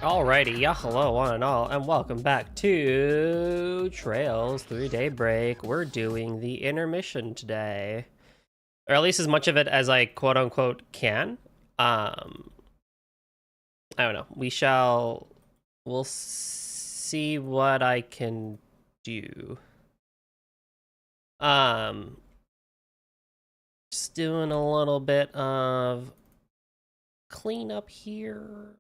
Alrighty, yeah, hello one and all, and welcome back to Trails Through Daybreak. We're doing the intermission today, or at least as much of it as I quote-unquote can. I don't know. We'll see what I can do. Just doing a little bit of cleanup here.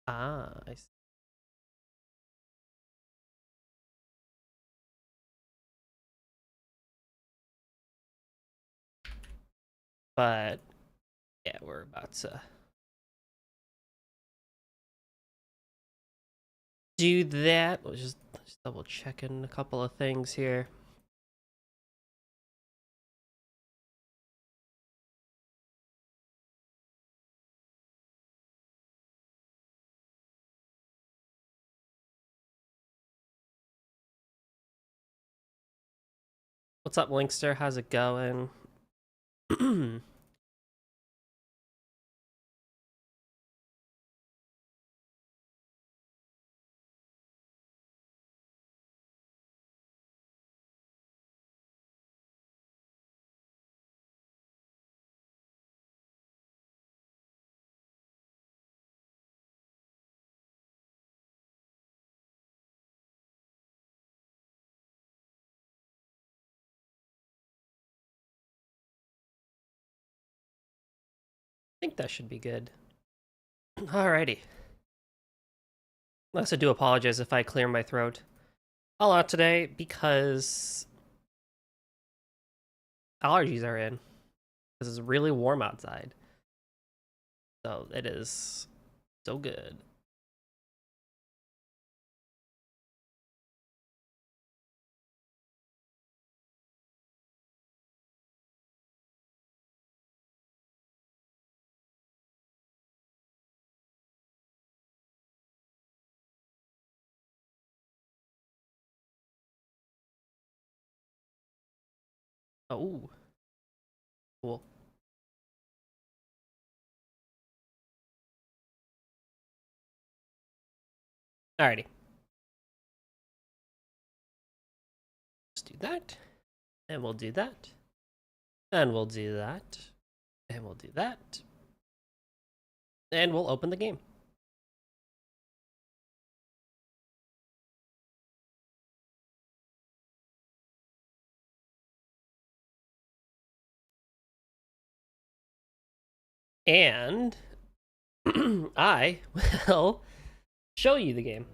I see. But yeah, we're about to do that. We'll just double checking a couple of things here. What's up, Linkster? How's it going? I think that should be good. Alrighty. Unless I do apologize if I clear my throat a lot today because allergies are in. Because it's really warm outside. So it is so good. Oh, cool. Alrighty. Let's do that. And we'll do that. And we'll do that. And we'll do that. And we'll open the game. And I will show you the game.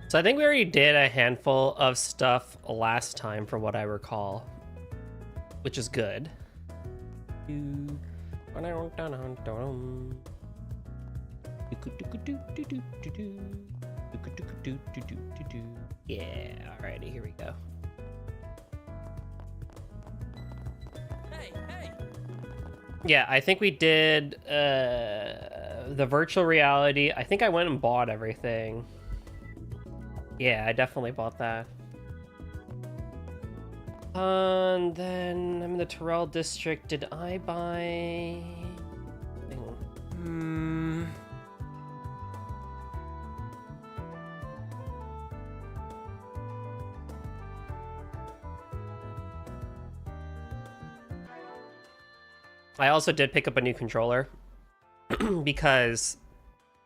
So I think we already did a handful of stuff last time from what I recall. which is good. Yeah, alrighty, here we go. Hey. Yeah, I think we did the virtual reality. I think I went and bought everything. Yeah, I definitely bought that. And then I'm in the Terrell district. Did I buy... I also did pick up a new controller because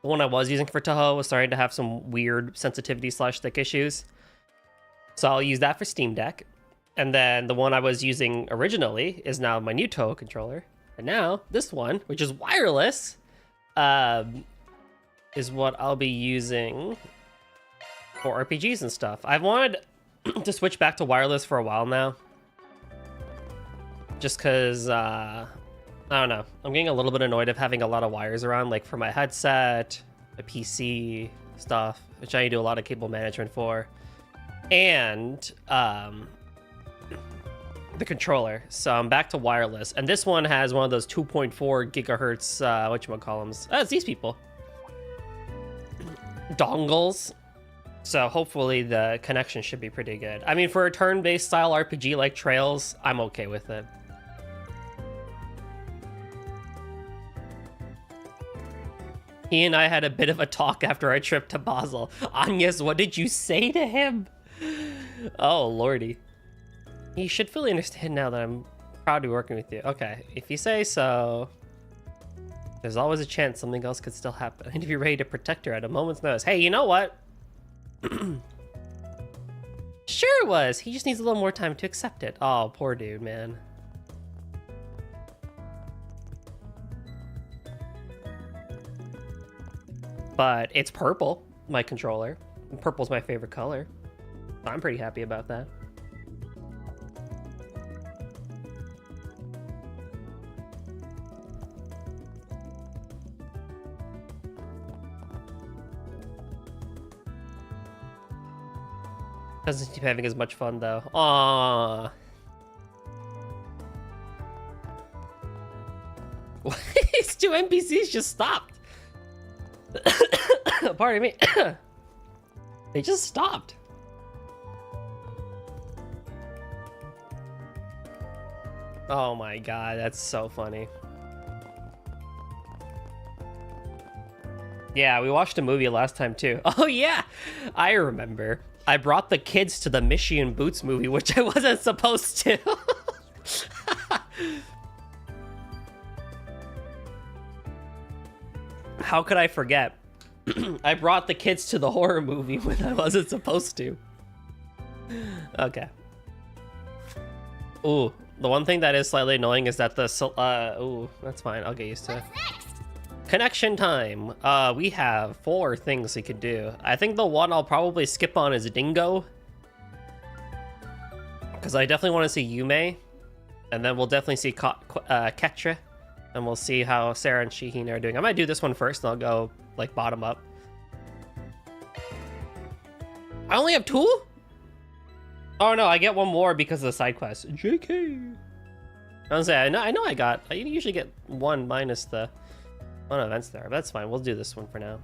the one I was using for Tahoe was starting to have some weird sensitivity / stick issues. So I'll use that for Steam Deck. And then the one I was using originally is now my new Tahoe controller. And now this one, which is wireless, is what I'll be using for RPGs and stuff. I've wanted to switch back to wireless for a while now. Just because... I don't know. I'm getting a little bit annoyed of having a lot of wires around, like for my headset, my PC stuff, which I do a lot of cable management for, and the controller. So I'm back to wireless, and this one has one of those 2.4 gigahertz whatchamacallums. It's these people. Dongles. So hopefully the connection should be pretty good. I mean, for a turn-based style RPG like Trails, I'm okay with it. He and I had a bit of a talk after our trip to Basel. Agnes, what did you say to him? Oh, lordy. He should fully understand now that I'm proud to be working with you. Okay, if you say so. There's always a chance something else could still happen. I need to be ready to protect her at a moment's notice. Hey, you know what? Sure it was. He just needs a little more time to accept it. Oh, poor dude, man. But it's purple, my controller. Purple's my favorite color. I'm pretty happy about that. Doesn't keep having as much fun though. Aww. These two NPCs just stopped. Pardon me. They just stopped. Oh my god, that's so funny. Yeah, we watched a movie last time too. Oh yeah, I remember. I brought the kids to the Mission Boots movie, which I wasn't supposed to. How could I forget? I brought the kids to the horror movie when I wasn't supposed to. Okay. Ooh, the one thing that is slightly annoying is that the ooh, that's fine. I'll get used to it. Connection time. We have 4 things we could do. I think the one I'll probably skip on is Dingo, because I definitely want to see Yume, and then we'll definitely see Ketra, and we'll see how Sarah and Shihina are doing. I might do this one first, and I'll go like bottom up. I only have 2? Oh no, I get 1 more because of the side quest. JK. I was saying, I know I usually get 1 minus the 1 events there, but that's fine. We'll do this one for now.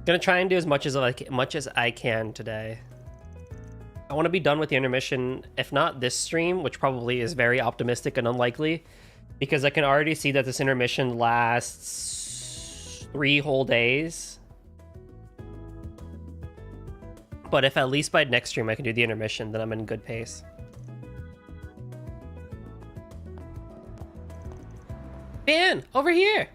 Gonna try and do as much as I can today. I want to be done with the intermission, if not this stream, which probably is very optimistic and unlikely, because I can already see that this intermission lasts 3 whole days. But if at least by next stream I can do the intermission, then I'm in good pace. Ben, over here!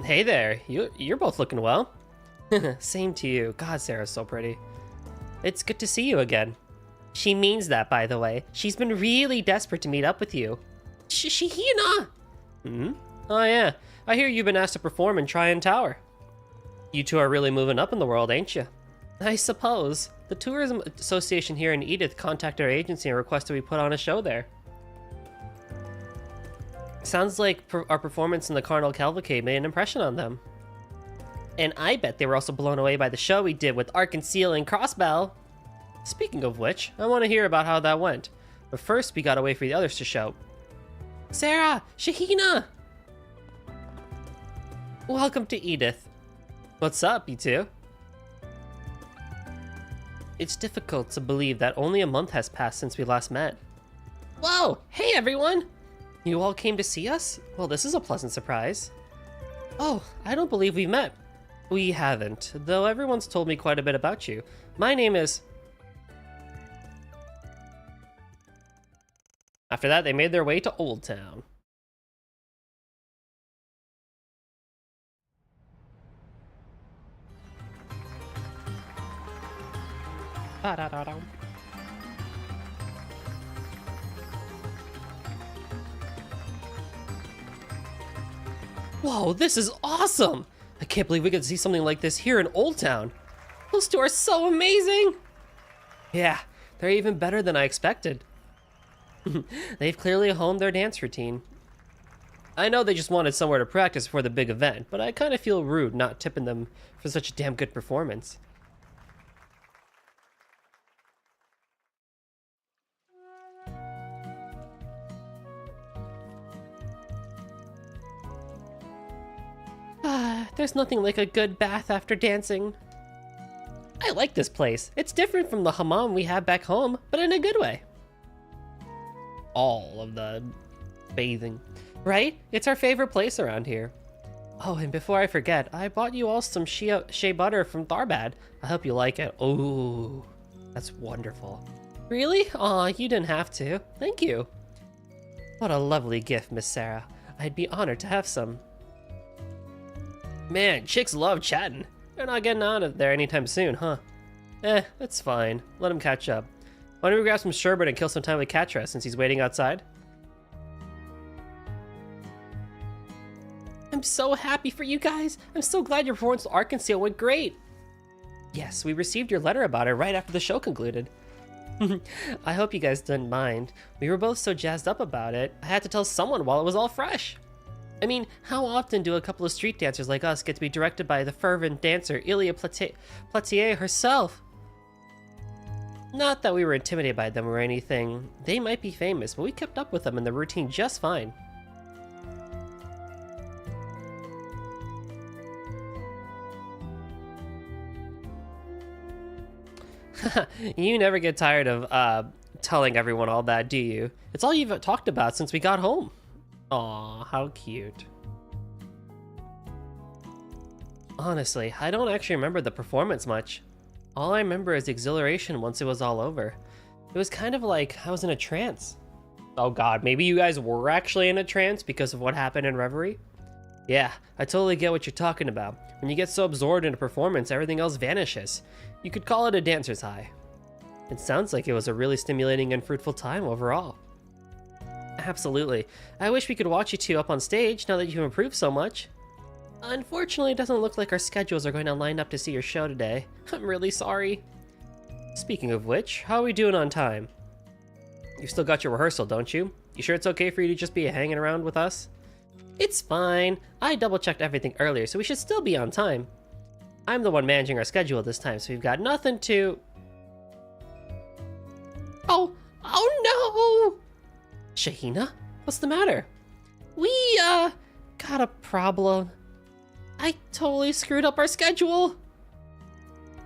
Hey there, you're both looking well. Same to you. God, Sarah's so pretty. It's good to see you again. She means that, by the way. She's been really desperate to meet up with you. Shihina! Hmm? Oh yeah, I hear you've been asked to perform in Tryon Tower. You two are really moving up in the world, ain't you? I suppose. The Tourism Association here in Edith contacted our agency and requested we put on a show there. Sounds like our performance in the Carnival Cavalcade made an impression on them. And I bet they were also blown away by the show we did with Arc and Seal and Crossbell. Speaking of which, I want to hear about how that went. But first, we gotta wait for the others to show. Sarah! Shahina! Welcome to Edith. What's up, you two? It's difficult to believe that only a month has passed since we last met. Whoa! Hey, everyone! You all came to see us? Well, this is a pleasant surprise. Oh, I don't believe we've met. We haven't, though everyone's told me quite a bit about you. My name is... After that, they made their way to Old Town. Ba-da-da-da. Whoa, this is awesome! I can't believe we could see something like this here in Old Town. Those two are so amazing! Yeah, they're even better than I expected. They've clearly honed their dance routine. I know they just wanted somewhere to practice for the big event, but I kind of feel rude not tipping them for such a damn good performance. There's nothing like a good bath after dancing. I like this place. It's different from the hammam we have back home, but in a good way. All of the bathing. Right? It's our favorite place around here. Oh, and before I forget, I bought you all some shea butter from Tharbad. I hope you like it. Oh, that's wonderful. Really? Aw, you didn't have to. Thank you. What a lovely gift, Miss Sarah. I'd be honored to have some. Man, chicks love chatting. They're not getting out of there anytime soon, huh? That's fine. Let him catch up. Why don't we grab some sherbet and kill some time with Catra since he's waiting outside? I'm so happy for you guys. I'm so glad your performance with Arc and Seal went great. Yes, we received your letter about it right after the show concluded. I hope you guys didn't mind. We were both so jazzed up about it, I had to tell someone while it was all fresh. I mean, how often do a couple of street dancers like us get to be directed by the fervent dancer Ilia Platier herself? Not that we were intimidated by them or anything. They might be famous, but we kept up with them in the routine just fine. You never get tired of telling everyone all that, do you? It's all you've talked about since we got home. Aw, how cute. Honestly, I don't actually remember the performance much. All I remember is the exhilaration once it was all over. It was kind of like I was in a trance. Oh god, maybe you guys were actually in a trance because of what happened in Reverie? Yeah, I totally get what you're talking about. When you get so absorbed in a performance, everything else vanishes. You could call it a dancer's high. It sounds like it was a really stimulating and fruitful time overall. Absolutely. I wish we could watch you two up on stage now that you've improved so much. Unfortunately, it doesn't look like our schedules are going to line up to see your show today. I'm really sorry. Speaking of which, how are we doing on time? You've still got your rehearsal, don't you? You sure it's okay for you to just be hanging around with us? It's fine. I double-checked everything earlier, so we should still be on time. I'm the one managing our schedule this time, so we've got nothing to... Oh no! Shahina? What's the matter? We, got a problem. I totally screwed up our schedule.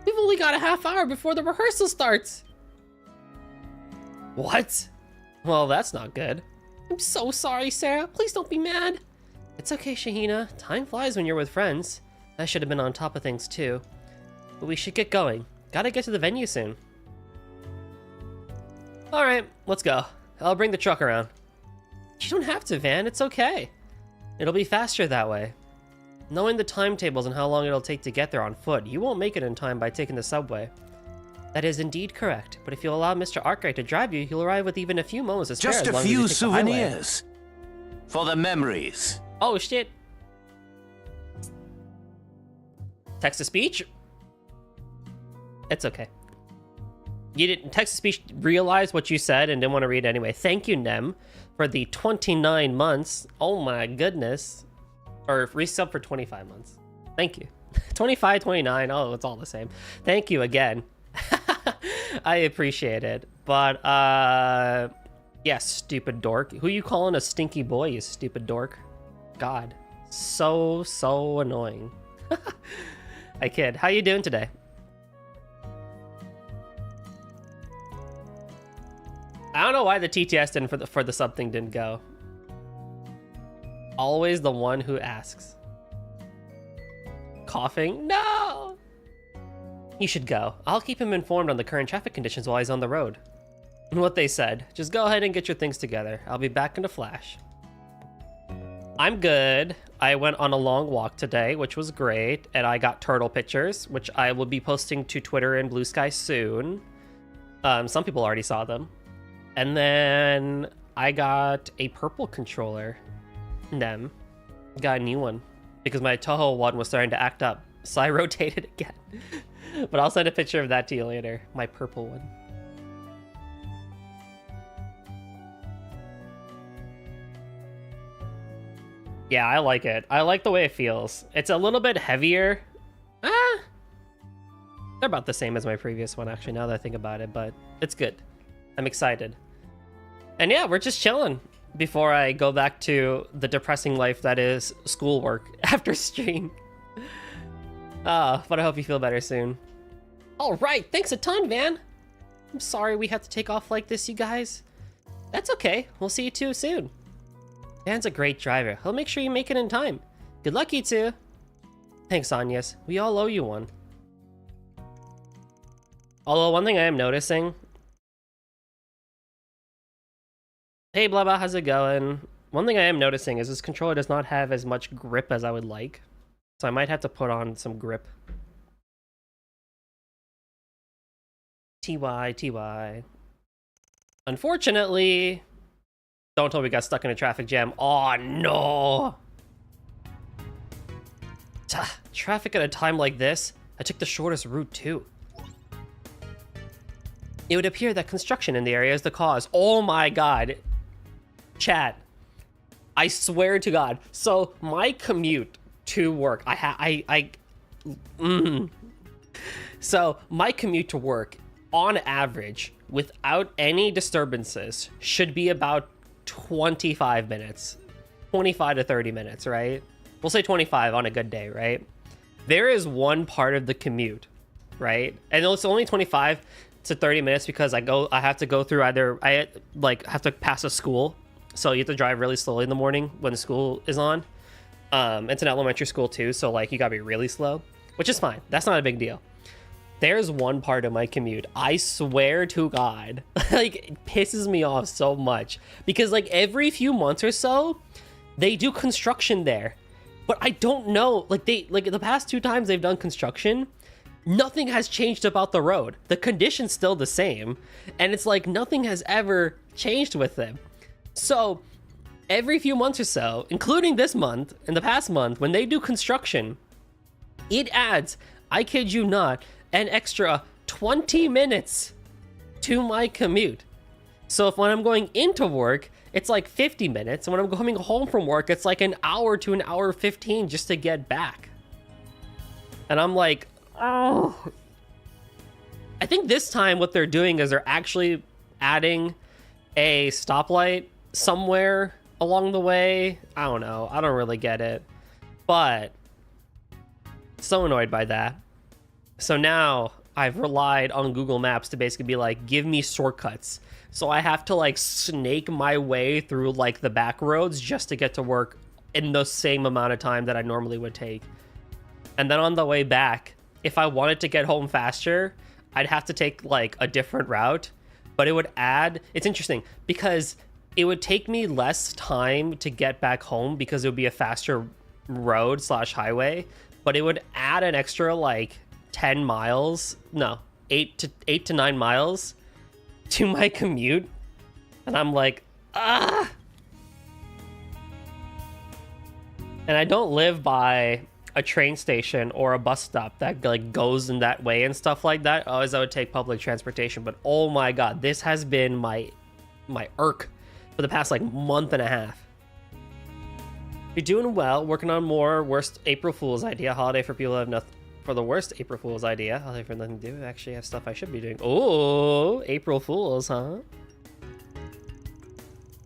We've only got a half hour before the rehearsal starts. What? Well, that's not good. I'm so sorry, Sarah. Please don't be mad. It's okay, Shahina. Time flies when you're with friends. I should have been on top of things too. But we should get going. Gotta get to the venue soon. Alright, let's go. I'll bring the truck around. You don't have to, Van. It's okay. It'll be faster that way. Knowing the timetables and how long it'll take to get there on foot, you won't make it in time by taking the subway. That is indeed correct, but if you'll allow Mr. Arkwright to drive you, you'll arrive with even a few moments to spare. Just a few souvenirs. For the memories. Oh, shit. Text to speech? It's okay. You didn't text to speech realize what you said and didn't want to read it anyway. Thank you, Nem, for the 29 months. Oh my goodness. Or resub for 25 months. Thank you. 25, 29. Oh, it's all the same. Thank you again. I appreciate it. But, yeah, stupid dork. Who you calling a stinky boy, you stupid dork? God. So annoying. Hey, kid. How you doing today? I don't know why the TTS didn't for the something didn't go. Always the one who asks. Coughing? No! You should go. I'll keep him informed on the current traffic conditions while he's on the road. And what they said. Just go ahead and get your things together. I'll be back in a flash. I'm good. I went on a long walk today, which was great. And I got turtle pictures, which I will be posting to Twitter and Blue Sky soon. Some people already saw them. And then I got a purple controller. Nem. Got a new one. Because my Toho one was starting to act up. So I rotated again. But I'll send a picture of that to you later. My purple one. Yeah, I like it. I like the way it feels. It's a little bit heavier. They're about the same as my previous one, actually, now that I think about it. But it's good. I'm excited. And yeah, we're just chilling before I go back to the depressing life that is schoolwork after stream. But I hope you feel better soon. All right, thanks a ton, Van. I'm sorry we have to take off like this, you guys. That's okay. We'll see you too soon. Van's a great driver. He'll make sure you make it in time. Good luck, you two. Thanks, Anyas. We all owe you one. Although one thing I am noticing... Hey, Blubba, how's it going? One thing I am noticing is this controller does not have as much grip as I would like. So I might have to put on some grip. TY. Unfortunately... Don't tell me we got stuck in a traffic jam. Oh, no! Traffic at a time like this? I took the shortest route, too. It would appear that construction in the area is the cause. Oh my god. Chat. I swear to God. So, my commute to work... So, my commute to work, on average, without any disturbances, should be about 25 minutes. 25 to 30 minutes, right? We'll say 25 on a good day, right? There is one part of the commute, right? And it's only 25 to 30 minutes because I have to go through I have to pass a school. So you have to drive really slowly in the morning when the school is on. It's an elementary school too, so like you gotta be really slow, which is fine. That's not a big deal. There's one part of my commute, I swear to God, like it pisses me off so much because like every few months or so, they do construction there, but I don't know, like the past 2 times they've done construction, nothing has changed about the road. The condition's still the same, and it's like nothing has ever changed with them. So every few months or so, including this month and the past month, when they do construction, it adds, I kid you not, an extra 20 minutes to my commute. So if when I'm going into work, it's like 50 minutes, and when I'm coming home from work, it's like an hour to an hour 15 just to get back. And I'm like, oh. I think this time what they're doing is they're actually adding a stoplight somewhere along the way. I don't know. I don't really get it. But so annoyed by that. So now I've relied on Google Maps to basically be like, give me shortcuts. So I have to like snake my way through like the back roads just to get to work in the same amount of time that I normally would take. And then on the way back, if I wanted to get home faster, I'd have to take like a different route, but it would add, it's interesting because it would take me less time to get back home because it would be a faster road / highway, but it would add an extra like 10 miles, no, 8 to 9 miles to my commute. And I'm like, ah. And I don't live by a train station or a bus stop that like goes in that way and stuff like that, always I would take public transportation. But oh my god, this has been my irk for the past like month and a half. You're doing well, working on more worst April Fool's idea. Holiday for people who have nothing. For the worst April Fool's idea. Holiday for nothing to do. Actually, I have stuff I should be doing. Oh, April Fools, huh?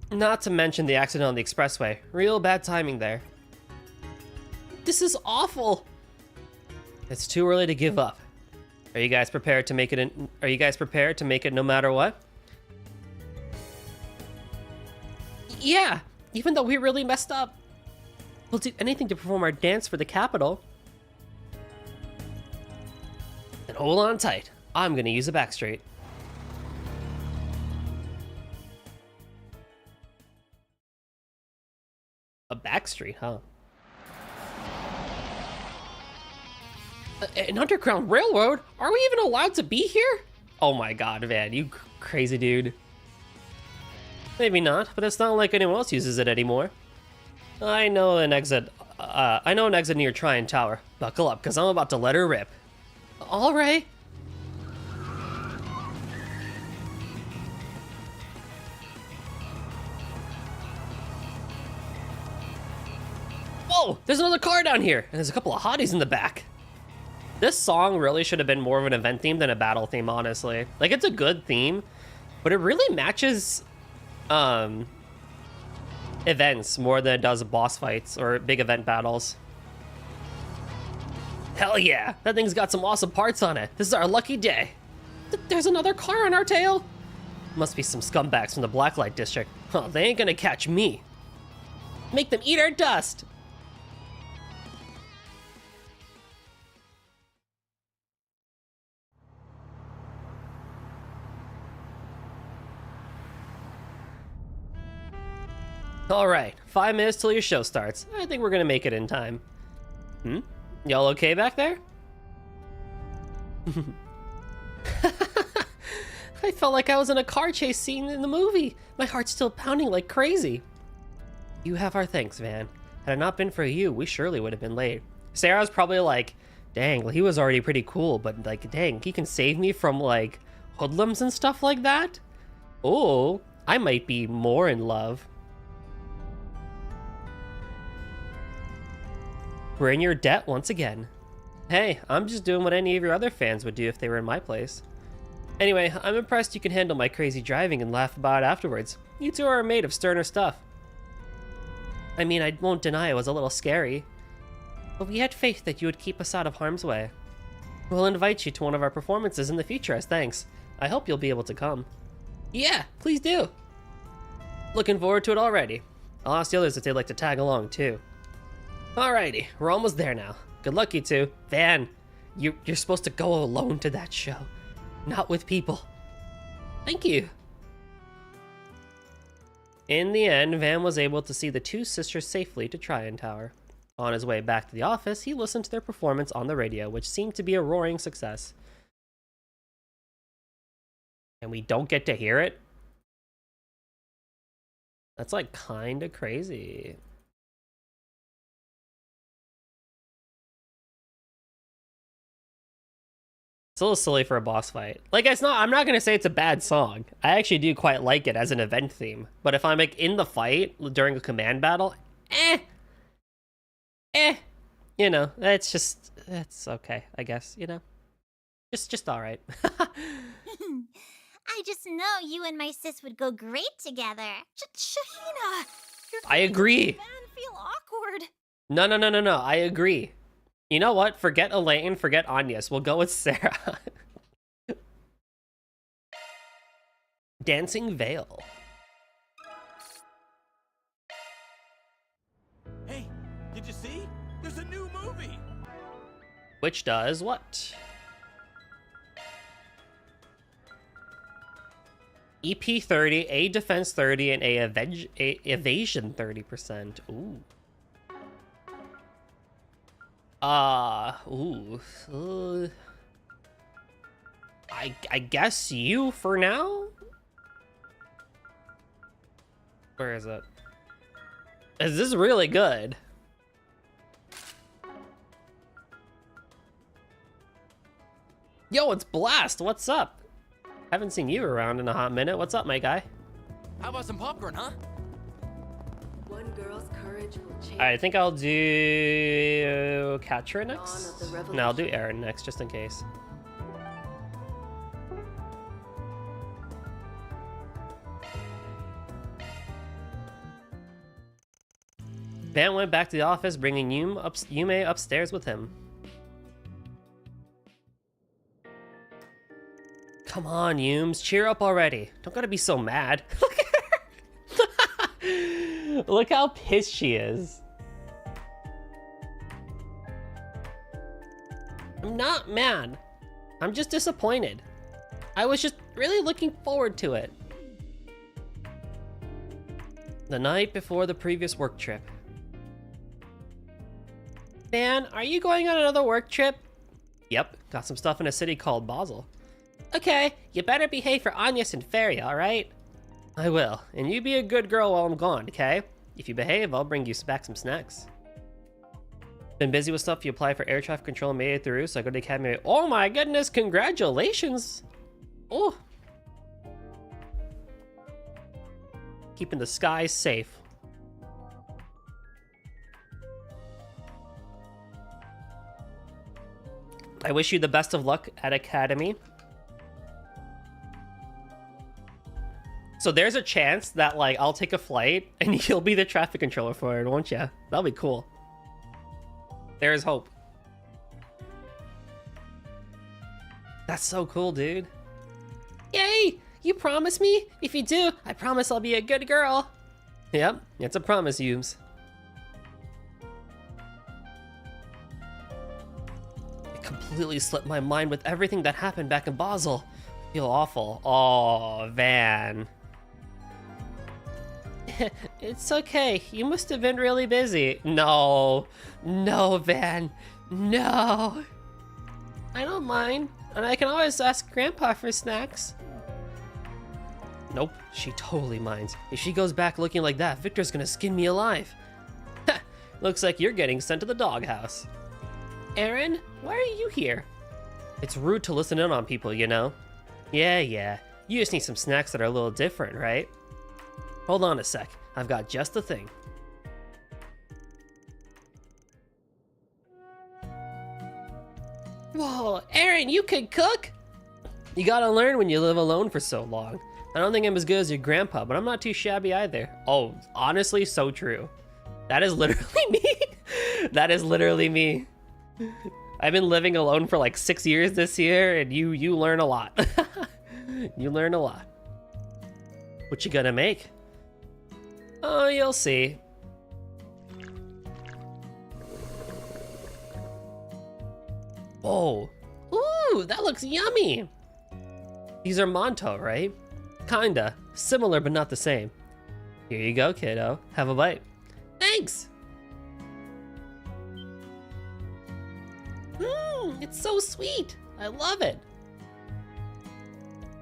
Not to mention the accident on the expressway. Real bad timing there. This is awful. It's too early to give up. Are you guys prepared to make it? Are you guys prepared to make it no matter what? Yeah. Even though we really messed up, we'll do anything to perform our dance for the capital. And hold on tight. I'm gonna use a back street. A back street, huh? An underground railroad? Are we even allowed to be here? Oh my god, man, you crazy dude. Maybe not, but it's not like anyone else uses it anymore. I know an exit near Tryon Tower. Buckle up, because I'm about to let her rip. All right. Whoa, there's another car down here, and there's a couple of hotties in the back. This song really should have been more of an event theme than a battle theme, honestly. Like, it's a good theme, but it really matches events more than it does boss fights or big event battles. Hell yeah, that thing's got some awesome parts on it. This is our lucky day. There's another car on our tail. Must be some scumbags from the Blacklight District. Huh, they ain't gonna catch me. Make them eat our dust. All right, 5 minutes till your show starts. I think we're gonna make it in time. Y'all okay back there? I felt like I was in a car chase scene in the movie. My heart's still pounding like crazy. You have our thanks, Van. Had it not been for you, we surely would have been late. Sarah's probably like, dang, well, he was already pretty cool, but like, dang, he can save me from like hoodlums and stuff like that? Oh, I might be more in love. We're in your debt once again. Hey, I'm just doing what any of your other fans would do if they were in my place. Anyway, I'm impressed you can handle my crazy driving and laugh about it afterwards. You two are made of sterner stuff. I mean, I won't deny it was a little scary, but we had faith that you would keep us out of harm's way. We'll invite you to one of our performances in the future as thanks. I hope you'll be able to come. Yeah, please do. Looking forward to it already. I'll ask the others if they'd like to tag along too. Alrighty, we're almost there now. Good luck, you two. Van, you're supposed to go alone to that show, not with people. Thank you. In the end, Van was able to see the two sisters safely to Tryon Tower. On his way back to the office, he listened to their performance on the radio, which seemed to be a roaring success. And we don't get to hear it? That's like kinda crazy. It's a little silly for a boss fight. Like, I'm not gonna say it's a bad song. I actually do quite like it as an event theme. But if I'm like in the fight during a command battle, you know, it's okay, I guess, you know? Just all right. I just know you and my sis would go great together. Shahina! I agree. I feel awkward. No, I agree. You know what? Forget Elaine, forget Agnes. We'll go with Sarah. Dancing Veil. Hey, did you see? There's a new movie. Which does what? EP 30, A defense 30, and A evasion 30%. Ooh. I guess you for now? Where is it? Is this really good? Yo, it's Blast. What's up? Haven't seen you around in a hot minute. What's up, my guy? How about some popcorn, huh? One girl's courage will change. I think I'll do Katra Dawn of next. the No, I'll do Aaron next, just in case. Van went back to the office, bringing Yume upstairs with him. Come on, Yumes, cheer up already. Don't gotta be so mad. Look at her. Look how pissed she is. I'm not mad. I'm just disappointed. I was just really looking forward to it. The night before the previous work trip. Van, are you going on another work trip? Yep, got some stuff in a city called Basel. Okay, you better behave for Agnes and Feria, alright? I will, and you be a good girl while I'm gone, okay? If you behave, I'll bring you back some snacks. Been busy with stuff. You apply for air traffic control and made it through, so I go to the academy. Oh my goodness, congratulations! Oh! Keeping the skies safe. I wish you the best of luck at Academy. So there's a chance that, like, I'll take a flight and you'll be the traffic controller for it, won't you? That'll be cool. There's hope. That's so cool, dude. Yay! You promise me? If you do, I promise I'll be a good girl. Yep, it's a promise, Yumes. It completely slipped my mind with everything that happened back in Basel. I feel awful. Oh, Van. It's okay. You must have been really busy. No. No, Van. No. I don't mind. And I can always ask Grandpa for snacks. Nope, she totally minds. If she goes back looking like that, Victor's gonna skin me alive. Ha! Looks like you're getting sent to the doghouse. Aaron, why are you here? It's rude to listen in on people, you know? Yeah. You just need some snacks that are a little different, right? Hold on a sec. I've got just the thing. Whoa, Aaron, you can cook? You gotta learn when you live alone for so long. I don't think I'm as good as your grandpa, but I'm not too shabby either. Oh, honestly, so true. That is literally me. That is literally me. I've been living alone for like 6 years this year, and you learn a lot. You learn a lot. What you gonna make? Oh, you'll see. Oh. Ooh, that looks yummy. These are Monto, right? Kinda. Similar, but not the same. Here you go, kiddo. Have a bite. Thanks! Mmm, it's so sweet. I love it.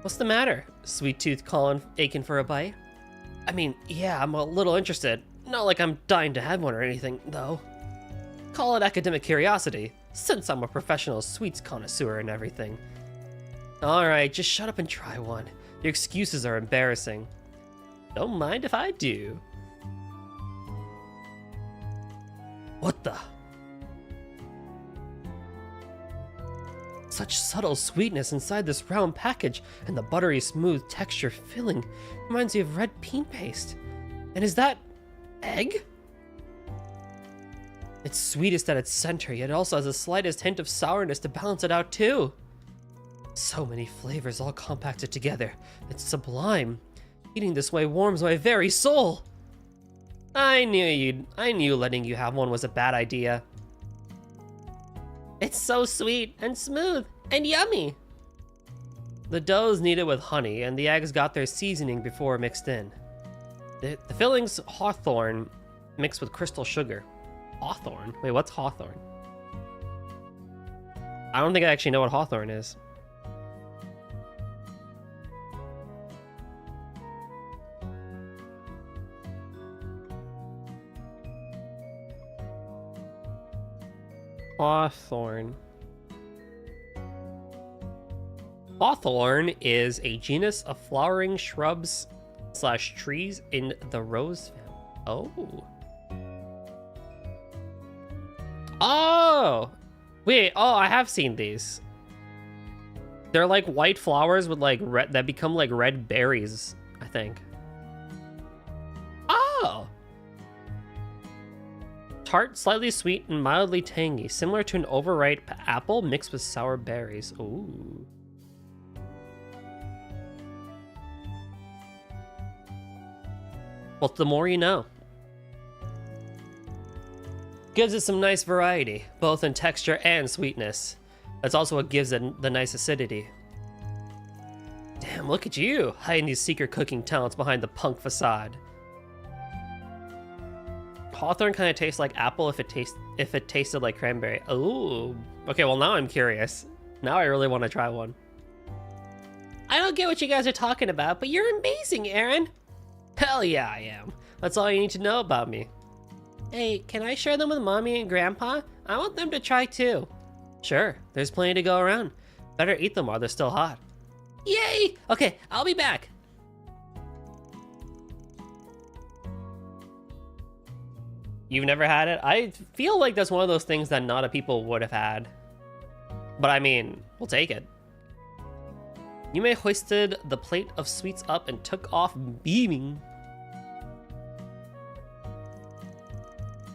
What's the matter? Sweet tooth calling, aching for a bite? I mean, yeah, I'm a little interested. Not like I'm dying to have one or anything, though. Call it academic curiosity, since I'm a professional sweets connoisseur and everything. Alright, just shut up and try one. Your excuses are embarrassing. Don't mind if I do. What the? Such subtle sweetness inside this round package, and the buttery smooth texture filling reminds me of red bean paste. And is that egg? It's sweetest at its center, yet it also has the slightest hint of sourness to balance it out too. So many flavors all compacted together. It's sublime. Eating this way warms my very soul. I knew letting you have one was a bad idea. It's so sweet and smooth and yummy. The dough's kneaded with honey, and the eggs got their seasoning before mixed in. The filling's hawthorn mixed with crystal sugar. Hawthorn? Wait, what's hawthorn? I don't think I actually know what hawthorn is. Hawthorn. Hawthorn is a genus of flowering shrubs / trees in the rose family. Oh. Oh! Wait, oh, I have seen these. They're like white flowers with like red, that become like red berries, I think. Oh! Tart, slightly sweet, and mildly tangy, similar to an overripe apple mixed with sour berries. Ooh. Well, the more you know. Gives it some nice variety, both in texture and sweetness. That's also what gives it the nice acidity. Damn, look at you, hiding these secret cooking talents behind the punk facade. Hawthorn kind of tastes like apple if it tasted like cranberry. Ooh. Okay, well now I'm curious. Now I really want to try one. I don't get what you guys are talking about, but you're amazing, Aaron. Hell yeah, I am. That's all you need to know about me. Hey, can I share them with Mommy and Grandpa? I want them to try too. Sure, there's plenty to go around. Better eat them while they're still hot. Yay! Okay, I'll be back. You've never had it? I feel like that's one of those things that not a people would have had. But I mean, we'll take it. Yume hoisted the plate of sweets up and took off beaming.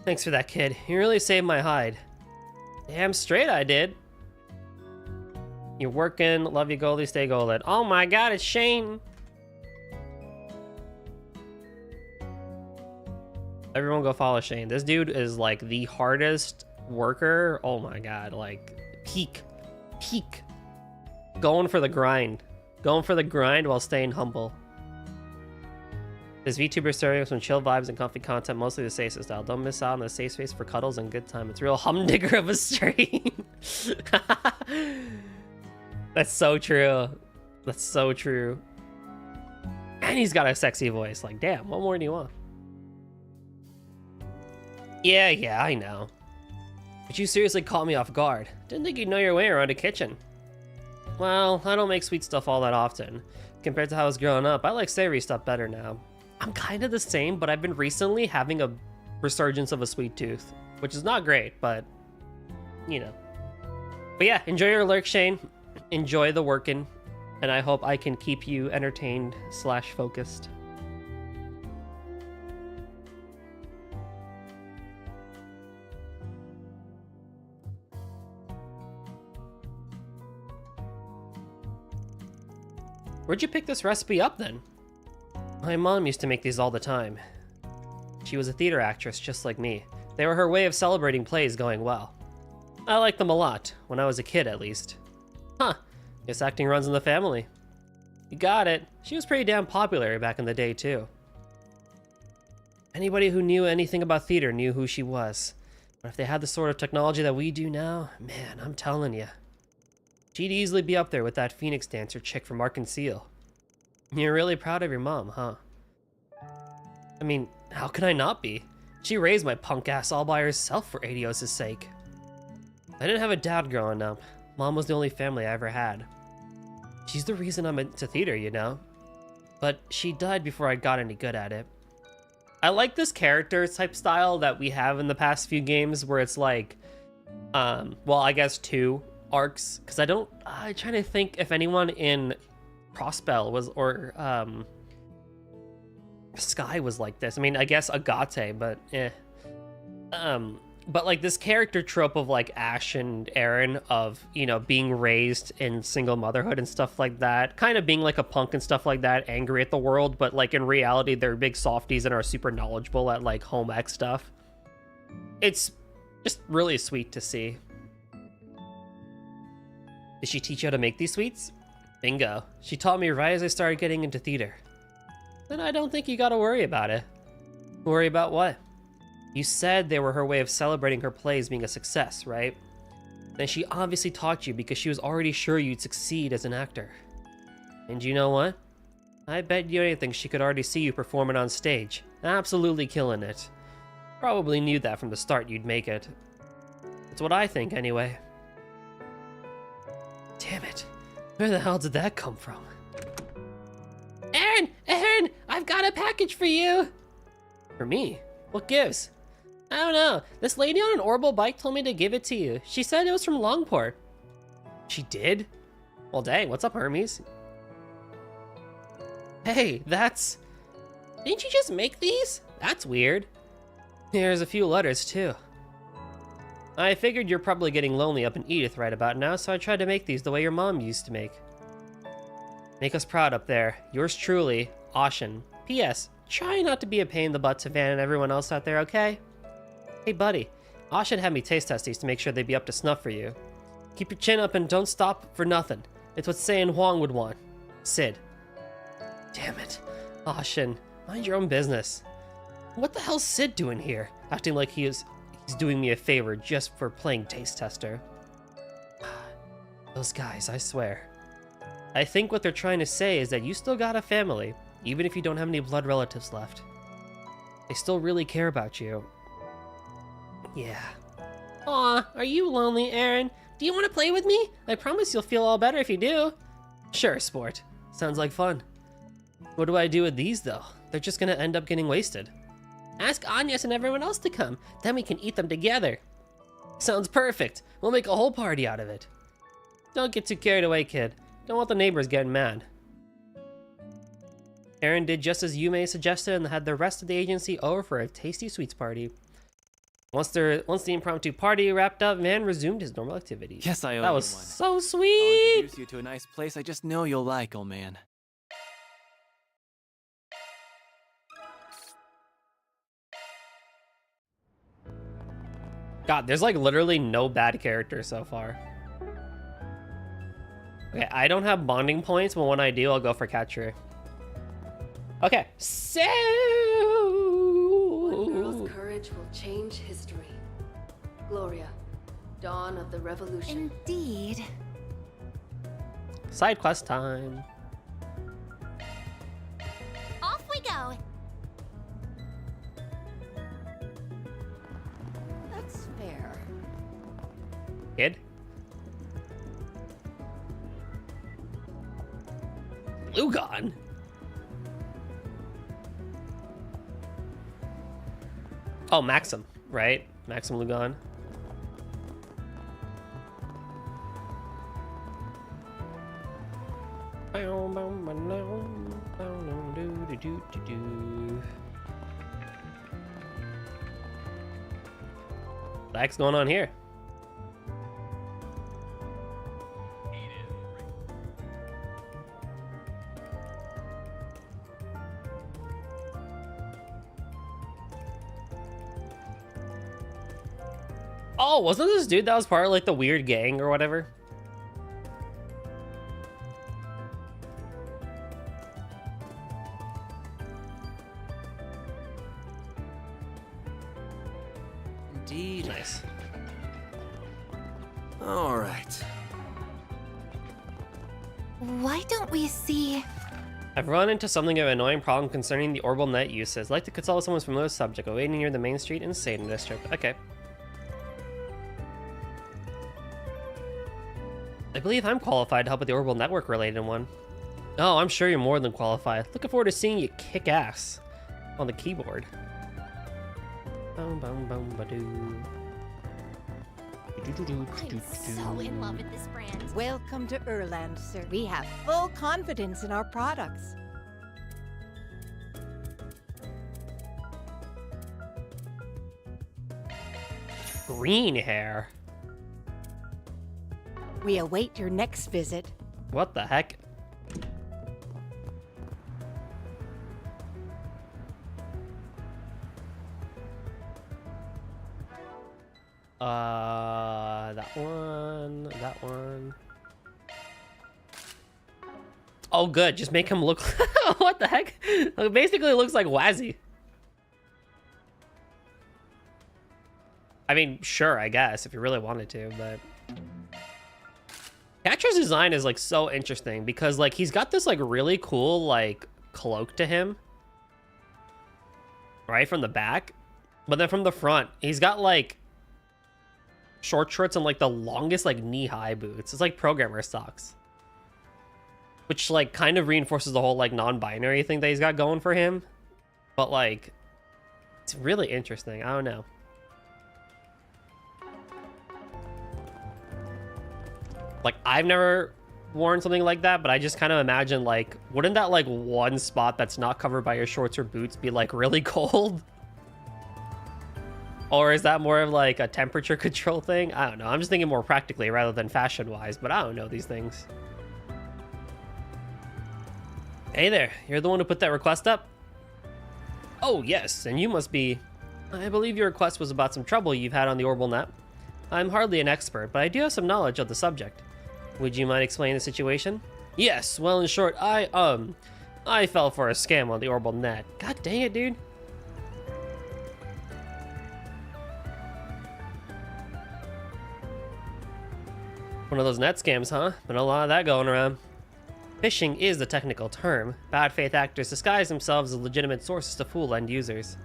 Thanks for that, kid. You really saved my hide. Damn straight I did. You're working. Love you, Goldie. Stay golden. Oh my god, it's Shane. Everyone go follow Shane. This dude is like the hardest worker. Oh my god, like peak. Going for the grind. Going for the grind while staying humble. This VTuber serving with some chill vibes and comfy content, mostly the Seiso style. Don't miss out on the safe space for cuddles and good time. It's a real humdinger of a stream. That's so true. That's so true. And he's got a sexy voice. Like, damn, what more do you want? Yeah, I know. But you seriously caught me off guard. Didn't think you'd know your way around a kitchen. Well, I don't make sweet stuff all that often. Compared to how I was growing up, I like savory stuff better now. I'm kind of the same, but I've been recently having a resurgence of a sweet tooth, which is not great, but, you know. But yeah, enjoy your lurk, Shane. Enjoy the working, and I hope I can keep you entertained / focused. Where'd you pick this recipe up then? My mom used to make these all the time. She was a theater actress just like me. They were her way of celebrating plays going well. I liked them a lot, when I was a kid at least. Huh, guess acting runs in the family. You got it. She was pretty damn popular back in the day too. Anybody who knew anything about theater knew who she was. But if they had the sort of technology that we do now, man, I'm telling you. She'd easily be up there with that Phoenix dancer chick from Ark and Seal. You're really proud of your mom, huh? I mean, how can I not be? She raised my punk ass all by herself for Adios' sake. I didn't have a dad growing up. Mom was the only family I ever had. She's the reason I'm into theater, you know? But she died before I got any good at it. I like this character type style that we have in the past few games where it's like, well, I guess 2 arcs, because I'm trying to think if anyone in Prospel was, or Sky was like this. I mean, I guess Agate, but but like this character trope of like Ash and Aaron of, you know, being raised in single motherhood and stuff like that, kind of being like a punk and stuff like that, angry at the world, but like in reality they're big softies and are super knowledgeable at like home ec stuff. It's just really sweet to see. Did she teach you how to make these sweets? Bingo. She taught me right as I started getting into theater. Then I don't think you gotta worry about it. Worry about what? You said they were her way of celebrating her plays being a success, right? Then she obviously taught you because she was already sure you'd succeed as an actor. And you know what? I bet you anything she could already see you performing on stage. Absolutely killing it. Probably knew that from the start you'd make it. That's what I think anyway. Damn it. Where the hell did that come from? Aaron! Aaron! I've got a package for you! For me? What gives? I don't know. This lady on an orbital bike told me to give it to you. She said it was from Longport. She did? Well, dang, what's up, Hermes? Hey, that's... Didn't you just make these? That's weird. Here's a few letters, too. I figured you're probably getting lonely up in Edith right about now, so I tried to make these the way your mom used to make. Make us proud up there. Yours truly, Ashen. P.S. Try not to be a pain in the butt to Van and everyone else out there, okay? Hey, buddy. Ashen had me taste test these to make sure they'd be up to snuff for you. Keep your chin up and don't stop for nothing. It's what Saiyan Huang would want. Sid. Damn it. Ashen, mind your own business. What the hell's Sid doing here? Acting like he's doing me a favor just for playing taste tester. Those guys, I swear. I think what they're trying to say is that you still got a family, even if you don't have any blood relatives left. They still really care about you. Yeah. Aw, are you lonely, Aaron? Do you want to play with me? I promise you'll feel all better if you do. Sure, sport. Sounds like fun. What do I do with these, though? They're just gonna end up getting wasted. Ask Agnes and everyone else to come. Then we can eat them together. Sounds perfect. We'll make a whole party out of it. Don't get too carried away, kid. Don't want the neighbors getting mad. Aaron did just as Yume suggested and had the rest of the agency over for a tasty sweets party. Once the impromptu party wrapped up, Van resumed his normal activities. Yes, I owe That you was one. so I'll sweet! introduce you to a nice place I just know you'll like, old man. God, there's like literally no bad characters so far. Okay, I don't have bonding points, but when I do, I'll go for Catcher. Okay, so... One girl's courage will change history. Gloria, dawn of the revolution. Indeed. Side quest time. Off we go. That's fair. Kid. Lugon. Oh, Maxim, right? Maxim Lugon. What the heck's going on here? Oh, wasn't this dude that was part of like the weird gang or whatever? Indeed. Nice. All right. Why don't we see... I've run into something of an annoying problem concerning the orbital net uses. I'd like to consult with someone familiar with the subject. Waiting near the main street in Satan District. Okay. I believe I'm qualified to help with the orbital network related one. Oh, I'm sure you're more than qualified. Looking forward to seeing you kick ass on the keyboard. Boom, boom, boom, ba-doo. I'm so in love with this brand. Welcome to Erland, sir. We have full confidence in our products. Green hair. We await your next visit. What the heck? That one. Oh, good. Just make him look. What the heck? It basically looks like Wazzy. I mean, sure, I guess, if you really wanted to, but... Catcher's design is, like, so interesting because, like, he's got this, like, really cool, like, cloak to him. Right, from the back. But then from the front, he's got, like, short shorts and, like, the longest, like, knee-high boots. It's like programmer socks. which like kind of reinforces the whole like non-binary thing that he's got going for him. But like, it's really interesting. I don't know. Like, I've never worn something like that, but I just kind of imagine, like, wouldn't that, like, one spot that's not covered by your shorts or boots be, like, really cold? Or is that more of, like, a temperature control thing? I don't know. I'm just thinking more practically rather than fashion-wise, but I don't know these things. Hey there, you're the one who put that request up? Oh, yes, and you must be... I believe your request was about some trouble you've had on the Orbital Net. I'm hardly an expert, but I do have some knowledge of the subject. Would you mind explaining the situation? Yes, well, in short, I fell for a scam on the Orbital Net. God dang it, dude. One of those net scams, huh? Been a lot of that going around. Phishing is the technical term. Bad faith actors disguise themselves as legitimate sources to fool end users.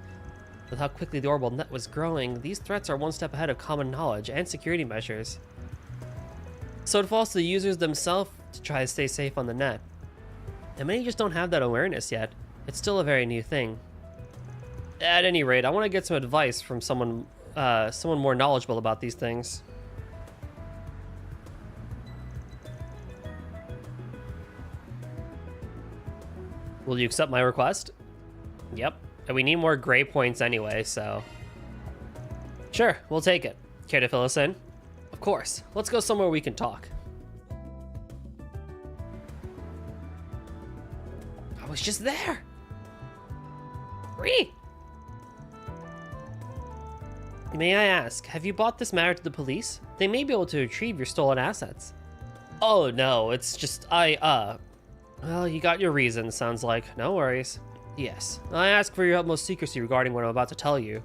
With how quickly the Orbital Net was growing, these threats are one step ahead of common knowledge and security measures. So it falls to the users themselves to try to stay safe on the net. And many just don't have that awareness yet. It's still a very new thing. At any rate, I want to get some advice from someone more knowledgeable about these things. Will you accept my request? Yep. And we need more gray points anyway, so... Sure, we'll take it. Care to fill us in? Of course. Let's go somewhere we can talk. I was just there! Free! May I ask, have you brought this matter to the police? They may be able to retrieve your stolen assets. Oh no, it's just, well, you got your reasons, sounds like. No worries. Yes, I ask for your utmost secrecy regarding what I'm about to tell you.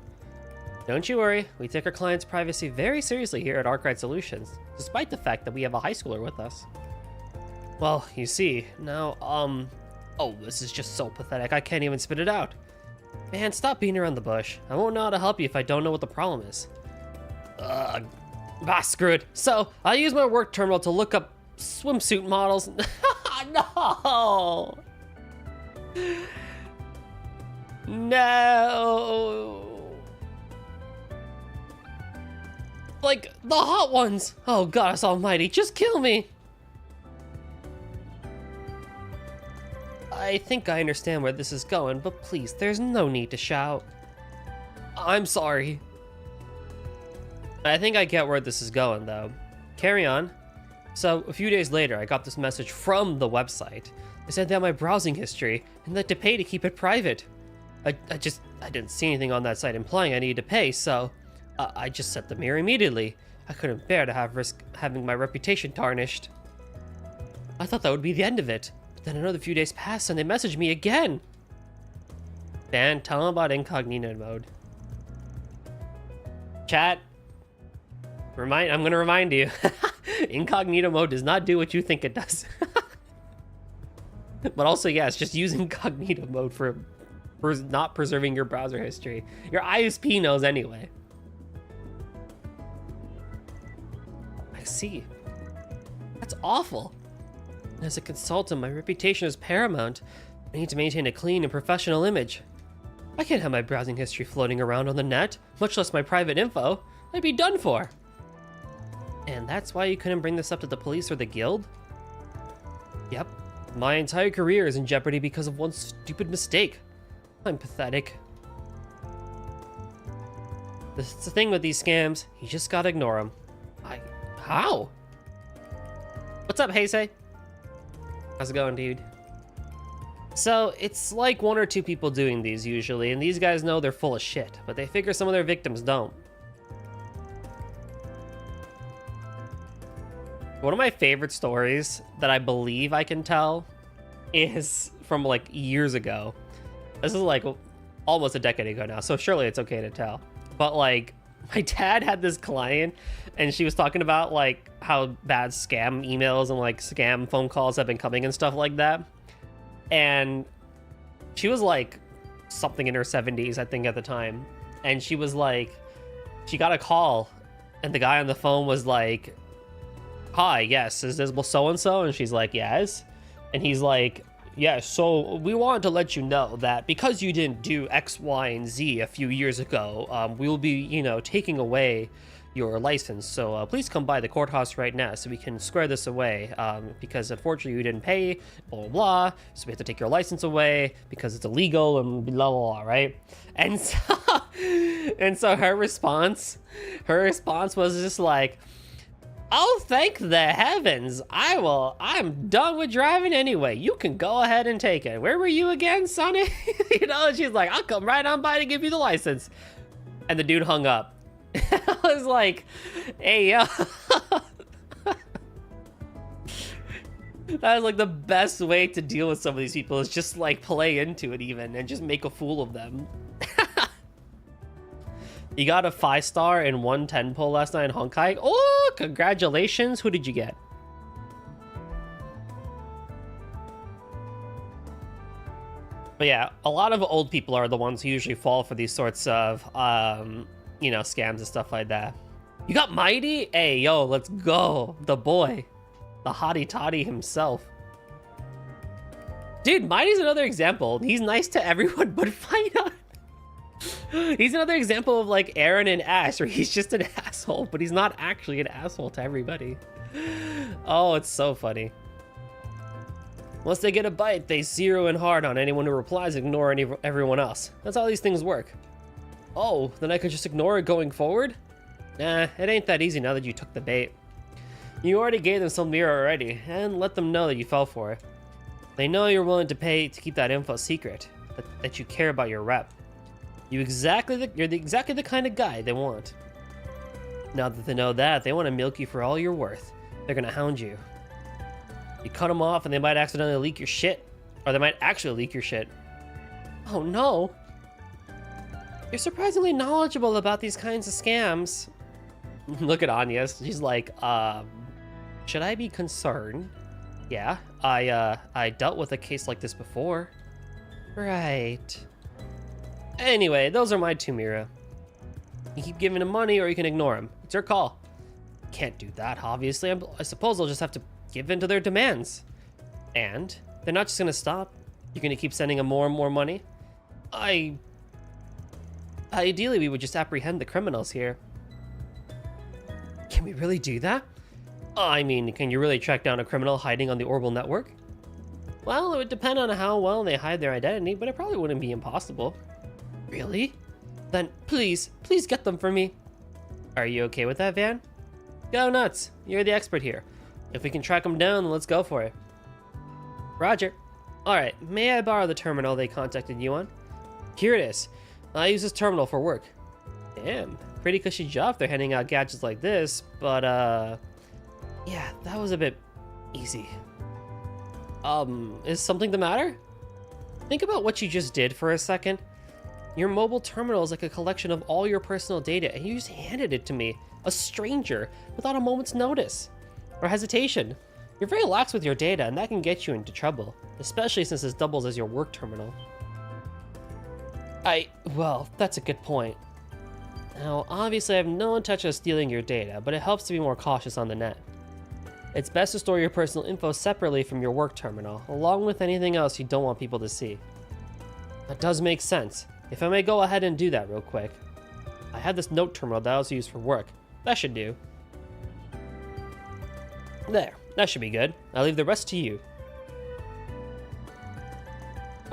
Don't you worry, we take our clients' privacy very seriously here at Arkwright Solutions, despite the fact that we have a high schooler with us. Well, you see, now, oh, this is just so pathetic, I can't even spit it out. Man, stop beating around the bush. I won't know how to help you if I don't know what the problem is. Screw it. So, I use my work terminal to look up swimsuit models. No! No! Like, the hot ones! Oh, goddess almighty, just kill me! I think I understand where this is going, but please, there's no need to shout. I'm sorry. I think I get where this is going, though. Carry on. So, a few days later, I got this message from the website. They said they had my browsing history, and that to pay to keep it private. I didn't see anything on that site implying I needed to pay, so I just set the mirror immediately. I couldn't bear to risk having my reputation tarnished. I thought that would be the end of it, but then another few days passed and they messaged me again. Dan, tell them about incognito mode. Chat, I'm gonna remind you, incognito mode does not do what you think it does. But also, yes, just use incognito mode for not preserving your browser history. Your ISP knows anyway. I see. That's awful. As a consultant, my reputation is paramount. I need to maintain a clean and professional image. I can't have my browsing history floating around on the net, much less my private info. I'd be done for. And that's why you couldn't bring this up to the police or the guild? Yep. My entire career is in jeopardy because of one stupid mistake. I'm pathetic. That's the thing with these scams. You just gotta ignore them. How? What's up, Heisei? How's it going, dude? So, it's like one or two people doing these usually, and these guys know they're full of shit, but they figure some of their victims don't. One of my favorite stories that I believe I can tell is from like years ago. This is like almost a decade ago now, so surely it's okay to tell. But like, my dad had this client and she was talking about like how bad scam emails and like scam phone calls have been coming and stuff like that. And she was like something in her 70s, I think, at the time. And she was like, she got a call and the guy on the phone was like, hi, yes, is this so-and-so? And she's like, yes. And he's like, yeah, so we wanted to let you know that because you didn't do X, Y, and Z a few years ago, we'll be, you know, taking away your license. So please come by the courthouse right now so we can square this away. Because unfortunately you didn't pay, blah, blah, blah. So we have to take your license away because it's illegal and blah, blah, blah, right? And so, and so her response was just like, oh, thank the heavens. I'm done with driving anyway. You can go ahead and take it. Where were you again, Sonny? You know, and she's like, I'll come right on by to give you the license. And the dude hung up. I was like, hey, yo. That is like the best way to deal with some of these people is just like play into it even and just make a fool of them. You got a 5-star and 110 pull last night in Honkai. Oh, congratulations. Who did you get? But yeah, a lot of old people are the ones who usually fall for these sorts of, you know, scams and stuff like that. You got Mighty? Hey, yo, let's go. The boy. The hottie toddy himself. Dude, Mighty's another example. He's nice to everyone but Fido. He's another example of like Aaron and Ash, where he's just an asshole, but he's not actually an asshole to everybody. Oh, it's so funny. Once they get a bite, they zero in hard on anyone who replies, ignore everyone else. That's how these things work. Oh, then I could just ignore it going forward? Nah, it ain't that easy now that you took the bait. You already gave them some mirror already, and let them know that you fell for it. They know you're willing to pay to keep that info secret, that you care about your rep. You're exactly the kind of guy they want. Now that they know that, they want to milk you for all you're worth. They're gonna hound you. You cut them off and they might accidentally leak your shit. Or they might actually leak your shit. Oh no! You're surprisingly knowledgeable about these kinds of scams. Look at Anya. She's like, should I be concerned? Yeah, I dealt with a case like this before. Right. Anyway, those are my 2 Mira. You keep giving him money or you can ignore him. It's your call. Can't do that, obviously. I suppose I'll just have to give in to their demands. And they're not just gonna stop. You're gonna keep sending them more and more money. Ideally, we would just apprehend the criminals here. Can we really do that? I mean, can you really track down a criminal hiding on the Orbital network? Well, it would depend on how well they hide their identity, but it probably wouldn't be impossible. Really? Then please get them for me. Are you okay with that, Van? Go nuts. You're the expert here. If we can track them down, then let's go for it. Roger. Alright, may I borrow the terminal they contacted you on? Here it is. I use this terminal for work. Damn, pretty cushy job if they're handing out gadgets like this, but yeah, that was a bit easy. Is something the matter? Think about what you just did for a second. Your mobile terminal is like a collection of all your personal data, and you just handed it to me, a stranger, without a moment's notice or hesitation. You're very lax with your data, and that can get you into trouble, especially since this doubles as your work terminal. Well, that's a good point. Now, obviously I have no intention of stealing your data, but it helps to be more cautious on the net. It's best to store your personal info separately from your work terminal, along with anything else you don't want people to see. That does make sense. If I may go ahead and do that real quick. I have this note terminal that I also use for work. That should do. There, that should be good. I'll leave the rest to you.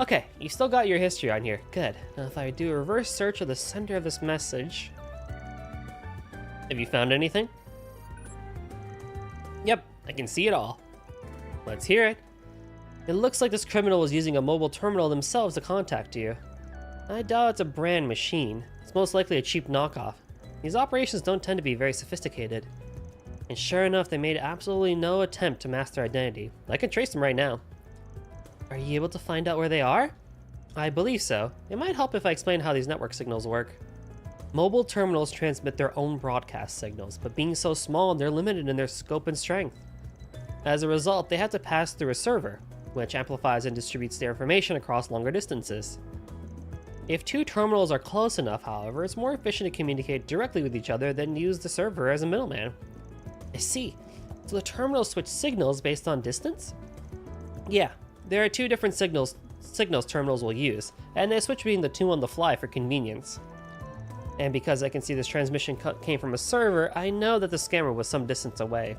Okay, you still got your history on here. Good. Now if I do a reverse search of the center of this message... Have you found anything? Yep, I can see it all. Let's hear it. It looks like this criminal was using a mobile terminal themselves to contact you. I doubt it's a brand machine. It's most likely a cheap knockoff. These operations don't tend to be very sophisticated. And sure enough, they made absolutely no attempt to mask their identity. I can trace them right now. Are you able to find out where they are? I believe so. It might help if I explain how these network signals work. Mobile terminals transmit their own broadcast signals, but being so small, they're limited in their scope and strength. As a result, they have to pass through a server, which amplifies and distributes their information across longer distances. If 2 terminals are close enough, however, it's more efficient to communicate directly with each other than use the server as a middleman. I see. So the terminals switch signals based on distance? Yeah, there are two different signals terminals will use, and they switch between the two on the fly for convenience. And because I can see this transmission came from a server, I know that the scammer was some distance away.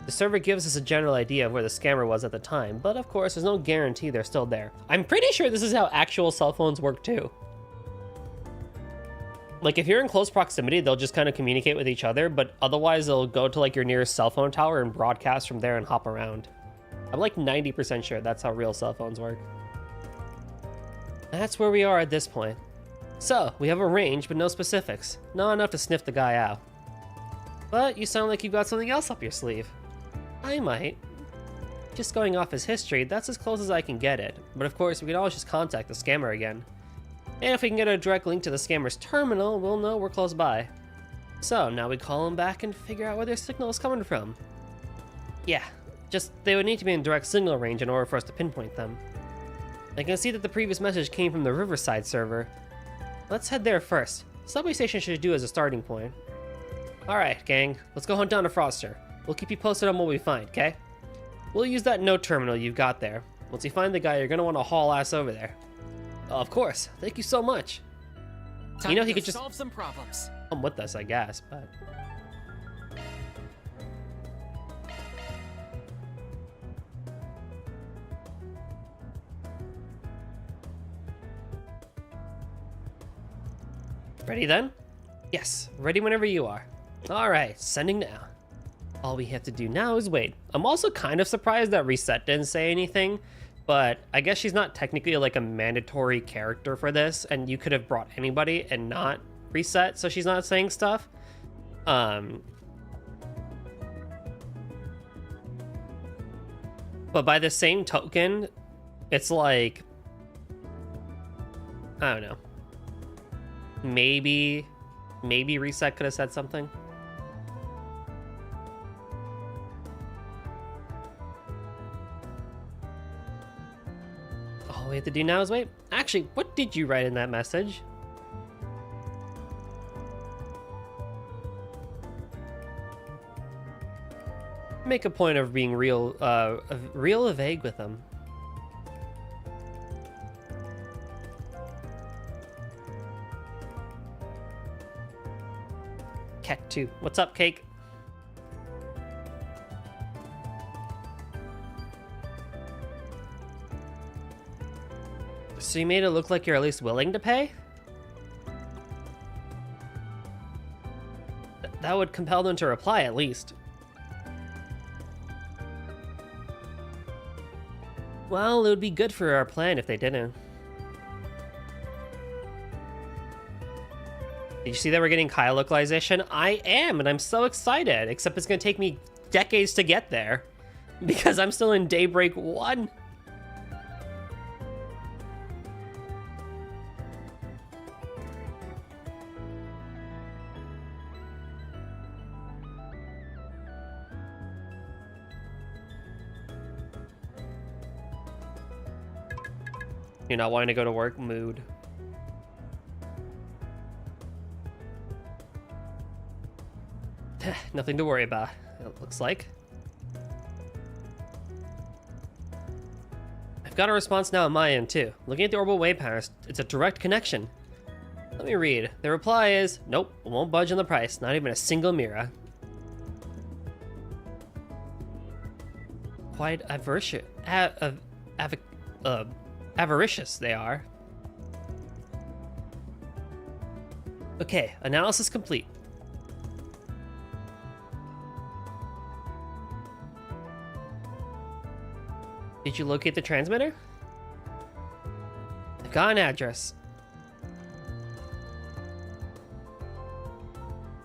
The server gives us a general idea of where the scammer was at the time, but of course there's no guarantee they're still there. I'm pretty sure this is how actual cell phones work too. Like, if you're in close proximity, they'll just kind of communicate with each other, but otherwise they'll go to like your nearest cell phone tower and broadcast from there and hop around. I'm like 90% sure that's how real cell phones work. That's where we are at this point. So, we have a range, but no specifics. Not enough to sniff the guy out. But you sound like you've got something else up your sleeve. I might. Just going off his history, that's as close as I can get it. But of course, we can always just contact the scammer again. And if we can get a direct link to the scammer's terminal, we'll know we're close by. So, now we call him back and figure out where their signal is coming from. Yeah, just they would need to be in direct signal range in order for us to pinpoint them. I can see that the previous message came from the Riverside server. Let's head there first. Subway station should do as a starting point. Alright, gang, let's go hunt down a Froster. We'll keep you posted on what we find, okay? We'll use that note terminal you've got there. Once you find the guy, you're gonna want to haul ass over there. Of course, thank you so much. Time You know, to he could just solve some problems. come with us, I guess, but... Ready then? Yes, ready whenever you are. Alright, sending now. All we have to do now is wait. I'm also kind of surprised that Reset didn't say anything, but I guess she's not technically like a mandatory character for this, and you could have brought anybody and not Reset, so she's not saying stuff. But by the same token, it's like, I don't know. Maybe Reset could have said something. All we have to do now is wait. Actually, what did you write in that message? Make a point of being real vague with them. Cat 2. What's up, Cake? So you made it look like you're at least willing to pay? That would compel them to reply, at least. Well, it would be good for our plan if they didn't. Did you see that we're getting Kyle localization? I am, and I'm so excited, except it's gonna take me decades to get there, because I'm still in Daybreak 1. You're not wanting to go to work? Mood. Nothing to worry about, it looks like. I've got a response now on my end, too. Looking at the orbital wave patterns, it's a direct connection. Let me read. The reply is, nope, won't budge on the price, not even a single Mira. Quite avaricious they are. Okay, analysis complete. Did you locate the transmitter? I've got an address.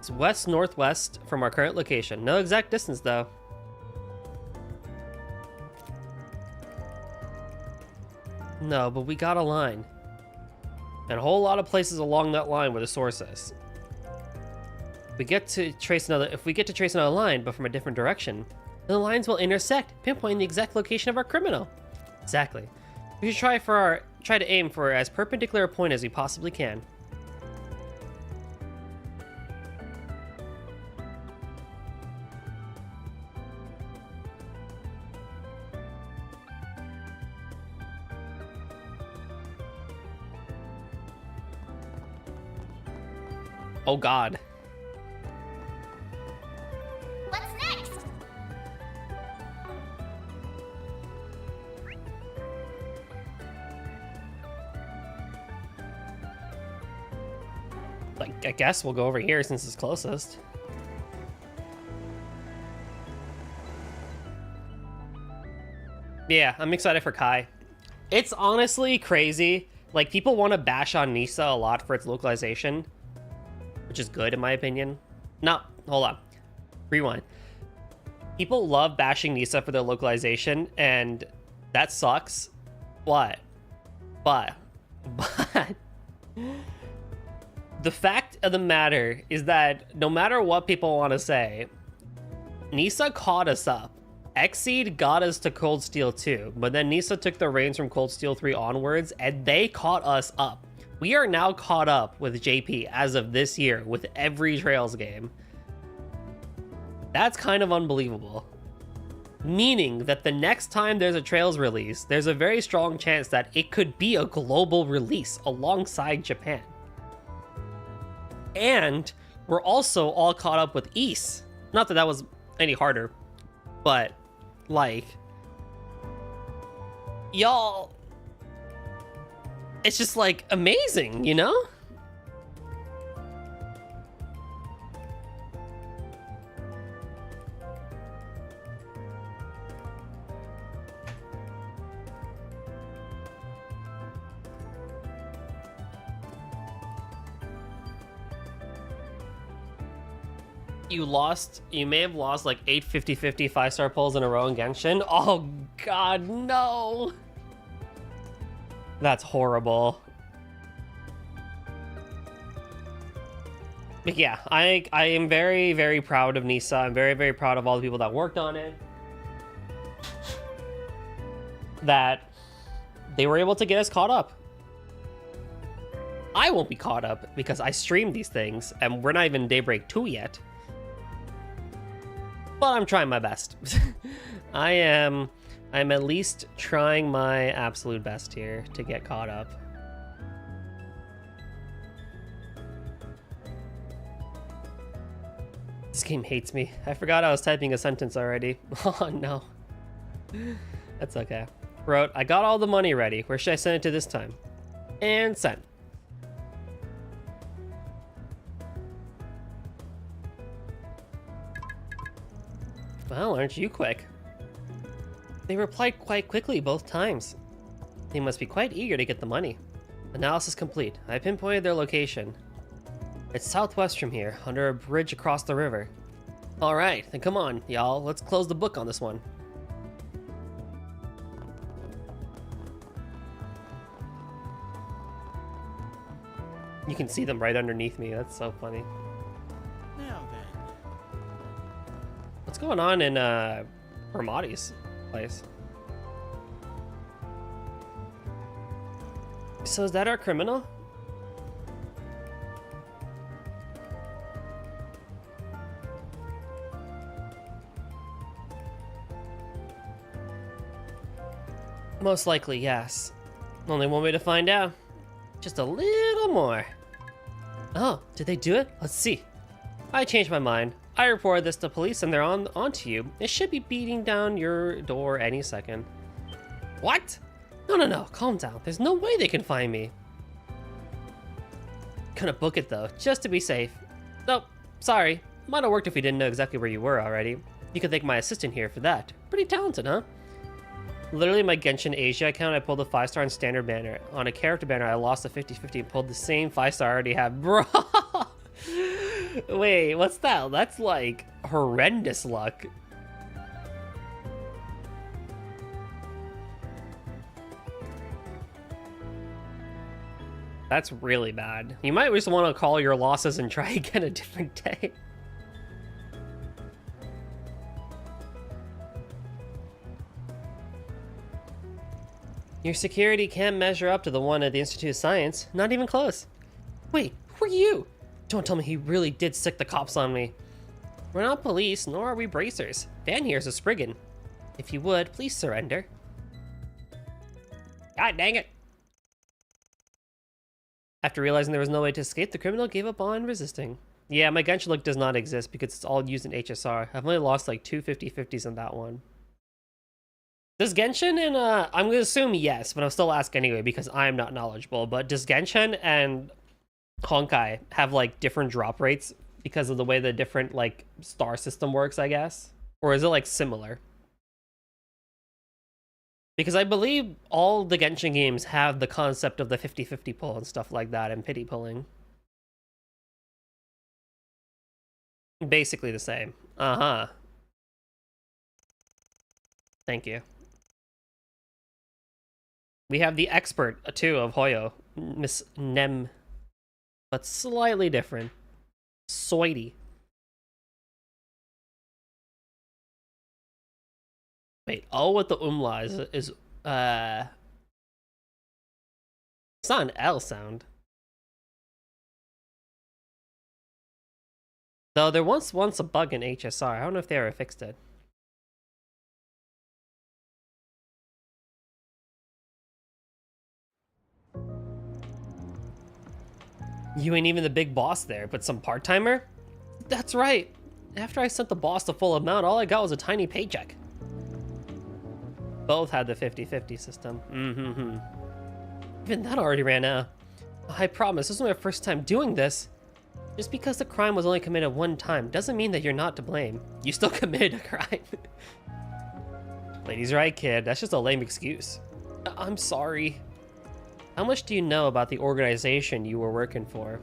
It's west-northwest from our current location. No exact distance, though. No, but we got a line. And a whole lot of places along that line where the source is. If we get to trace another line, but from a different direction, the lines will intersect, pinpointing the exact location of our criminal. Exactly. We should try to aim for as perpendicular a point as we possibly can. Oh god. What's next? Like, I guess we'll go over here since it's closest. Yeah, I'm excited for Kai. It's honestly crazy. Like, people want to bash on Nisa a lot for its localization, which is good in my opinion. No, hold on. Rewind. People love bashing Nisa for their localization, and that sucks. But the fact of the matter is that no matter what people want to say, Nisa caught us up. Xseed got us to Cold Steel 2, but then Nisa took the reins from Cold Steel 3 onwards, and they caught us up. We are now caught up with JP as of this year with every Trails game. That's kind of unbelievable. Meaning that the next time there's a Trails release, there's a very strong chance that it could be a global release alongside Japan. And we're also all caught up with Ys. Not that that was any harder, but like, y'all, it's just like amazing, you know? You may have lost like 8 50-50 5-star pulls in a row in Genshin. Oh god, no. That's horrible. But yeah, I am very, very proud of Nisa. I'm very, very proud of all the people that worked on it. That they were able to get us caught up. I won't be caught up because I streamed these things and we're not even Daybreak 2 yet. But I'm trying my best. I'm at least trying my absolute best here to get caught up. This game hates me. I forgot I was typing a sentence already. Oh no. That's okay. Wrote, I got all the money ready. Where should I send it to this time? And send. Well, aren't you quick? They replied quite quickly both times. They must be quite eager to get the money. Analysis complete. I pinpointed their location. It's southwest from here, under a bridge across the river. Alright, then come on, y'all. Let's close the book on this one. You can see them right underneath me. That's so funny. Now then. What's going on in Ramadi's place? So is that our criminal? Most likely, yes. Only one way to find out. Just a little more. Oh, did they do it? Let's see. I changed my mind. I reported this to police and they're onto you. It should be beating down your door any second. What? No, calm down. There's no way they can find me. Gonna book it though, just to be safe. Nope, sorry. Might have worked if we didn't know exactly where you were already. You can thank my assistant here for that. Pretty talented, huh? Literally my Genshin Asia account, I pulled a 5-star in standard banner. On a character banner, I lost a 50-50 and pulled the same 5-star I already have. Bro! Wait, what's that? That's like horrendous luck. That's really bad. You might just want to call your losses and try again a different day. Your security can't measure up to the one at the Institute of Science. Not even close. Wait, who are you? Don't tell me he really did sick the cops on me. We're not police, nor are we bracers. Van here's a Spriggan. If you would, please surrender. God dang it. After realizing there was no way to escape, the criminal gave up on resisting. Yeah, my Genshin look does not exist because it's all used in HSR. I've only lost like 2 50/50s in that one. Does Genshin and, I'm gonna assume yes, but I'll still ask anyway because I'm not knowledgeable, but does Genshin and Honkai have like different drop rates because of the way the different like star system works, I guess? Or is it like similar? Because I believe all the Genshin games have the concept of the 50/50 pull and stuff like that and pity pulling. Basically the same. Uh-huh. Thank you. We have the expert, too, of Hoyo, Miss Nem. But slightly different. Soity. Wait, oh, what the umla is it's not an L sound. Though there was once a bug in HSR. I don't know if they ever fixed it. You ain't even the big boss there, but some part-timer? That's right. After I sent the boss the full amount, all I got was a tiny paycheck. Both had the 50/50 system. Even that already ran out. I promise, this is my first time doing this. Just because the crime was only committed one time doesn't mean that you're not to blame. You still committed a crime. Lady's right, kid. That's just a lame excuse. I'm sorry. How much do you know about the organization you were working for?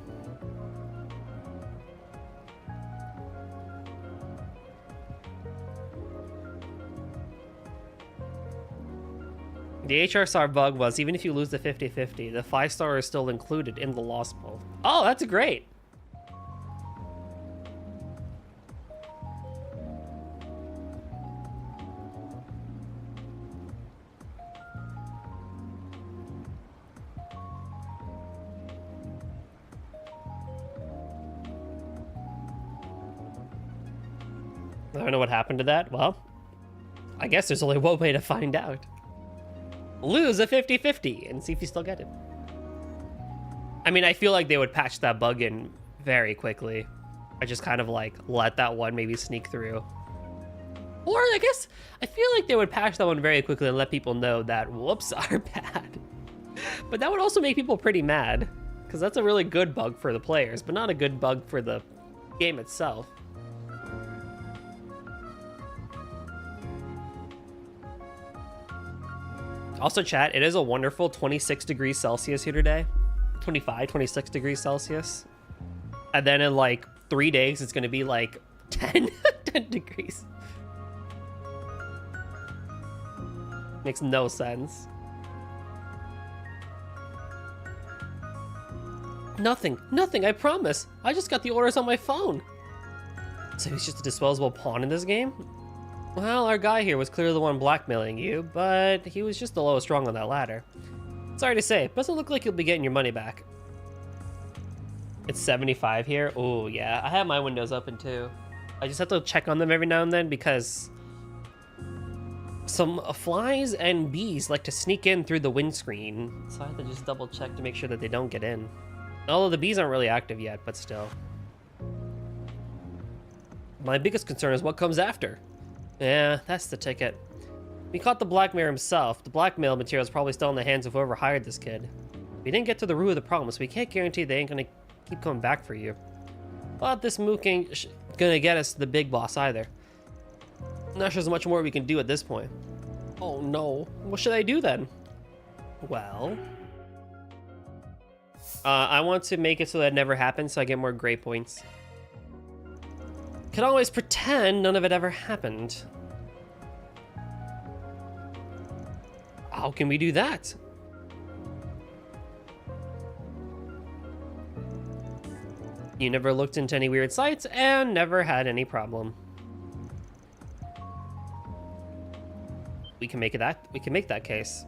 The HRSR bug was, even if you lose the 50/50, the 5-star is still included in the loss pool. Oh, that's great! I don't know what happened to that. Well, I guess there's only one way to find out. Lose a 50/50 and see if you still get it. I mean, I feel like they would patch that bug in very quickly. I just kind of like let that one maybe sneak through. Or I guess I feel like they would patch that one very quickly and let people know that whoops are bad. But that would also make people pretty mad because that's a really good bug for the players, but not a good bug for the game itself. Also, chat, it is a wonderful 26 degrees Celsius here today. 25, 26 degrees Celsius. And then in like 3 days, it's going to be like 10 degrees. Makes no sense. Nothing, I promise. I just got the orders on my phone. So he's just a disposable pawn in this game? Well, our guy here was clearly the one blackmailing you, but he was just the lowest rung on that ladder. Sorry to say, it doesn't look like you'll be getting your money back. It's 75 here? Oh, yeah. I have my windows open, too. I just have to check on them every now and then because some flies and bees like to sneak in through the windscreen. So I have to just double check to make sure that they don't get in. Although the bees aren't really active yet, but still. My biggest concern is what comes after. Yeah, that's the ticket. We caught the blackmailer himself. The blackmail material is probably still in the hands of whoever hired this kid. We didn't get to the root of the problem, so we can't guarantee they ain't gonna keep coming back for you. But this mook ain't gonna get us to the big boss either. Not sure there's much more we can do at this point. Oh no, what should I do then? Well, I want to make it so that it never happens so I get more gray points. Can always pretend none of it ever happened. How can we do that? You never looked into any weird sites and never had any problem. We can make that case.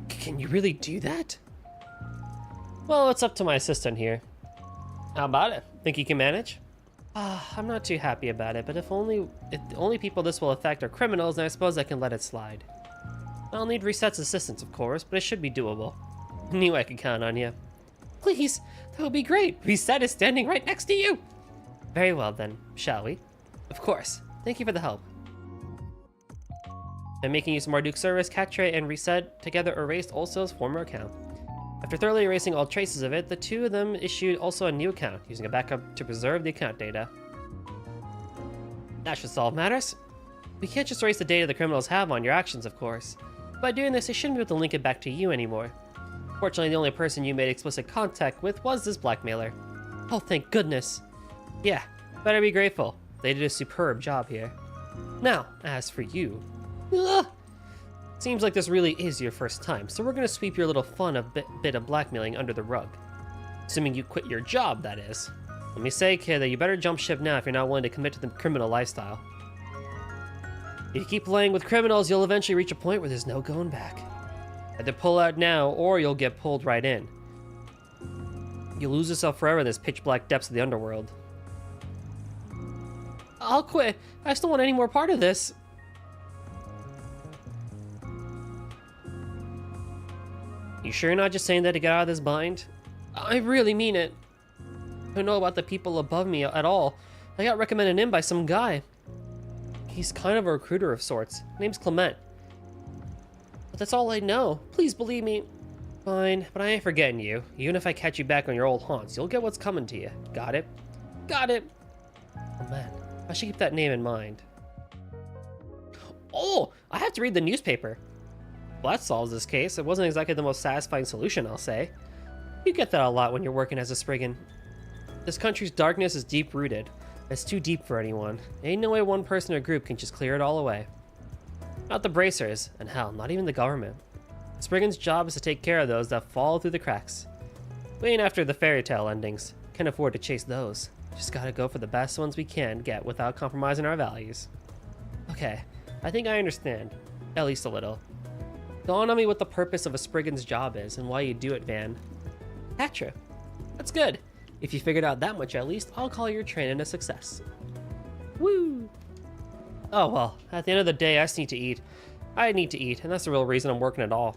Can you really do that? Well, it's up to my assistant here. How about it? Think you can manage? I'm not too happy about it, but if the only people this will affect are criminals, then I suppose I can let it slide. I'll need Reset's assistance, of course, but it should be doable. Knew I could count on you. Please, that would be great. Reset is standing right next to you. Very well then, shall we? Of course. Thank you for the help. And making use of Marduk's service, Catre and Reset together erased Ulso's former account. After thoroughly erasing all traces of it, the two of them issued also a new account, using a backup to preserve the account data. That should solve matters. We can't just erase the data the criminals have on your actions, of course. By doing this, they shouldn't be able to link it back to you anymore. Fortunately, the only person you made explicit contact with was this blackmailer. Oh, thank goodness. Yeah, better be grateful. They did a superb job here. Now, as for you... Ugh. Seems like this really is your first time, so we're gonna sweep your little fun of bit of blackmailing under the rug. Assuming you quit your job, that is. Let me say, kid, that you better jump ship now if you're not willing to commit to the criminal lifestyle. If you keep playing with criminals, you'll eventually reach a point where there's no going back. Either pull out now, or you'll get pulled right in. You'll lose yourself forever in this pitch-black depths of the underworld. I'll quit. I just don't want any more part of this. You sure you're not just saying that to get out of this bind? I really mean it. I don't know about the people above me at all. I got recommended in by some guy. He's kind of a recruiter of sorts. Name's Clement. But that's all I know. Please believe me. Fine, but I ain't forgetting you. Even if I catch you back on your old haunts, you'll get what's coming to you. Got it? Got it. Oh man, I should keep that name in mind. Oh, I have to read the newspaper. Well, that solves this case. It wasn't exactly the most satisfying solution, I'll say. You get that a lot when you're working as a Spriggan. This country's darkness is deep-rooted. It's too deep for anyone. Ain't no way one person or group can just clear it all away. Not the bracers, and hell, not even the government. Spriggan's job is to take care of those that fall through the cracks. We ain't after the fairy tale endings. Can't afford to chase those. Just gotta go for the best ones we can get without compromising our values. Okay, I think I understand. At least a little. Dawn on me what the purpose of a Spriggan's job is and why you do it, Van. Patra. That's good. If you figured out that much at least, I'll call your training a success. Woo! Oh well, at the end of the day, I just need to eat. I need to eat, and that's the real reason I'm working at all.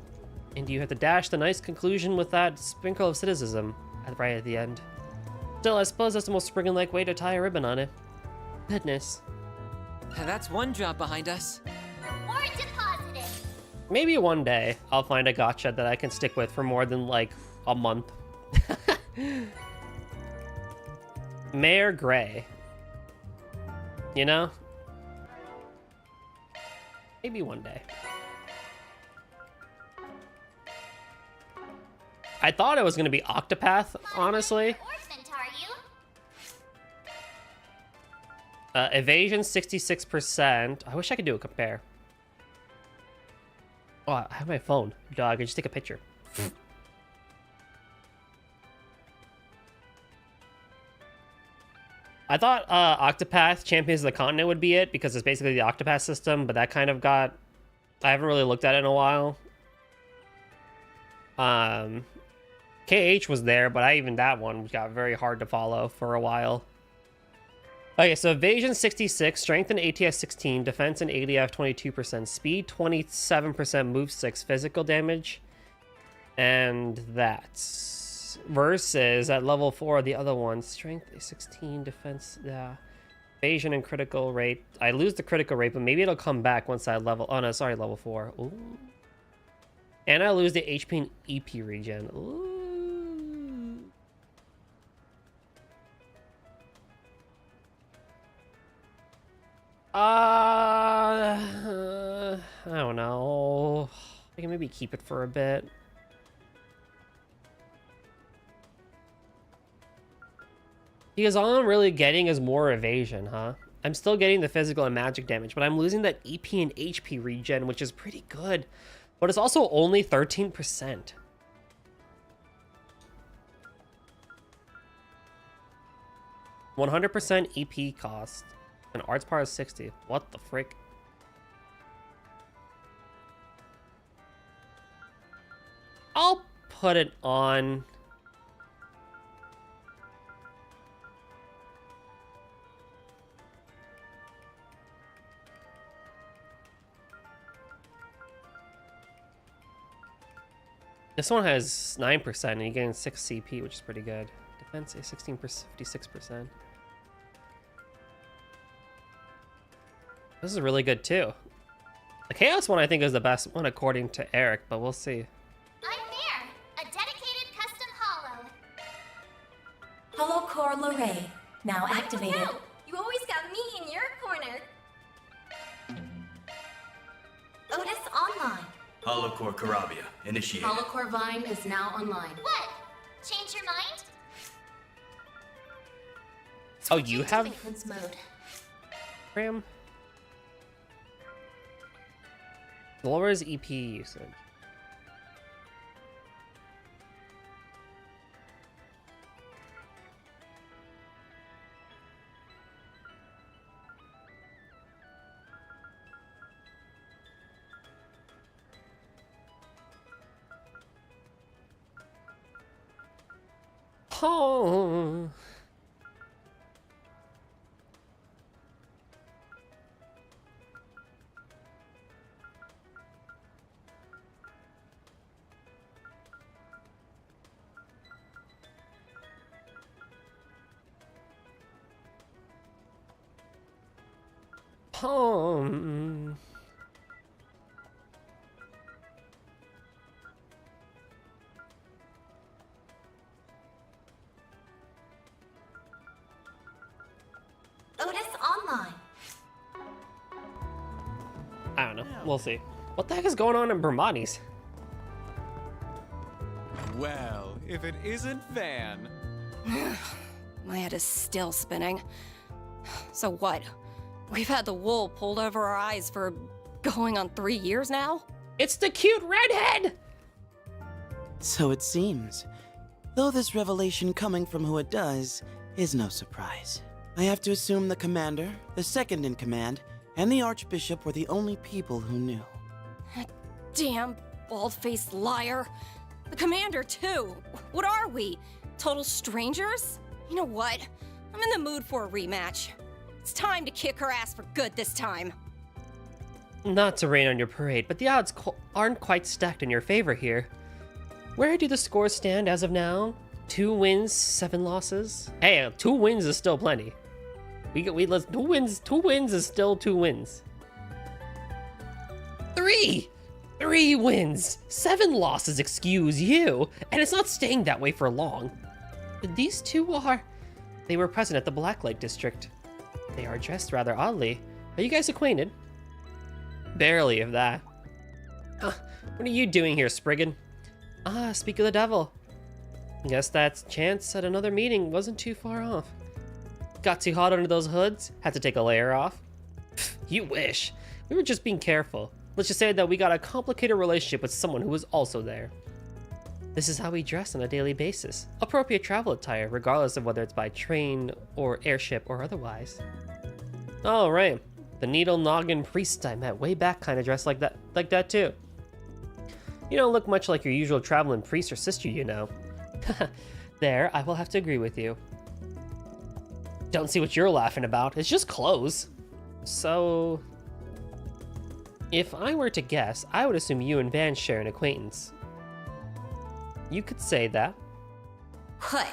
And you have to dash the nice conclusion with that sprinkle of cynicism right at the end. Still, I suppose that's the most Spriggan-like way to tie a ribbon on it. Goodness. That's one job behind us. Reward deposited. Maybe one day I'll find a gotcha that I can stick with for more than like a month. Mayor Gray. You know? Maybe one day. I thought it was going to be Octopath, honestly. Orphaned, are you? Evasion 66%. I wish I could do a compare. Oh, I have my phone. Dog, I can just take a picture. I thought Octopath Champions of the Continent would be it because it's basically the Octopath system, but that kind of got... I haven't really looked at it in a while. KH was there, but even that one got very hard to follow for a while. Okay, so Evasion 66, Strength and ATS 16, Defense and ADF 22%, Speed 27%, Move 6, Physical damage, and that's... Versus at level 4, the other one, Strength 16, Defense, yeah, Evasion and critical rate. I lose the critical rate, but maybe it'll come back once I level... Oh no, sorry, level 4. Ooh. And I lose the HP and EP regen. Ooh. I don't know. I can maybe keep it for a bit. Because all I'm really getting is more evasion, huh? I'm still getting the physical and magic damage, but I'm losing that EP and HP regen, which is pretty good. But it's also only 13%. %100% EP cost. And arts power is 60. What the frick? I'll put it on... This one has 9% and you gain 6 CP, which is pretty good. Defense is 16%, 56%. This is really good too. The Chaos one I think is the best one according to Eric, but we'll see. I'm there. A dedicated custom holo. Hollow Core Lorraine, now activated. No, you always got me in your corner. Otis online. Holocore Karabia, initiated. Holocore Vine is now online. What? Change your mind? Oh, you have Sequence mode. RAM? Lowers EP usage. Oh. Home. Otis online. I don't know. We'll see. What the heck is going on in Bermani's? Well, if it isn't Van. My head is still spinning. So what? We've had the wool pulled over our eyes for going on 3 years now? It's the cute redhead! So it seems. Though this revelation coming from who it does is no surprise. I have to assume the commander, the second in command, and the archbishop were the only people who knew. That damn bald-faced liar. The commander, too. What are we? Total strangers? You know what? I'm in the mood for a rematch. It's time to kick her ass for good this time. Not to rain on your parade, but the odds aren't quite stacked in your favor here. Where do the scores stand as of now? 2 wins, 7 losses. Hey, 2 wins is still plenty. Let's 2 wins. 2 wins is still 2 wins. 3 wins, 7 losses. Excuse you, and it's not staying that way for long. These two they were present at the Black Lake district. They are dressed rather oddly. Are you guys acquainted? Barely, if that. What are you doing here, Spriggan? Ah, speak of the devil. Guess that chance at another meeting wasn't too far off. Got too hot under those hoods? Had to take a layer off? You wish. We were just being careful. Let's just say that we got a complicated relationship with someone who was also there. This is how we dress on a daily basis. Appropriate travel attire, regardless of whether it's by train or airship or otherwise. Oh, right. The needle noggin priest I met way back kind of dressed like that too. You don't look much like your usual traveling priest or sister, you know. There, I will have to agree with you. Don't see what you're laughing about. It's just clothes. So, if I were to guess, I would assume you and Van share an acquaintance. You could say that. What?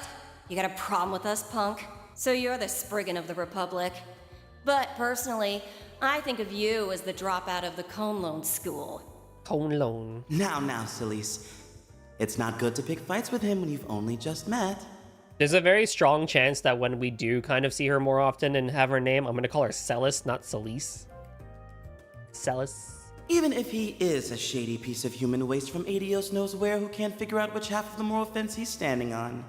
You got a problem with us, punk? So you're the Spriggan of the Republic. But personally, I think of you as the dropout of the Conlone School. Conlone. Now, Celise. It's not good to pick fights with him when you've only just met. There's a very strong chance that when we do kind of see her more often and have her name, I'm going to call her Celis, not Celise. Celis. Even if he is a shady piece of human waste from Adios knows where who can't figure out which half of the moral fence he's standing on.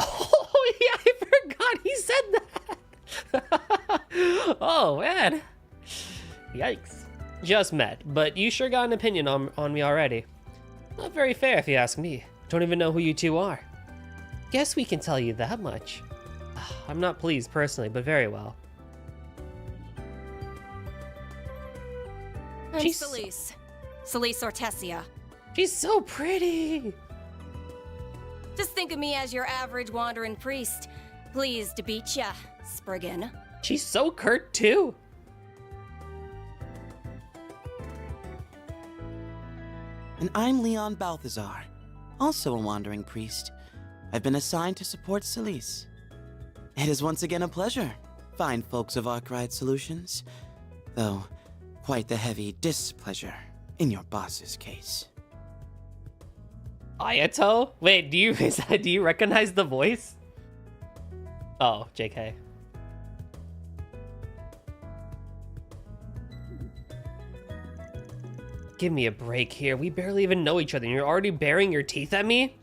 Oh, yeah, I forgot he said that. Oh, man. Yikes. Just met, but you sure got an opinion on me already. Not very fair if you ask me. Don't even know who you two are. Guess we can tell you that much. I'm not pleased personally, but very well. I'm She's- Celise. Celise Ortesia. She's so pretty. Just think of me as your average wandering priest. Pleased to beat ya, Spriggan. She's so curt too. And I'm Leon Balthazar. also a wandering priest. I've been assigned to support Celise. It is once again a pleasure, fine folks of Arkwright Solutions. Though, quite the heavy displeasure in your boss's case. Ayato? Wait, do you recognize the voice? Oh, JK. Give me a break here. We barely even know each other and you're already baring your teeth at me?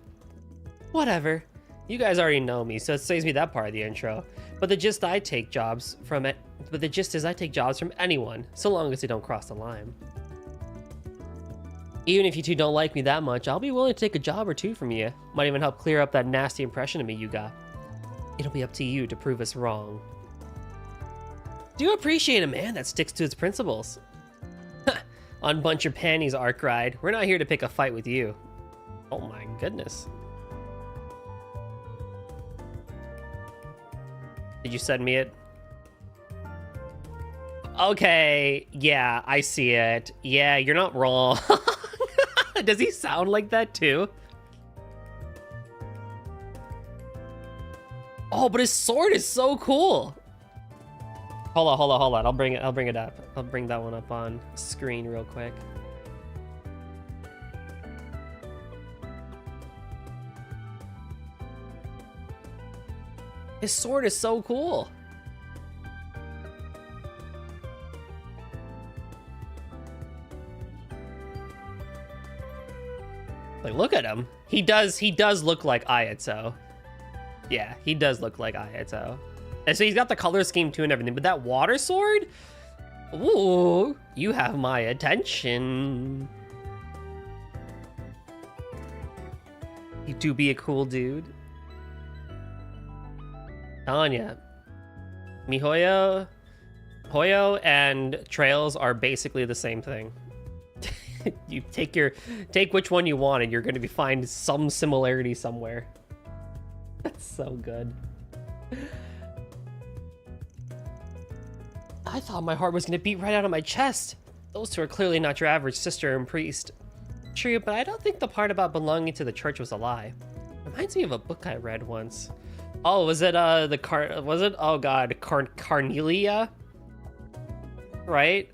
Whatever. You guys already know me, so it saves me that part of the intro. But the gist is I take jobs from anyone, so long as they don't cross the line. Even if you two don't like me that much, I'll be willing to take a job or two from you. Might even help clear up that nasty impression of me you got. It'll be up to you to prove us wrong. Do appreciate a man that sticks to his principles. Unbunch your panties, Arkwright. We're not here to pick a fight with you. Oh my goodness. Did you send me it? Okay, yeah, I see it. Yeah, you're not wrong. Does he sound like that too? Oh, but his sword is so cool. Hold on. I'll bring it up. I'll bring that one up on screen real quick. His sword is so cool. Like, look at him. He does look like Ayato. Yeah, he does look like Ayato. And so he's got the color scheme too and everything, but that water sword? Ooh, you have my attention. You do be a cool dude. Telling ya. Hoyo and Trails are basically the same thing. You take which one you want and you're gonna find some similarity somewhere. That's so good. I thought my heart was gonna beat right out of my chest. Those two are clearly not your average sister and priest. True, but I don't think the part about belonging to the church was a lie. Reminds me of a book I read once. Oh, was it oh god, Carnelia? Right?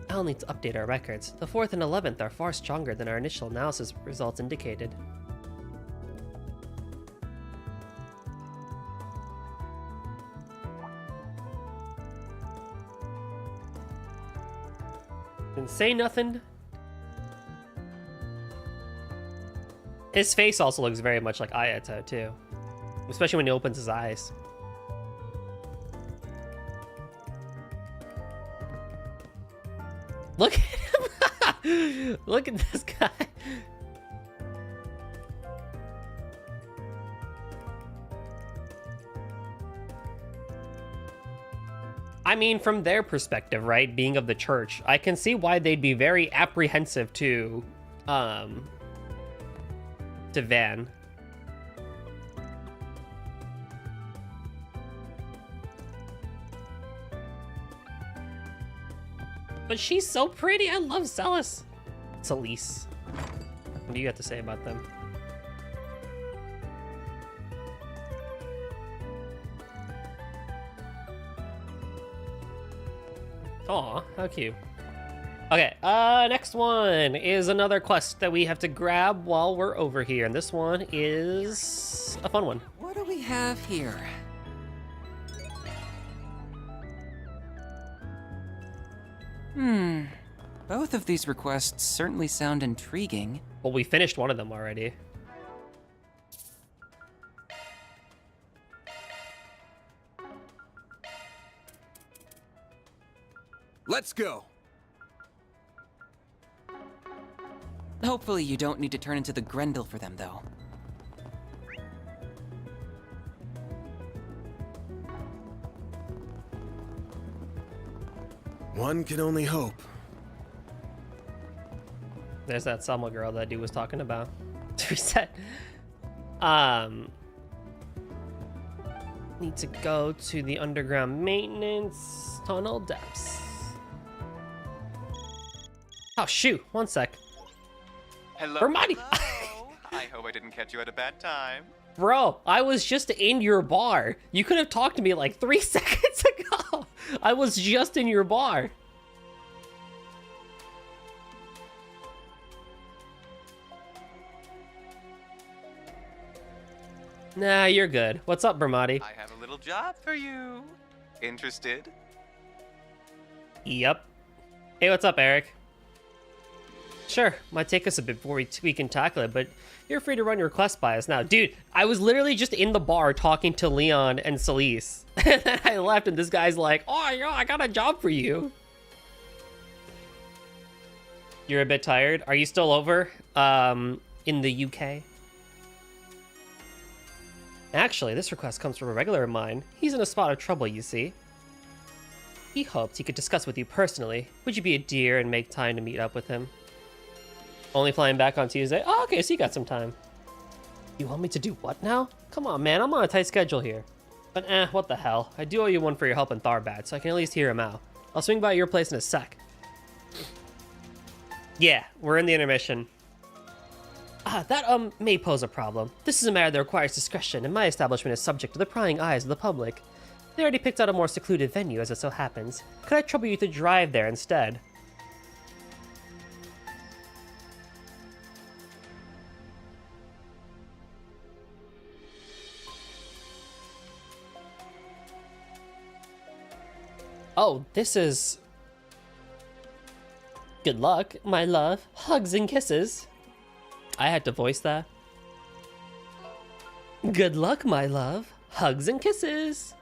I'll need to update our records. The 4th and 11th are far stronger than our initial analysis results indicated. Didn't say nothing. His face also looks very much like Ayato too. Especially when he opens his eyes. Look at him! Look at this guy. I mean, from their perspective, right, being of the church, I can see why they'd be very apprehensive to Van. But she's so pretty. I love Celise. Celise. What do you have to say about them? Aw, how cute. Okay, next one is another quest that we have to grab while we're over here, and this one is a fun one. What do we have here? Both of these requests certainly sound intriguing. Well, we finished one of them already. Let's go. Hopefully you don't need to turn into the Grendel for them, though. One can only hope. There's that Selma girl that dude was talking about. Reset. Need to go to the underground maintenance tunnel depths. Oh shoot, one sec. Hello. Bramati! Hello. I hope I didn't catch you at a bad time. Bro, I was just in your bar. You could have talked to me like 3 seconds ago. I was just in your bar. Nah, you're good. What's up, Bramati? I have a little job for you. Interested? Yep. Hey, what's up, Eric? Sure, might take us a bit before we can tackle it, but you're free to run your quest by us now. Dude, I was literally just in the bar talking to Leon and Celise. And then I left and this guy's like, oh, yeah, I got a job for you. You're a bit tired? Are you still over in the UK? Actually, this request comes from a regular of mine. He's in a spot of trouble, you see. He hoped he could discuss with you personally. Would you be a dear and make time to meet up with him? Only flying back on Tuesday? Oh, okay, so you got some time. You want me to do what now? Come on, man, I'm on a tight schedule here. But what the hell. I do owe you one for your help in Tharbad, so I can at least hear him out. I'll swing by your place in a sec. Yeah, we're in the intermission. That may pose a problem. This is a matter that requires discretion, and my establishment is subject to the prying eyes of the public. They already picked out a more secluded venue, as it so happens. Could I trouble you to drive there instead? Oh, this is... Good luck, my love. Hugs and kisses. I had to voice that. Good luck, my love. Hugs and kisses.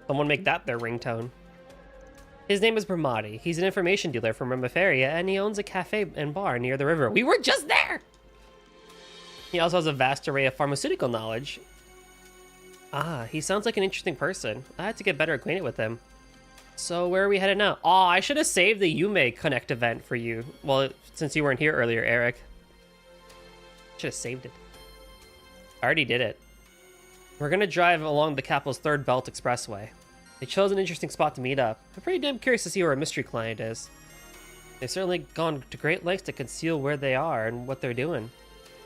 Someone make that their ringtone. His name is Bramati. He's an information dealer from Rimaferia, and he owns a cafe and bar near the river. We were just there! He also has a vast array of pharmaceutical knowledge. Ah, he sounds like an interesting person. I had to get better acquainted with him. So where are we headed now? Oh, I should have saved the Yume Connect event for you. Well, since you weren't here earlier, Eric. Should have saved it. I already did it. We're gonna drive along the capital's third belt expressway. They chose an interesting spot to meet up. I'm pretty damn curious to see where a mystery client is. They've certainly gone to great lengths to conceal where they are and what they're doing.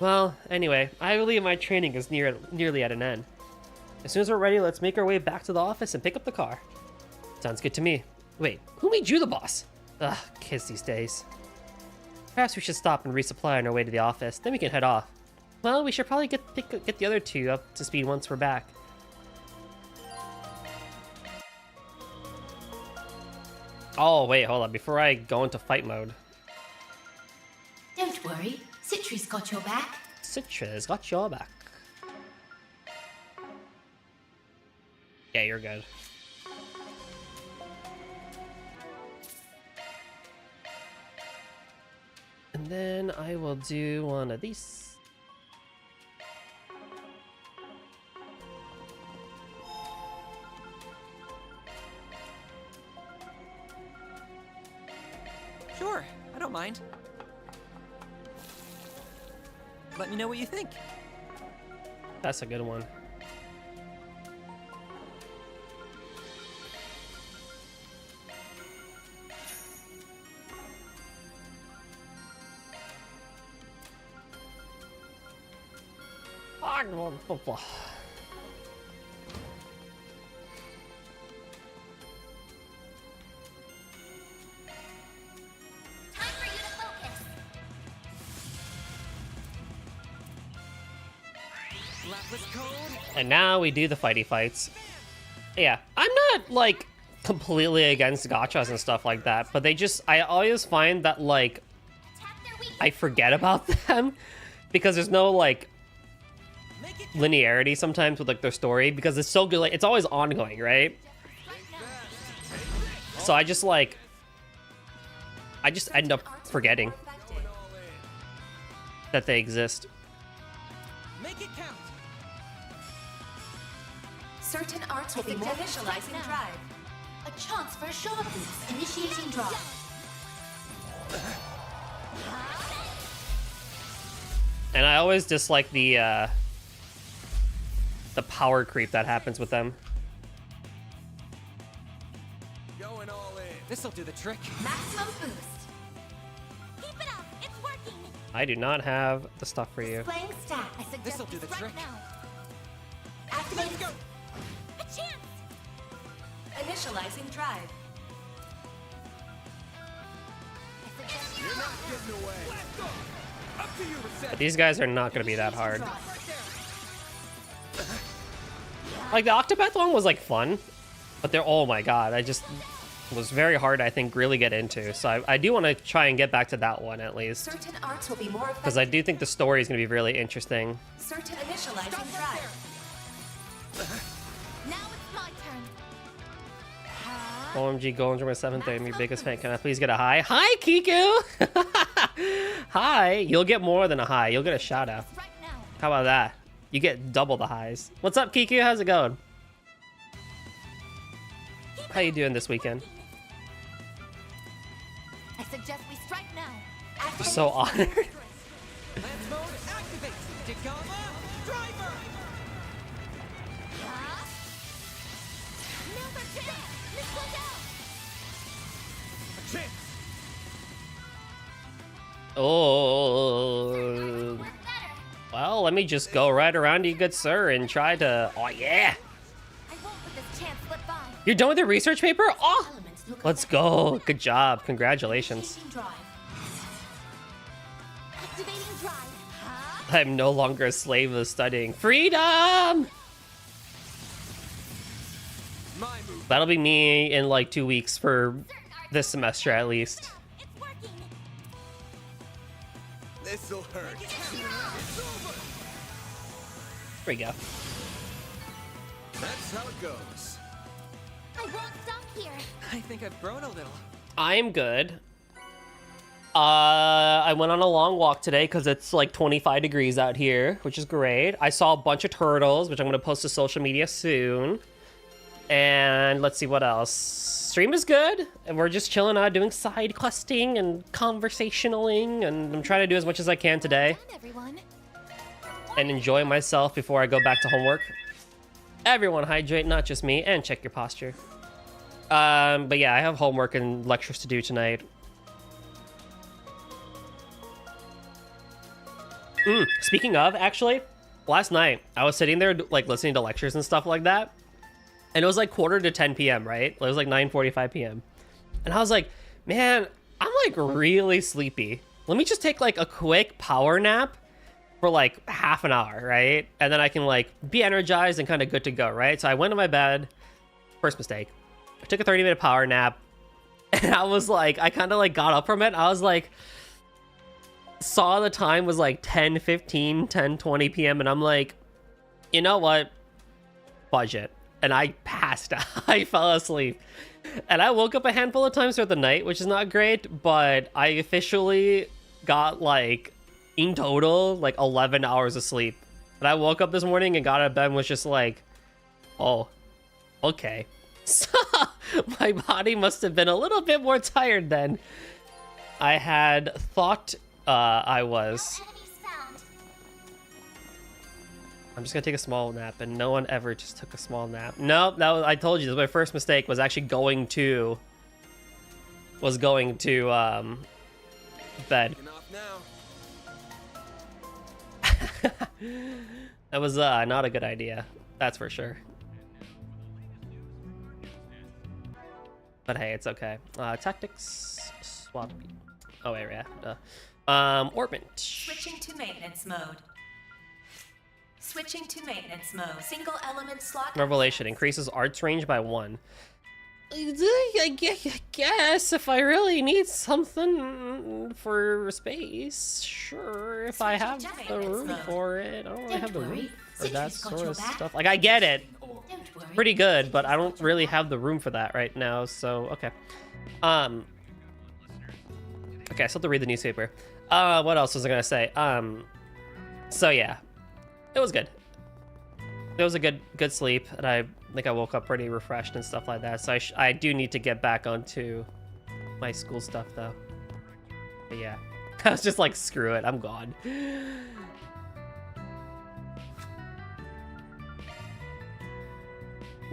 Well, anyway, I believe my training is nearly at an end. As soon as we're ready, let's make our way back to the office and pick up the car. Sounds good to me. Wait, who made you the boss? Ugh, kids these days. Perhaps we should stop and resupply on our way to the office, then we can head off. Well, we should probably get the other two up to speed once we're back. Oh, wait, hold on. Before I go into fight mode. Don't worry, Citri's got your back. Citra's got your back. Yeah, you're good. And then I will do one of these. Sure, I don't mind. Let me know what you think. That's a good one. And now we do the fighty fights. Yeah, I'm not, like, completely against gachas and stuff like that, but I always find that, like, I forget about them because there's no, like, linearity sometimes with, like, their story because it's so good, like, it's always ongoing, right? So I just end up forgetting that they exist. Make it count. Certain arts will be more initializing drive. A chance for a show of these. Initiating drop. And I always dislike the power creep that happens with them. Going all in. This'll do the trick. Maximum boost. Keep it up. It's working. I do not have the stuff for you. Displaying stats. I suggest This'll do we the strike trick. now. Activating. Go. A chance. Initializing drive. I suggest You're not getting away. Let's go. Up to you, But reset. these guys are not going to be that hard. Drive. Like the Octopath one was like fun, but they're, oh my god, I just was very hard, I think, really get into. So I do want to try and get back to that one at least, Certain arts will be more because I effective. do think the story is going to be really interesting. Certain initializing drive. now it's my turn. OMG, Golden Drummer 7th, I'm your biggest fan. Can I please get a hi? Hi, Kiku! Hi! You'll get more than a hi. You'll get a shout out. Right now. How about that? You get double the highs. What's up, Kiku? How's it going? How you doing this weekend? I suggest we strike now. I'm so honored. Lance mode activate. Dagama driver. Now's our chance. Let's go down. A chance. Oh. Well, let me just go right around you, good sir, and try to... Oh, yeah! I won't let this chance slip by. You're done with the research paper? Oh! Elements look Let's effective. go. Good job. Congratulations. Initiating drive. Activating drive. I'm no longer a slave of studying. Freedom! My move. That'll be me in like 2 weeks for this semester at least. It's working. This'll hurt. It's over. There we go. That's how it goes. I won't stop here. I think I've grown a little. I'm good. I went on a long walk today because it's like 25 degrees out here, which is great. I saw a bunch of turtles, which I'm going to post to social media soon. And let's see what else. Stream is good, and we're just chilling out, doing side questing and conversationaling, and I'm trying to do as much as I can today Come on, everyone. and enjoy myself before I go back to homework. Everyone hydrate, not just me, and check your posture. But yeah, I have homework and lectures to do tonight. Speaking of, actually, last night I was sitting there like listening to lectures and stuff like that, and it was like quarter to 10 p.m. right? It was like 9:45 p.m. and I was like, man, I'm like really sleepy. Let me just take like a quick power nap for like half an hour, right? And then I can like be energized and kind of good to go, right? So I went to my bed. First mistake. I took a 30-minute power nap, and I was like, I kind of like got up from it. I was like, saw the time was like 10:15, 10:20 p.m. and I'm like, you know what? Budget. And I passed out. I fell asleep. And I woke up a handful of times throughout the night, which is not great, but I officially got like, in total, like 11 hours of sleep. And I woke up this morning and got out of bed and was just like, oh, okay. So my body must have been a little bit more tired than I had thought I was. Enemies found. I'm just gonna take a small nap, and no one ever just took a small nap. Nope, that was, I told you, my first mistake was actually going to bed. Taking off now. That was not a good idea, that's for sure. But hey, it's okay. Tactics swap. Oh wait, yeah. Orbit. Switching to maintenance mode. Switching to maintenance mode. Single element slot. Revelation increases arts range by 1. I guess if I really need something for space, sure. If I have the room for it, I don't really have the room for that sort of stuff. Like, I get it. Don't worry. Pretty good, but I don't really have the room for that right now, so okay. Okay, I still have to read the newspaper. What else was I gonna say? So yeah, it was good. It was a good sleep, and I think I woke up pretty refreshed and stuff like that. So I do need to get back onto my school stuff though. But yeah, I was just like, screw it, I'm gone.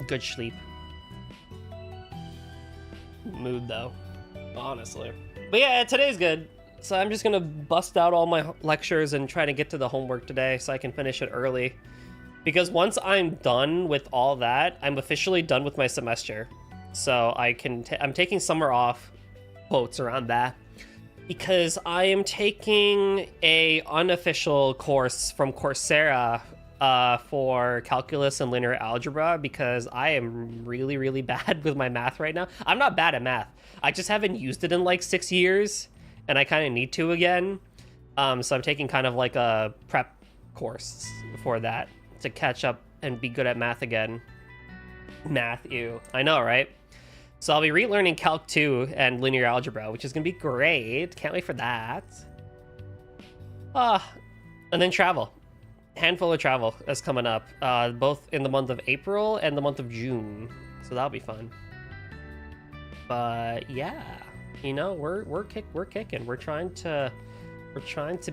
Good sleep. mood though, honestly. But yeah, today's good. So I'm just gonna bust out all my lectures and try to get to the homework today so I can finish it early. Because once I'm done with all that, I'm officially done with my semester. So I'm taking summer off, quotes around that, because I am taking a unofficial course from Coursera for calculus and linear algebra because I am really, really bad with my math right now. I'm not bad at math. I just haven't used it in like 6 years, and I kind of need to again. So I'm taking kind of like a prep course for that to catch up and be good at math again. Math, ew. I know, right? So I'll be relearning Calc 2 and linear algebra, which is going to be great. Can't wait for that. And then travel. Handful of travel is coming up, both in the month of April and the month of June. So that'll be fun. But yeah, you know, we're kicking. We're trying to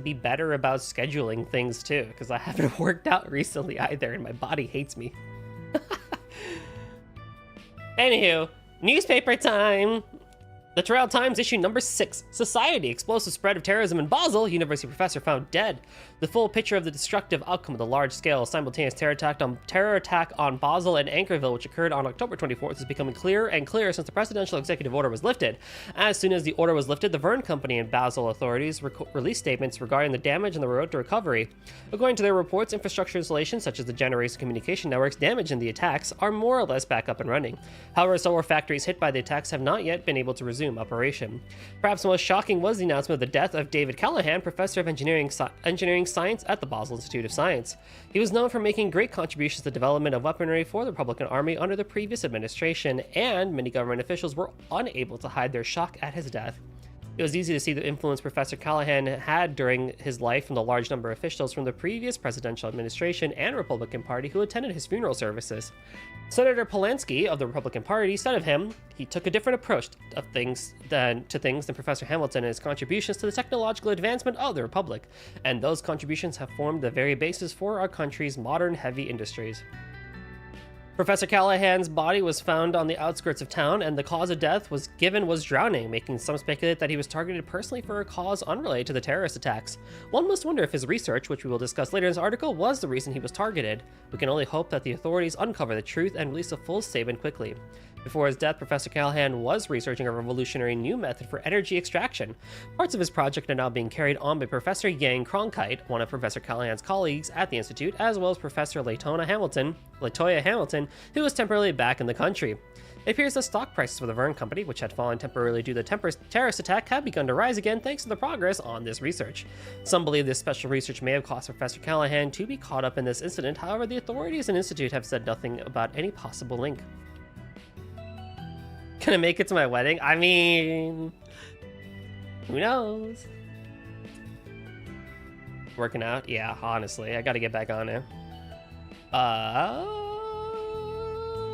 be better about scheduling things too, because I haven't worked out recently either, and my body hates me. Anywho, newspaper time. The Terrell Times issue number 6. Society, explosive spread of terrorism in Basel. University professor found dead. The full picture of the destructive outcome of the large-scale simultaneous terror attack on Basel and Ankerville, which occurred on October 24th, is becoming clearer and clearer since the presidential executive order was lifted. As soon as the order was lifted, the Verne Company and Basel authorities released statements regarding the damage and the road to recovery. According to their reports, infrastructure installations such as the generation communication networks damaged in the attacks are more or less back up and running. However, solar factories hit by the attacks have not yet been able to resume operation. Perhaps most shocking was the announcement of the death of David Callahan, professor of engineering science at the Basel Institute of Science. He was known for making great contributions to the development of weaponry for the Republican Army under the previous administration, and many government officials were unable to hide their shock at his death. It was easy to see the influence Professor Callahan had during his life from the large number of officials from the previous presidential administration and Republican Party who attended his funeral services. Senator Polanski of the Republican Party said of him, he took a different approach to things than Professor Hamilton and his contributions to the technological advancement of the Republic, and those contributions have formed the very basis for our country's modern heavy industries. Professor Callahan's body was found on the outskirts of town, and the cause of death was drowning, making some speculate that he was targeted personally for a cause unrelated to the terrorist attacks. One must wonder if his research, which we will discuss later in this article, was the reason he was targeted. We can only hope that the authorities uncover the truth and release a full statement quickly. Before his death, Professor Callahan was researching a revolutionary new method for energy extraction. Parts of his project are now being carried on by Professor Yang Cronkite, one of Professor Callahan's colleagues at the Institute, as well as Professor Latoya Hamilton, who was temporarily back in the country. It appears the stock prices for the Verne Company, which had fallen temporarily due to the terrorist attack, have begun to rise again thanks to the progress on this research. Some believe this special research may have caused Professor Callahan to be caught up in this incident. However, the authorities and Institute have said nothing about any possible link. Can I make it to my wedding? I mean, who knows? Working out? Yeah, honestly, I gotta get back on it.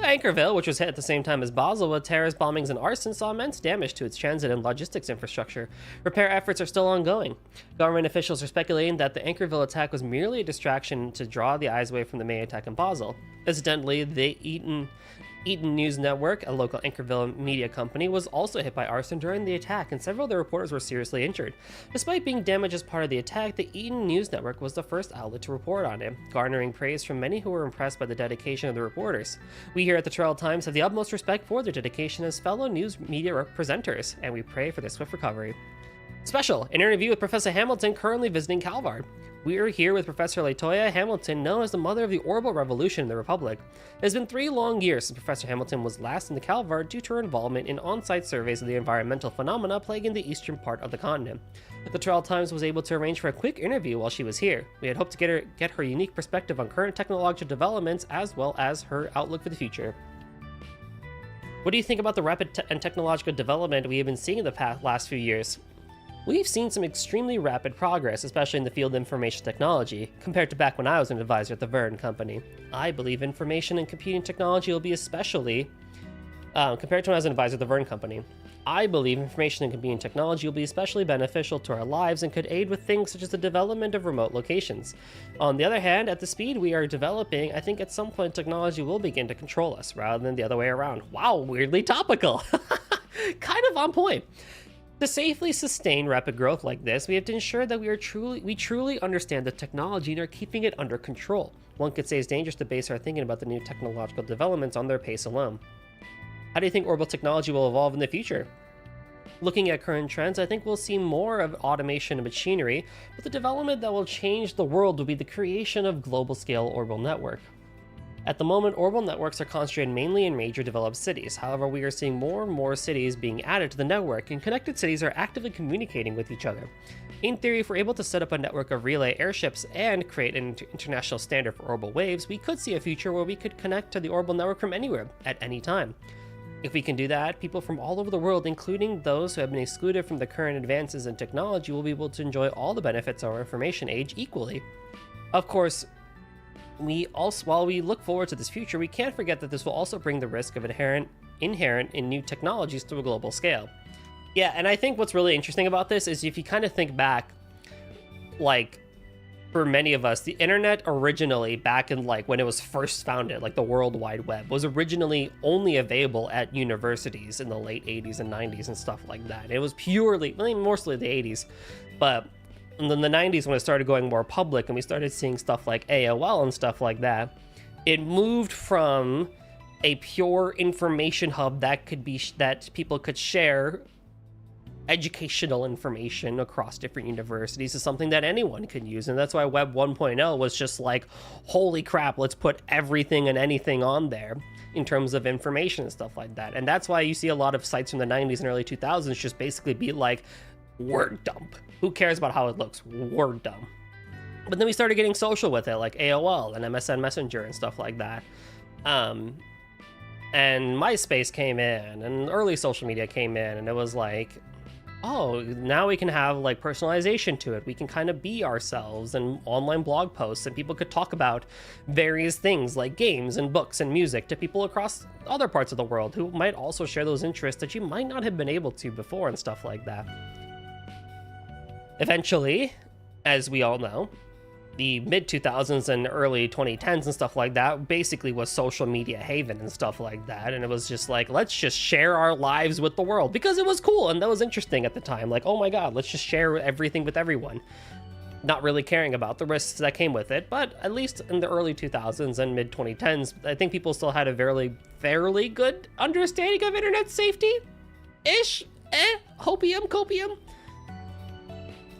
Ankerville, which was hit at the same time as Basel with terrorist bombings and arson, saw immense damage to its transit and logistics infrastructure. Repair efforts are still ongoing. Government officials are speculating that the Ankerville attack was merely a distraction to draw the eyes away from the main attack in Basel. Incidentally, the Eaton News Network, a local Ankerville media company, was also hit by arson during the attack, and several of the reporters were seriously injured. Despite being damaged as part of the attack, the Eaton News Network was the first outlet to report on it, garnering praise from many who were impressed by the dedication of the reporters. We here at the Terrell Times have the utmost respect for their dedication as fellow news media presenters, and we pray for their swift recovery. Special, an interview with Professor Hamilton currently visiting Calvard. We are here with Professor Latoya Hamilton, known as the mother of the Orbital Revolution in the Republic. It has been 3 long years since Professor Hamilton was last in the Calvard due to her involvement in on-site surveys of the environmental phenomena plaguing the eastern part of the continent. The Terrell Times was able to arrange for a quick interview while she was here. We had hoped to get her unique perspective on current technological developments as well as her outlook for the future. What do you think about the rapid and technological development we have been seeing in the last few years? We've seen some extremely rapid progress, especially in the field of information technology, compared to back when I was an advisor at the Verne Company. I believe information and computing technology will be especially, compared to when I was an advisor at the Verne Company, I believe information and computing technology will be especially beneficial to our lives and could aid with things such as the development of remote locations. On the other hand, at the speed we are developing, I think at some point technology will begin to control us, rather than the other way around. Wow, weirdly topical! kind of on point. To safely sustain rapid growth like this, we have to ensure that we truly understand the technology and are keeping it under control. One could say it's dangerous to base our thinking about the new technological developments on their pace alone. How do you think orbital technology will evolve in the future? Looking at current trends, I think we'll see more of automation and machinery, but the development that will change the world will be the creation of global-scale orbital network. At the moment, orbital networks are concentrated mainly in major developed cities. However, we are seeing more and more cities being added to the network, and connected cities are actively communicating with each other. In theory, if we're able to set up a network of relay airships and create an international standard for orbital waves, we could see a future where we could connect to the orbital network from anywhere, at any time. If we can do that, people from all over the world, including those who have been excluded from the current advances in technology, will be able to enjoy all the benefits of our information age equally. Of course, while we look forward to this future, we can't forget that this will also bring the risk of inherent in new technologies to a global scale. Yeah, and I think what's really interesting about this is if you kind of think back, like, for many of us, the internet originally, back in like when it was first founded, like the World Wide Web, was originally only available at universities in the late 80s and 90s and stuff like that. It was purely, I mean, mostly the 80s, but in the 90s when it started going more public and we started seeing stuff like AOL and stuff like that, it moved from a pure information hub that people could share educational information across different universities is something that anyone can use. And that's why Web 1.0 was just like, holy crap, let's put everything and anything on there in terms of information and stuff like that. And that's why you see a lot of sites from the 90s and early 2000s just basically be like, word dump. Who cares about how it looks? Word dump. But then we started getting social with it, like AOL and MSN Messenger and stuff like that. And MySpace came in and early social media came in, and it was like, oh, now we can have like personalization to it. We can kind of be ourselves, and online blog posts, and people could talk about various things like games and books and music to people across other parts of the world who might also share those interests that you might not have been able to before and stuff like that. Eventually, as we all know, the mid-2000s and early 2010s and stuff like that basically was social media haven and stuff like that, and it was just like, let's just share our lives with the world, because it was cool and that was interesting at the time. Like, oh my god, let's just share everything with everyone, not really caring about the risks that came with it. But at least in the early 2000s and mid-2010s, I think people still had a fairly good understanding of internet safety-ish, hopium, copium.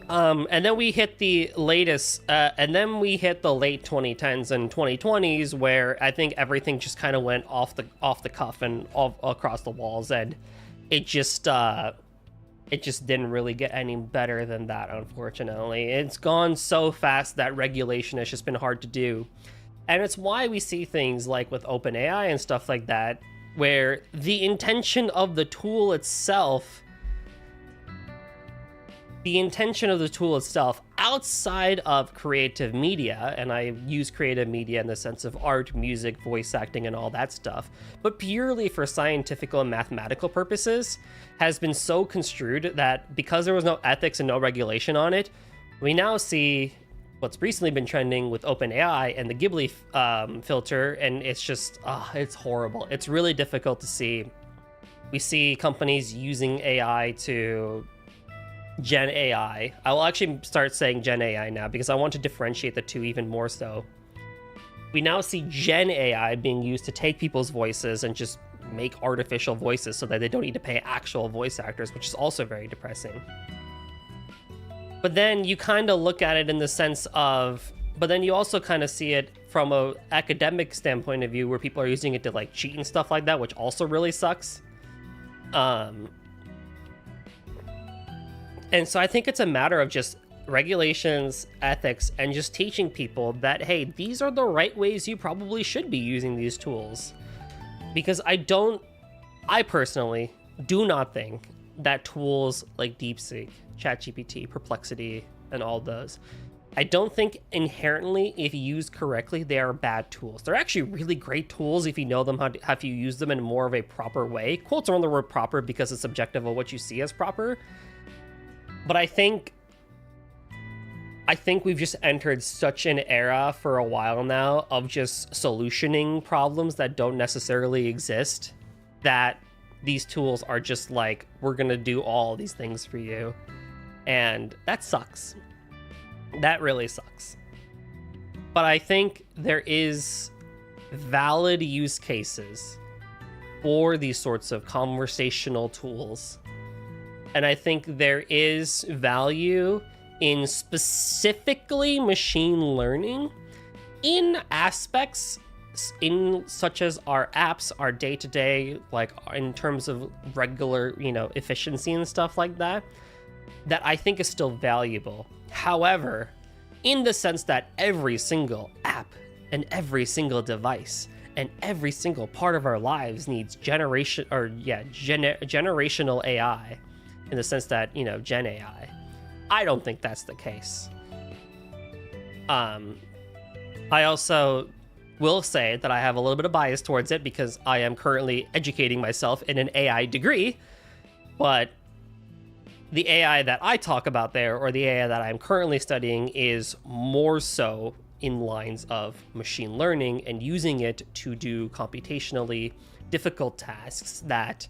And then we hit the latest, and then we hit the late 2010s and 2020s, where I think everything just kind of went off the cuff and across the walls, and it just didn't really get any better than that, unfortunately. It's gone so fast that regulation has just been hard to do, and it's why we see things like with OpenAI and stuff like that, where the intention of the tool itself outside of creative media, and I use creative media in the sense of art, music, voice acting, and all that stuff, but purely for scientific and mathematical purposes, has been so construed that because there was no ethics and no regulation on it, we now see what's recently been trending with OpenAI and the Ghibli filter, and it's just, it's horrible. It's really difficult to see. We see companies using AI to Gen AI. I will actually start saying Gen AI now because I want to differentiate the two even more so. We now see Gen AI being used to take people's voices and just make artificial voices so that they don't need to pay actual voice actors, which is also very depressing. But then you kind of look at it in the sense of, but then you also kind of see it from a academic standpoint of view where people are using it to like cheat and stuff like that, which also really sucks. And so I think it's a matter of just regulations, ethics, and just teaching people that, hey, these are the right ways you probably should be using these tools. Because I personally do not think that tools like DeepSeek, ChatGPT, Perplexity, and all those, I don't think inherently, if used correctly, they are bad tools. They're actually really great tools if you know them, how you use them in more of a proper way. Quotes are on the word proper because it's subjective of what you see as proper. But I think we've just entered such an era for a while now of just solutioning problems that don't necessarily exist, that these tools are just like, we're gonna do all these things for you. And that sucks. That really sucks. But I think there is valid use cases for these sorts of conversational tools. And I think there is value in specifically machine learning in aspects in such as our apps, our day-to-day, like in terms of regular, efficiency and stuff like that, that I think is still valuable. However, in the sense that every single app and every single device and every single part of our lives needs generational AI, in the sense that, Gen AI. I don't think that's the case. I also will say that I have a little bit of bias towards it because I am currently educating myself in an AI degree, but the AI that I talk about there, or the AI that I'm currently studying, is more so in lines of machine learning and using it to do computationally difficult tasks that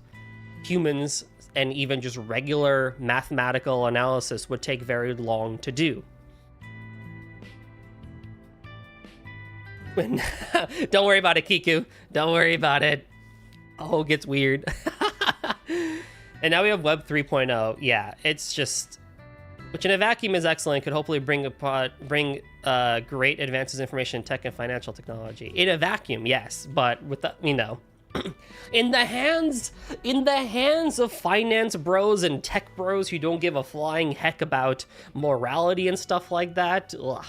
humans and even just regular mathematical analysis would take very long to do. Don't worry about it, Kiku. Don't worry about it. Oh, it gets weird. And now we have Web 3.0. Yeah, it's just, which in a vacuum is excellent, could hopefully bring great advances in information, tech, and financial technology. In a vacuum, yes, but with the, in the hands of finance bros and tech bros who don't give a flying heck about morality and stuff like that. Ugh.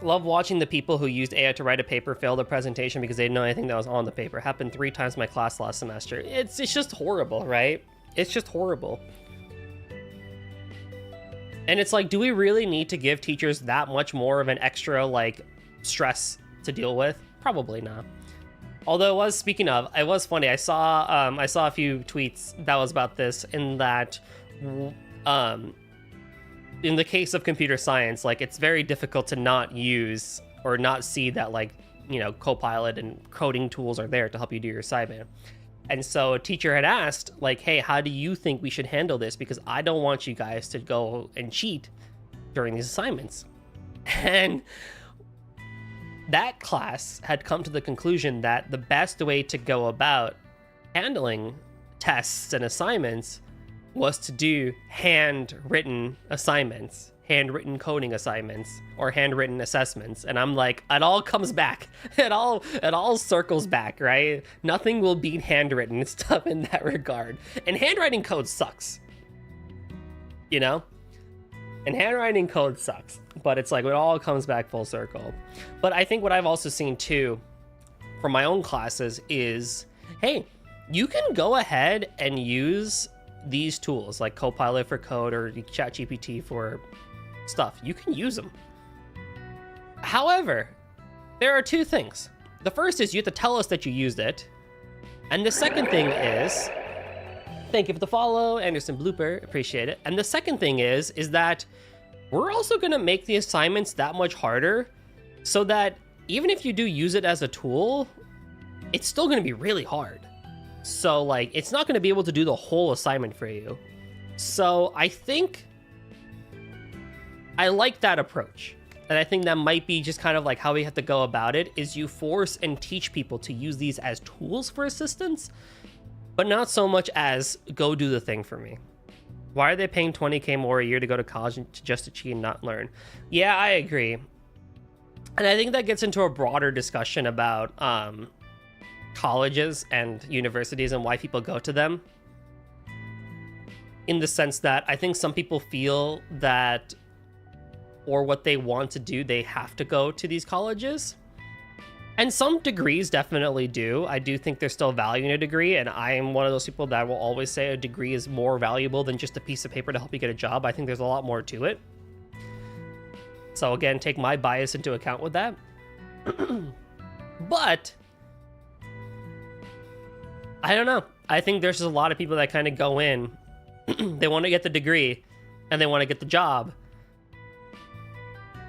Love watching the people who used AI to write a paper fail the presentation because they didn't know anything that was on the paper. Happened 3 times in my class last semester. It's just horrible, right? It's just horrible. And it's like, do we really need to give teachers that much more of an extra, stress to deal with? Probably not. Although speaking of, it was funny. I saw a few tweets that was about this, in that, in the case of computer science, it's very difficult to not use or not see that, Copilot and coding tools are there to help you do your assignment. And so a teacher had asked, hey, how do you think we should handle this? Because I don't want you guys to go and cheat during these assignments. And that class had come to the conclusion that the best way to go about handling tests and assignments was to do handwritten assignments, handwritten coding assignments, or handwritten assessments. And I'm like, it all comes back. It all circles back, right? Nothing will beat handwritten stuff in that regard. And handwriting code sucks. And handwriting code sucks. But it's like, it all comes back full circle. But I think what I've also seen too from my own classes is, hey, you can go ahead and use these tools like Copilot for code or ChatGPT for stuff. You can use them. However, there are 2 things. The first is you have to tell us that you used it. And the second thing is, thank you for the follow, Anderson Blooper, appreciate it. And the second thing is that we're also going to make the assignments that much harder so that even if you do use it as a tool, it's still going to be really hard. So, it's not going to be able to do the whole assignment for you. So, I think I like that approach. And I think that might be just kind of how we have to go about it, is you force and teach people to use these as tools for assistance, but not so much as, go do the thing for me. Why are they paying $20K more a year to go to college just to cheat and not learn? Yeah, I agree. And I think that gets into a broader discussion about, colleges and universities and why people go to them, in the sense that I think some people feel that, or what they want to do, they have to go to these colleges, and some degrees definitely do. I do think there's still value in a degree, and I am one of those people that will always say a degree is more valuable than just a piece of paper to help you get a job. I think there's a lot more to it. So again, take my bias into account with that. But I don't know. I think there's just a lot of people that kind of go in, they want to get the degree, and they want to get the job.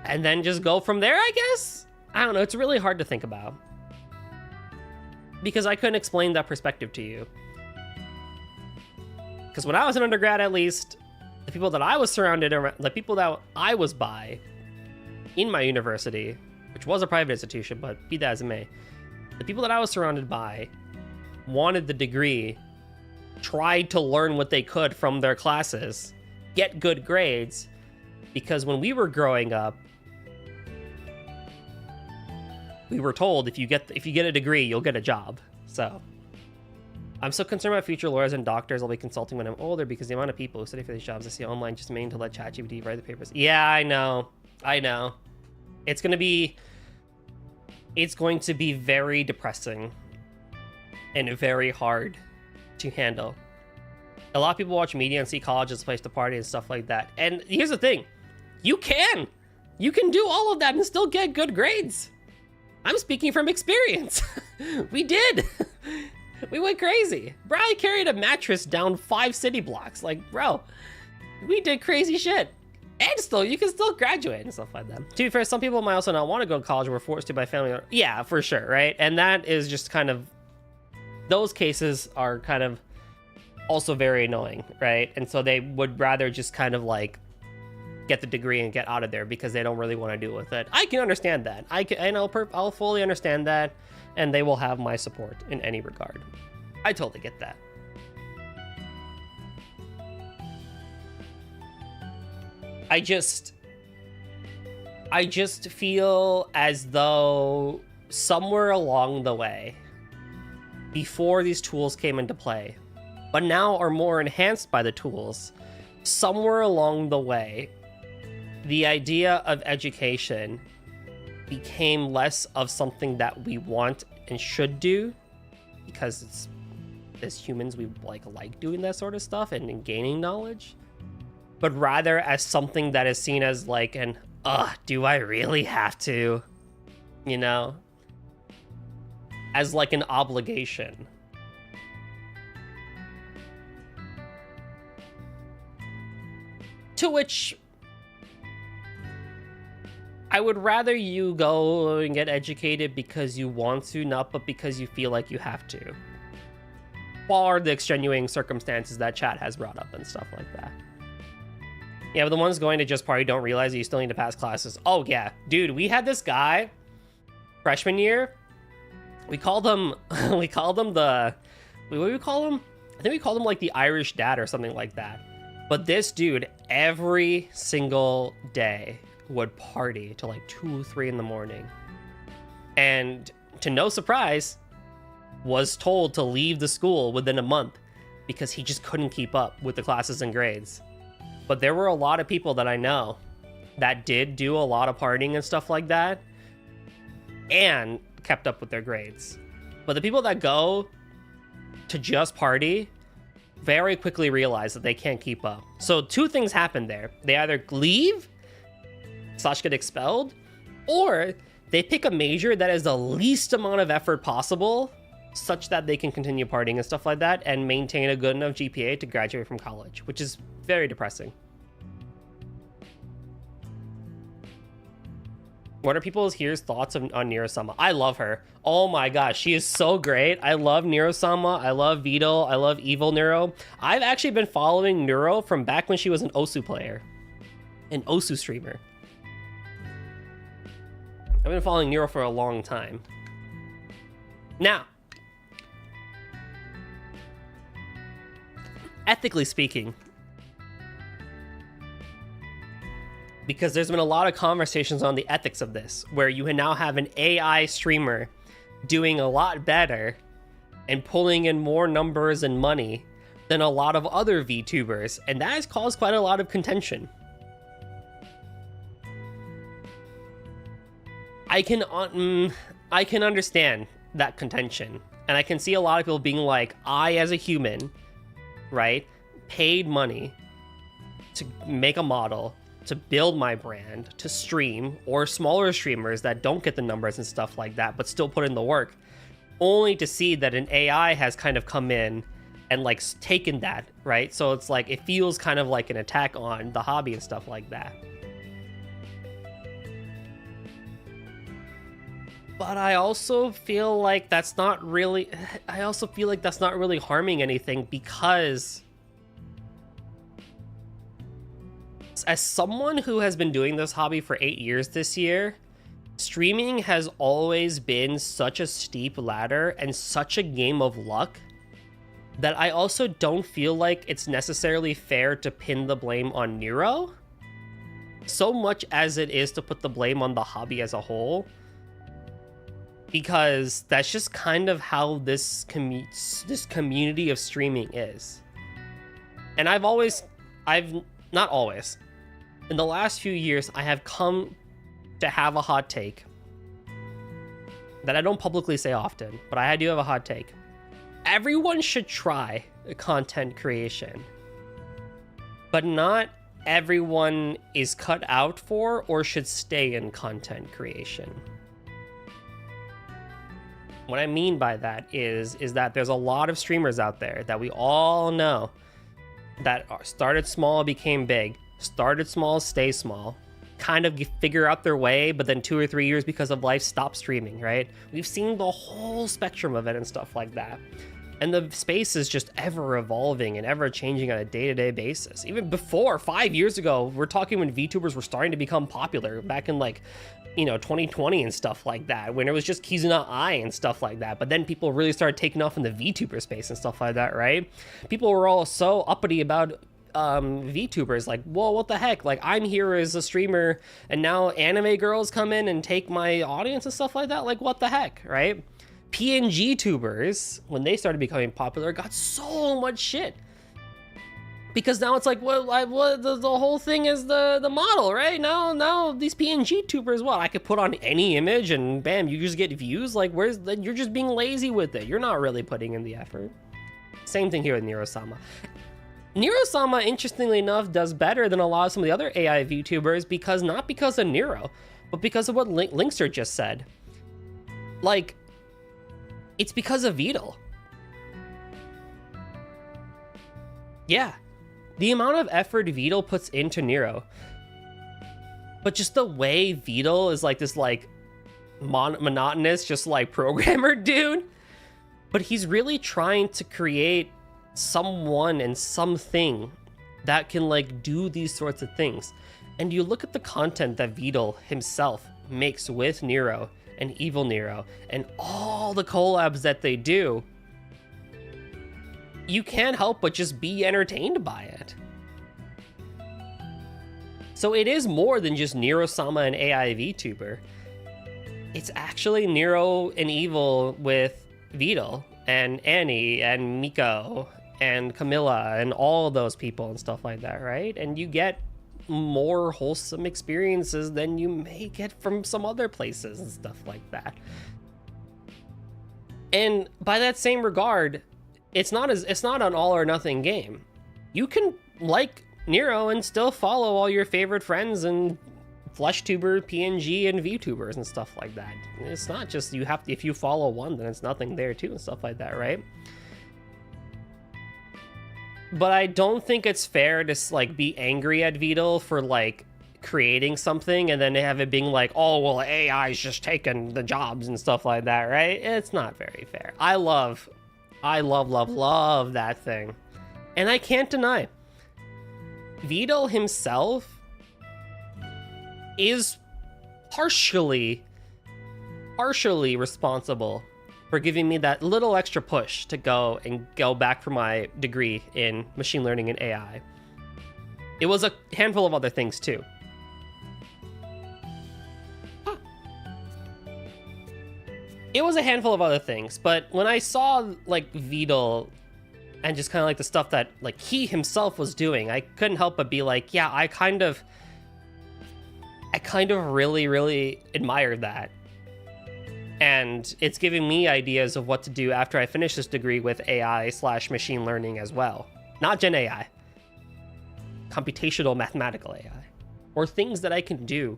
and then just go from there, I guess? I don't know, it's really hard to think about. Because I couldn't explain that perspective to you. Because when I was an undergrad, at least, the people that I was surrounded around, the people that I was by in my university, which was a private institution, but be that as it may, the people that I was surrounded by wanted the degree, tried to learn what they could from their classes, get good grades, because when we were growing up, we were told if you get a degree, you'll get a job. So I'm so concerned about future lawyers and doctors I'll be consulting when I'm older because the amount of people who study for these jobs I see online just mean to let ChatGPT write the papers. Yeah, I know. It's going to be very depressing and very hard to handle. A lot of people watch media and see college as a place to party and stuff like that. And here's the thing. You can do all of that and still get good grades. I'm speaking from experience. We did. We went crazy. Bro, I carried a mattress down 5 city blocks. Like, bro, we did crazy shit. And still, you can still graduate and stuff like that. To be fair, some people might also not want to go to college or were forced to by family. Yeah, for sure, right? And that is just kind of, those cases are kind of also very annoying, right? And so they would rather just kind of like get the degree and get out of there because they don't really want to deal with it. I can understand that. I'll fully understand that, and they will have my support in any regard. I totally get that. I just feel as though somewhere along the way, before these tools came into play, but now are more enhanced by the tools, somewhere along the way, the idea of education became less of something that we want and should do, because it's, as humans, we like doing that sort of stuff and gaining knowledge, but rather as something that is seen as like an, do I really have to? You know? As like an obligation. To which I would rather you go and get educated because you want to, not but because you feel like you have to. Bar the extenuating circumstances that chat has brought up and stuff like that. Yeah, but the ones going to just party don't realize that you still need to pass classes. Oh yeah, dude, we had this guy freshman year. We called him the, what do we call him? I think we called him like the Irish dad or something like that. But this dude, every single day, would party till like 2, 3 in the morning. And to no surprise, was told to leave the school within a month because he just couldn't keep up with the classes and grades. But there were a lot of people that I know that did do a lot of partying and stuff like that and kept up with their grades. But the people that go to just party very quickly realize that they can't keep up. So 2 things happen there. They either leave / get expelled, or they pick a major that is the least amount of effort possible such that they can continue partying and stuff like that and maintain a good enough GPA to graduate from college, which is very depressing. What are people's here's thoughts on Nero-sama? I love her. Oh my gosh, she is so great. I love Nero-sama. I love Beetle. I love Evil Neuro. I've actually been following Neuro from back when she was an Osu player. An Osu streamer. I've been following Nero for a long time. Now, ethically speaking, because there's been a lot of conversations on the ethics of this, where you now have an AI streamer doing a lot better and pulling in more numbers and money than a lot of other VTubers, and that has caused quite a lot of contention. I can understand that contention, and I can see a lot of people being like, I as a human, right, paid money to make a model, to build my brand, to stream, or smaller streamers that don't get the numbers and stuff like that, but still put in the work, only to see that an AI has kind of come in and like taken that, right? So it's like, it feels kind of like an attack on the hobby and stuff like that. But I also feel like that's not really harming anything, because as someone who has been doing this hobby for 8 years this year, streaming has always been such a steep ladder and such a game of luck that I also don't feel like it's necessarily fair to pin the blame on Nero so much as it is to put the blame on the hobby as a whole, because that's just kind of how this community of streaming is. And not always, in the last few years, I have come to have a hot take that I don't publicly say often, but I do have a hot take. Everyone should try content creation, but not everyone is cut out for or should stay in content creation. What I mean by that is that there's a lot of streamers out there that we all know that started small, became big, started small, stay small, kind of figure out their way, but then 2 or 3 years because of life stop streaming, right? We've seen the whole spectrum of it and stuff like that. And the space is just ever evolving and ever changing on a day-to-day basis. Even before, 5 years ago, we're talking when VTubers were starting to become popular back in 2020 and stuff like that, when it was just Kizuna Ai and stuff like that. But then people really started taking off in the VTuber space and stuff like that, right? People were all so uppity about VTubers, like, whoa, what the heck? Like, I'm here as a streamer, and now anime girls come in and take my audience and stuff like that. Like, what the heck, right? PNG tubers, when they started becoming popular, got so much shit. Because now it's like, the whole thing is the model, right? Now these PNG tubers, I could put on any image and bam, you just get views. Like, you're just being lazy with it. You're not really putting in the effort. Same thing here with Nero-sama. Nero-sama, interestingly enough, does better than a lot of some of the other AI VTubers not because of Nero, but because of what Linkster just said. Like, it's because of Vidal. Yeah. The amount of effort Vidal puts into Nero, but just the way Vidal is like this monotonous, just like programmer dude, but he's really trying to create someone and something that can do these sorts of things. And you look at the content that Vidal himself makes with Nero and Evil Nero and all the collabs that they do, you can't help but just be entertained by it. So it is more than just Nero-sama and AI VTuber. It's actually Nero and Evil with Vidal and Annie and Miko and Camilla and all those people and stuff like that, right? And you get more wholesome experiences than you may get from some other places and stuff like that. And by that same regard, it's not an all or nothing game. You can like Nero and still follow all your favorite friends and FleshTuber, PNG, and VTubers and stuff like that. It's not just if you follow one, then it's nothing there too and stuff like that, right? But I don't think it's fair to be angry at Vidal for creating something and then have it being oh, well, AI's just taking the jobs and stuff like that, right? It's not very fair. I love that thing. And I can't deny, Vidal himself is partially responsible for giving me that little extra push to go back for my degree in machine learning and AI. It was a handful of other things too. It was a handful of other things, but when I saw Vidal and just kind of the stuff that he himself was doing, I couldn't help but be yeah, I kind of really, really admired that. And it's giving me ideas of what to do after I finish this degree with AI/machine learning as well. Not Gen AI. Computational mathematical AI. Or things that I can do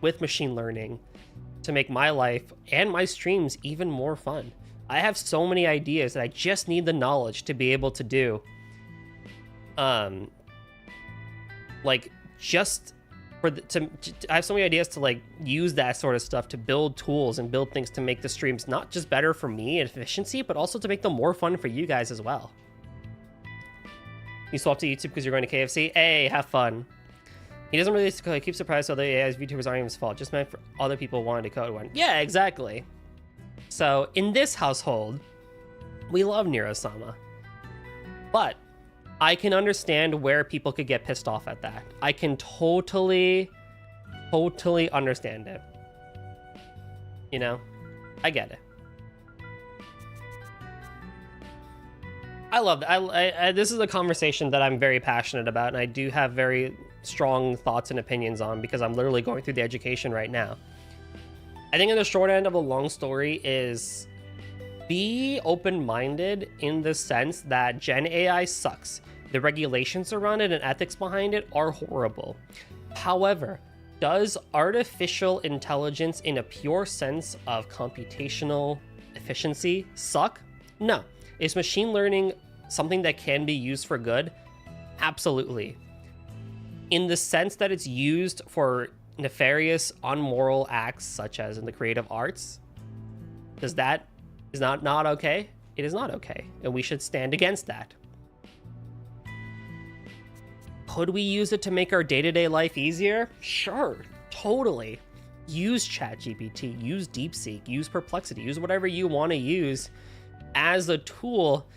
with machine learning to make my life and my streams even more fun. I have so many ideas that I just need the knowledge to be able to do. Just I have so many ideas to like use that sort of stuff to build tools and build things to make the streams not just better for me and efficiency, but also to make them more fun for you guys as well. You swap to YouTube because you're going to KFC? Hey, have fun. He doesn't really keep surprised other AI's VTubers aren't even his fault. Just meant for other people wanting to code one. Yeah, exactly. So in this household, we love Nero-sama. But I can understand where people could get pissed off at that. I can totally understand it. You know? I get it. I love that. This is a conversation that I'm very passionate about, and I do have very strong thoughts and opinions on because I'm literally going through the education right now. I think in the short end of a long story is be open-minded in the sense that Gen AI sucks. The regulations around it and ethics behind it are horrible. However, does artificial intelligence in a pure sense of computational efficiency suck? No. Is machine learning something that can be used for good? Absolutely. In the sense that it's used for nefarious, unmoral acts such as in the creative arts, is not okay? It is not okay, and we should stand against that. Could we use it to make our day-to-day life easier? Sure, totally. Use ChatGPT, use DeepSeek, use Perplexity, use whatever you want to use as a tool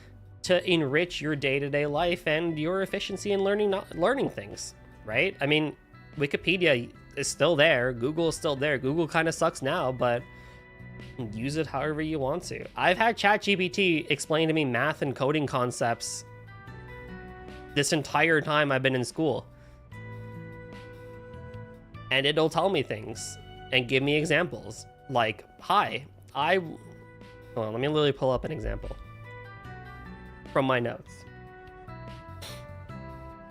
to enrich your day-to-day life and your efficiency in learning things, right? I mean, Wikipedia is still there, Google is still there. Google kind of sucks now, but use it however you want to. I've had ChatGPT explain to me math and coding concepts this entire time I've been in school. And it'll tell me things and give me examples. Like, hi, hold on, let me literally pull up an example from my notes.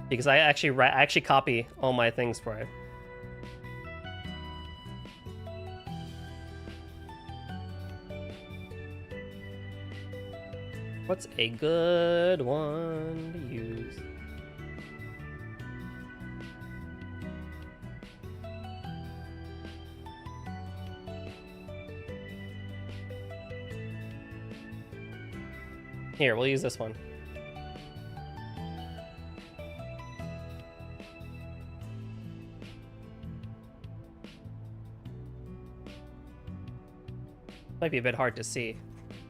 Because I actually copy all my things for it. What's a good one to use? Here, we'll use this one. Might be a bit hard to see,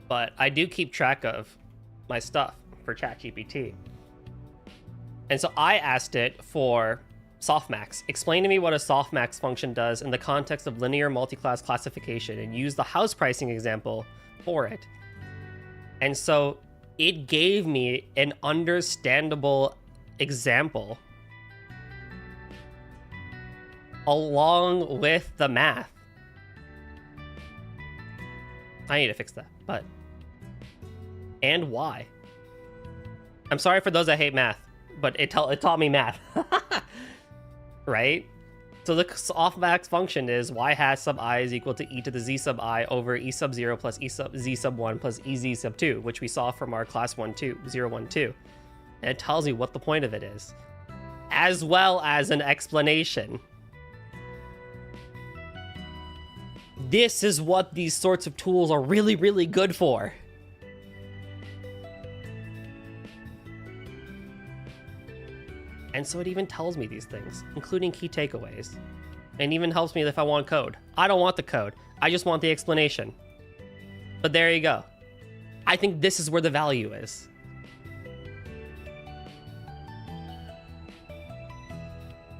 but I do keep track of my stuff for ChatGPT. And so I asked it for softmax. Explain to me what a softmax function does in the context of linear multi-class classification, and use the house pricing example for it. And so it gave me an understandable example along with the math. I need to fix that, but... And why? I'm sorry for those that hate math, but it taught me math. Right? So the softmax function is y hat sub I is equal to e to the z sub I over e sub 0 plus e sub z sub 1 plus e z sub 2, which we saw from our class 012. And it tells me what the point of it is, as well as an explanation. This is what these sorts of tools are really, really good for. And so it even tells me these things, including key takeaways. And even helps me if I want code. I don't want the code. I just want the explanation. But there you go. I think this is where the value is.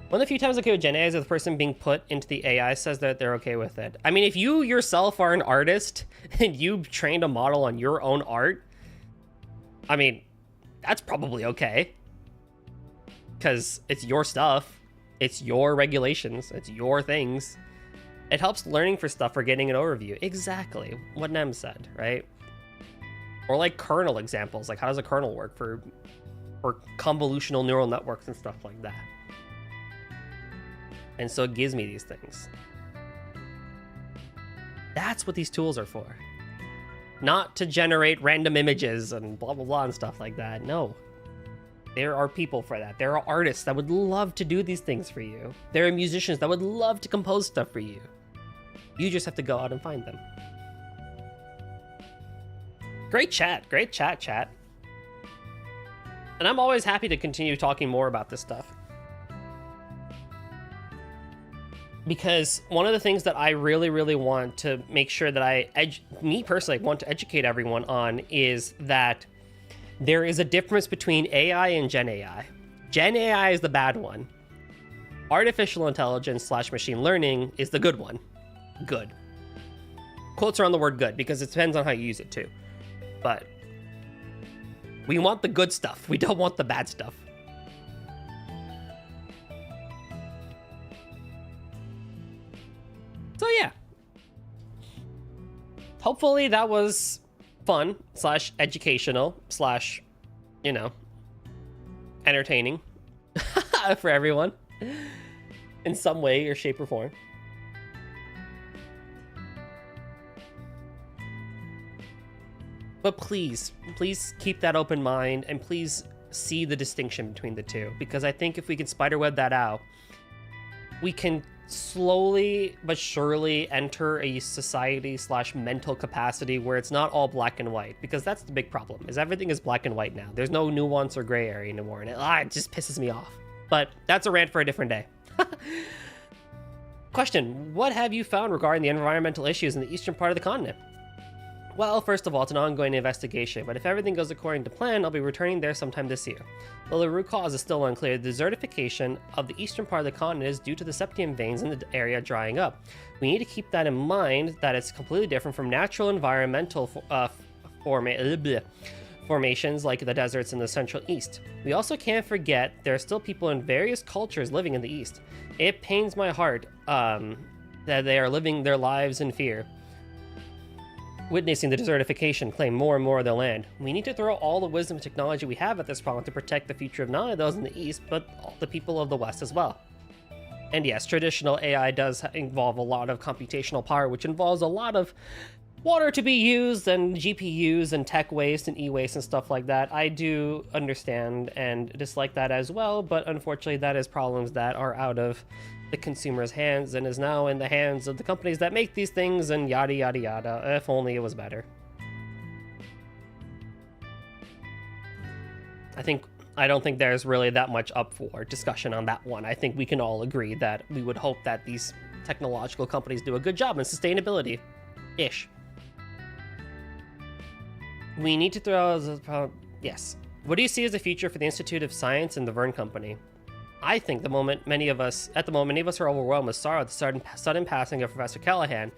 One of the few times I'm okay with Gen AI is if the person being put into the AI says that they're okay with it. I mean, if you yourself are an artist and you trained a model on your own art, I mean, that's probably okay. Because it's your stuff, it's your regulations, it's your things. It helps learning for stuff or getting an overview. Exactly what Nem said, right? Or like kernel examples, like how does a kernel work for convolutional neural networks and stuff like that. And so it gives me these things. That's what these tools are for. Not to generate random images and blah, blah, blah and stuff like that, no. There are people for that. There are artists that would love to do these things for you. There are musicians that would love to compose stuff for you. You just have to go out and find them. Great chat, chat. And I'm always happy to continue talking more about this stuff. Because one of the things that I really want to make sure that me personally want to educate everyone on is that there is a difference between AI and Gen AI. Gen AI is the bad one. Artificial intelligence / machine learning is the good one. Good. Quotes are on the word good because it depends on how you use it too. But we want the good stuff. We don't want the bad stuff. So yeah. Hopefully that was fun / educational / entertaining for everyone in some way or shape or form. But please keep that open mind and please see the distinction between the two, because I think if we can spiderweb that out, we can slowly but surely enter a society / mental capacity where it's not all black and white, because that's the big problem, is everything is black and white now. There's no nuance or gray area anymore, and it just pisses me off. But that's a rant for a different day. Question, what have you found regarding the environmental issues in the eastern part of the continent? Well, first of all, it's an ongoing investigation, but if everything goes according to plan, I'll be returning there sometime this year. Though the root cause is still unclear, the desertification of the eastern part of the continent is due to the septium veins in the area drying up. We need to keep that in mind, that it's completely different from natural environmental formations like the deserts in the central east. We also can't forget there are still people in various cultures living in the east. It pains my heart that they are living their lives in fear, witnessing the desertification claim more and more of their land. We need to throw all the wisdom and technology we have at this problem to protect the future of not only those in the east, but all the people of the west as well. And yes, traditional AI does involve a lot of computational power, which involves a lot of water to be used and GPUs and tech waste and e-waste and stuff like that. I do understand and dislike that as well, but unfortunately that is problems that are out of the consumer's hands and is now in the hands of the companies that make these things, and yada yada yada. If only it was better. I don't think there's really that much up for discussion on that one. I think we can all agree that we would hope that these technological companies do a good job in sustainability-ish. We need to throw... Yes. What do you see as the future for the Institute of Science and the Verne Company? I think at the moment, many of us are overwhelmed with sorrow at the sudden passing of Professor Callahan.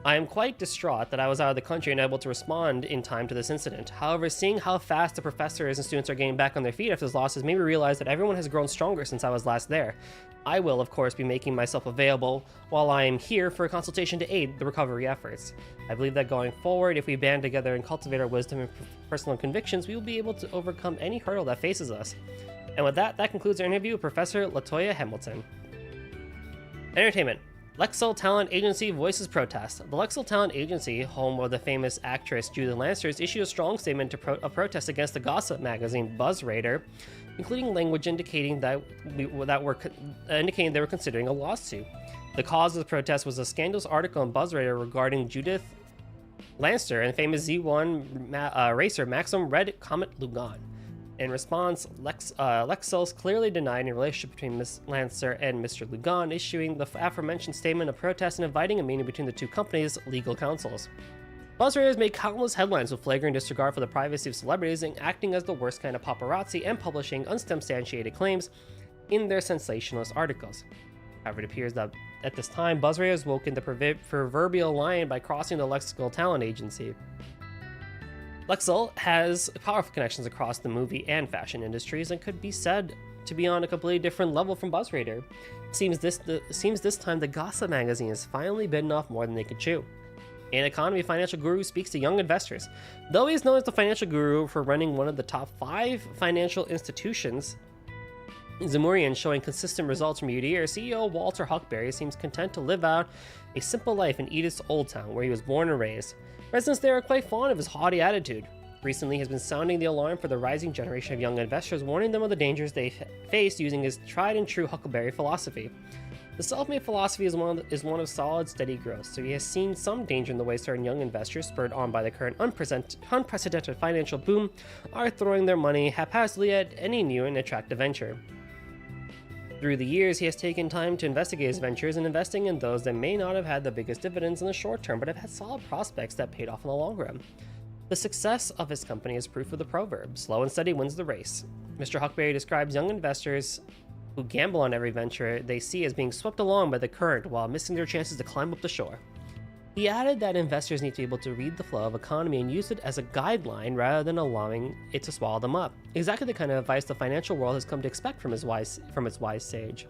I am quite distraught that I was out of the country and unable to respond in time to this incident. However, seeing how fast the professors and students are getting back on their feet after this loss has made me realize that everyone has grown stronger since I was last there. I will, of course, be making myself available while I am here for a consultation to aid the recovery efforts. I believe that going forward, if we band together and cultivate our wisdom and personal convictions, we will be able to overcome any hurdle that faces us. And with that concludes our interview with Professor Latoya Hamilton. Entertainment. Lexel Talent Agency voices protest. The Lexel Talent Agency, home of the famous actress Judith Lancers, issued a strong statement of protest against the gossip magazine BuzzRadar, including language indicating they were considering a lawsuit. The cause of the protest was a scandalous article in BuzzRadar regarding Judith Lancer and famous Z1 racer Maxim Red Comet Lugan. In response, Lexels clearly denied any relationship between Ms. Lancer and Mr. Lugan, issuing the aforementioned statement of protest and inviting a meeting between the two companies' legal counsels. BuzzRadar has made countless headlines with flagrant disregard for the privacy of celebrities and acting as the worst kind of paparazzi and publishing unsubstantiated claims in their sensationalist articles. However, it appears that at this time, BuzzRadar has woken the proverbial lion by crossing the Lexel Talent Agency. Lexel has powerful connections across the movie and fashion industries and could be said to be on a completely different level from BuzzRadar. It seems this time the gossip magazine has finally bitten off more than they could chew. An economy financial guru speaks to young investors. Though he is known as the financial guru for running one of the top 5 financial institutions, Zamurian showing consistent results from year to year, CEO Walter Huckberry seems content to live out a simple life in Edith's Old Town, where he was born and raised. Residents there are quite fond of his haughty attitude. Recently, he has been sounding the alarm for the rising generation of young investors, warning them of the dangers they face using his tried-and-true Huckleberry philosophy. The self-made philosophy is one of solid, steady growth, so he has seen some danger in the way certain young investors, spurred on by the current unprecedented financial boom, are throwing their money haphazardly at any new and attractive venture. Through the years, he has taken time to investigate his ventures and investing in those that may not have had the biggest dividends in the short term, but have had solid prospects that paid off in the long run. The success of his company is proof of the proverb, slow and steady wins the race. Mr. Huckberry describes young investors who gamble on every venture they see as being swept along by the current while missing their chances to climb up the shore. He added that investors need to be able to read the flow of economy and use it as a guideline rather than allowing it to swallow them up. Exactly the kind of advice the financial world has come to expect from its wise sage.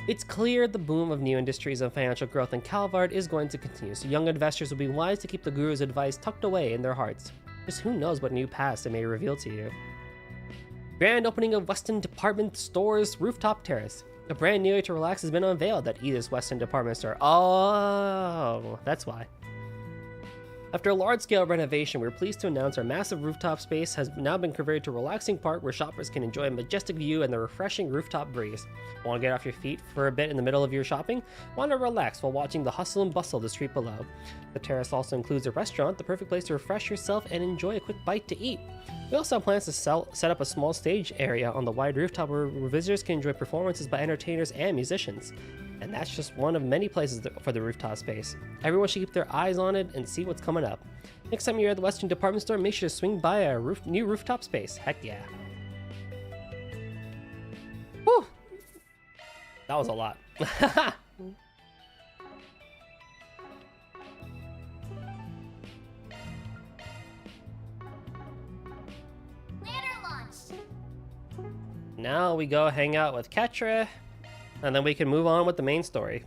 It's clear the boom of new industries and financial growth in Calvard is going to continue, so young investors will be wise to keep the guru's advice tucked away in their hearts. Just who knows what new paths it may reveal to you. Grand opening of Weston Department Store's rooftop terrace. A brand new way to relax has been unveiled at Edith's Weston Department Store. Oh, that's why. After a large-scale renovation, we're pleased to announce our massive rooftop space has now been converted to a relaxing park where shoppers can enjoy a majestic view and the refreshing rooftop breeze. Want to get off your feet for a bit in the middle of your shopping? Want to relax while watching the hustle and bustle of the street below? The terrace also includes a restaurant, the perfect place to refresh yourself and enjoy a quick bite to eat. We also have plans to set up a small stage area on the wide rooftop where visitors can enjoy performances by entertainers and musicians. And that's just one of many places for the rooftop space. Everyone should keep their eyes on it and see what's coming up. Next time you're at the Western Department Store, make sure to swing by our new rooftop space. Heck yeah. Whew. That was a lot. Now we go hang out with Ketra, and then we can move on with the main story.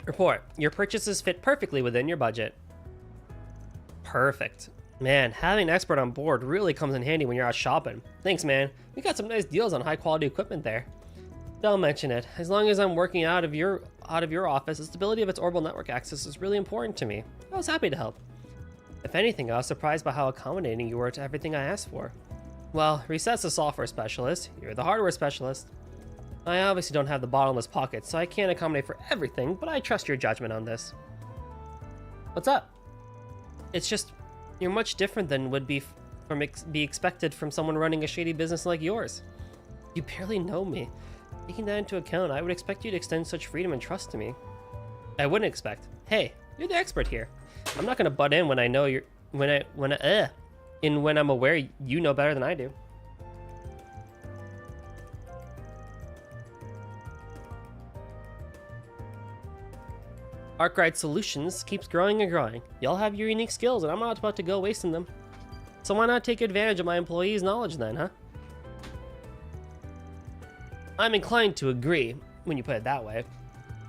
Report. Your purchases fit perfectly within your budget. Perfect. Man, having an expert on board really comes in handy when you're out shopping. Thanks, man. We got some nice deals on high-quality equipment there. Don't mention it. As long as I'm working out of your office, the stability of its orbital network access is really important to me. I was happy to help. If anything, I was surprised by how accommodating you were to everything I asked for. Well, Reset's the software specialist. You're the hardware specialist. I obviously don't have the bottomless pockets, so I can't accommodate for everything, but I trust your judgment on this. What's up? It's just, you're much different than would be expected from someone running a shady business like yours. You barely know me. Taking that into account, I would expect you to extend such freedom and trust to me. I wouldn't expect. Hey, you're the expert here. I'm not gonna butt in when I know you're when I'm aware you know better than I do. Arkwright Solutions keeps growing and growing. Y'all have your unique skills, and I'm not about to go wasting them. So why not take advantage of my employees' knowledge then, huh? I'm inclined to agree, when you put it that way.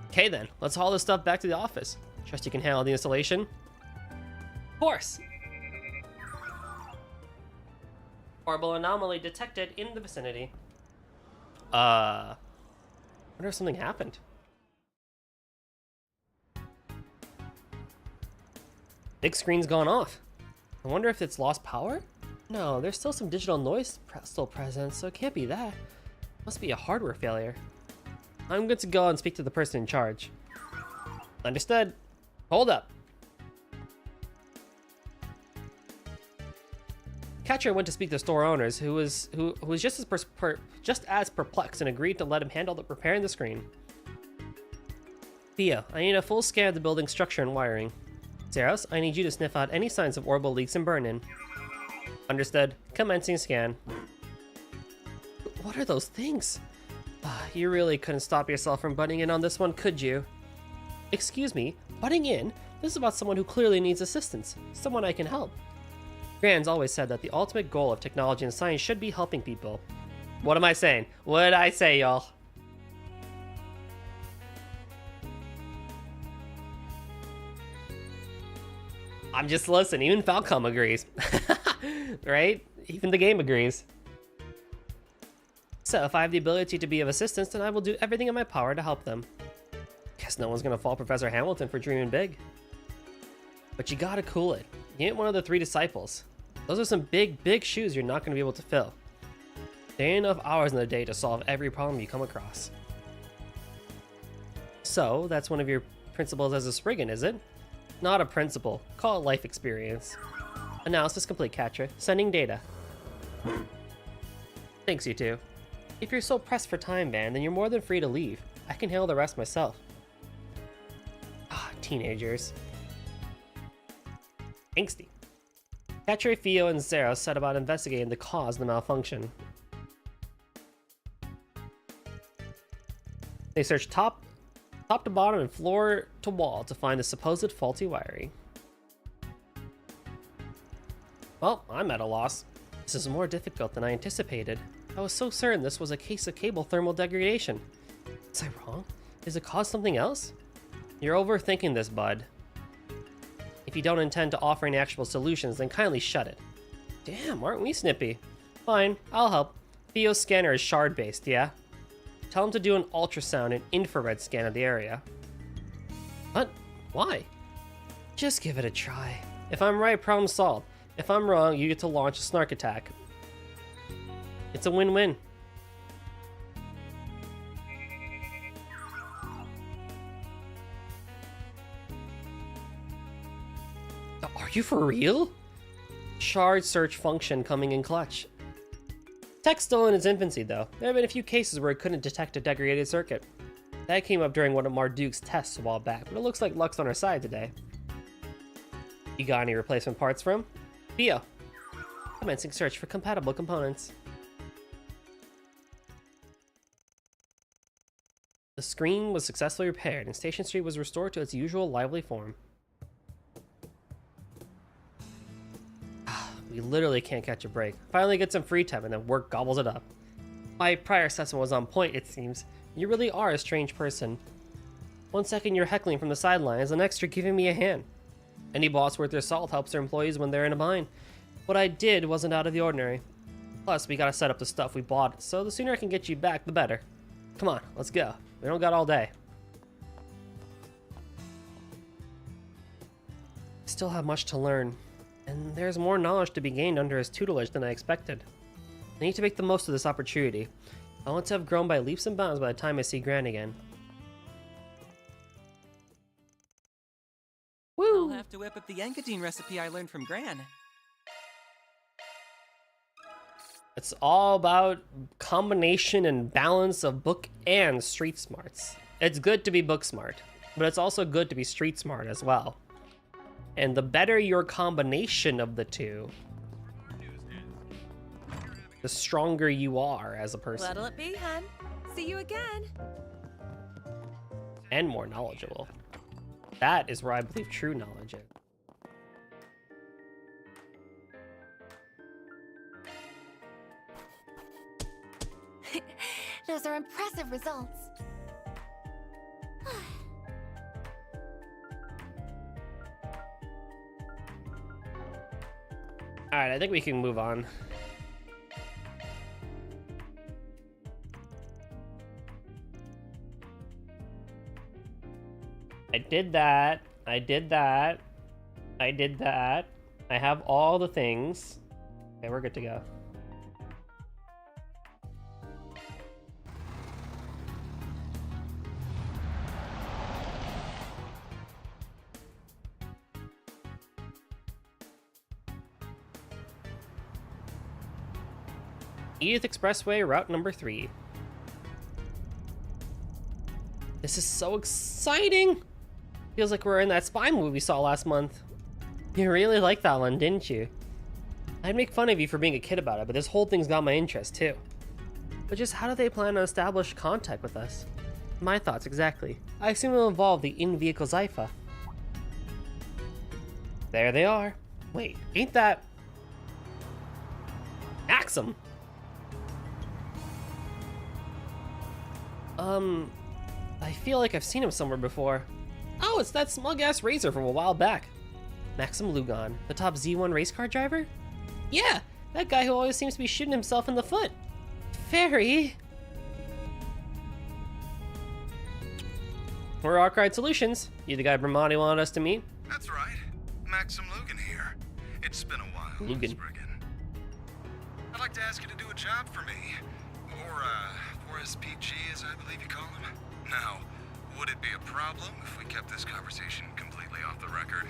Okay then, let's haul this stuff back to the office. Trust you can handle the installation? Of course! Horrible anomaly detected in the vicinity. I wonder if something happened. Big screen's gone off. I wonder if it's lost power? No, there's still some digital noise still present, so it can't be that. Must be a hardware failure. I'm good to go and speak to the person in charge. Understood. Hold up. Catcher went to speak to store owners, who was just as perplexed, and agreed to let him handle the repairing the screen. Theo, I need a full scan of the building's structure and wiring. Zeros, I need you to sniff out any signs of orbital leaks and burn-in. Understood. Commencing scan. What are those things? You really couldn't stop yourself from butting in on this one, could you? Excuse me, butting in? This is about someone who clearly needs assistance. Someone I can help. Grand's always said that the ultimate goal of technology and science should be helping people. What am I saying? What did I say, y'all? I'm just listening. Even Falcom agrees. Right? Even the game agrees. So if I have the ability to be of assistance, then I will do everything in my power to help them. Guess no one's gonna fault Professor Hamilton for dreaming big. But you gotta cool it. You ain't one of the 3 disciples. Those are some big shoes you're not gonna be able to fill. There ain't enough hours in the day to solve every problem you come across. So, that's one of your principles as a Spriggan, is it? Not a principle. Call it life experience. Analysis complete, Catra. Sending data. Thanks, you two. If you're so pressed for time, Van, then you're more than free to leave. I can handle the rest myself. Ah, teenagers. Angsty. Catra, Theo, and Zero set about investigating the cause of the malfunction. They searched top to bottom and floor to wall to find the supposed faulty wiring. Well, I'm at a loss. This is more difficult than I anticipated. I was so certain this was a case of cable thermal degradation. Was I wrong? Is it caused something else? You're overthinking this, bud. If you don't intend to offer any actual solutions, then kindly shut it. Damn, aren't we snippy? Fine, I'll help. Theo's scanner is shard-based, yeah? Tell him to do an ultrasound and infrared scan of the area. What? Why? Just give it a try. If I'm right, problem solved. If I'm wrong, you get to launch a snark attack. It's a win-win. Are you for real? Shard search function coming in clutch. Tech's still in its infancy, though. There have been a few cases where it couldn't detect a degraded circuit. That came up during one of Marduk's tests a while back, but it looks like luck's on our side today. You got any replacement parts from? Theo. Commencing search for compatible components. The screen was successfully repaired, and Station Street was restored to its usual lively form. We literally can't catch a break. Finally get some free time and then work gobbles it up. My prior assessment was on point, it seems. You really are a strange person. 1 second you're heckling from the sidelines, the next you're giving me a hand. Any boss worth their salt helps their employees when they're in a bind. What I did wasn't out of the ordinary. Plus, we gotta set up the stuff we bought, so the sooner I can get you back, the better. Come on, let's go. We don't got all day. Still have much to learn. And there's more knowledge to be gained under his tutelage than I expected. I need to make the most of this opportunity. I want to have grown by leaps and bounds by the time I see Gran again. Woo! I'll have to whip up the Yankadine recipe I learned from Gran. It's all about combination and balance of book and street smarts. It's good to be book smart, but it's also good to be street smart as well. And the better your combination of the two, the stronger you are as a person. What'll it be, hun? See you again. And more knowledgeable. That is where I believe true knowledge is. Those are impressive results. Alright, I think we can move on. I did that. I did that. I did that. I have all the things. Okay, we're good to go. Edith Expressway, route number 3. This is so exciting! Feels like we're in that spy movie we saw last month. You really liked that one, didn't you? I'd make fun of you for being a kid about it, but this whole thing's got my interest too. But just how do they plan to establish contact with us? My thoughts exactly. I assume it'll involve the in-vehicle Zypha. There they are. Wait, ain't that... Axum? I feel like I've seen him somewhere before. Oh, it's that smug-ass Razor from a while back. Maxim Lugon, the top Z1 race car driver? Yeah, that guy who always seems to be shooting himself in the foot. Fairy? We're Arkride Solutions. You the guy Bramani wanted us to meet? That's right. Maxim Lugan here. It's been a while, Lugan. Miss Briggan. I'd like to ask you to do a job for me. Or SPG, as I believe you call him. Now, would it be a problem if we kept this conversation completely off the record?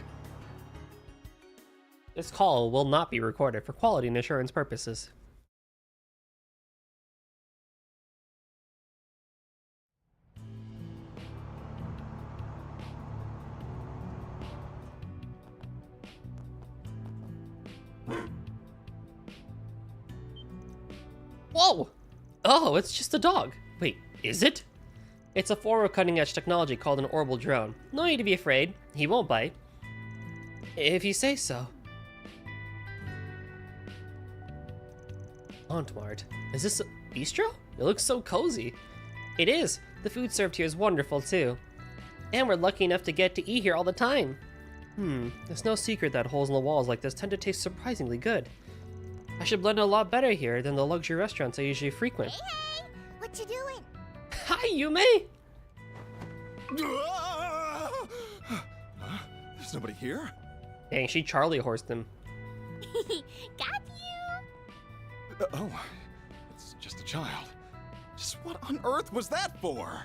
This call will not be recorded for quality and assurance purposes. Whoa! Oh, it's just a dog. Wait, is it? It's a form of cutting-edge technology called an orbital drone. No need to be afraid. He won't bite. If you say so. Auntmart. Is this a bistro? It looks so cozy. It is. The food served here is wonderful, too. And we're lucky enough to get to eat here all the time. There's no secret that holes in the walls like this tend to taste surprisingly good. I should blend a lot better here than the luxury restaurants I usually frequent. Hey, what you doing? Hi, Yume! There's nobody here? Dang, she Charlie horsed him. Got you. Oh, it's just a child. Just what on earth was that for?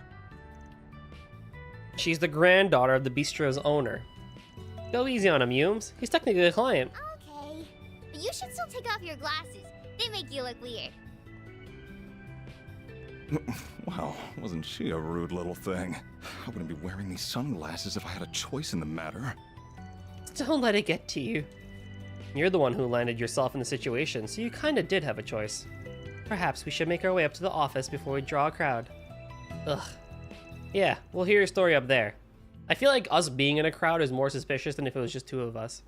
She's the granddaughter of the bistro's owner. Go easy on him, Yumes. He's technically a client. Okay, but you should still take off your glasses. They make you look weird. Well, wasn't she a rude little thing? I wouldn't be wearing these sunglasses if I had a choice in the matter. Don't let it get to you. You're the one who landed yourself in the situation, so you kinda did have a choice. Perhaps we should make our way up to the office before we draw a crowd. Ugh. Yeah, we'll hear your story up there. I feel like us being in a crowd is more suspicious than if it was just two of us.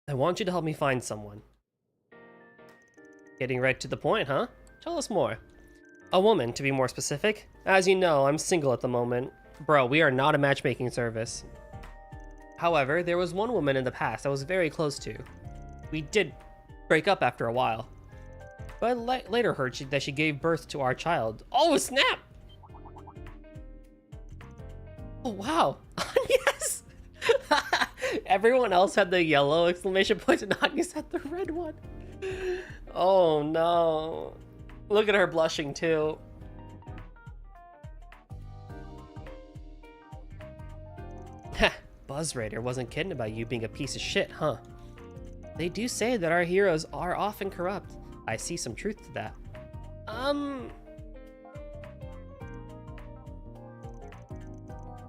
I want you to help me find someone. Getting right to the point, huh? Tell us more. A woman, to be more specific. As you know, I'm single at the moment. Bro, we are not a matchmaking service. However, there was one woman in the past I was very close to. We did break up after a while. But I later heard that she gave birth to our child. Oh, snap! Oh, wow. Yes! Everyone else had the yellow exclamation points and Agnes had the red one. Oh, no. Look at her blushing, too. Heh, Buzz Raider wasn't kidding about you being a piece of shit, huh? They do say that our heroes are often corrupt. I see some truth to that.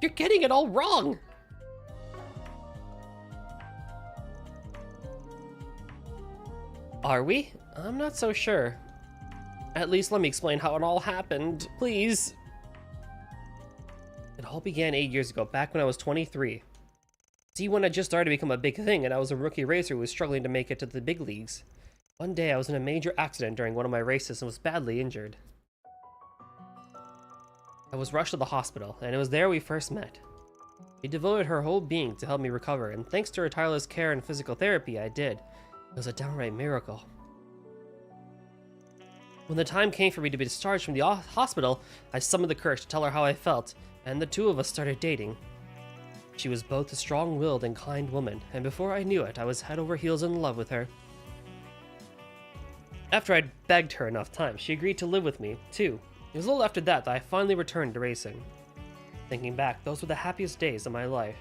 You're getting it all wrong! Are we? I'm not so sure. At least let me explain how it all happened, please. It all began 8 years ago, back when I was 23. See, when I just started to become a big thing and I was a rookie racer who was struggling to make it to the big leagues. One day I was in a major accident during one of my races and was badly injured. I was rushed to the hospital, and it was there we first met. She devoted her whole being to help me recover, and thanks to her tireless care and physical therapy, I did. It was a downright miracle. When the time came for me to be discharged from the hospital, I summoned the courage to tell her how I felt, and the two of us started dating. She was both a strong-willed and kind woman, and before I knew it, I was head over heels in love with her. After I'd begged her enough times, she agreed to live with me, too. It was a little after that I finally returned to racing. Thinking back, those were the happiest days of my life.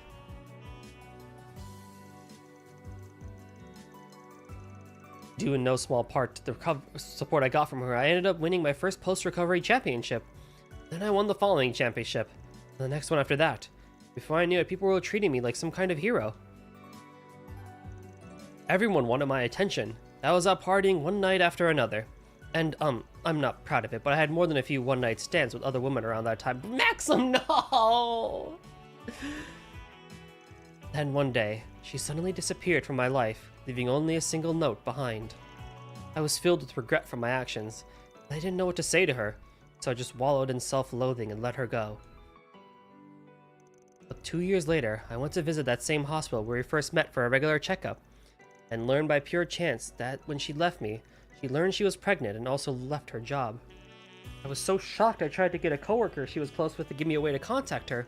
Due in no small part to the support I got from her, I ended up winning my first post-recovery championship. Then I won the following championship, and the next one after that. Before I knew it, people were treating me like some kind of hero. Everyone wanted my attention. I was out partying one night after another. And, I'm not proud of it, but I had more than a few one-night stands with other women around that time. Maxim, no! Then one day, she suddenly disappeared from my life, leaving only a single note behind. I was filled with regret for my actions. I didn't know what to say to her, so I just wallowed in self-loathing and let her go. But 2 years later, I went to visit that same hospital where we first met for a regular checkup, and learned by pure chance that when she left me, she learned she was pregnant and also left her job. I was so shocked I tried to get a coworker she was close with to give me a way to contact her,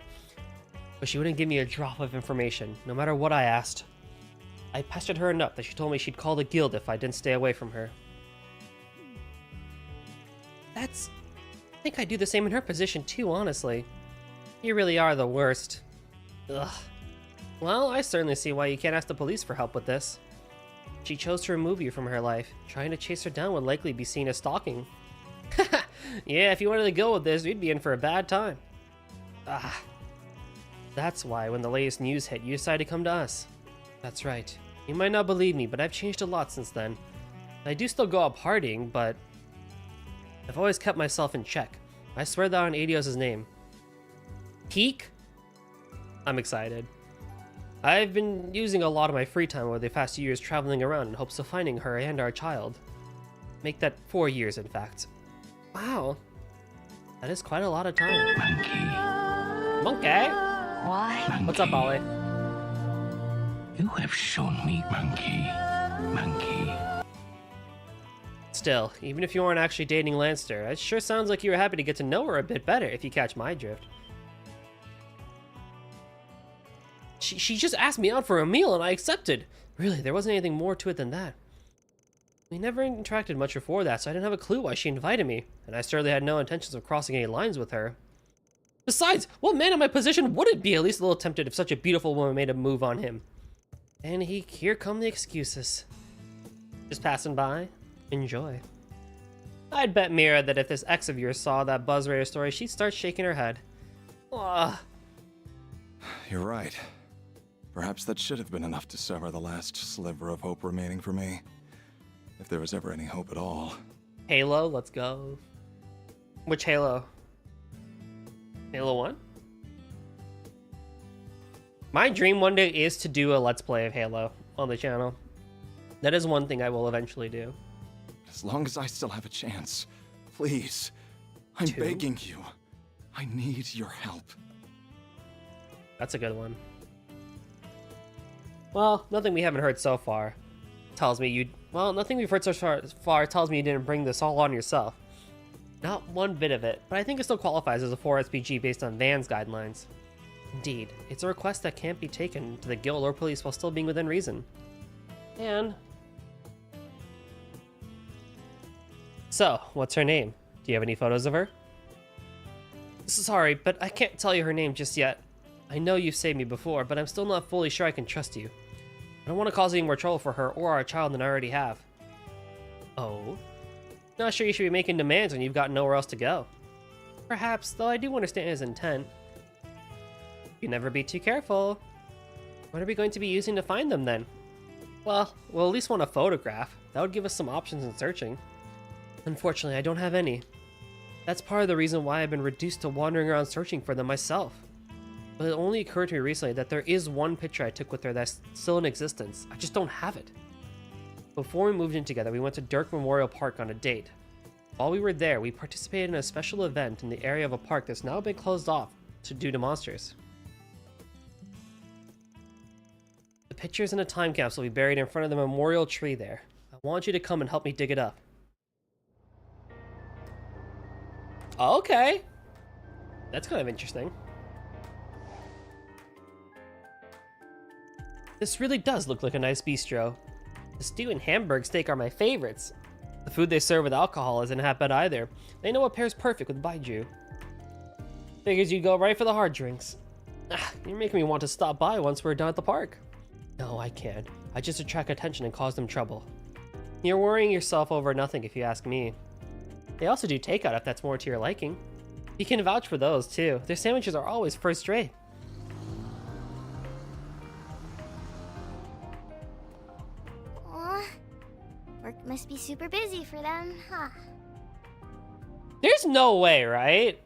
but she wouldn't give me a drop of information, no matter what I asked. I pestered her enough that she told me she'd call the guild if I didn't stay away from her. I think I'd do the same in her position too, honestly. You really are the worst. Ugh. Well, I certainly see why you can't ask the police for help with this. She chose to remove you from her life. Trying to chase her down would likely be seen as stalking. Yeah, if you wanted to go with this, we'd be in for a bad time. Ah. That's why when the latest news hit, you decided to come to us. That's right. You might not believe me, but I've changed a lot since then. I do still go out partying, but I've always kept myself in check. I swear that on Adios' name. Peak? I'm excited. I've been using a lot of my free time over the past 2 years traveling around in hopes of finding her and our child. Make that 4 years, in fact. Wow. That is quite a lot of time. Monkey? Why? What's up, Ollie? You have shown me, Monkey. Still, even if you aren't actually dating Lancer, it sure sounds like you were happy to get to know her a bit better, if you catch my drift. She just asked me out for a meal and I accepted. Really, there wasn't anything more to it than that. We never interacted much before that, so I didn't have a clue why she invited me, and I certainly had no intentions of crossing any lines with her. Besides, what man in my position wouldn't be at least a little tempted if such a beautiful woman made a move on him? And here come the excuses. Just passing by. Enjoy. I'd bet Mira that if this ex of yours saw that Buzz Radio story, she'd start shaking her head. Ugh. You're right. Perhaps that should have been enough to sever the last sliver of hope remaining for me. If there was ever any hope at all. Halo, let's go. Which Halo? Halo 1? My dream one day is to do a Let's Play of Halo on the channel. That is one thing I will eventually do. As long as I still have a chance, please. I'm begging you. I need your help. That's a good one. Well, nothing we haven't heard so far tells me you... Well, nothing we've heard so far tells me you didn't bring this all on yourself. Not one bit of it, but I think it still qualifies as a 4SPG based on Van's guidelines. Indeed, it's a request that can't be taken to the guild or police while still being within reason. And... So, what's her name? Do you have any photos of her? Sorry, but I can't tell you her name just yet. I know you've saved me before, but I'm still not fully sure I can trust you. I don't want to cause any more trouble for her or our child than I already have. Oh? Not sure you should be making demands when you've got nowhere else to go. Perhaps, though I do understand his intent. You never be too careful. What are we going to be using to find them then? Well, we'll at least want a photograph. That would give us some options in searching. Unfortunately, I don't have any. That's part of the reason why I've been reduced to wandering around searching for them myself. But it only occurred to me recently that there is one picture I took with her that's still in existence. I just don't have it. Before we moved in together, we went to Dirk Memorial Park on a date. While we were there, we participated in a special event in the area of a park that's now been closed off due to monsters. The picture is in a time capsule we buried in front of the memorial tree there. I want you to come and help me dig it up. Okay. That's kind of interesting. This really does look like a nice bistro. The stew and Hamburg steak are my favorites. The food they serve with alcohol isn't half bad either. They know what pairs perfect with Baiju. Figures you go right for the hard drinks. You're making me want to stop by once we're done at the park. No, I can't. I just attract attention and cause them trouble. You're worrying yourself over nothing if you ask me. They also do takeout if that's more to your liking. You can vouch for those too. Their sandwiches are always first rate. Aw, work must be super busy for them, huh? There's no way, right?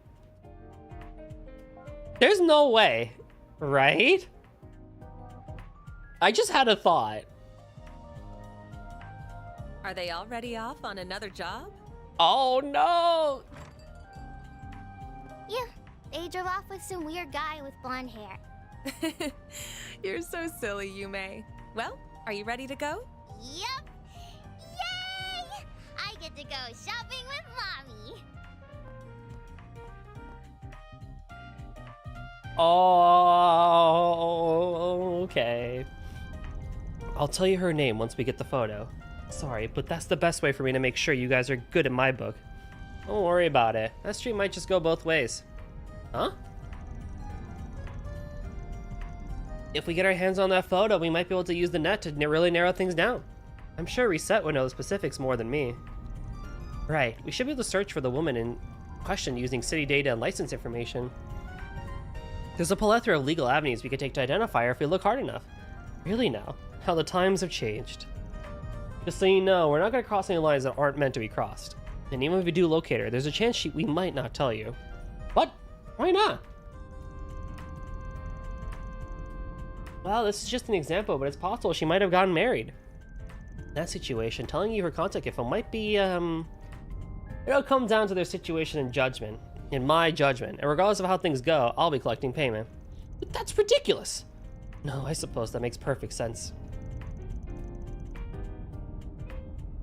There's no way, right? I just had a thought. Are they already off on another job? Oh no! Yeah, they drove off with some weird guy with blonde hair. You're so silly, Yume. Well, are you ready to go? Yep. Yay! I get to go shopping with Mommy. Oh, okay. I'll tell you her name once we get the photo. Sorry, but that's the best way for me to make sure you guys are good in my book. Don't worry about it. That street might just go both ways. Huh? If we get our hands on that photo, we might be able to use the net to really narrow things down. I'm sure Reset would know the specifics more than me. Right, we should be able to search for the woman in question using city data and license information. There's a plethora of legal avenues we could take to identify her if we look hard enough. Really now, how the times have changed. Just so you know, we're not going to cross any lines that aren't meant to be crossed. And even if we do locate her, there's a chance we might not tell you. What? Why not? Well, this is just an example, but it's possible she might have gotten married. In that situation, telling you her contact info might be, it'll come down to their situation and judgment. In my judgment, and regardless of how things go, I'll be collecting payment. But that's ridiculous! No, I suppose that makes perfect sense.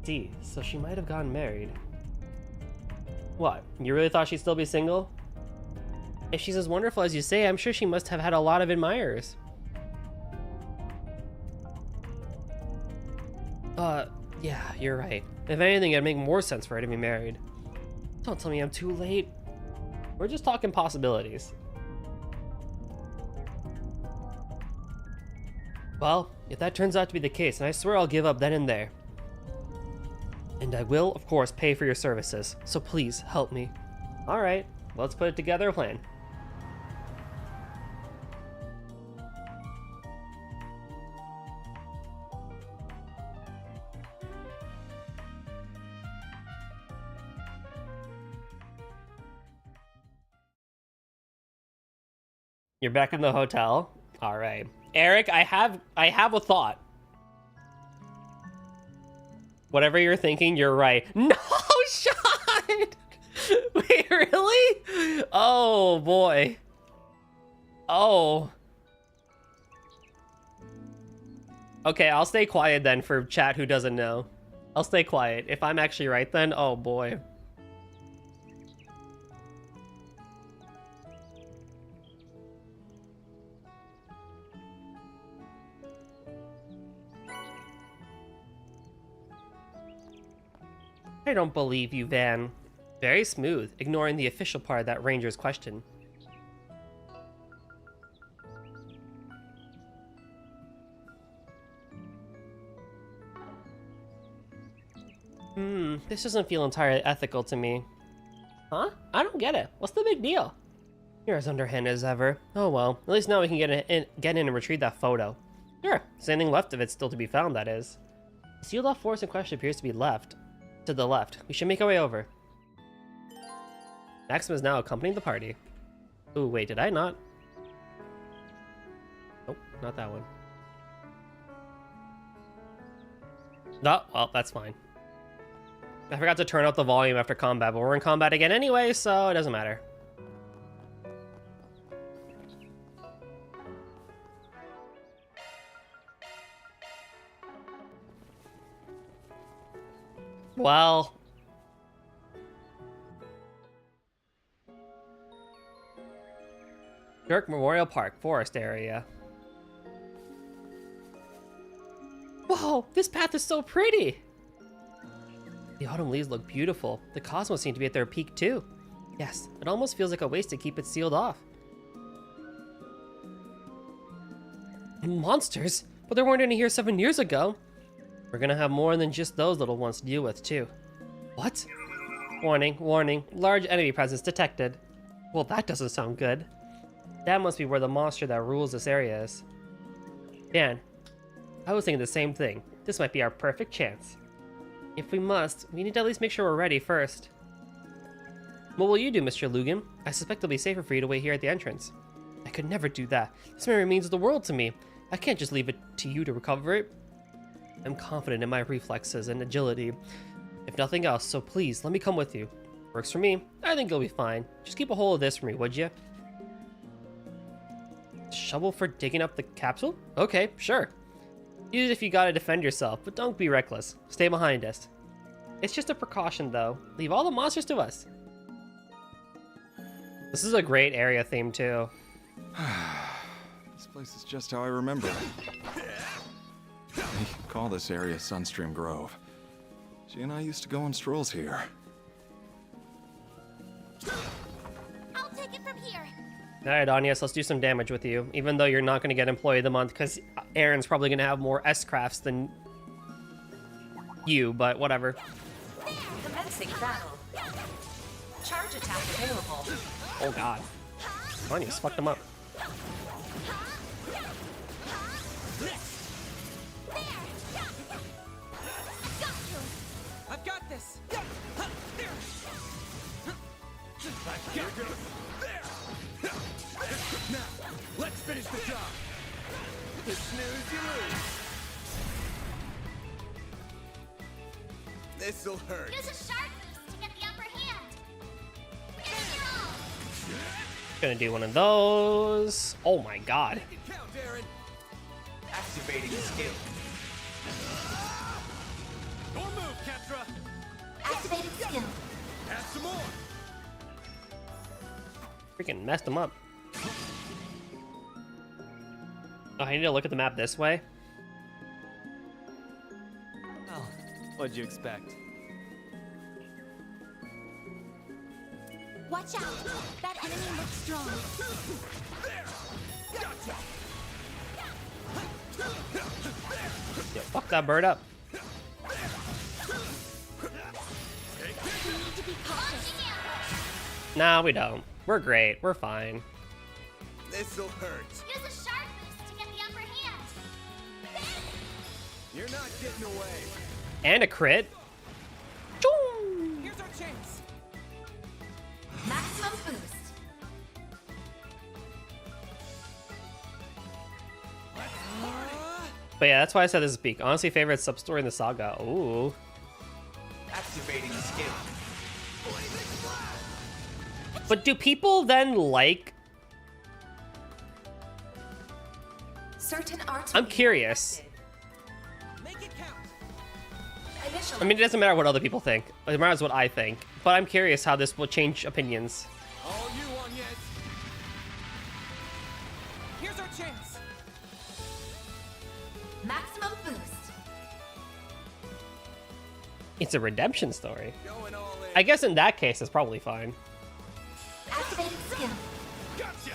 See, so she might have gotten married. What, you really thought she'd still be single? If she's as wonderful as you say, I'm sure she must have had a lot of admirers. Yeah, you're right. If anything, it'd make more sense for her to be married. Don't tell me I'm too late. We're just talking possibilities. Well, if that turns out to be the case, and I swear I'll give up then and there. And I will, of course, pay for your services, so please help me. Alright, let's put it together a plan. You're back in the hotel? Alright. Eric, I have a thought. Whatever you're thinking, you're right. No, Sean! Wait, really? Oh, boy. Oh. Okay, I'll stay quiet then for chat who doesn't know. I'll stay quiet. If I'm actually right then, oh boy. I don't believe you, Van. Very smooth, ignoring the official part of that ranger's question. This doesn't feel entirely ethical to me. Huh? I don't get it. What's the big deal? You're as underhand as ever. Oh well, at least now we can get in and retrieve that photo. Sure, there's anything left of it still to be found, that is. The sealed off forest in question appears to be left. To the left. We should make our way over. Maxim is now accompanying the party. Ooh, wait, did I not? Nope, not that one. No, well, that's fine. I forgot to turn up the volume after combat, but we're in combat again anyway, so it doesn't matter. Well... Dirk Memorial Park, forest area. Whoa, this path is so pretty! The autumn leaves look beautiful. The cosmos seem to be at their peak too. Yes, it almost feels like a waste to keep it sealed off. Monsters? But there weren't any here 7 years ago. We're gonna have more than just those little ones to deal with too. What? Warning, warning, large enemy presence detected. Well, that doesn't sound good. That must be where the monster that rules this area is. Dan, I was thinking the same thing. This might be our perfect chance. If we must, we need to at least make sure we're ready first. What will you do, Mr. Lugan? I suspect it'll be safer for you to wait here at the entrance. I could never do that. This memory means the world to me. I can't just leave it to you to recover it. I'm confident in my reflexes and agility, if nothing else, so please, let me come with you. Works for me. I think you'll be fine. Just keep a hold of this for me, would you? Shovel for digging up the capsule? Okay, sure. Use it if you gotta defend yourself, but don't be reckless. Stay behind us. It's just a precaution, though. Leave all the monsters to us. This is a great area theme, too. This place is just how I remember it. They call this area Sunstream Grove. She and I used to go on strolls here. I'll take it from here. Alright, Anias, let's do some damage with you. Even though you're not going to get Employee of the Month, because Aaron's probably going to have more S-crafts than you, but whatever. Commencing battle. Charge attack available. Oh god. Anias fucked him up. I've got this. Now, let's finish the job. You snooze, you lose. This'll hurt. Use a sharp boost to get the upper hand. Give it your all. Gonna do one of those. Oh my god. Count, Aaron. Activating skill. More move, Ketra. Activating skill. Add some more. Freaking messed him up. Oh, I need to look at the map this way. Well, what'd you expect? Watch out. That enemy looks strong. Yeah, fuck that bird up. Nah, we don't. We're great. We're fine. This'll hurt. Use a sharp boost to get the upper hand. You're not getting away. And a crit. Here's our chance. Maximum boost. But yeah, that's why I said this is peak. Honestly, favorite sub-story in the saga. Ooh. Activating skill. But do people then like... Certain arts. I'm curious. Make it count. I mean, it doesn't matter what other people think. It matters what I think. But I'm curious how this will change opinions. All you on yet? Here's our chance. Maximum boost. It's a redemption story. Going all in. I guess in that case, it's probably fine. Activating skill. Gotcha.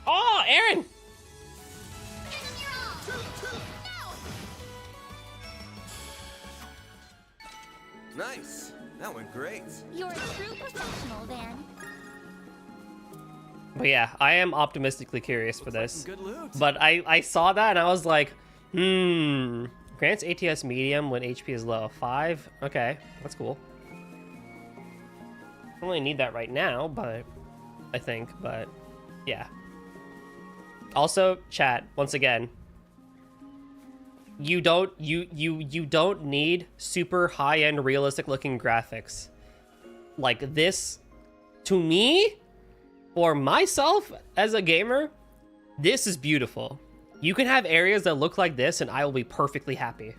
Oh, Aaron! Give them your all. No. Nice. That went great. You're a true professional, then. But yeah, I am optimistically curious for this. Good loot. But I saw that and I was like, Grants ATS medium when HP is low. 5? Okay, that's cool. I don't really need that right now, but I think, but yeah. Also, chat, once again, you don't need super high-end realistic looking graphics. Like this, to me, or myself as a gamer, this is beautiful. You can have areas that look like this and I will be perfectly happy.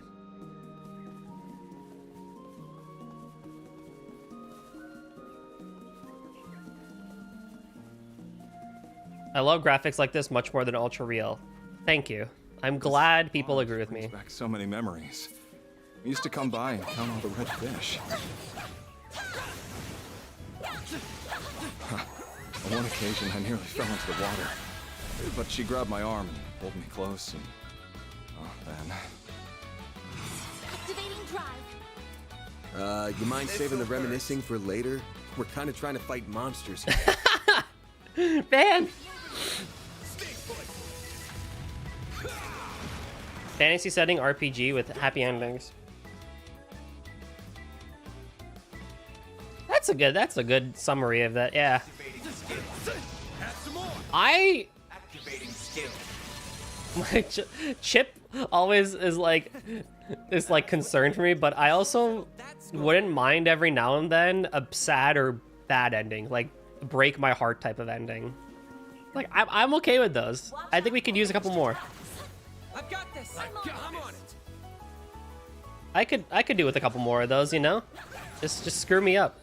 I love graphics like this much more than Ultra Real. Thank you. I'm glad people agree with me. Brings back so many memories. We used to come by and count all the red fish. On one occasion, I nearly fell into the water. But she grabbed my arm and pulled me close, and... oh, then... Activating drive. You mind saving the reminiscing for later? We're kind of trying to fight monsters. Man! Fantasy setting RPG with happy endings. That's a good summary of that, yeah. I... My Chip always is like concerned for me, but I also wouldn't mind every now and then a sad or bad ending, like break my heart type of ending. Like, I'm okay with those. I think we could use a couple more. I've got this. I'm on it. I could do with a couple more of those, you know? Just screw me up.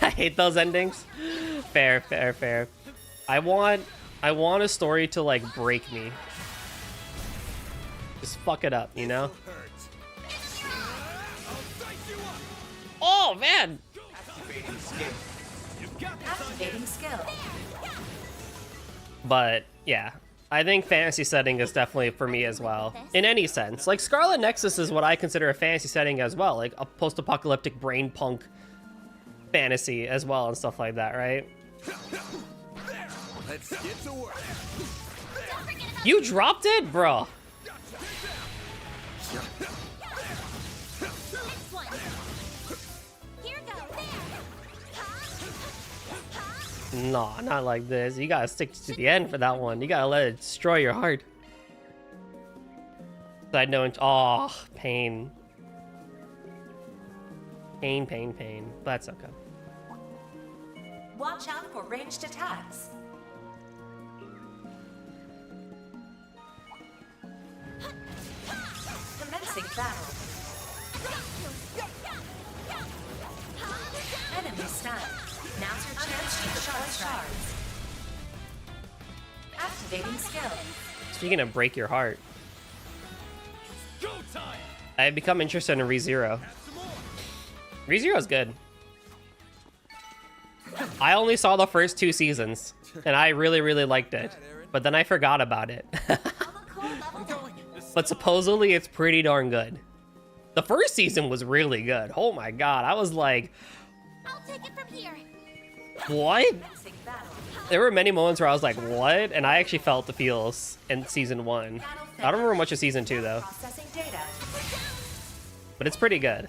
I hate those endings. Fair, fair, fair. I want a story to like break me. Just fuck it up, you know? Oh man! Activating skill. Activating skill. But yeah, I think fantasy setting is definitely for me as well. In any sense. Like Scarlet Nexus is what I consider a fantasy setting as well. Like a post-apocalyptic brain punk fantasy as well and stuff like that, right? Let's get to work. You dropped it, bro. Nah, not like this. You gotta stick to the end for that one. You gotta let it destroy your heart. Side note, oh, pain. Pain, pain, pain. But that's okay. Watch out for ranged attacks. Commencing battle. Enemy stunned. Now's your chance to deploy shards. Activating skill. Speaking of break your heart, I've become interested in ReZero. ReZero is good. I only saw the first 2 seasons, and I really, really liked it. But then I forgot about it. But supposedly it's pretty darn good. The first season was really good. Oh my god, I was like, I'll take it from here. what? There were many moments where I was like, what? And I actually felt the feels in season 1. I don't remember much of season 2 though. But it's pretty good.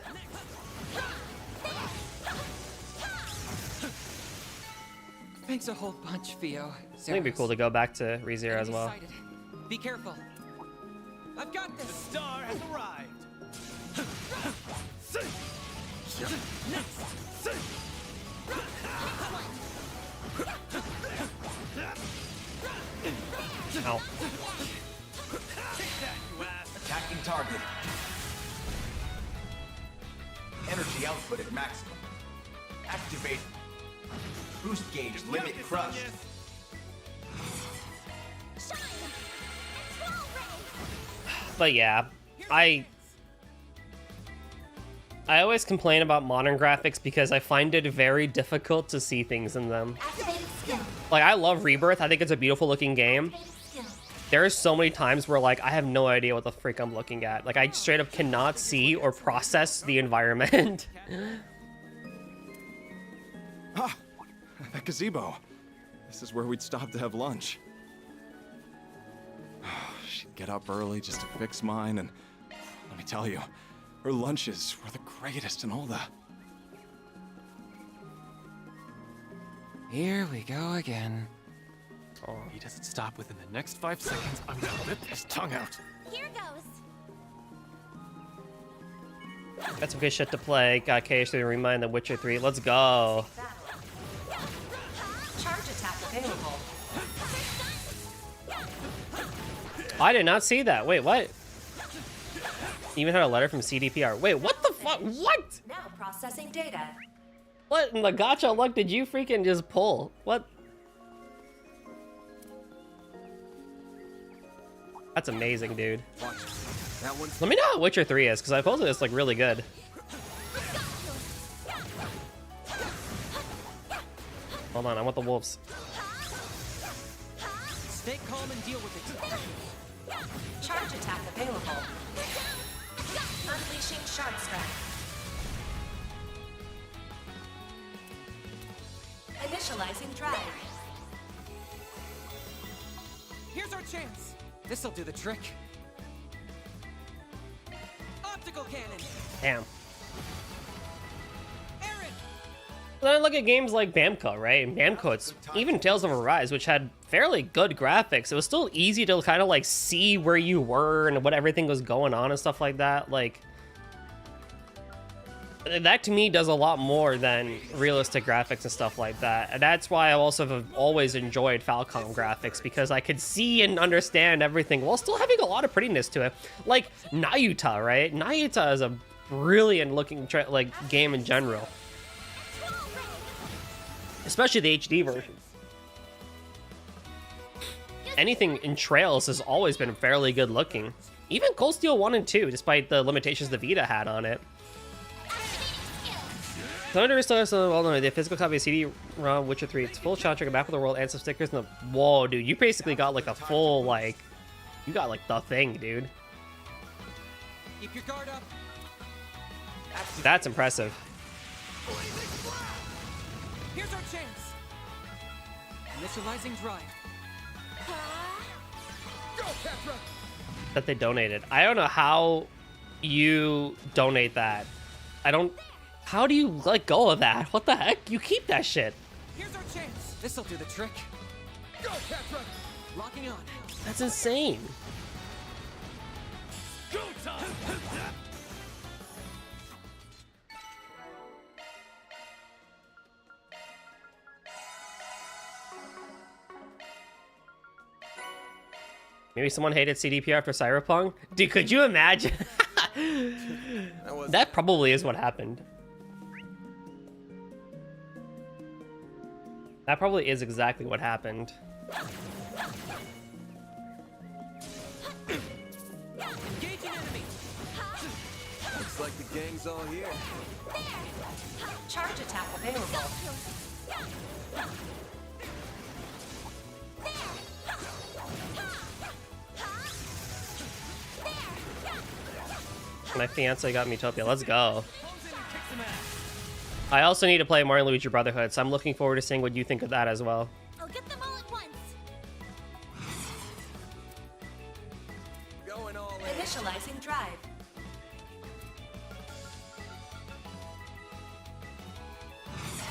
Thanks a whole bunch, Theo. I think it'd be cool to go back to ReZero as well. Be careful. I've got this. The star has arrived. Ow. Attacking target. Energy output at maximum. Activate. Boost gauge limit crushed. But yeah, I always complain about modern graphics because I find it very difficult to see things in them. Like, I love Rebirth. I think it's a beautiful looking game. There's so many times where, like, I have no idea what the freak I'm looking at. Like, I straight up cannot see or process the environment. Ah, that gazebo. This is where we'd stop to have lunch. She'd get up early just to fix mine, and let me tell you, her lunches were the greatest in all the... Here we go again. Oh. He doesn't stop within the next 5 seconds, I'm gonna rip his tongue out. Here goes. Got some good shit to play. Got KH to remind The Witcher 3. Let's go. Charge attack available. I did not see that. Wait, what? Even had a letter from CDPR. Wait, what the fuck? What? Now processing data. What in the gacha luck did you freaking just pull? What? That's amazing, dude. Let me know how Witcher 3 is, because I posted it's like really good. Hold on, I want the wolves. Stay calm and deal with it. Charge attack available. Unleashing shard strike. Initializing drive. Here's our chance. This'll do the trick. Optical cannon. Damn. Then I look at games like Bamco, right? And Bamco, it's even Tales of Arise, which had fairly good graphics. It was still easy to kind of like see where you were and what everything was going on and stuff like that. Like, That to me does a lot more than realistic graphics and stuff like that. And that's why I also have always enjoyed Falcom graphics, because I could see and understand everything while still having a lot of prettiness to it. Like Nayuta, right? Nayuta is a brilliant looking game in general. Especially the HD version. Anything in Trails has always been fairly good looking. Even Cold Steel 1 and 2, despite the limitations the Vita had on it. Thunder still has the physical copy of CD-ROM Witcher 3. It's full soundtrack, a map of the world, and some stickers. And whoa, dude, you basically got like a full you got like the thing, dude. Keep your guard up. That's impressive. Here's our chance. Initializing drive. Go, Petra. That they donated. I don't know how you donate that. How do you let go of that? What the heck? You keep that shit. Here's our chance. This'll do the trick. Go, Petra. Locking on. That's insane. Go time. Maybe someone hated CDPR after Cyberpunk? Dude, could you imagine? That probably is what happened. That probably is exactly what happened. Engaging enemy. Looks like the gang's all here. Charge attack available. My fiance got me Utopia. Let's go. I also need to play Mario & Luigi Brotherhood, so I'm looking forward to seeing what you think of that as well. I'll get them all at once. Going all in. Initializing drive.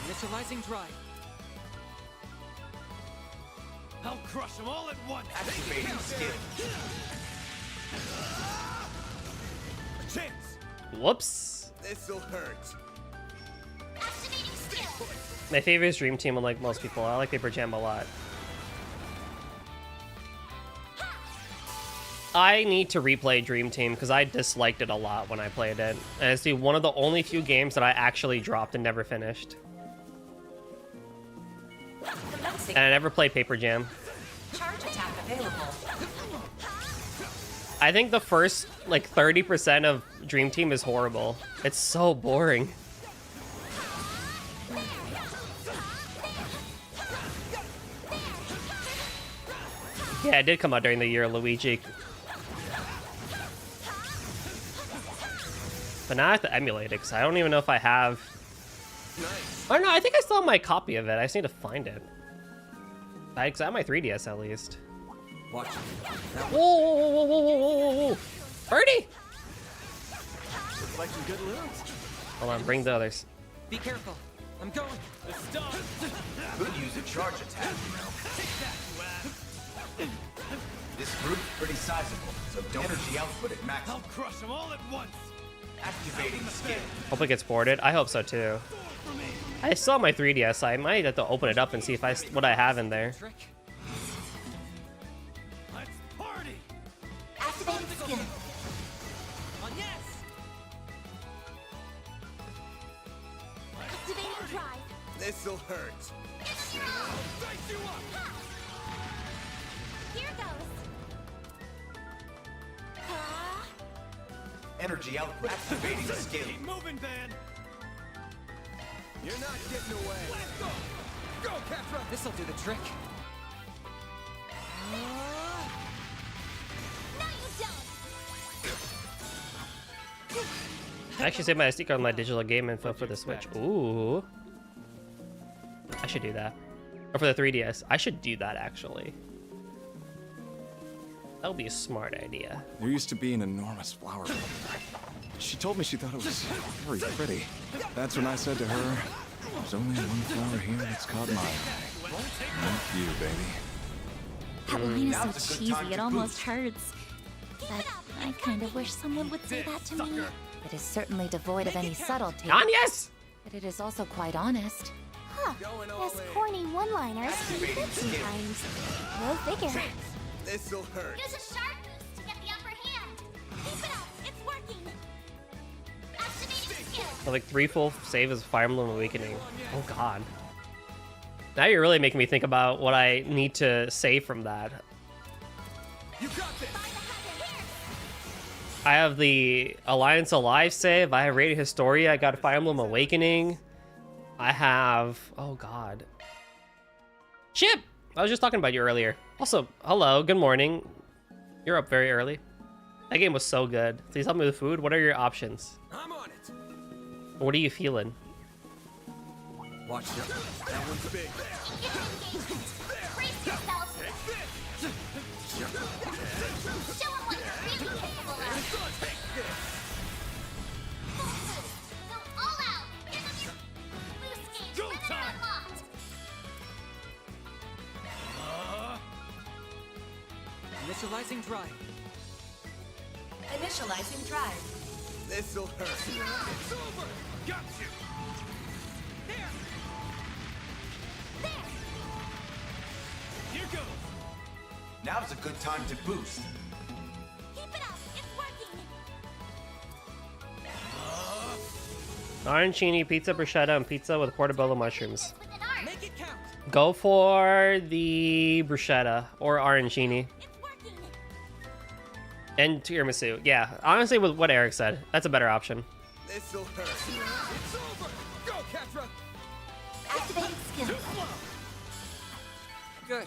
Initializing drive. I'll crush them all at once. Activating skill. A chance. Whoops. This'll hurt. Activating skill. My favorite is Dream Team, unlike most people. I like Paper Jam a lot. I need to replay Dream Team because I disliked it a lot when I played it. And it's one of the only few games that I actually dropped and never finished. And I never played Paper Jam. Charge attack available. I think the first, 30% of Dream Team is horrible. It's so boring. Yeah, it did come out during the year of Luigi. But now I have to emulate it, because I don't even know if I have... I don't know, I think I still have my copy of it. I just need to find it. Because I have my 3DS at least. Watch. Whoa, whoa, whoa, whoa, whoa, whoa, whoa, whoa. Birdie! Looks like some good loot. Hold on, bring the others. Be careful. I'm going. Could use a charge attack, you know. This group's pretty sizable, so don't energy output at max. I'll crush them all at once. Activating skill. Hope it gets ported. I hope so too. I still have my 3DS, so I might have to open it up and see if what I have in there. Let's party. Activating skill. Yes. Activating drive. This'll hurt. Here goes. Energy output. Activating skill. Keep moving, Van. You're not getting away. Let's go. Go, Petra. This'll do the trick. No, you don't. I actually saved my SD card on my digital game info for the Switch. Ooh. I should do that. Or for the 3DS. I should do that, actually. That would be a smart idea. There used to be an enormous flower. She told me she thought it was very pretty. That's when I said to her, there's only one flower here that's caught my eye. Not you, baby. That line is so cheesy, it almost hurts. But I kind of wish someone would say that to me. It is certainly devoid of any subtlety. Yes! But it is also quite honest. Huh. Yes, corny one-liners can be good sometimes. Go figure. This'll hurt. Use a sharp boost to get the upper hand. Keep it up. It's working. Activating skill. So, like 3 full save is Fire Emblem Awakening. Oh god. Now you're really making me think about what I need to save from that. You got this. I have the Alliance Alive save. I have Radiant Historia. I got Fire Emblem Awakening. I have... Oh, God. Chip! I was just talking about you earlier. Also, hello. Good morning. You're up very early. That game was so good. Please help me with food. What are your options? I'm on it. What are you feeling? Watch out. That one's big. Brace yourself. Show 'em what you're really capable of. Go all out. Here's a boost gauge. Go Limiter time. unlocked. Initializing drive. Initializing drive. This'll hurt. It's over. Got you. Here goes. Now's a good time to boost. Keep it up. It's working. Arancini, pizza bruschetta, and pizza with portobello mushrooms. With an art. Make it count. Go for the bruschetta or arancini. It's working. And tiramisu. Yeah, honestly, with what Eric said, that's a better option. This'll hurt. It's over. Go, Ketra. Activating skill. Good.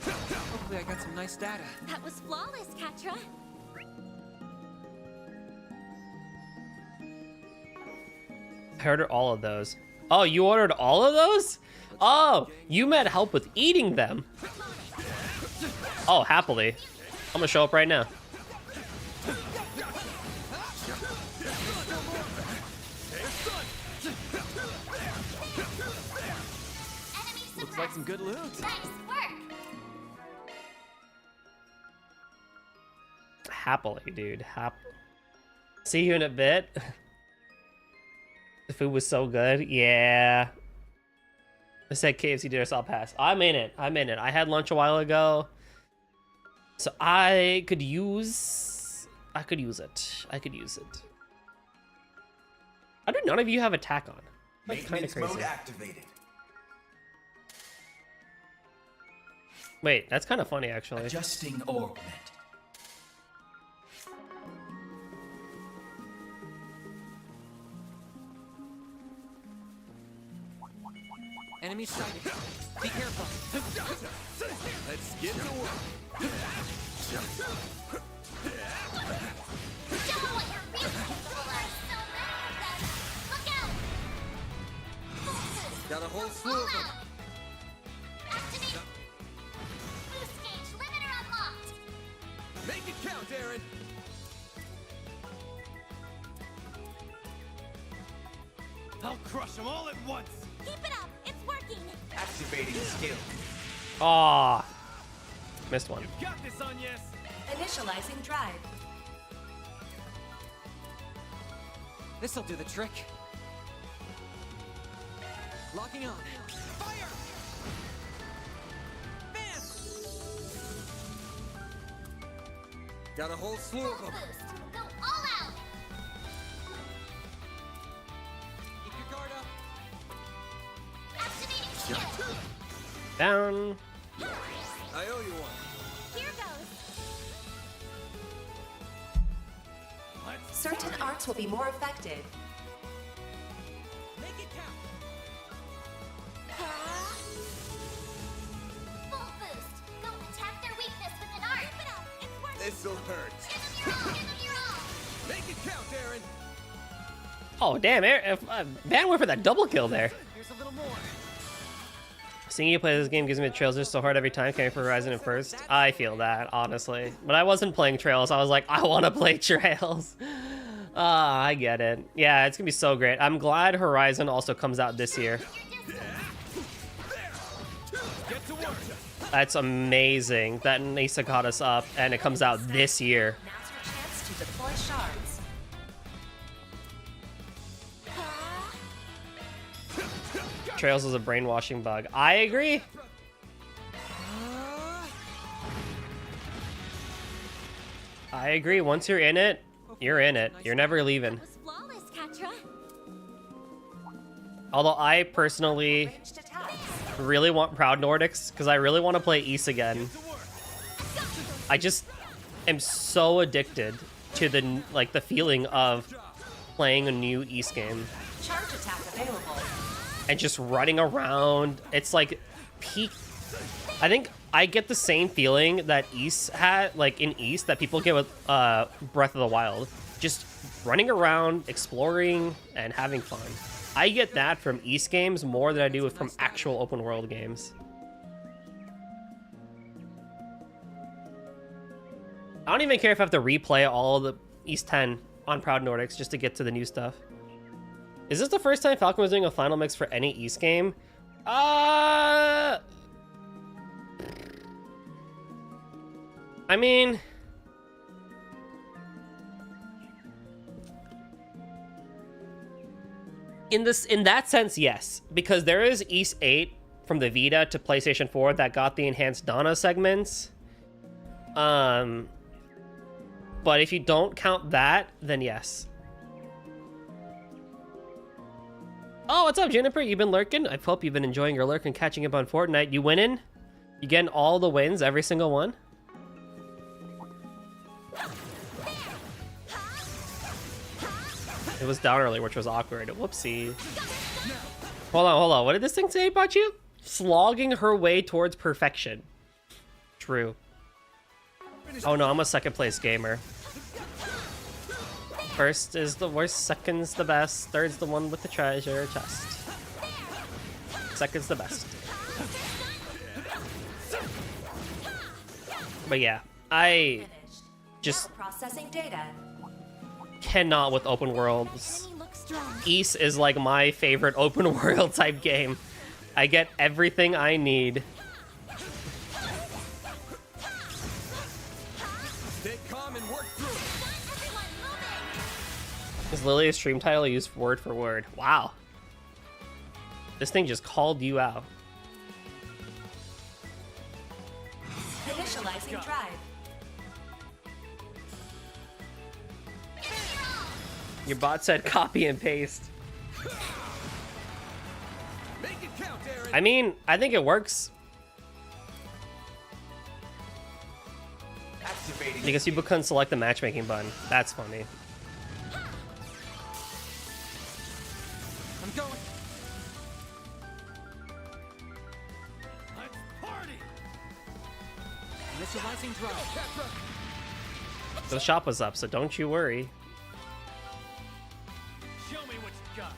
Hopefully I got some nice data. That was flawless, Katra. I ordered all of those. Oh, you ordered all of those? Oh, you meant help with eating them. Oh, happily. I'm gonna show up right now. Looks like some good loot. Nice work. Happily, dude. See you in a bit. The food was so good. Yeah. I said KFC dinner, so I'll pass. I'm in it. I had lunch a while ago. So I could use it. I could use it. How do none of you have attack on? That's kind of Maintenance crazy. mode activated. Wait, that's kind of funny, actually. Adjusting augment. Enemy sighted. Be careful. Let's get to work. Show 'em what you're really capable of. So bad. Look out. Got a whole slew All of them. out. Activate. Boost gauge. Limiter unlocked. Make it count, Aaron. I'll crush them all at once. Keep it up. It's working. Activating skill. Aw. Missed one. Got this, Agnes. Initializing drive. This'll do the trick. Locking on. Fire! Bam! Got a whole slew of them. Boost. Go all out. Keep your guard up. Activating skill. Down. I owe you one. Here goes. Certain arts will be more effective. Make it count. Full boost. Go attack their weakness with an art. Keep it up. It's working. This'll hurt. Give them your all. Make it count, Aaron. Oh, damn. Van went for that double kill there. Here's a little more. Seeing you play this game gives me the Trails just so hard every time. Coming for Horizon at first. I feel that, honestly. But I wasn't playing Trails. I was like, I want to play Trails. I get it. Yeah, it's going to be so great. I'm glad Horizon also comes out this year. Get to work. That's amazing that Nisa caught us up and it comes out this year. Now's your chance to deploy shards. Trails is a brainwashing bug. I agree. I agree. Once you're in it, you're in it. You're never leaving. Although I personally really want Proud Nordics because I really want to play Ys again. I just am so addicted to the feeling of playing a new Ys game. Charge attack available. And just running around. It's like peak. I think I get the same feeling that Ys had, like in Ys, that people get with Breath of the Wild. Just running around, exploring, and having fun. I get that from Ys games more than I do from actual open world games. I don't even care if I have to replay all of the Ys 10 on Proud Nordics just to get to the new stuff. Is this the first time Falcon was doing a final mix for any Ys game? I mean, in that sense, yes, because there is Ys 8 from the Vita to PlayStation 4 that got the enhanced Donna segments. But if you don't count that, then yes. Oh, what's up, Juniper? You've been lurking? I hope you've been enjoying your lurk and catching up on Fortnite. You winning? You getting all the wins, every single one? It was down earlier, which was awkward. Whoopsie. Hold on. What did this thing say about you? Slogging her way towards perfection. True. Oh no, I'm a second place gamer. First is the worst, second's the best, third's the one with the treasure chest. Second's the best. But yeah, I just processing data. Cannot with open worlds. Ys is like my favorite open world type game. I get everything I need. Stay calm and work through it. Is Lily's stream title used word for word? Wow. This thing just called you out. Initializing drive. Your bot said copy and paste. Make it count, Aaron. I mean, I think it works. Activating. Because people couldn't select the matchmaking button. That's funny. I'm going. Let's party. Initializing drive. The shop was up, so don't you worry. Show me what you got.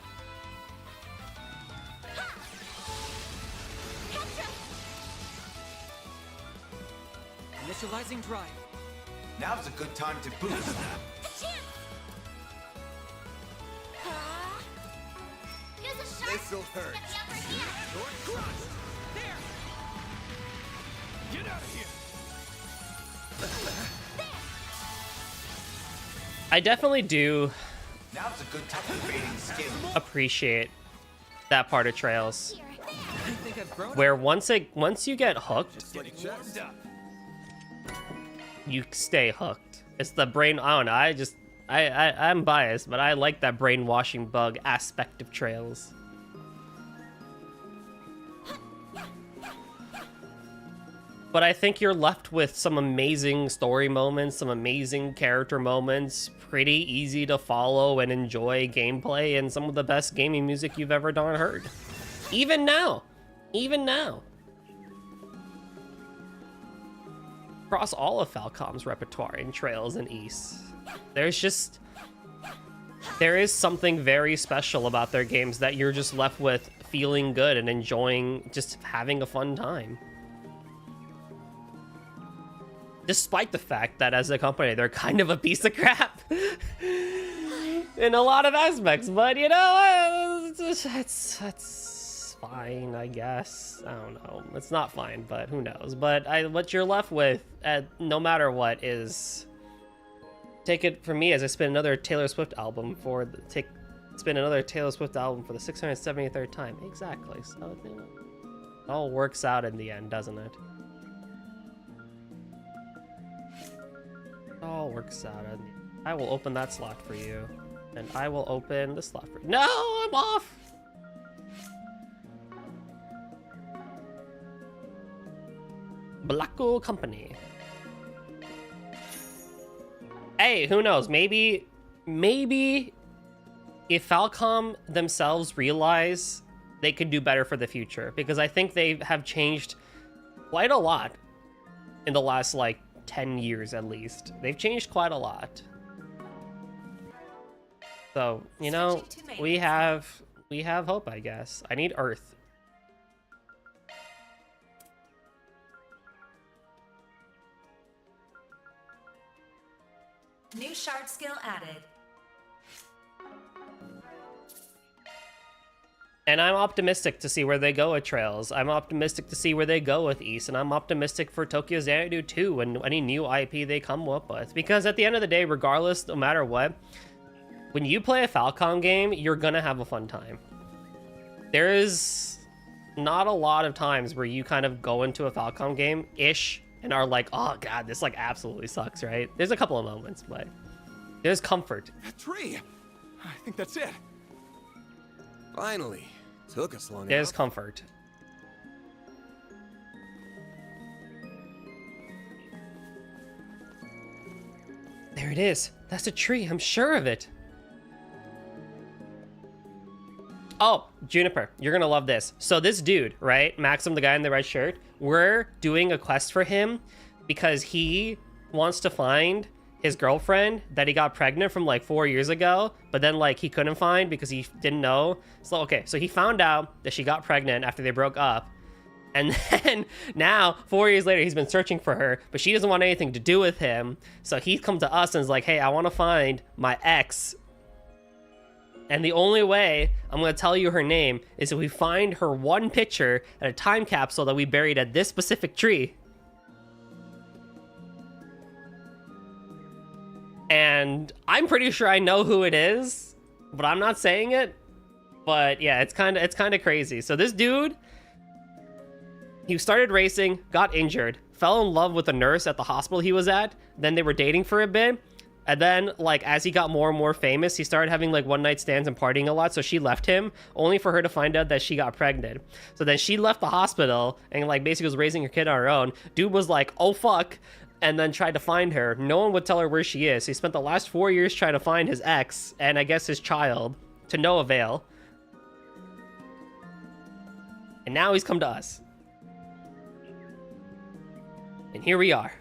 Initializing drive. Now's a good time to boost. This'll hurt. Sword crushed. There. Get out of here. I definitely do Now's a good time for baiting skill. appreciate that part of Trails. You think I've grown? Where once you get hooked, Getting warmed up. you stay hooked. It's the brain. I don't know. I'm biased, but I like that brainwashing bug aspect of Trails. But I think you're left with some amazing story moments, some amazing character moments, pretty easy to follow and enjoy gameplay, and some of the best gaming music you've ever done heard. Even now. Across all of Falcom's repertoire in Trails and Ys, there is something very special about their games that you're just left with feeling good and enjoying, just having a fun time. Despite the fact that as a company, they're kind of a piece of crap in a lot of aspects, but you know, it's fine, I guess. I don't know. It's not fine, but who knows? But what you're left with, no matter what, is, take it from me as I spin another Taylor Swift album It's been another Taylor Swift album for the 673rd time. Exactly. So you know, it all works out in the end, doesn't it? It all works out. I will open that slot for you, and I will open this slot for you. No, I'm off. Blacko Company. Hey, who knows? Maybe if Falcom themselves realize they could do better for the future, because I think they have changed quite a lot in the last like 10 years at least. They've changed quite a lot. So, you know, we have hope, I guess. I need Earth. New shard skill added. And I'm optimistic to see where they go with Trails. I'm optimistic to see where they go with East, and I'm optimistic for Tokyo Xanadu too, and any new IP they come up with. Because at the end of the day, regardless, no matter what, when you play a Falcom game, you're gonna have a fun time. There is not a lot of times where you kind of go into a Falcom game-ish and are like, oh god, this like absolutely sucks, right? There's a couple of moments, but there's comfort. That tree! I think that's it. Finally. Took us long There's enough. comfort. There it is. That's a tree, I'm sure of it. Oh, Juniper, you're gonna love this. So this dude, right? Maxim, the guy in the red shirt, we're doing a quest for him because he wants to find his girlfriend that he got pregnant from like 4 years ago, but then like he couldn't find because he didn't know. So, okay, so he found out that she got pregnant after they broke up. And then now, 4 years later, he's been searching for her, but she doesn't want anything to do with him. So he's come to us and is like, hey, I want to find my ex. And the only way I'm going to tell you her name is if we find her one picture at a time capsule that we buried at this specific tree. And I'm pretty sure I know who it is, but I'm not saying it. But yeah, it's kind of crazy. So this dude, he started racing, got injured, fell in love with a nurse at the hospital he was at. Then they were dating for a bit. And then, like, as he got more and more famous, he started having, like, one-night stands and partying a lot, so she left him, only for her to find out that she got pregnant. So then she left the hospital and, like, basically was raising her kid on her own. Dude was like, oh, fuck, and then tried to find her. No one would tell her where she is. He spent the last 4 years trying to find his ex, and I guess his child, to no avail. And now he's come to us. And here we are.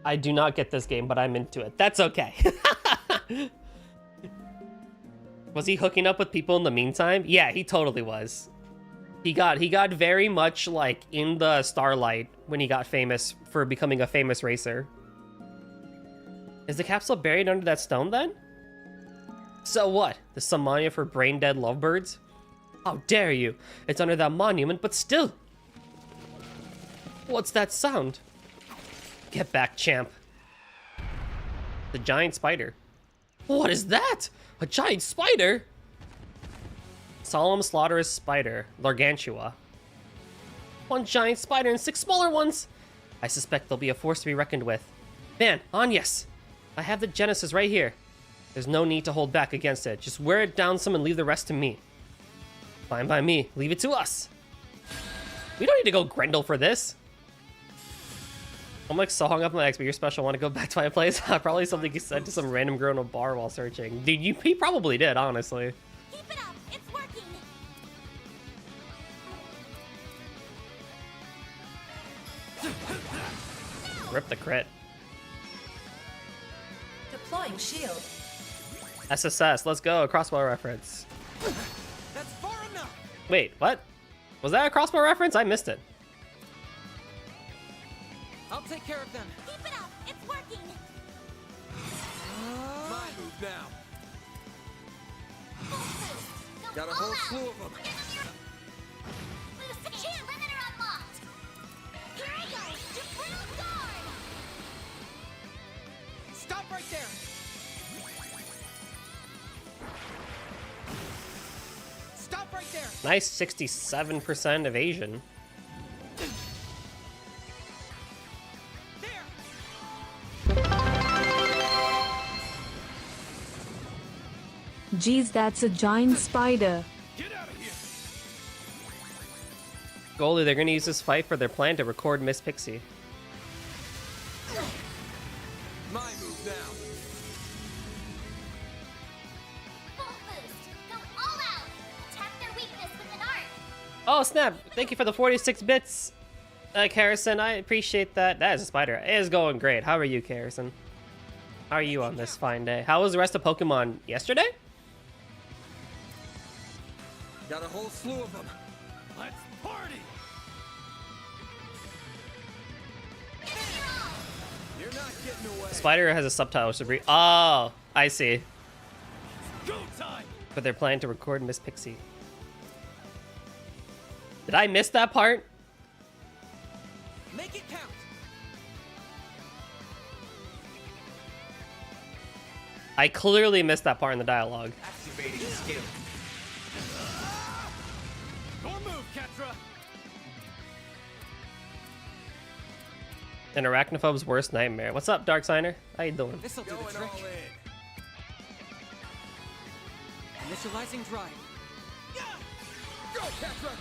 I do not get this game, but I'm into it. That's okay. Was he hooking up with people in the meantime? Yeah, he totally was. He got very much like in the starlight when he got famous for becoming a famous racer. Is the capsule buried under that stone then? So what? The Samanya for brain-dead lovebirds? How dare you? It's under that monument, but still. What's that sound? Get back, champ. The giant spider. What is that? A giant spider? Solemn slaughterous spider, Largantua. One giant spider and 6 smaller ones. I suspect they'll be a force to be reckoned with. Man, Agnes, I have the Genesis right here. There's no need to hold back against it. Just wear it down some and leave the rest to me. Fine by me. Leave it to us. We don't need to go Grendel for this. I'm like so hung up on the XP. You're special. Want to go back to my place? Probably something he said to some random girl in a bar while searching. Dude, he probably did, honestly. Keep it up. It's working. Rip the crit. Deploying shield. SSS. Let's go. Crossbow reference. That's far enough. Wait, what? Was that a crossbow reference? I missed it. I'll take care of them. Keep it up. It's working. My move now. Got a whole slew of them. Boost the champ. Limiter unlocked. Here I go. Supreme guard. Stop right there. Nice 67% evasion. Geez, that's a giant spider. Goalie, they're gonna use this fight for their plan to record Miss Pixie. My move now. Full boost. Go all out. Attack their weakness with an art. Oh snap! Thank you for the 46 bits, Harrison. I appreciate that. That is a spider. It is going great. How are you, Harrison? How are you on this fine day? How was the rest of Pokemon yesterday? Got a whole slew of them. Let's party. You're not getting away. Spider has a subtitle. Oh, I see. Go time. But they're planning to record Miss Pixie. Did I miss that part? Make it count. I clearly missed that part in the dialogue. Activating skill. Your move, Ketra. An arachnophobe's worst nightmare. What's up, Dark Signer? How you doing? This'll do the Going trick. all in. Initializing drive. Go, Ketra.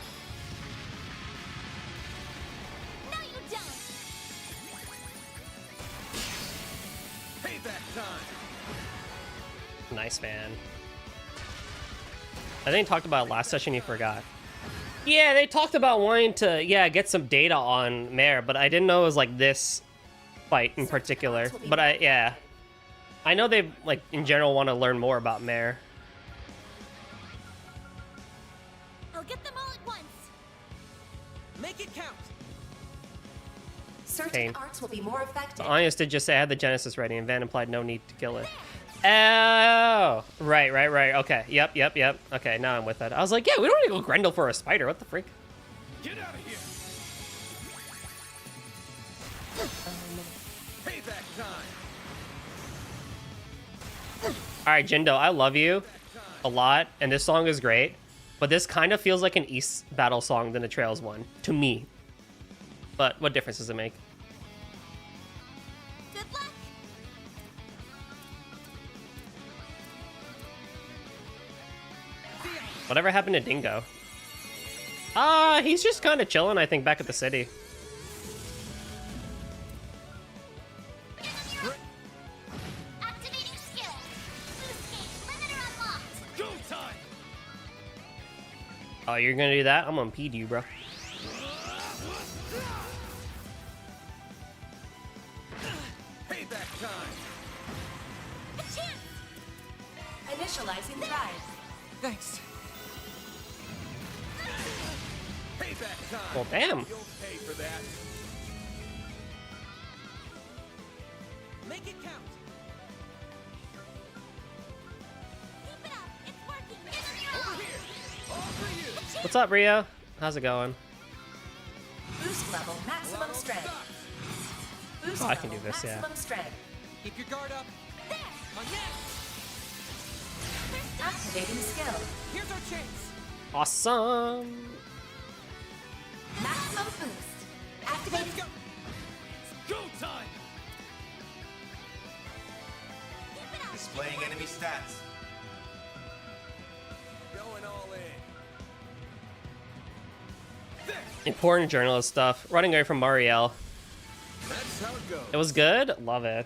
No, you don't. Payback time. Nice, fan. I think they talked about it last session, you forgot. Yeah, they talked about wanting to, get some data on Mare, but I didn't know it was like this fight in particular. But I know they, like, in general want to learn more about Mare. I'll get them all at once. Make it count. Certain Pain. arts will be more effective. Onius did just say I had the Genesis ready, and Van implied no need to kill it. Oh, right. Okay, yep. Okay, now I'm with that. I was like, yeah, we don't need to go Grendel for a spider. What the freak? Get out of here. Payback time. All right, Jindo, I love you a lot, and this song is great, but this kind of feels like an East battle song than a Trails one, to me. But what difference does it make? Good luck. Whatever happened to Dingo? He's just kind of chilling, I think, back at the city. Activating skill. Boost gauge limiter unlocked. Go time. Oh, you're gonna do that? I'm gonna pee you, bro. Payback time. A chance. Initializing drive. Thanks. Payback time. Well, damn. You'll pay for that. Make it count. Keep it up. It's working. Over here. All for you. What's up, Rio? How's it going? Boost level maximum strength. Boost Oh, I can level do this, yeah. maximum strength. Keep your guard up. On next. Activating skill. Here's our chance. Awesome. Maximum boost. Activating. Let's go. Go time. Displaying enemy stats. Going all in. Important journalist stuff. Running away from Marielle. That's how it goes. It was good. Love it.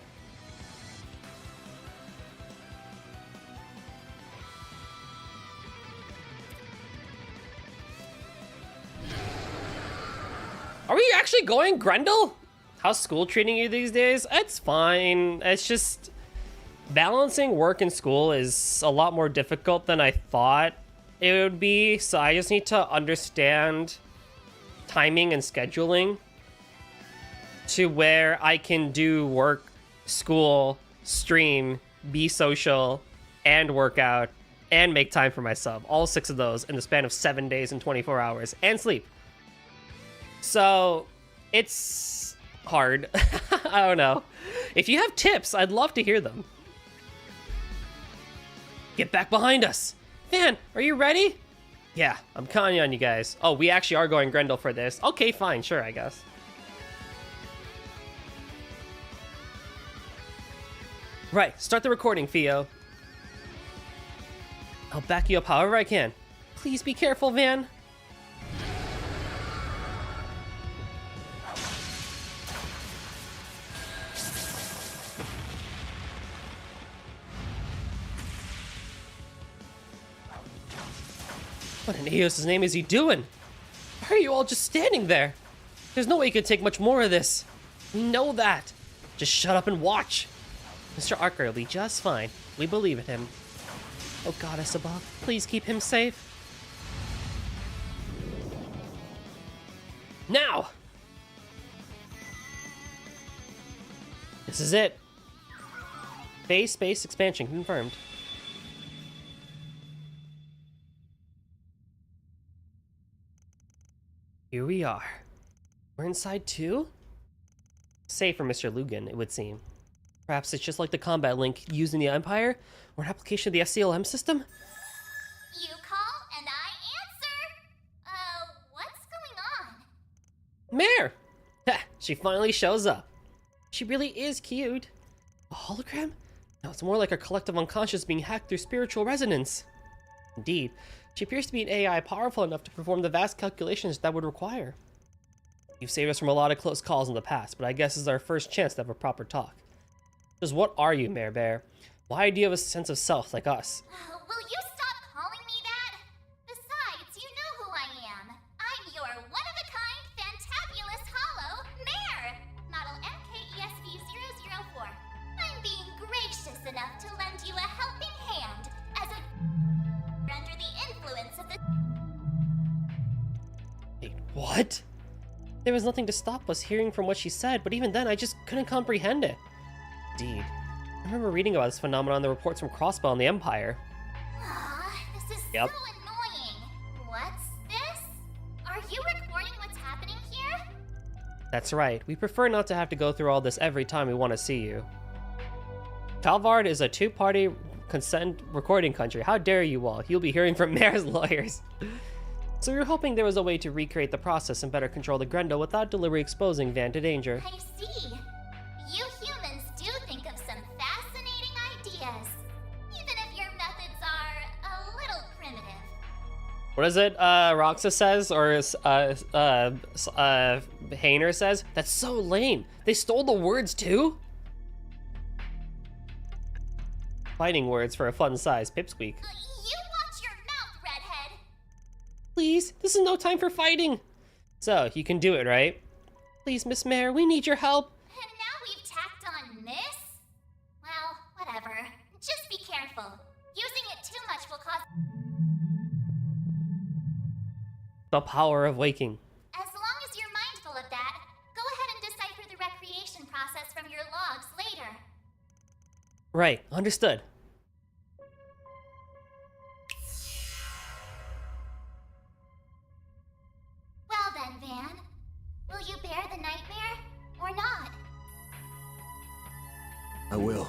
Are we actually going Grendel? How's school treating you these days? It's fine. It's just balancing work and school is a lot more difficult than I thought it would be. So I just need to understand timing and scheduling to where I can do work, school, stream, be social, and work out, and make time for myself. All 6 of those in the span of 7 days and 24 hours, and sleep. So it's hard. I don't know. If you have tips, I'd love to hear them. Get back behind us. Man, are you ready? Yeah, I'm counting on you guys. Oh, we actually are going Grendel for this. Okay, fine, sure, I guess. Right, start the recording, Theo. I'll back you up however I can. Please be careful, Van. What in Eos's name is he doing? Why are you all just standing there? There's no way he could take much more of this. We know that. Just shut up and watch. Mr. Archer will be just fine. We believe in him. Oh, Goddess above, please keep him safe. Now! This is it. Phase space expansion confirmed. Here we are. We're inside too? Safe for Mr. Lugan, it would seem. Perhaps it's just like the combat link used in the Empire, or an application of the SCLM system? You call and I answer. What's going on? Mare! Ha! She finally shows up. She really is cute. A hologram? No, it's more like a collective unconscious being hacked through spiritual resonance. Indeed, she appears to be an AI powerful enough to perform the vast calculations that would require. You've saved us from a lot of close calls in the past, but I guess this is our first chance to have a proper talk. Just what are you, Mare Bear? Why do you have a sense of self like us? Will you stop calling me that? Besides, you know who I am. I'm your one-of-a-kind, fantabulous hollow mare, model MKESV004. I'm being gracious enough to lend you a helping hand as a under the influence of the... Wait, what? There was nothing to stop us hearing from what she said, but even then I just couldn't comprehend it. Indeed. I remember reading about this phenomenon in the reports from Crossbow and the Empire. This is so annoying. What's this? Are you recording what's happening here? That's right. We prefer not to have to go through all this every time we want to see you. Calvard is a two-party consent recording country. How dare you all? You'll be hearing from Mare's lawyers. So we were hoping there was a way to recreate the process and better control the Grendel without deliberately exposing Van to danger. I see. You humans do think of some fascinating ideas, even if your methods are a little primitive. What is it, Roxa says, or Hainer says? That's so lame. They stole the words too? Fighting words for a fun-size pipsqueak. You watch your mouth, redhead. Please, this is no time for fighting. So, you can do it, right? Please, Miss Mare, we need your help. And now we've tacked on Miss? Well, whatever. Just be careful. Using it too much will cause... The power of waking. As long as you're mindful of that, go ahead and decipher the recreation process from your logs later. Right, understood. Well then, Van. Will you bear the nightmare, or not? I will.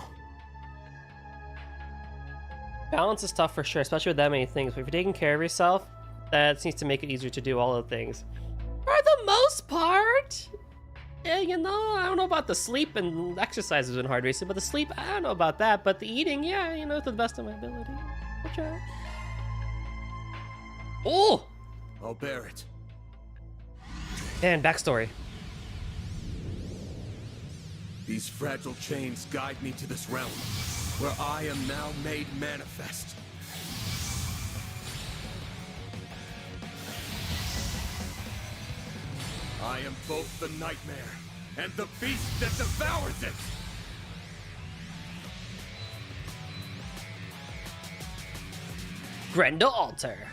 Balance is tough for sure, especially with that many things. But if you're taking care of yourself, that seems to make it easier to do all the things. For the most part. Yeah, you know, I don't know about the sleep and exercises in hard racing, but the sleep, I don't know about that. But the eating, yeah, you know, to the best of my ability. I'll try. Oh! I'll bear it. And backstory. These fragile chains guide me to this realm, where I am now made manifest. I am both the nightmare and the beast that devours it! Grendel Alter.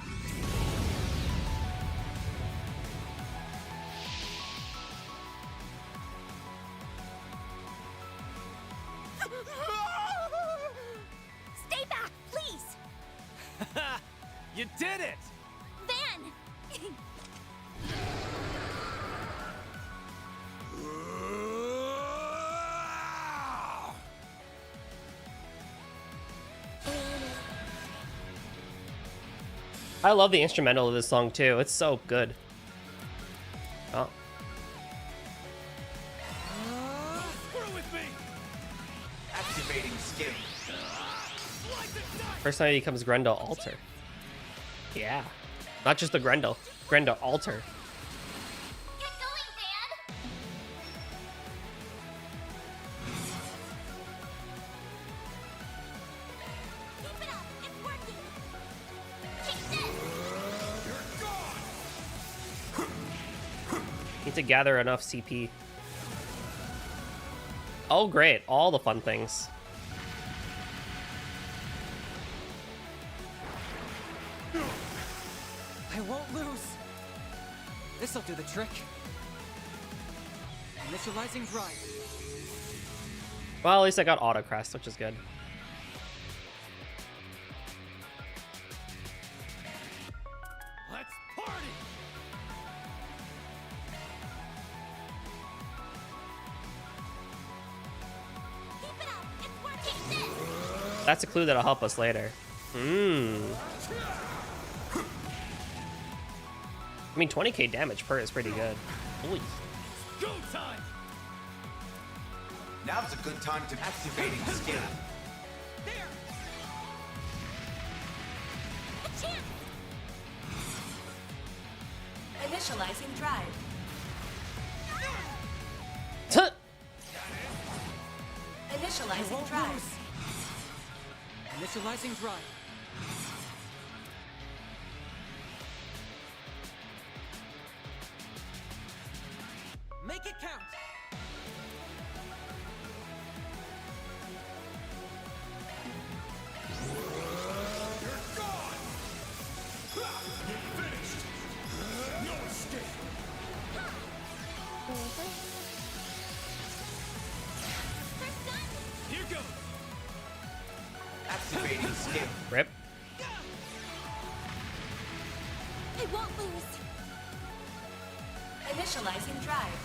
Stay back, please! You did it! Van! I love the instrumental of this song too. It's so good. Oh. Screw with me. Activating skill. First time he becomes Grendel Alter. Yeah. Not just the Grendel. Grendel Alter. Get going, Dad! Keep it up! It's working! Take this! Need to gather enough CP. Oh great, all the fun things. I won't lose. This'll do the trick. Initializing drive. Well, at least I got Autocrest, which is good. Let's party. Keep it up! It's working! Take this! That's a clue that'll help us later. I mean, 20k damage per is pretty good. Holy. Go time. Now's a good time to activating skill. There! A chance! Initializing drive. Initializing drive. Initializing drive. Make it count. You're gone. You're finished. No escape. Here goes. Activating skill. Rip. I won't lose! Initializing drive.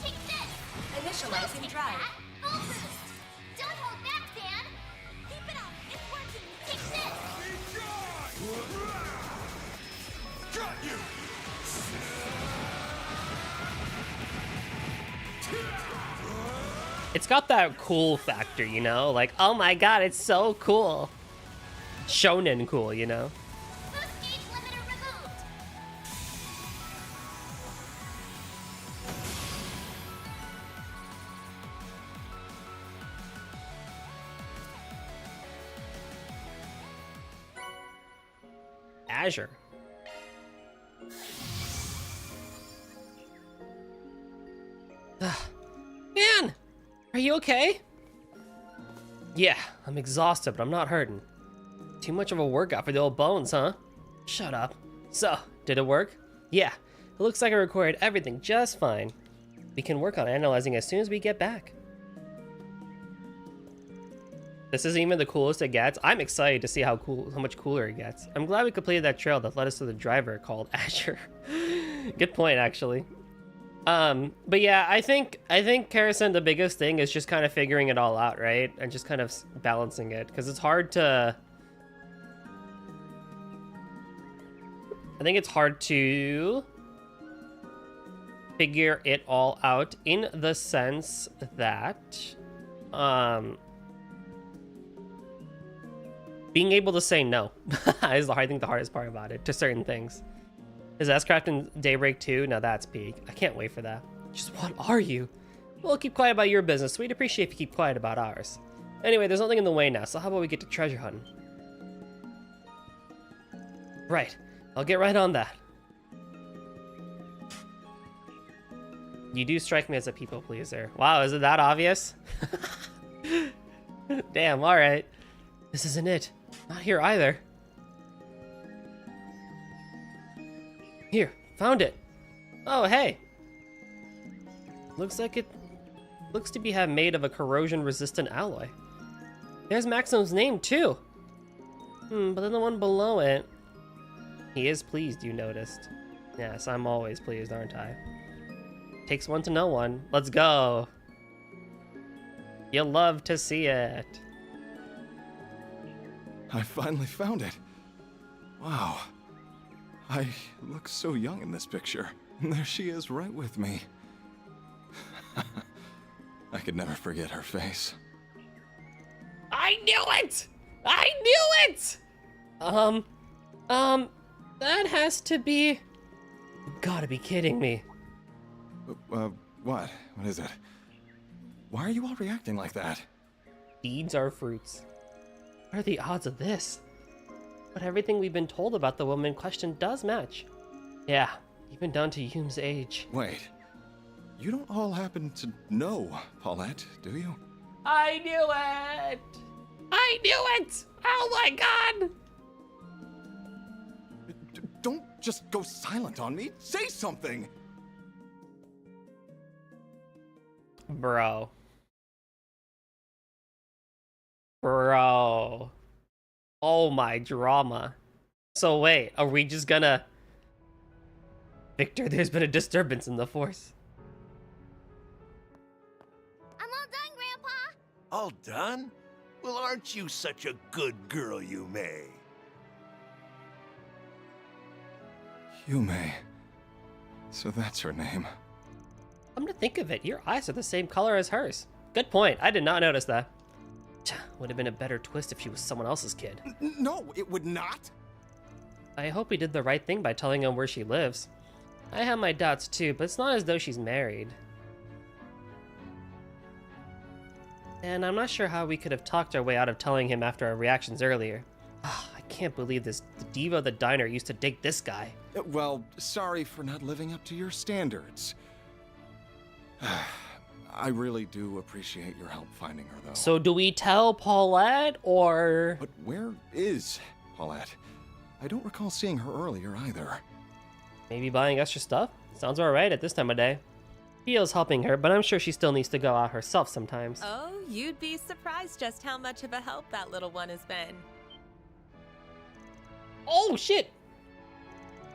Take this! Initializing drive. Full boost! Don't hold back, Dan! Keep it up! It's working! Take this! Got you. It's got that cool factor, you know? Like, oh my god, it's so cool. Shonen cool, you know? Boost gauge limiter removed! Azure. Man, are you okay? Yeah, I'm exhausted, but I'm not hurting. Too much of a workout for the old bones, huh? Shut up. So, did it work? Yeah, it looks like I recorded everything just fine. We can work on analyzing as soon as we get back. This isn't even the coolest it gets. I'm excited to see how much cooler it gets. I'm glad we completed that trail that led us to the driver called Azure. Good point, actually. But yeah, I think Karasuno, the biggest thing is just kind of figuring it all out, right? And just kind of balancing it, because it's hard to... I think it's hard to figure it all out in the sense that, being able to say no is, I think, the hardest part about it to certain things. Is S-Craft in Daybreak 2? Now that's peak. I can't wait for that. Just what are you? Well, keep quiet about your business. We'd appreciate if you keep quiet about ours. Anyway, there's nothing in the way now, so how about we get to treasure hunting? Right. I'll get right on that. You do strike me as a people pleaser. Wow, is it that obvious? Damn, alright. This isn't it. Not here either. Here, found it. Oh, hey. Looks to be made of a corrosion-resistant alloy. There's Maxim's name too. But then the one below it. He is pleased, you noticed. Yes, I'm always pleased, aren't I? Takes one to know one. Let's go. You'll love to see it. I finally found it. Wow. I look so young in this picture. And there she is right with me. I could never forget her face. I knew it! I knew it! That has to be... You gotta be kidding me. What? What is it? Why are you all reacting like that? Deeds are fruits. What are the odds of this? But everything we've been told about the woman in question does match. Yeah, even down to Yume's age. Wait. You don't all happen to know Paulette, do you? I knew it! I knew it! Oh my god! Don't just go silent on me. Say something! Bro. Bro. Oh my drama. So wait, are we just gonna... Victor, there's been a disturbance in the Force. I'm all done, Grandpa. All done? Well, aren't you such a good girl, Yume? Yume. So that's her name. Come to think of it, your eyes are the same color as hers. Good point, I did not notice that. Would have been a better twist if she was someone else's kid. No, it would not. I hope we did the right thing by telling him where she lives. I have my doubts too, but it's not as though she's married. And I'm not sure how we could have talked our way out of telling him after our reactions earlier. I can't believe this. The diva of the diner used to date this guy. Well, sorry for not living up to your standards. I really do appreciate your help finding her, though. So do we tell Paulette, or... But where is Paulette? I don't recall seeing her earlier, either. Maybe buying extra stuff? Sounds alright at this time of day. Theo's helping her, but I'm sure she still needs to go out herself sometimes. Oh, you'd be surprised just how much of a help that little one has been. Oh, shit!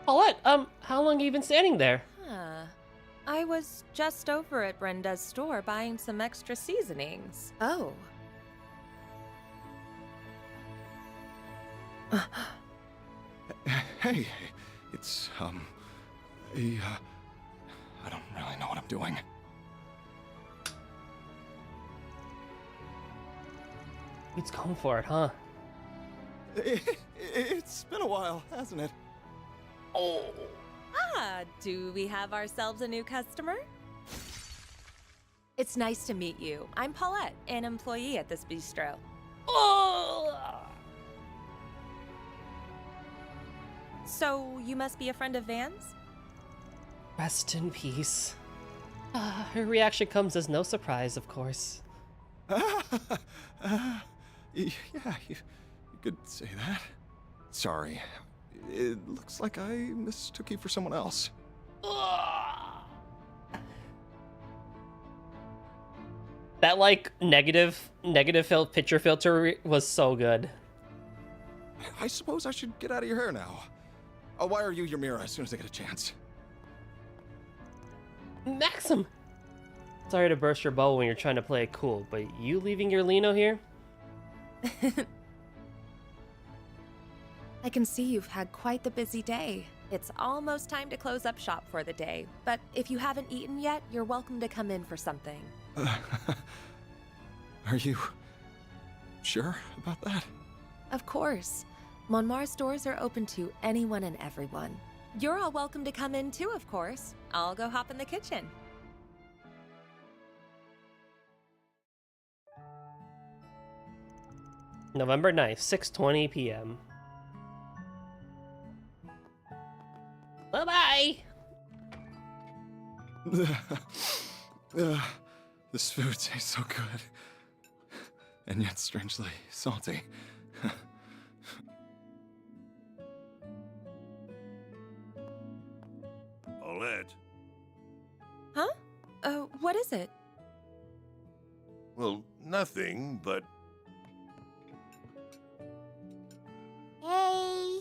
Paulette, how long have you been standing there? Huh. I was just over at Brenda's store buying some extra seasonings. Oh. Hey, it's, I don't really know what I'm doing. He's going for it, huh? It's been a while, hasn't it? Oh. Ah, do we have ourselves a new customer? It's nice to meet you. I'm Paulette, an employee at this bistro. Oh. So, you must be a friend of Van's? Rest in peace. Her reaction comes as no surprise, of course. Yeah, you could say that. Sorry. It looks like I mistook you for someone else. That, like, negative picture filter was so good. I suppose I should get out of your hair now. I'll wire you your mirror as soon as I get a chance. Maxim! Sorry to burst your bubble when you're trying to play it cool, but you leaving your Lino here? I can see you've had quite the busy day. It's almost time to close up shop for the day, but if you haven't eaten yet, you're welcome to come in for something. Are you sure about that? Of course. Monmar's doors are open to anyone and everyone. You're all welcome to come in too, of course. I'll go hop in the kitchen. November 9th, 6:20 p.m. Bye-bye! This food tastes so good. And yet strangely salty. Paulette. Huh? What is it? Well, nothing, but... Hey.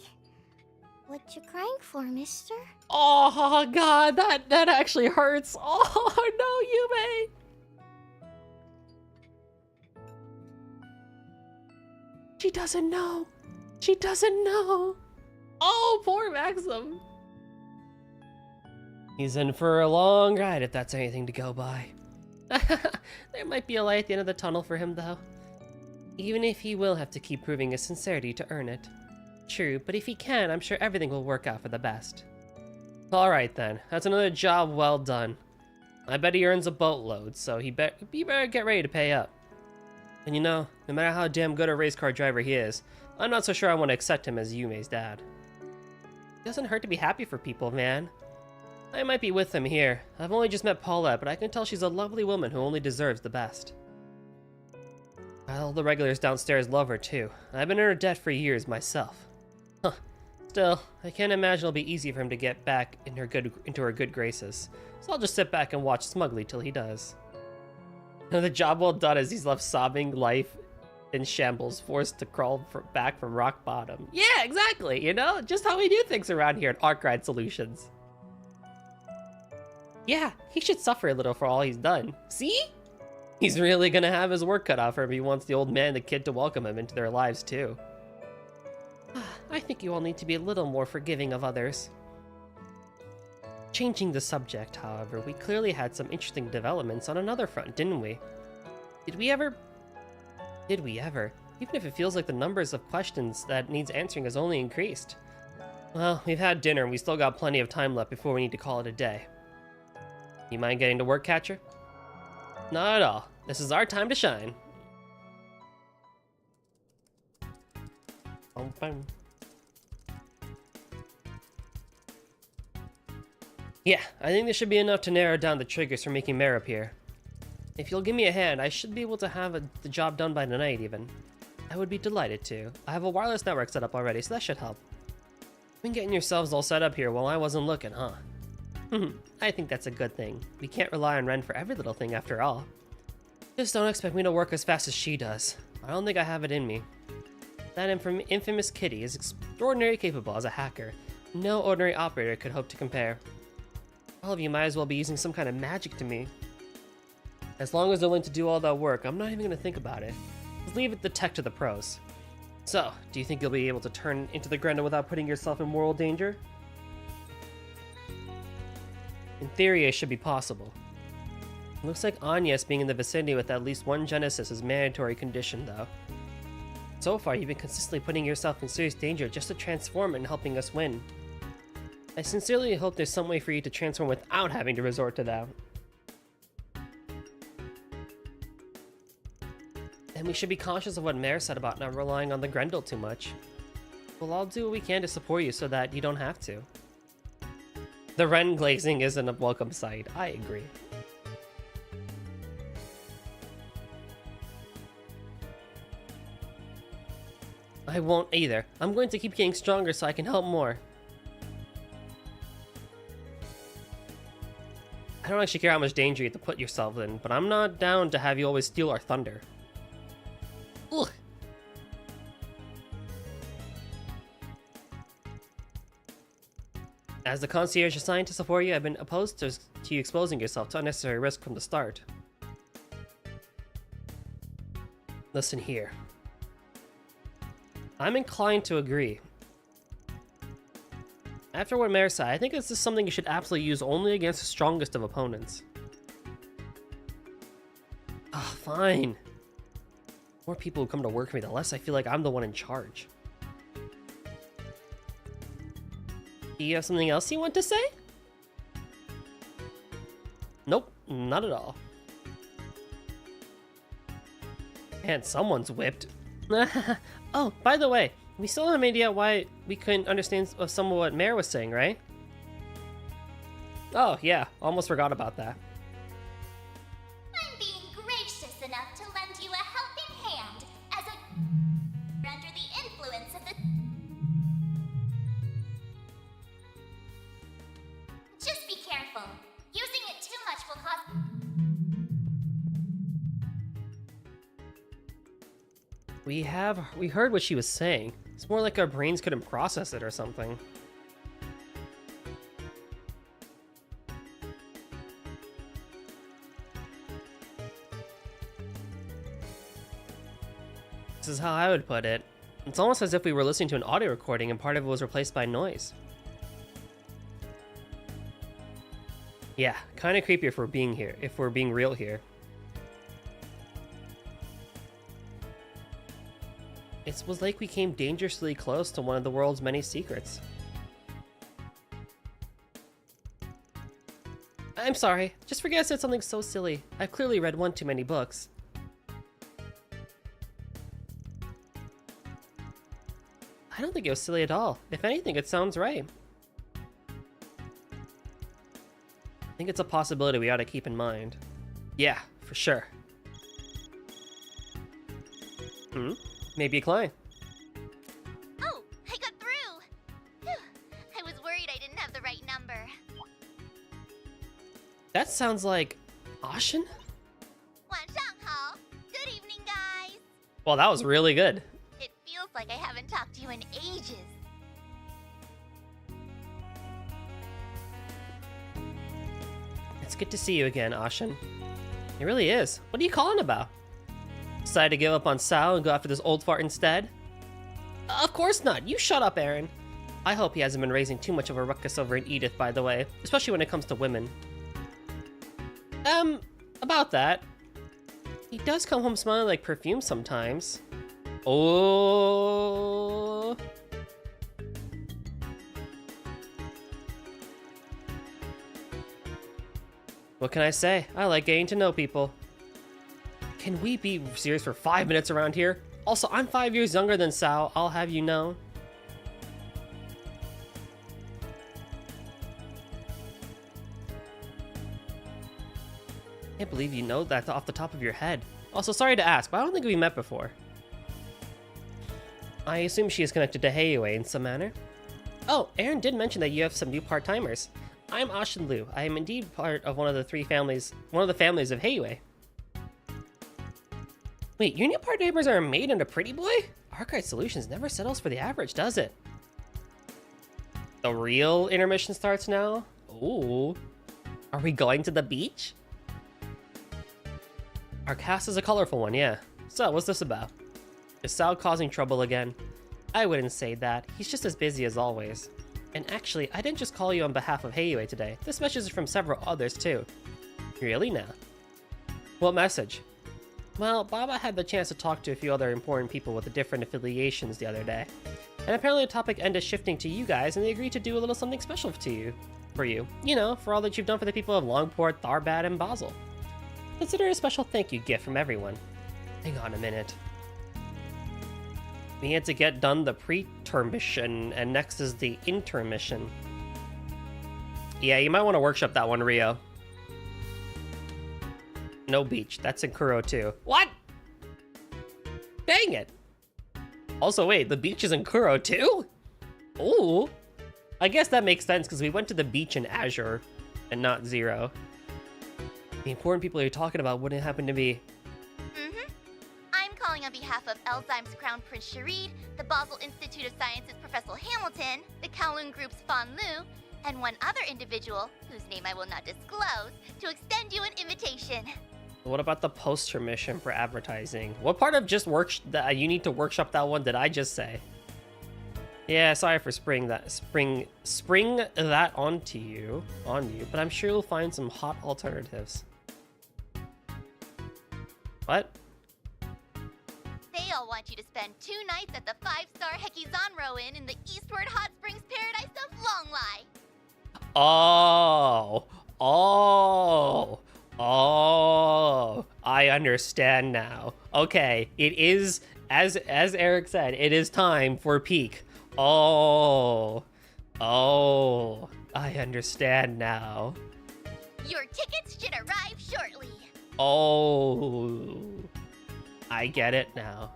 What you crying for, mister? Oh, God, that actually hurts. Oh, no, Yume! She doesn't know. She doesn't know. Oh, poor Maxim. He's in for a long ride if that's anything to go by. There might be a light at the end of the tunnel for him, though. Even if he will have to keep proving his sincerity to earn it. True, but if he can, I'm sure everything will work out for the best. Alright then, that's another job well done. I bet he earns a boatload, so he better get ready to pay up. And you know, no matter how damn good a race car driver he is, I'm not so sure I want to accept him as Yume's dad. It doesn't hurt to be happy for people, man. I might be with him here. I've only just met Paulette, but I can tell she's a lovely woman who only deserves the best. All the regulars downstairs love her too. I've been in her debt for years myself. Huh. Still, I can't imagine it'll be easy for him to get back into her good graces. So I'll just sit back and watch smugly till he does. The job well done as he's left sobbing, life in shambles, forced to crawl back from rock bottom. Yeah, exactly, you know? Just how we do things around here at Arkride Solutions. Yeah, he should suffer a little for all he's done. See? He's really gonna have his work cut out for him if he wants the old man and the kid to welcome him into their lives too. I think you all need to be a little more forgiving of others. Changing the subject, however, we clearly had some interesting developments on another front, didn't we? Did we ever? Even if it feels like the numbers of questions that needs answering has only increased. Well, we've had dinner and we still got plenty of time left before we need to call it a day. You mind getting to work, Catcher? Not at all. This is our time to shine. Yeah, I think this should be enough to narrow down the triggers for making Mare appear. If you'll give me a hand, I should be able to have the job done by tonight even. I would be delighted to. I have a wireless network set up already, so that should help. You've been getting yourselves all set up here while I wasn't looking, huh? I think that's a good thing. We can't rely on Ren for every little thing after all. Just don't expect me to work as fast as she does. I don't think I have it in me. That infamous Kitty is extraordinarily capable as a hacker. No ordinary operator could hope to compare. All of you might as well be using some kind of magic to me. As long as they're willing to do all that work, I'm not even going to think about it. Let's leave it the tech to the pros. So, do you think you'll be able to turn into the Grendel without putting yourself in moral danger? In theory, it should be possible. It looks like Agnes being in the vicinity with at least one Genesis is mandatory condition, though. So far, you've been consistently putting yourself in serious danger just to transform and helping us win. I sincerely hope there's some way for you to transform without having to resort to that. And we should be cautious of what Mare said about not relying on the Grendel too much. We'll all do what we can to support you so that you don't have to. The Ren glazing isn't a welcome sight, I agree. I won't either. I'm going to keep getting stronger so I can help more. I don't actually care how much danger you have to put yourself in, but I'm not down to have you always steal our thunder. Ugh. As the concierge assigned to support you, I've been opposed to you exposing yourself to unnecessary risk from the start. Listen here. I'm inclined to agree. After what Mare said, I think this is something you should absolutely use only against the strongest of opponents. Ah, fine. The more people who come to work for me, the less I feel like I'm the one in charge. Do you have something else you want to say? Nope, not at all. Man, someone's whipped. Oh, by the way, we still have an idea why we couldn't understand some of what Mare was saying, right? Oh, yeah, almost forgot about that. I'm being gracious enough to lend you a helping hand as a... under the influence of the... Just be careful. Using it too much will cause... We heard what she was saying. It's more like our brains couldn't process it or something. This is how I would put it. It's almost as if we were listening to an audio recording and part of it was replaced by noise. Yeah, kind of creepy if we're being here, if we're being real here. It was like we came dangerously close to one of the world's many secrets. I'm sorry, just forget I said something so silly. I've clearly read one too many books. I don't think it was silly at all. If anything, it sounds right. I think it's a possibility we ought to keep in mind. Yeah, for sure. Maybe a client. Oh, I got through! Phew. I was worried I didn't have the right number. That sounds like Ashen? 晚上好. Good evening, guys. Well, that was really good. It feels like I haven't talked to you in ages. It's good to see you again, Ashen. It really is. What are you calling about? Decided to give up on Sao and go after this old fart instead? Of course not. You shut up, Aaron. I hope he hasn't been raising too much of a ruckus over in Edith, by the way. Especially when it comes to women. About that. He does come home smelling like perfume sometimes. Oh. What can I say? I like getting to know people. Can we be serious for 5 minutes around here? Also, I'm 5 years younger than Sao, I'll have you know. Can't believe you know that off the top of your head. Also, sorry to ask, but I don't think we met before. I assume she is connected to Heiwei in some manner. Oh, Aaron did mention that you have some new part-timers. I'm Ashen Liu. I am indeed part of one of the families of Heiwei. Wait, your new part-timers are a maid and a pretty boy? Archive Solutions never settles for the average, does it? The real intermission starts now? Ooh. Are we going to the beach? Our cast is a colorful one, yeah. So, what's this about? Is Sao causing trouble again? I wouldn't say that. He's just as busy as always. And actually, I didn't just call you on behalf of Heiwei today. This message is from several others, too. Really now? What message? Well, Baba had the chance to talk to a few other important people with different affiliations the other day. And apparently the topic ended shifting to you guys, and they agreed to do a little something special for you. You know, for all that you've done for the people of Longport, Tharbad, and Basel. Consider it a special thank you gift from everyone. Hang on a minute. We had to get done the pre-termission, and next is the intermission. Yeah, you might want to workshop that one, Rio. No beach. That's in Kuro too. What? Dang it. Also, wait, the beach is in Kuro too? Ooh. I guess that makes sense because we went to the beach in Azure and not Zero. The important people you're talking about wouldn't happen to be... I'm calling on behalf of Elzheim's Crown Prince Sharid, the Basel Institute of Sciences Professor Hamilton, the Kowloon Group's Fan Lu, and one other individual, whose name I will not disclose, to extend you an invitation. What about the poster mission for advertising? What part of just you need to workshop that one did I just say? Yeah, sorry for spring that on you, but I'm sure you'll find some hot alternatives. What? They all want you to spend 2 nights at the 5-star Hekizanro Inn in the Eastward Hot Springs paradise of Longlai. Oh, I understand now. Okay, it is, as Eric said, it is time for peak. Oh, I understand now. Your tickets should arrive shortly. Oh, I get it now.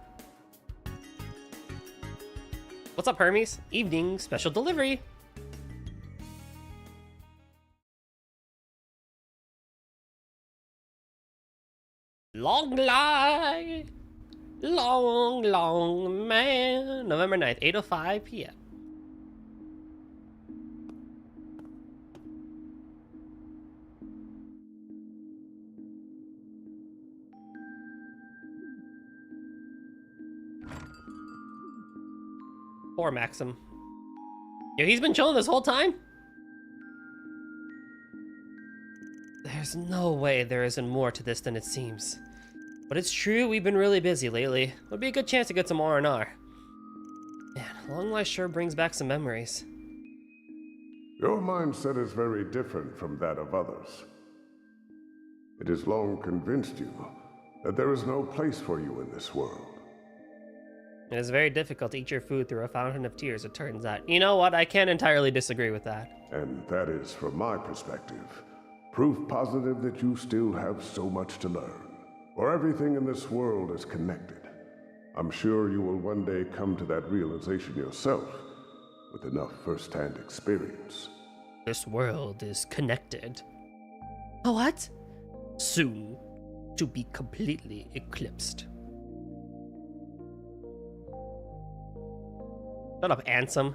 What's up, Hermes? Evening special delivery. Long lie, long man. November 9th, 8:05 p.m. Poor Maxim. Yo, he's been chilling this whole time? There's no way there isn't more to this than it seems. But it's true, we've been really busy lately. Would be a good chance to get some R&R. Man, long life sure brings back some memories. Your mindset is very different from that of others. It has long convinced you that there is no place for you in this world. It is very difficult to eat your food through a fountain of tears, it turns out. You know what? I can't entirely disagree with that. And that is, from my perspective, proof positive that you still have so much to learn. For everything in this world is connected. I'm sure you will one day come to that realization yourself, with enough first-hand experience. This world is connected. Oh, what? Soon to be completely eclipsed. Shut up, Ansem.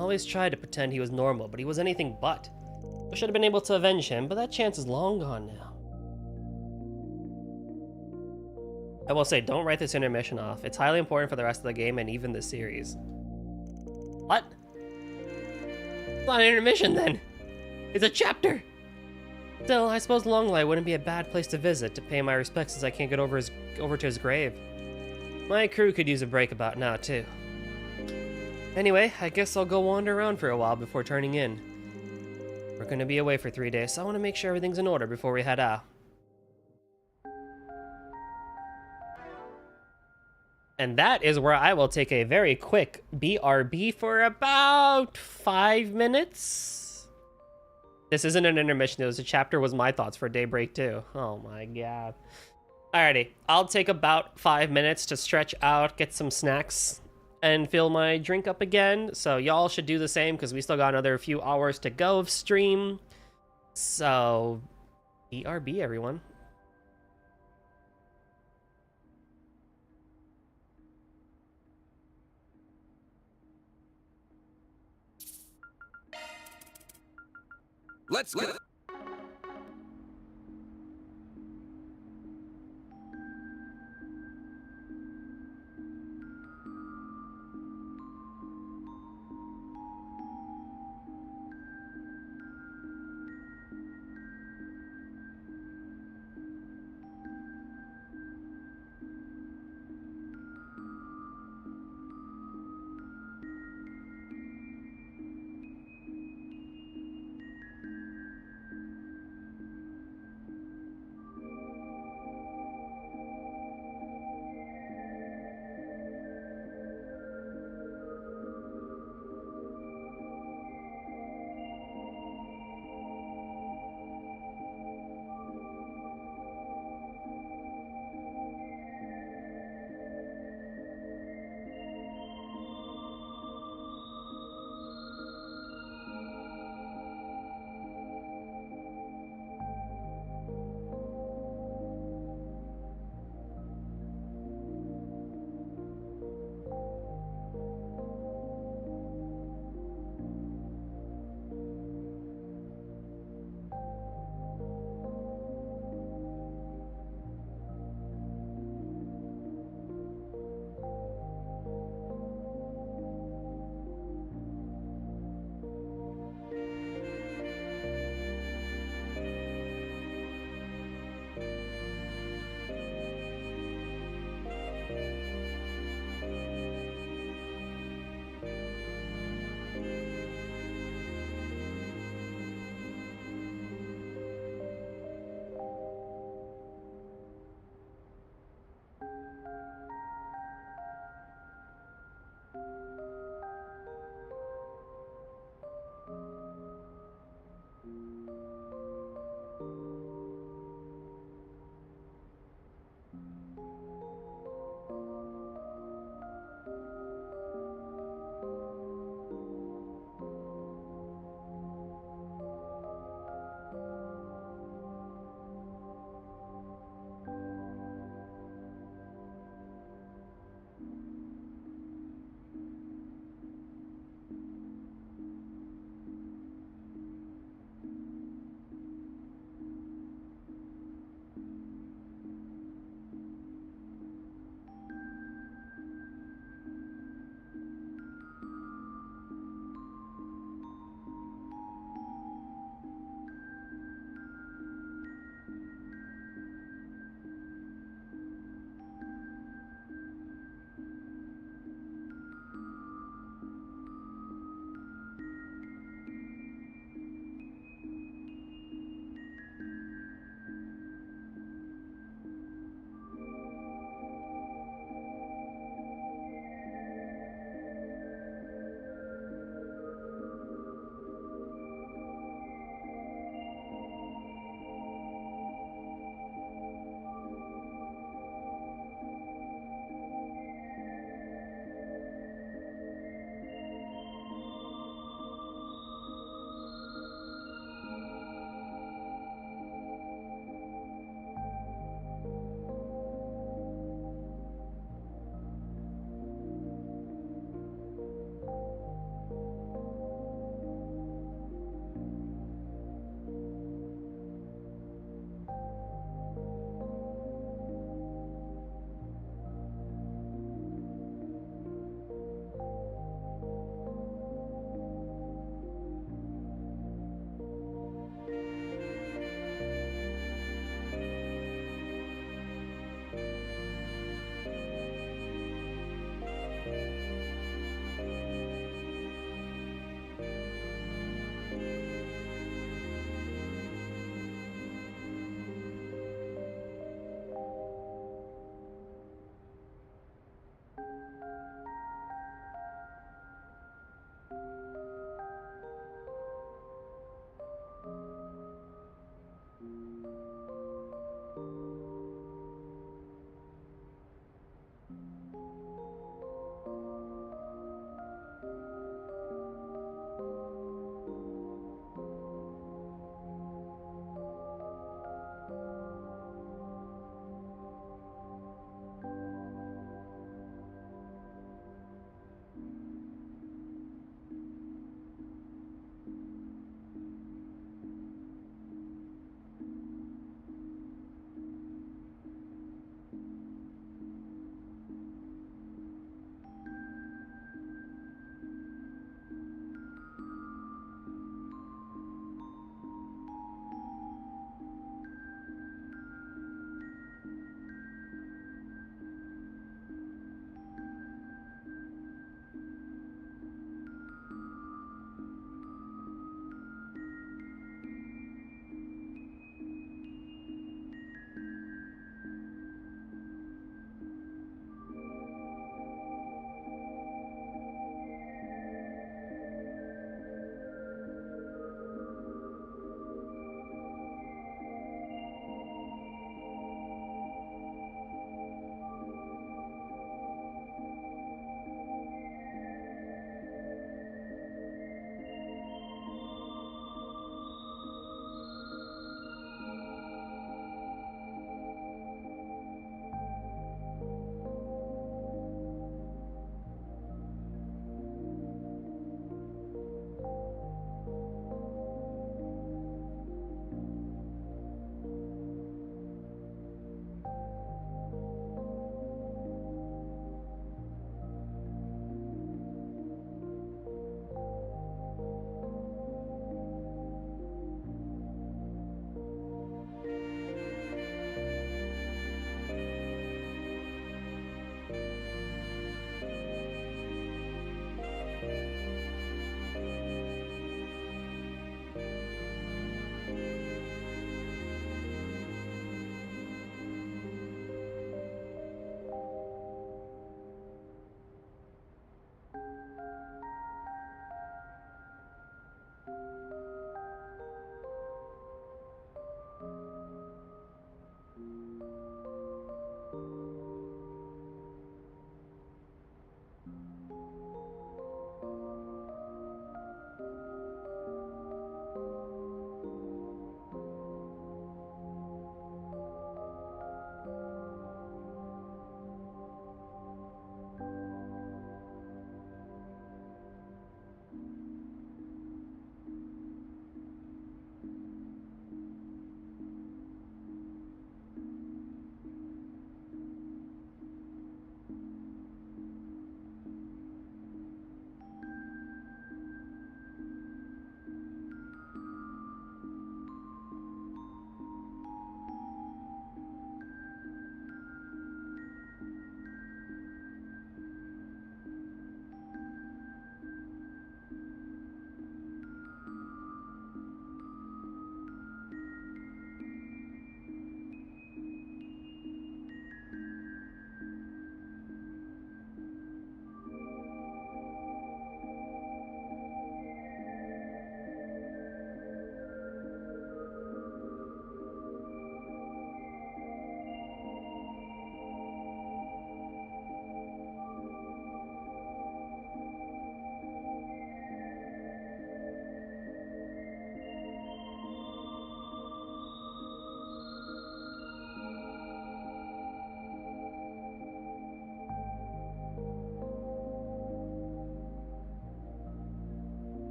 Always tried to pretend he was normal, but he was anything but. I should have been able to avenge him, but that chance is long gone now. I will say, don't write this intermission off. It's highly important for the rest of the game and even the series. What? It's not an intermission then. It's a chapter. Still, I suppose Longlight wouldn't be a bad place to visit to pay my respects since I can't get over to his grave. My crew could use a break about now, too. Anyway, I guess I'll go wander around for a while before turning in. We're gonna be away for 3 days, so I want to make sure everything's in order before we head out. And that is where I will take a very quick BRB for about 5 minutes. This isn't an intermission, it was a chapter, was my thoughts for Daybreak 2. Oh my god. Alrighty, I'll take about 5 minutes to stretch out, get some snacks, and fill my drink up again. So y'all should do the same because we still got another few hours to go of stream. So, BRB everyone. Let's go.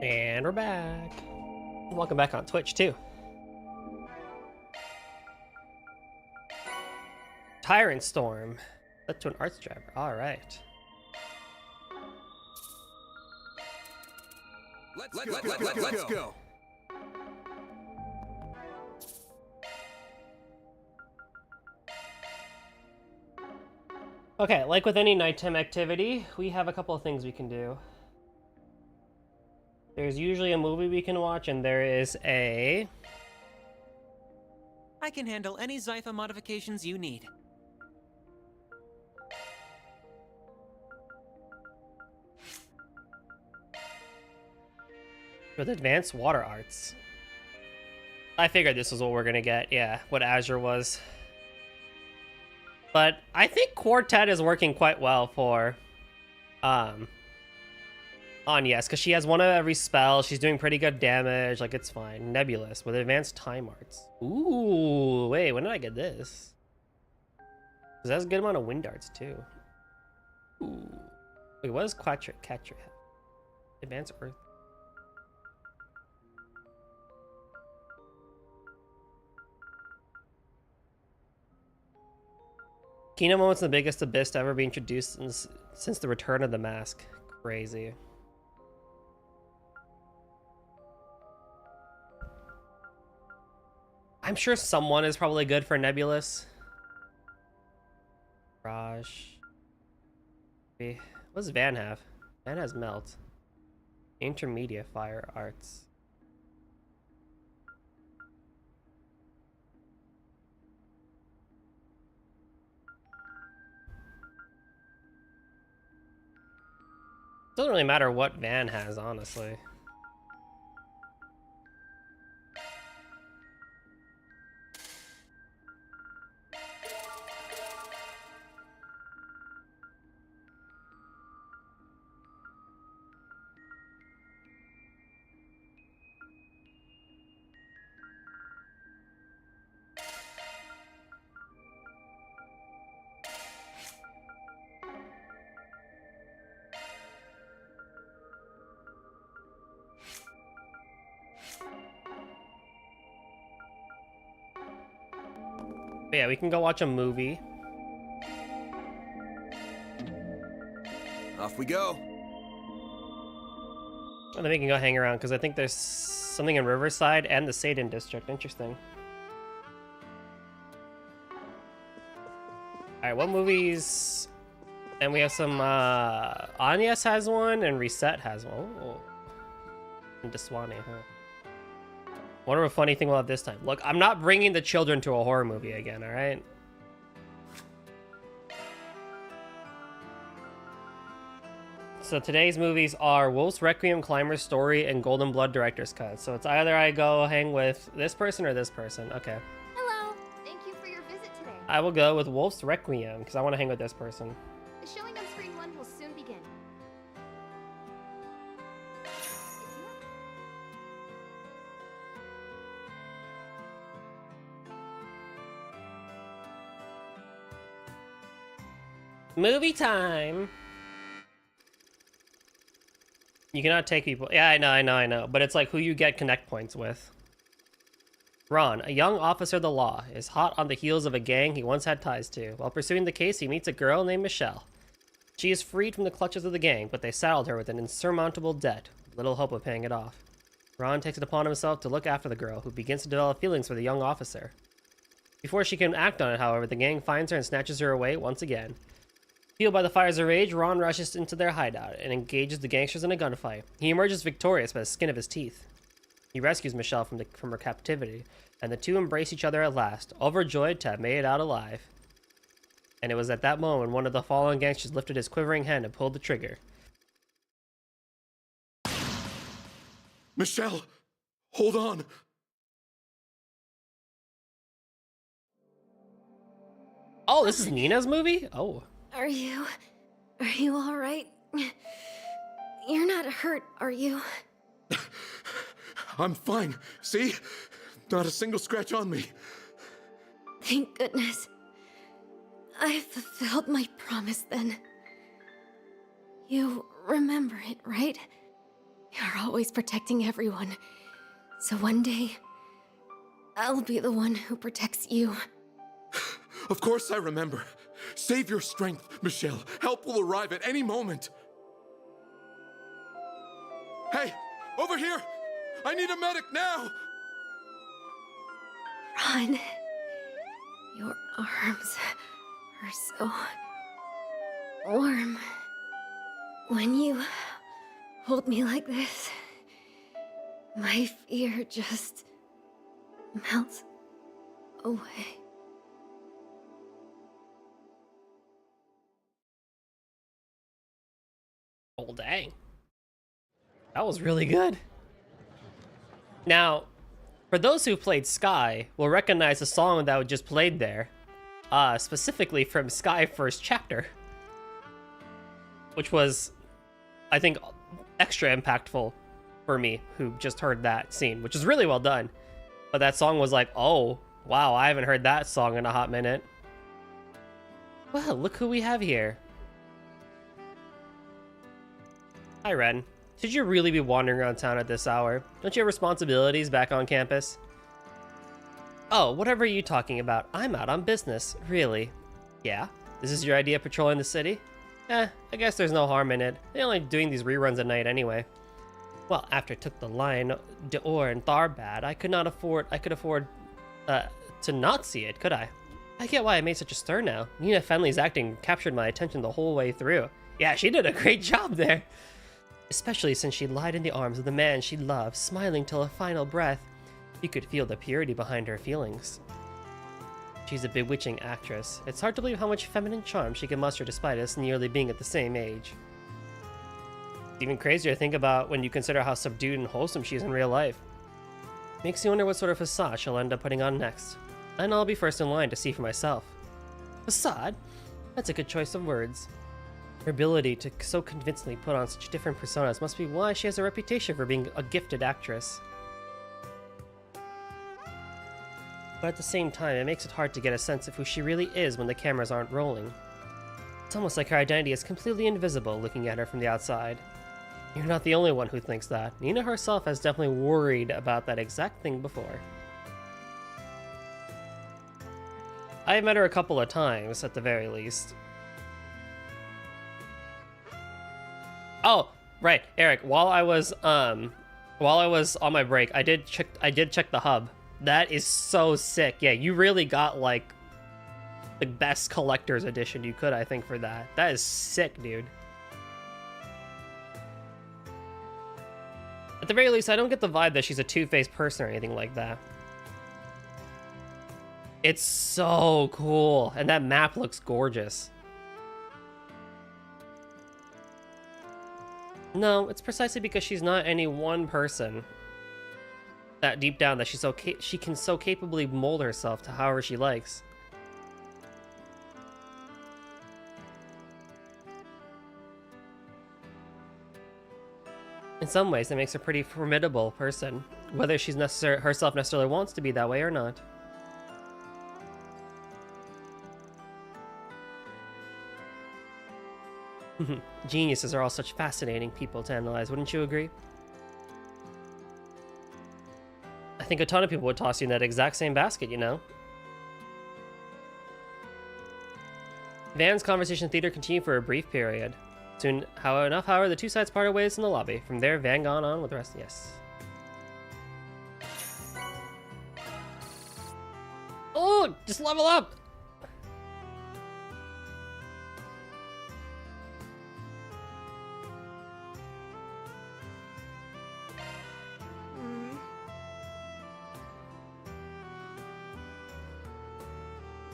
And we're back. Welcome back on Twitch, too. Tyrant Storm. Set to an arts driver. All right. Let's go. Okay, like with any nighttime activity, we have a couple of things we can do. There's usually a movie we can watch, and there is a... I can handle any Zypha modifications you need. With advanced water arts. I figured this was what we're gonna get, yeah, what Azure was. But I think Quartet is working quite well for Yes, because she has one of every spell. She's doing pretty good damage, like it's fine. Nebulous with advanced time arts. Ooh, wait, when did I get this? Because that's a good amount of wind arts too. Ooh. Wait, what does Catcher have? Advanced earth. Kino Moment's the biggest abyss to ever be introduced since the return of the mask. Crazy. I'm sure someone is probably good for Nebulous. Raj. What does Van have? Van has Melt. Intermediate Fire Arts. Doesn't really matter what Van has, honestly. But yeah, we can go watch a movie. Off we go. And then we can go hang around, because I think there's something in Riverside and the Satan District. Interesting. Alright, what movies? And we have some, Anyas has one, and Reset has one. Oh. And Deswani, huh? Wonder what funny thing we'll have this time. Look, I'm not bringing the children to a horror movie again, alright? So today's movies are Wolf's Requiem, Climber's Story, and Golden Blood Director's Cut. So it's either I go hang with this person or this person. Okay. Hello. Thank you for your visit today. I will go with Wolf's Requiem, because I want to hang with this person. The showing on screen 1 will soon begin. Movie time! You cannot take people. Yeah, I know. But it's like who you get connect points with. Ron, a young officer of the law, is hot on the heels of a gang he once had ties to. While pursuing the case, he meets a girl named Michelle. She is freed from the clutches of the gang, but they saddled her with an insurmountable debt, with little hope of paying it off. Ron takes it upon himself to look after the girl, who begins to develop feelings for the young officer. Before she can act on it, however, the gang finds her and snatches her away once again. Fueled by the fires of rage, Ron rushes into their hideout and engages the gangsters in a gunfight. He emerges victorious by the skin of his teeth. He rescues Michelle from her captivity, and the two embrace each other at last, overjoyed to have made it out alive. And it was at that moment one of the fallen gangsters lifted his quivering hand and pulled the trigger. Michelle, hold on. Oh, this is Nina's movie? Oh. Are you all right? You're not hurt, are you? I'm fine. See? Not a single scratch on me. Thank goodness. I fulfilled my promise then. You remember it, right? You're always protecting everyone. So one day, I'll be the one who protects you. Of course I remember. Save your strength, Michelle. Help will arrive at any moment. Hey, over here! I need a medic now! Ron, your arms are so warm. When you hold me like this, my fear just melts away. Oh, dang. That was really good. Now, for those who played Sky, will recognize the song that was just played there, specifically from Sky First Chapter, which was, I think, extra impactful for me, who just heard that scene, which is really well done. But that song was like, oh, wow, I haven't heard that song in a hot minute. Well, look who we have here. Hi, Ren. Should you really be wandering around town at this hour? Don't you have responsibilities back on campus? Oh, whatever are you talking about? I'm out on business, really. Yeah? This is your idea of patrolling the city? I guess there's no harm in it. They're only doing these reruns at night anyway. Well, after I took the line d'Or and Tharbad, I could afford to not see it, could I? I get why I made such a stir now. Nina Fenley's acting captured my attention the whole way through. Yeah, she did a great job there. Especially since she lied in the arms of the man she loved, smiling till her final breath. You could feel the purity behind her feelings. She's a bewitching actress. It's hard to believe how much feminine charm she can muster despite us nearly being at the same age. It's even crazier to think about when you consider how subdued and wholesome she is in real life. Makes you wonder what sort of facade she'll end up putting on next. And I'll be first in line to see for myself. Facade? That's a good choice of words. Her ability to so convincingly put on such different personas must be why she has a reputation for being a gifted actress. But at the same time, it makes it hard to get a sense of who she really is when the cameras aren't rolling. It's almost like her identity is completely invisible looking at her from the outside. You're not the only one who thinks that. Nina herself has definitely worried about that exact thing before. I've met her a couple of times, at the very least. Oh, right, Eric. While I was on my break, I did check the hub. That is so sick. Yeah, you really got like the best collector's edition you could, I think, for that. That is sick, dude. At the very least, I don't get the vibe that she's a two-faced person or anything like that. It's so cool, and that map looks gorgeous. No, it's precisely because she's not any one person. That deep down, that she can so capably mold herself to however she likes. In some ways, it makes her a pretty formidable person, whether she's herself necessarily wants to be that way or not. Geniuses are all such fascinating people to analyze, wouldn't you agree? I think a ton of people would toss you in that exact same basket, you know? Van's conversation theater continued for a brief period. Soon, however, the two sides parted ways in the lobby. From there, Van gone on with the rest. Yes. Oh, just level up!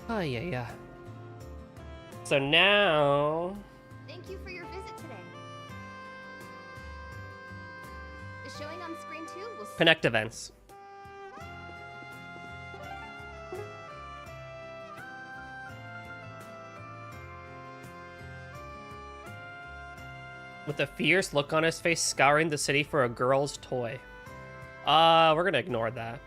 Oh, yeah. So now... Thank you for your visit today. The showing on screen 2 will... Connect events. With a fierce look on his face, scouring the city for a girl's toy. We're gonna ignore that.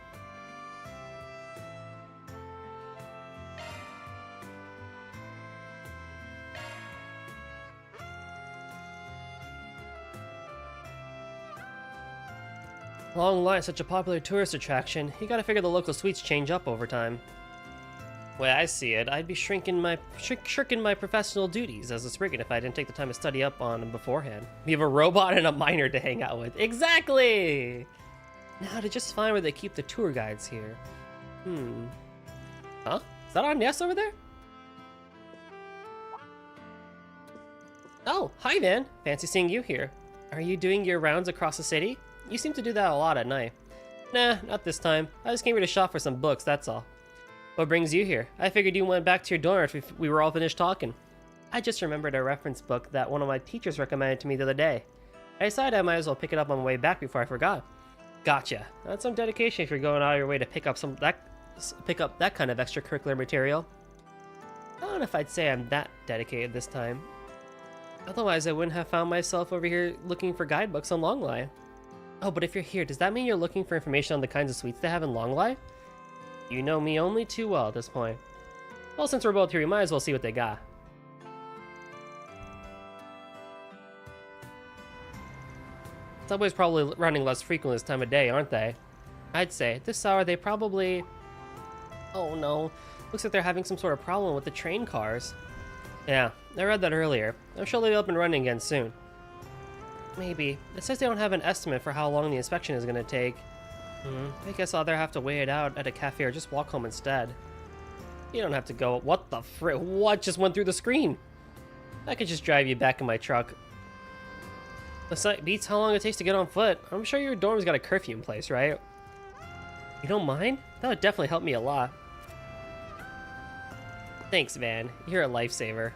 Long line, such a popular tourist attraction. You gotta figure the local suites change up over time. The way I see it, I'd be shirking my professional duties as a Spriggan if I didn't take the time to study up on them beforehand. We have a robot and a miner to hang out with. Exactly! Now to just find where they keep the tour guides here. Huh? Is that Agnes over there? Oh, hi Van. Fancy seeing you here. Are you doing your rounds across the city? You seem to do that a lot at night. Nah, not this time. I just came here to shop for some books, that's all. What brings you here? I figured you went back to your dorm if we were all finished talking. I just remembered a reference book that one of my teachers recommended to me the other day. I decided I might as well pick it up on my way back before I forgot. Gotcha. That's some dedication if you're going out of your way to pick up that kind of extracurricular material. I don't know if I'd say I'm that dedicated this time. Otherwise, I wouldn't have found myself over here looking for guidebooks on Longlai. Oh, but if you're here, does that mean you're looking for information on the kinds of suites they have in Longlai? You know me only too well at this point. Well, since we're both here, we might as well see what they got. Subway's probably running less frequently this time of day, aren't they? I'd say. At this hour, they probably... Oh no. Looks like they're having some sort of problem with the train cars. Yeah, I read that earlier. I'm sure they'll be up and running again soon. Maybe. It says they don't have an estimate for how long the inspection is going to take. I guess I'll either have to wait it out at a cafe or just walk home instead. You don't have to go. What the frick? What just went through the screen? I could just drive you back in my truck. The sight beats how long it takes to get on foot. I'm sure your dorm's got a curfew in place, right? You don't mind? That would definitely help me a lot. Thanks, Van. You're a lifesaver.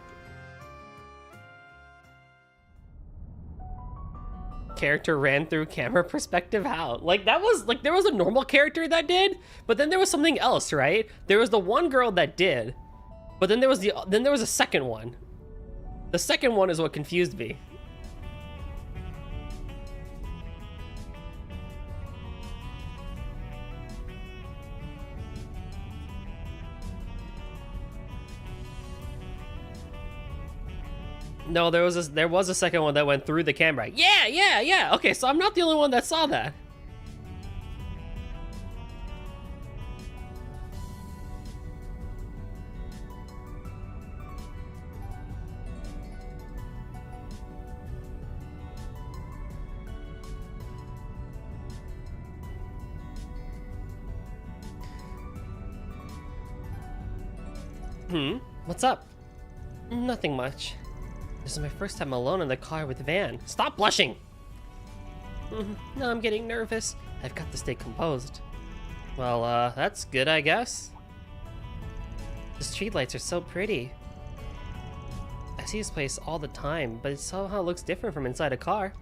Character ran through camera perspective. How? Like, that was like, there was a normal character that did, but then there was something else, right? There was the one girl that did, but then there was a second one. The second one is what confused me. No, there was a second one that went through the camera. Yeah. Okay, so I'm not the only one that saw that. What's up? Nothing much. This is my first time alone in the car with Van. Stop blushing! No, I'm getting nervous. I've got to stay composed. Well, that's good, I guess. The streetlights are so pretty. I see this place all the time, but it somehow looks different from inside a car.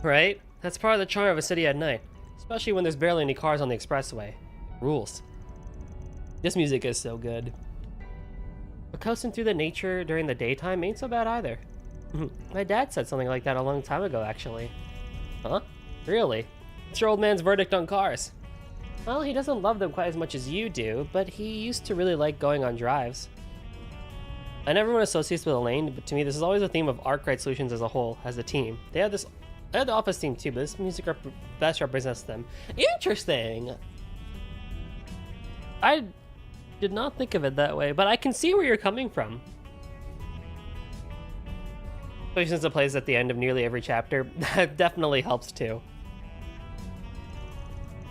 Right? That's part of the charm of a city at night. Especially when there's barely any cars on the expressway. Rules. This music is so good. But coasting through the nature during the daytime ain't so bad either. My dad said something like that a long time ago, actually. Huh? Really? It's your old man's verdict on cars. Well, he doesn't love them quite as much as you do, but he used to really like going on drives. I never want to associate with Elaine, but to me this is always a theme of Arkwright Solutions as a whole, as a team. They had the Office team too, but this music best represents them. Interesting! I did not think of it that way, but I can see where you're coming from. Especially since it plays at the end of nearly every chapter, that definitely helps too.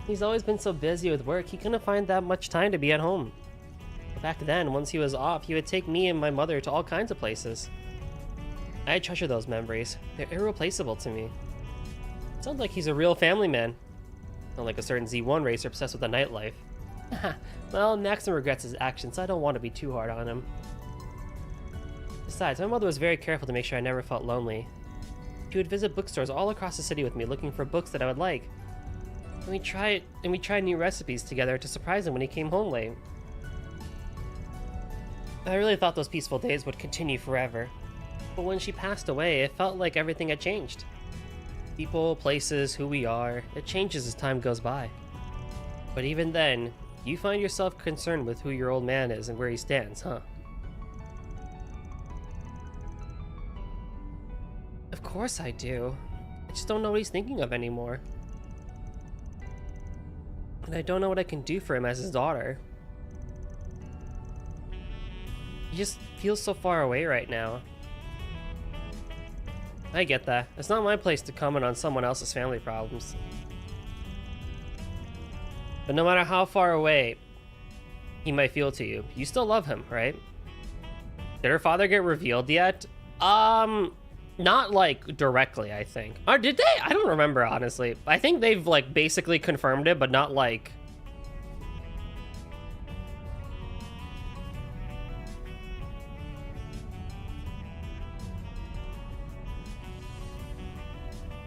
He's always been so busy with work, he couldn't find that much time to be at home. Back then, once he was off, he would take me and my mother to all kinds of places. I treasure those memories. They're irreplaceable to me. Sounds like he's a real family man. Not like a certain Z1 racer obsessed with the nightlife. Well, Maxim regrets his actions, so I don't want to be too hard on him. Besides, my mother was very careful to make sure I never felt lonely. She would visit bookstores all across the city with me looking for books that I would like. And we tried new recipes together to surprise him when he came home late. I really thought those peaceful days would continue forever. But when she passed away, it felt like everything had changed. People, places, who we are, it changes as time goes by. But even then, you find yourself concerned with who your old man is and where he stands, huh? Of course I do. I just don't know what he's thinking of anymore. And I don't know what I can do for him as his daughter. He just feels so far away right now. I get that. It's not my place to comment on someone else's family problems. But no matter how far away he might feel to you, you still love him, right? Did her father get revealed yet? Not like directly, I think. Or did they? I don't remember, honestly. I think they've like basically confirmed it, but not like...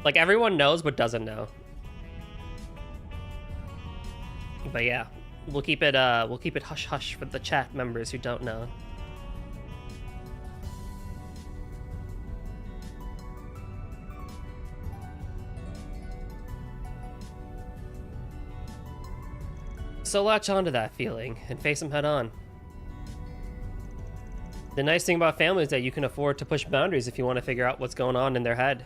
Like everyone knows, but doesn't know. But yeah, we'll keep it hush hush for the chat members who don't know. So latch onto that feeling and face them head on. The nice thing about family is that you can afford to push boundaries if you want to figure out what's going on in their head.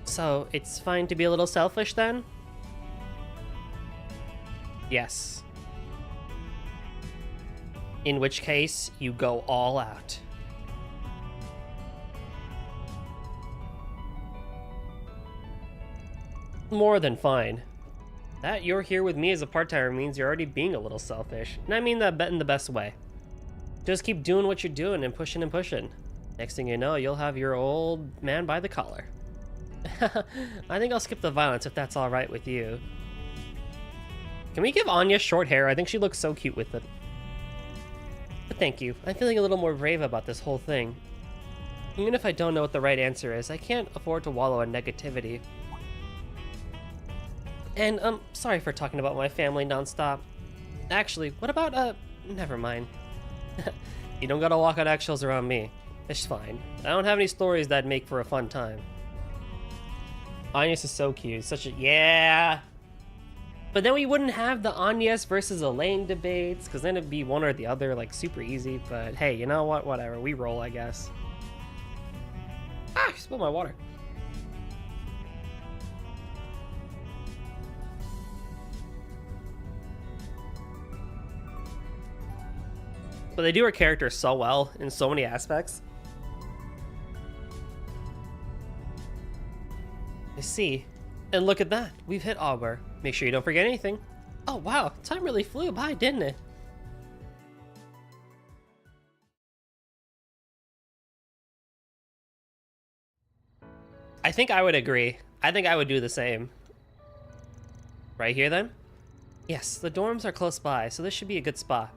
So, it's fine to be a little selfish then? Yes. In which case, you go all out. More than fine. That you're here with me as a part-timer means you're already being a little selfish. And I mean that in the best way. Just keep doing what you're doing and pushing and pushing. Next thing you know, you'll have your old man by the collar. I think I'll skip the violence if that's alright with you. Can we give Anya short hair? I think she looks so cute with it. But thank you. I'm feeling a little more brave about this whole thing. Even if I don't know what the right answer is, I can't afford to wallow in negativity. And, sorry for talking about my family nonstop. Actually, what about, never mind. You don't gotta walk on eggshells around me. It's fine. I don't have any stories that make for a fun time. Agnes is so cute. Such a... Yeah! But then we wouldn't have the Agnes versus Elaine debates, because then it'd be one or the other, like, super easy. But hey, you know what? Whatever. We roll, I guess. Ah! I spilled my water. But they do her character so well in so many aspects. I see. And look at that. We've hit Augur. Make sure you don't forget anything. Oh wow, time really flew by, didn't it? I think I would agree. I think I would do the same. Right here then? Yes, the dorms are close by, so this should be a good spot.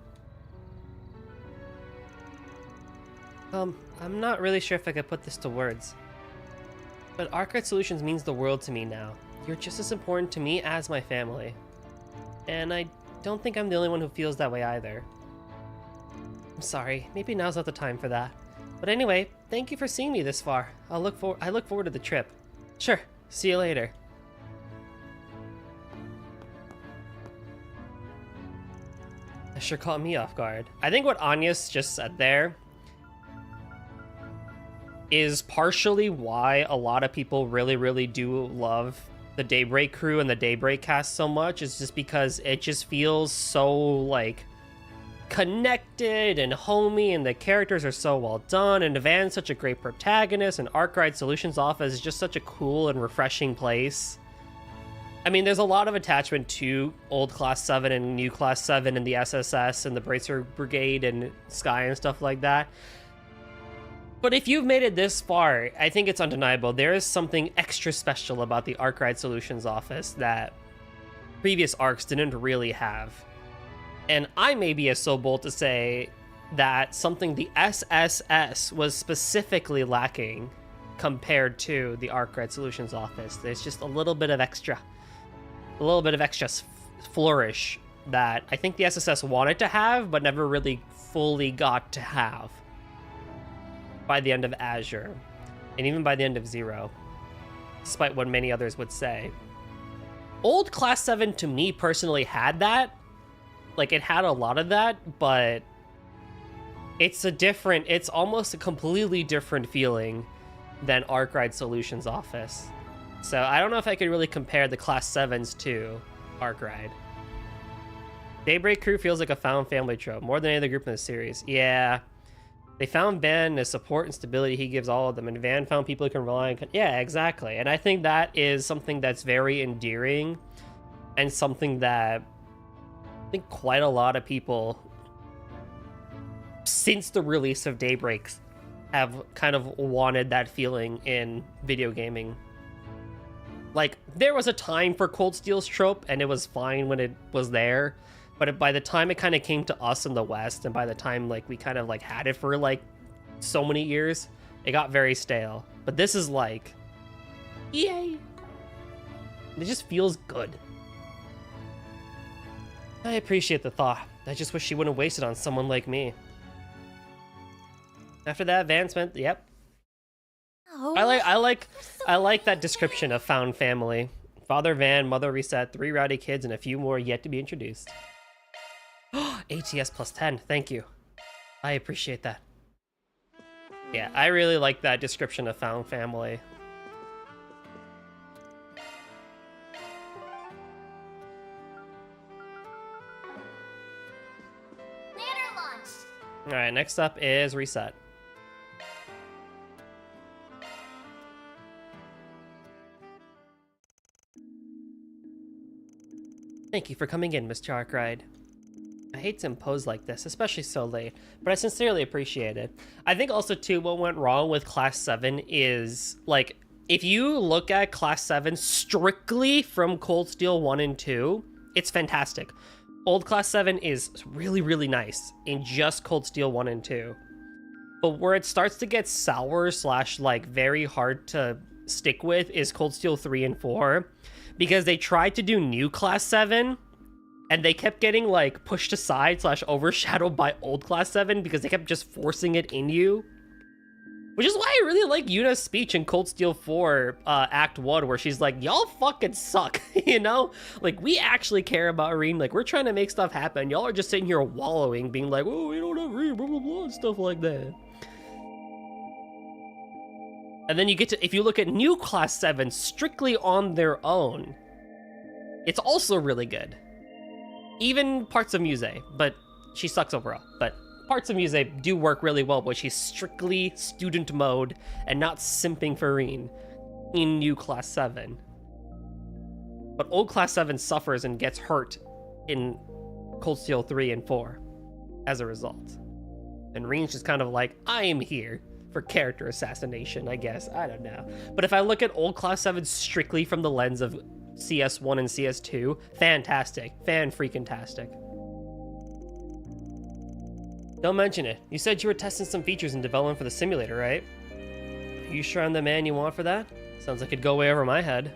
I'm not really sure if I could put this to words. But Arkwright Solutions means the world to me now. You're just as important to me as my family. And I don't think I'm the only one who feels that way either. I'm sorry, maybe now's not the time for that. But anyway, thank you for seeing me this far. I look forward to the trip. Sure, see you later. That sure caught me off guard. I think what Agnes just said there is partially why a lot of people really do love the Daybreak crew and the Daybreak cast so much, is just because it just feels so like connected and homey, and the characters are so well done, and Van's such a great protagonist, and Arkwright Solutions Office is just such a cool and refreshing place. I mean, there's a lot of attachment to old Class 7 and new Class 7 and the SSS and the Bracer Brigade and Sky and stuff like that. But if you've made it this far, I think it's undeniable. There is something extra special about the Arkwright Solutions Office that previous arcs didn't really have. And I may be so bold to say that something the SSS was specifically lacking compared to the Arkwright Solutions Office. There's just a little bit of extra flourish that I think the SSS wanted to have, but never really fully got to have by the end of Azure, and even by the end of Zero, despite what many others would say. Old Class 7 to me personally had that. Like, it had a lot of that, but it's almost a completely different feeling than Arkwright Solutions Office. So I don't know if I could really compare the Class 7s to Arc Ride. Daybreak crew feels like a found family trope, more than any other group in the series. Yeah. They found Van and the support and stability he gives all of them, and Van found people who can rely on. Yeah, exactly. And I think that is something that's very endearing, and something that I think quite a lot of people, since the release of Daybreak, have kind of wanted that feeling in video gaming. Like, there was a time for Cold Steel's trope, and it was fine when it was there. But by the time it kind of came to us in the West, and by the time like we kind of like had it for like so many years, it got very stale. But this is like, yay! It just feels good. I appreciate the thought. I just wish she wouldn't waste it on someone like me. After that, Van spent. Yep. Oh, I like that description of found family. Father Van, Mother Reset, 3 rowdy kids, and a few more yet to be introduced. ATS plus 10, thank you. I appreciate that. Yeah, I really like that description of found family. Banner launched. Alright, next up is Reset. Thank you for coming in, Mr. Arkride. I hate to impose like this, especially so late, but I sincerely appreciate it. I think also, too, what went wrong with Class 7 is, like, if you look at Class 7 strictly from Cold Steel 1 and 2, it's fantastic. Old Class 7 is really, really nice in just Cold Steel 1 and 2. But where it starts to get sour / like, very hard to stick with is Cold Steel 3 and 4. Because they tried to do new Class 7, and they kept getting, like, pushed aside / overshadowed by old Class 7 because they kept just forcing it in you. Which is why I really like Yuna's speech in Cold Steel 4 Act 1, where she's like, y'all fucking suck, you know? Like, we actually care about Reem. Like, we're trying to make stuff happen. Y'all are just sitting here wallowing, being like, oh, we don't have Reem, blah, blah, blah, and stuff like that. And then you get to, if you look at new Class 7 strictly on their own, it's also really good. Even parts of Muse, but she sucks overall. But parts of Muse do work really well, but she's strictly student mode and not simping for Reen in new Class 7. But old Class 7 suffers and gets hurt in Cold Steel 3 and 4 as a result. And Reen's just kind of like, I am here for character assassination, I guess. I don't know. But if I look at old Class 7 strictly from the lens of CS1 and CS2, fantastic. Fan-freaking-tastic. Don't mention it. You said you were testing some features in development for the simulator, right? Are you sure I'm the man you want for that? Sounds like it'd go way over my head.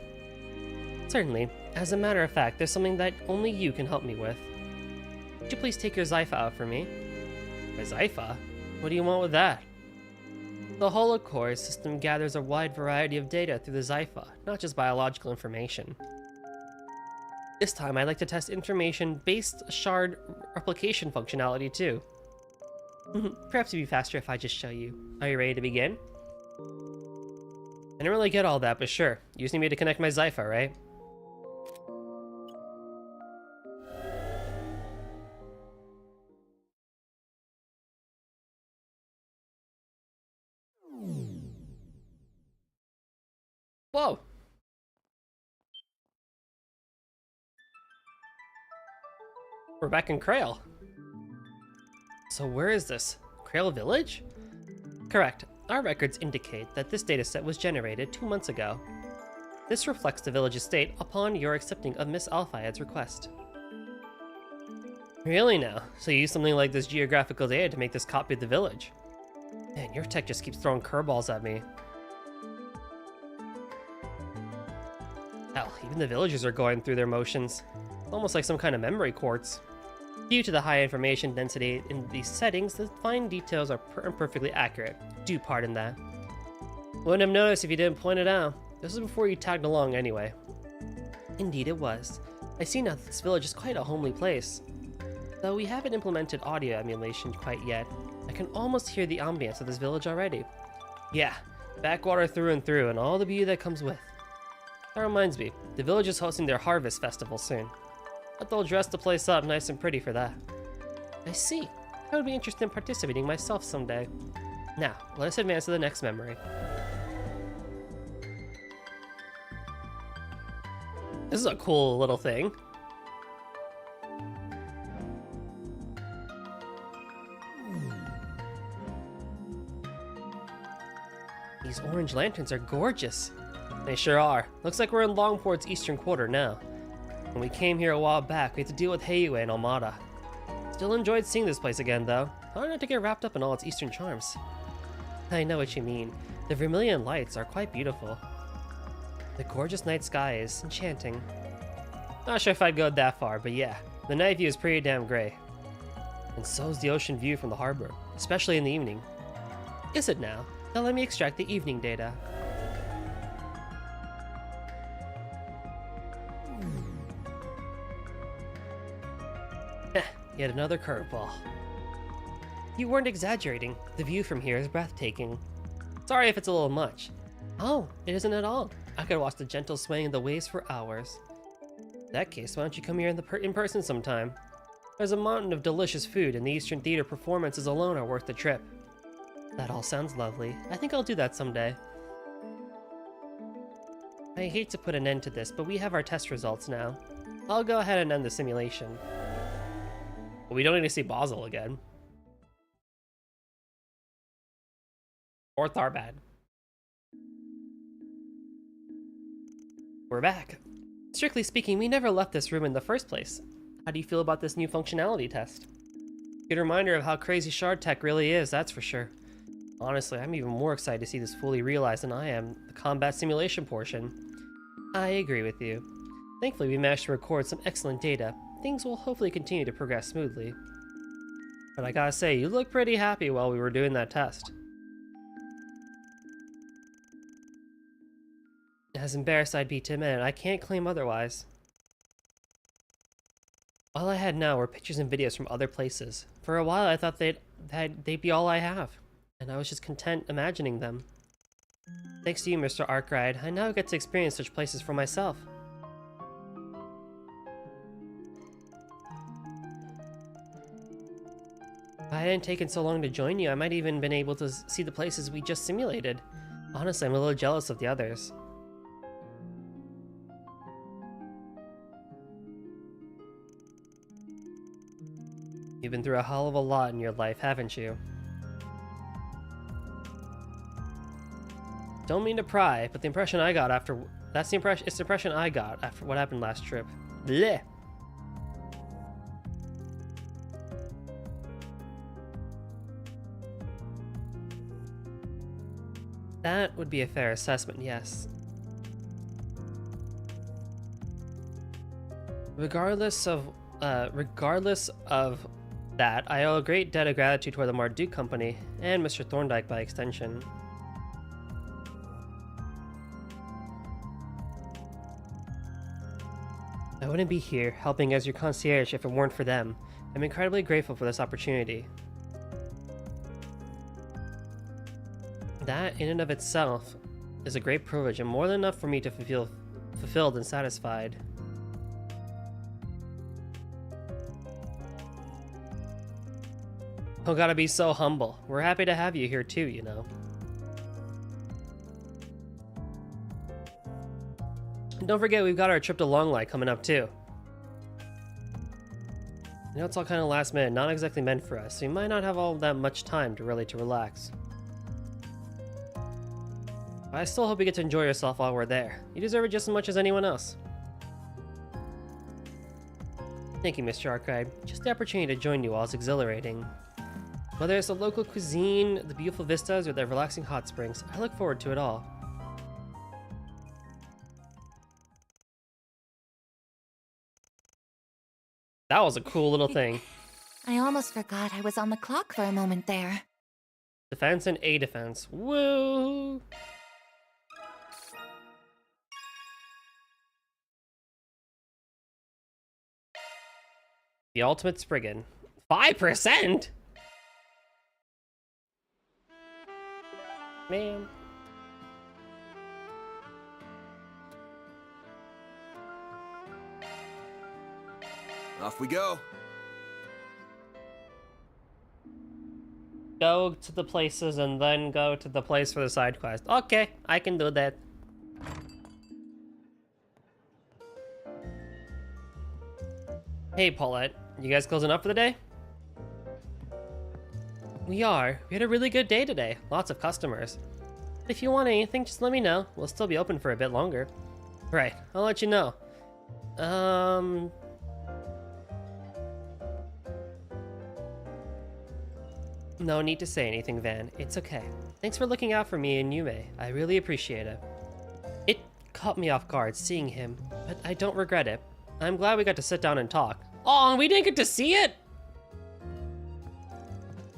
Certainly. As a matter of fact, there's something that only you can help me with. Would you please take your Zypha out for me? My Zypha? What do you want with that? The holocore system gathers a wide variety of data through the Zypha, not just biological information. This time, I'd like to test information-based shard replication functionality too. Perhaps it'd be faster if I just show you. Are you ready to begin? I didn't really get all that, but sure. You just need me to connect my Zypha, right? Whoa! We're back in Krail. So where is this? Krail Village? Correct. Our records indicate that this dataset was generated 2 months ago. This reflects the village's state upon your accepting of Miss Alphayed's request. Really now? So you use something like this geographical data to make this copy of the village? Man, your tech just keeps throwing curveballs at me. Hell, even the villagers are going through their motions. It's almost like some kind of memory quartz. Due to the high information density in these settings, the fine details are imperfectly accurate. Do pardon that. Wouldn't have noticed if you didn't point it out. This was before you tagged along anyway. Indeed it was. I see now that this village is quite a homely place. Though we haven't implemented audio emulation quite yet, I can almost hear the ambience of this village already. Yeah, backwater through and through, and all the beauty that comes with. That reminds me, the village is hosting their harvest festival soon. But they'll dress the place up nice and pretty for that. I see. I would be interested in participating myself someday. Now, let us advance to the next memory. This is a cool little thing. These orange lanterns are gorgeous. They sure are. Looks like we're in Longport's eastern quarter now. When we came here a while back, we had to deal with Heiue and Almada. Still enjoyed seeing this place again, though. Hard not to get wrapped up in all its eastern charms. I know what you mean. The vermilion lights are quite beautiful. The gorgeous night sky is enchanting. Not sure if I'd go that far, but yeah, the night view is pretty damn great. And so's the ocean view from the harbor, especially in the evening. Is it now? Now let me extract the evening data. Yet another curveball. You weren't exaggerating. The view from here is breathtaking. Sorry if it's a little much. Oh, it isn't at all. I could watch the gentle swaying of the waves for hours. In that case, why don't you come here in person sometime? There's a mountain of delicious food, and the Eastern Theater performances alone are worth the trip. That all sounds lovely. I think I'll do that someday. I hate to put an end to this, but we have our test results now. I'll go ahead and end the simulation. We don't need to see Basel again. Or Tharbad. We're back. Strictly speaking, we never left this room in the first place. How do you feel about this new functionality test? Good reminder of how crazy shard tech really is, that's for sure. Honestly, I'm even more excited to see this fully realized than I am, the combat simulation portion. I agree with you. Thankfully, we managed to record some excellent data. Things will hopefully continue to progress smoothly. But I gotta say, you look pretty happy while we were doing that test. As embarrassed I'd be to admit it, I can't claim otherwise. All I had now were pictures and videos from other places. For a while I thought they'd be all I have, and I was just content imagining them. Thanks to you, Mr. Arkwright, I now get to experience such places for myself. If I hadn't taken so long to join you, I might even been able to see the places we just simulated. Honestly, I'm a little jealous of the others. You've been through a hell of a lot in your life, haven't you? Don't mean to pry, but the impression I got after... it's the impression I got after what happened last trip. Blech! That would be a fair assessment, yes. Regardless of that, I owe a great debt of gratitude toward the Marduk Company, and Mr. Thorndyke by extension. I wouldn't be here, helping as your concierge if it weren't for them. I'm incredibly grateful for this opportunity. That, in and of itself, is a great privilege and more than enough for me to feel fulfilled and satisfied. Oh, gotta be so humble. We're happy to have you here too, you know. And don't forget, we've got our trip to Longlight coming up too. You know, it's all kind of last minute, not exactly meant for us, so you might not have all that much time to relax. But I still hope you get to enjoy yourself while we're there. You deserve it just as much as anyone else. Thank you, Mr. Arkwright. Just the opportunity to join you all is exhilarating. Whether it's the local cuisine, the beautiful vistas, or the relaxing hot springs, I look forward to it all. That was a cool little thing. I almost forgot I was on the clock for a moment there. Defense and A defense. Woo! The ultimate Spriggan. 5%? Man. Off we go. Go to the places and then go to the place for the side quest. Okay, I can do that. Hey, Paulette. You guys closing up for the day? We are. We had a really good day today. Lots of customers. If you want anything, just let me know. We'll still be open for a bit longer. Right, I'll let you know. No need to say anything, Van. It's okay. Thanks for looking out for me and Yume. I really appreciate it. It caught me off guard seeing him, but I don't regret it. I'm glad we got to sit down and talk. Oh, we didn't get to see it?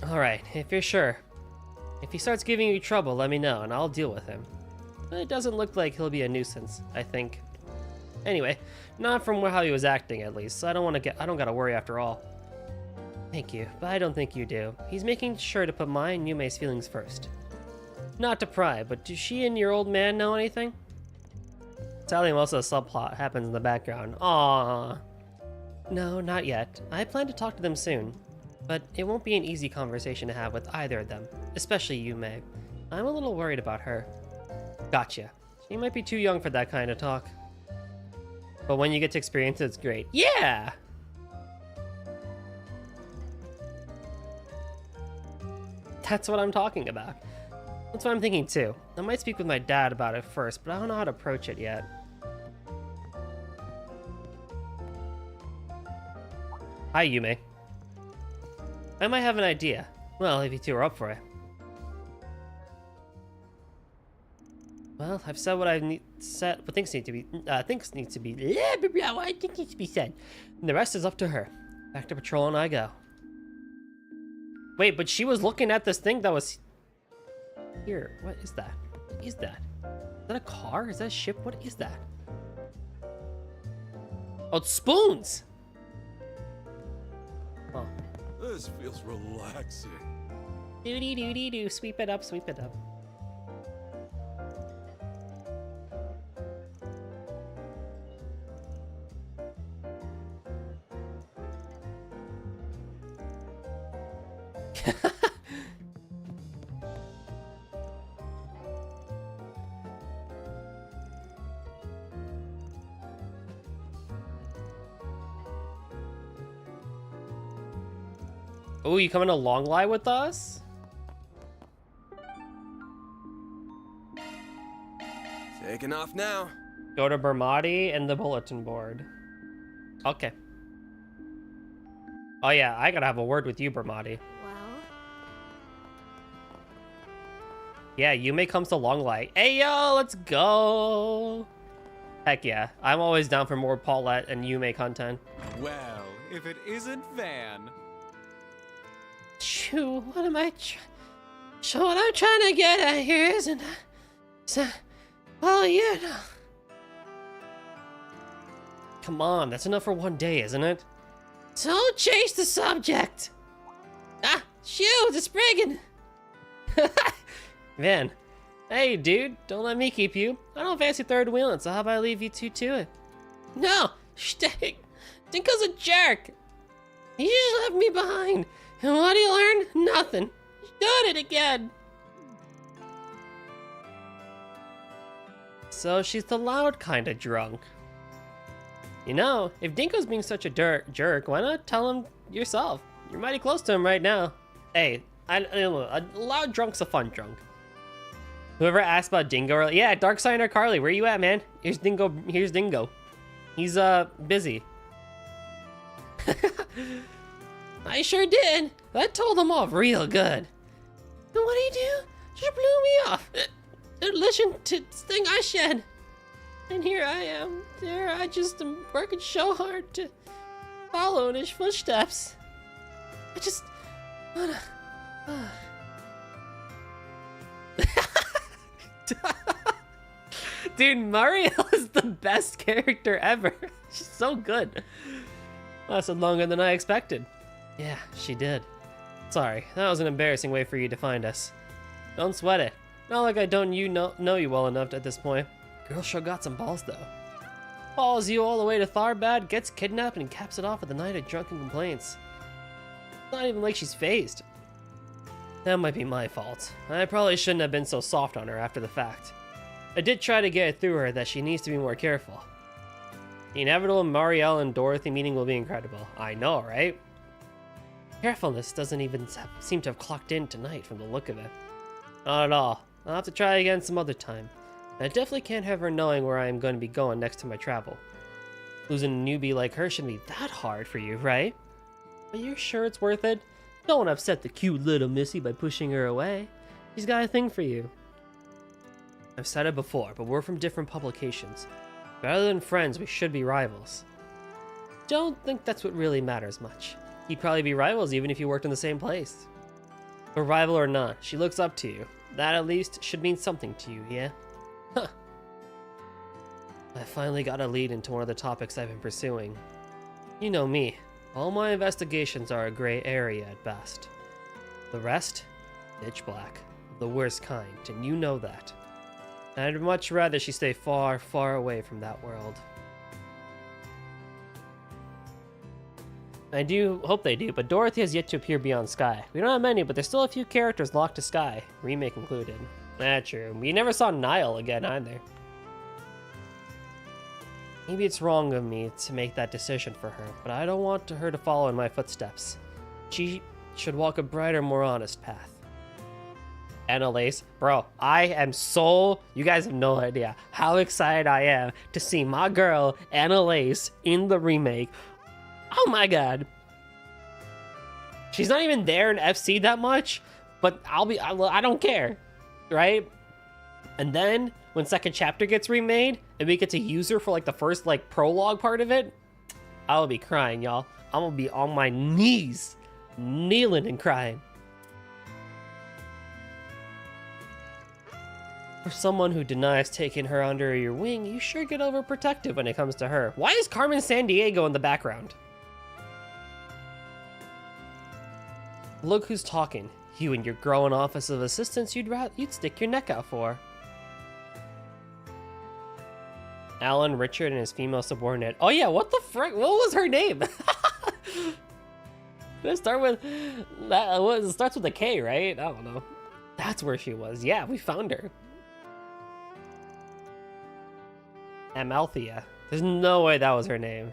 Alright, if you're sure. If he starts giving you trouble, let me know and I'll deal with him. But it doesn't look like he'll be a nuisance, I think. Anyway, not from how he was acting at least, so I don't gotta worry after all. Thank you, but I don't think you do. He's making sure to put my and Yume's feelings first. Not to pry, but does she and your old man know anything? Sadly, most of the subplot happens in the background. Aww. No, not yet. I plan to talk to them soon. But it won't be an easy conversation to have with either of them, especially Yume. I'm a little worried about her. Gotcha. She might be too young for that kind of talk. But when you get to experience it, it's great. Yeah! That's what I'm talking about. That's what I'm thinking too. I might speak with my dad about it first, but I don't know how to approach it yet. Hi, Yume. I might have an idea. Well, if you two are up for it. Well, I've said what what things need to be said. And the rest is up to her. Back to patrol and I go. Wait, but she was looking at this thing that was here. What is that? What is that? Is that a car? Is that a ship? What is that? Oh, it's spoons! Oh. This feels relaxing. Doody doody doo. Sweep it up, sweep it up. Oh, you coming to long lie with us? Taking off now. Go to Bermati and the bulletin board. Okay. Oh yeah, I gotta have a word with you, Bermati. Well? Yeah, Yume comes to long lie. Hey yo, let's go! Heck yeah, I'm always down for more Paulette and Yume content. Well, if it isn't Van. Shoo, what am I so what I'm trying to get at here isn't so, well, you know. Come on, that's enough for one day, isn't it? Don't change the subject! Ah, shoo, it's Spriggan! Van, hey dude, don't let me keep you. I don't fancy third wheeling, so how about I leave you two to it? No, Stink! Dinko's a jerk! He just left me behind. And what do you learn? Nothing. He's doing it again. So she's the loud kind of drunk. You know, if Dinko's being such a jerk, why not tell him yourself? You're mighty close to him right now. Hey, a loud drunk's a fun drunk. Whoever asked about Dingo, yeah, Dark Sign or Carly, where you at, man? Here's Dingo. Here's Dingo. He's busy. I sure did. That told them off real good. And what do you do? Just blew me off. Listen to this thing I said. And here I am. There I just am working so hard to follow in his footsteps. I just wanna... Dude, Mario is the best character ever. She's so good. Lasted longer than I expected. Yeah, she did. Sorry, that was an embarrassing way for you to find us. Don't sweat it. Not like I don't know you well enough at this point. Girl sure got some balls though. follows you all the way to Tharbad, gets kidnapped, and caps it off with a night of drunken complaints. It's not even like she's phased. That might be my fault. I probably shouldn't have been so soft on her after the fact. I did try to get it through her that she needs to be more careful. The inevitable Marielle and Dorothy meeting will be incredible. I know, right? Carefulness doesn't even seem to have clocked in tonight from the look of it. Not at all. I'll have to try again some other time. I definitely can't have her knowing where I am going to be going next time I travel. Losing a newbie like her shouldn't be that hard for you, right? Are you sure it's worth it? Don't upset the cute little missy by pushing her away. She's got a thing for you. I've said it before, but we're from different publications. Rather than friends, we should be rivals. Don't think that's what really matters much. You'd probably be rivals even if you worked in the same place. But rival or not, she looks up to you. That at least should mean something to you, yeah? Huh. I finally got a lead into one of the topics I've been pursuing. You know me. All my investigations are a gray area at best. The rest? Pitch black. The worst kind, and you know that. I'd much rather she stay far, far away from that world. I do hope they do, but Dorothy has yet to appear beyond Sky. We don't have many, but there's still a few characters locked to Sky, remake included. That's true. We never saw Niall again either. Maybe it's wrong of me to make that decision for her, but I don't want her to follow in my footsteps. She should walk a brighter, more honest path. Annalise, bro, I am so, you guys have no idea how excited I am to see my girl Annalise in the remake. Oh my god. She's not even there in FC that much, but I don't care, right? And then when second chapter gets remade and we get to use her for like the first like prologue part of it, I will be crying, y'all. I'm gonna be on my knees, kneeling and crying. For someone who denies taking her under your wing, you sure get overprotective when it comes to her. Why is Carmen Sandiego in the background? Look who's talking. You and your growing office of assistants you'd stick your neck out for. Alan, Richard, and his female subordinate. Oh yeah, what the frick? What was her name? Let's start with that. It starts with a K, right? I don't know. That's where she was. Yeah, we found her. Amalthea. There's no way that was her name.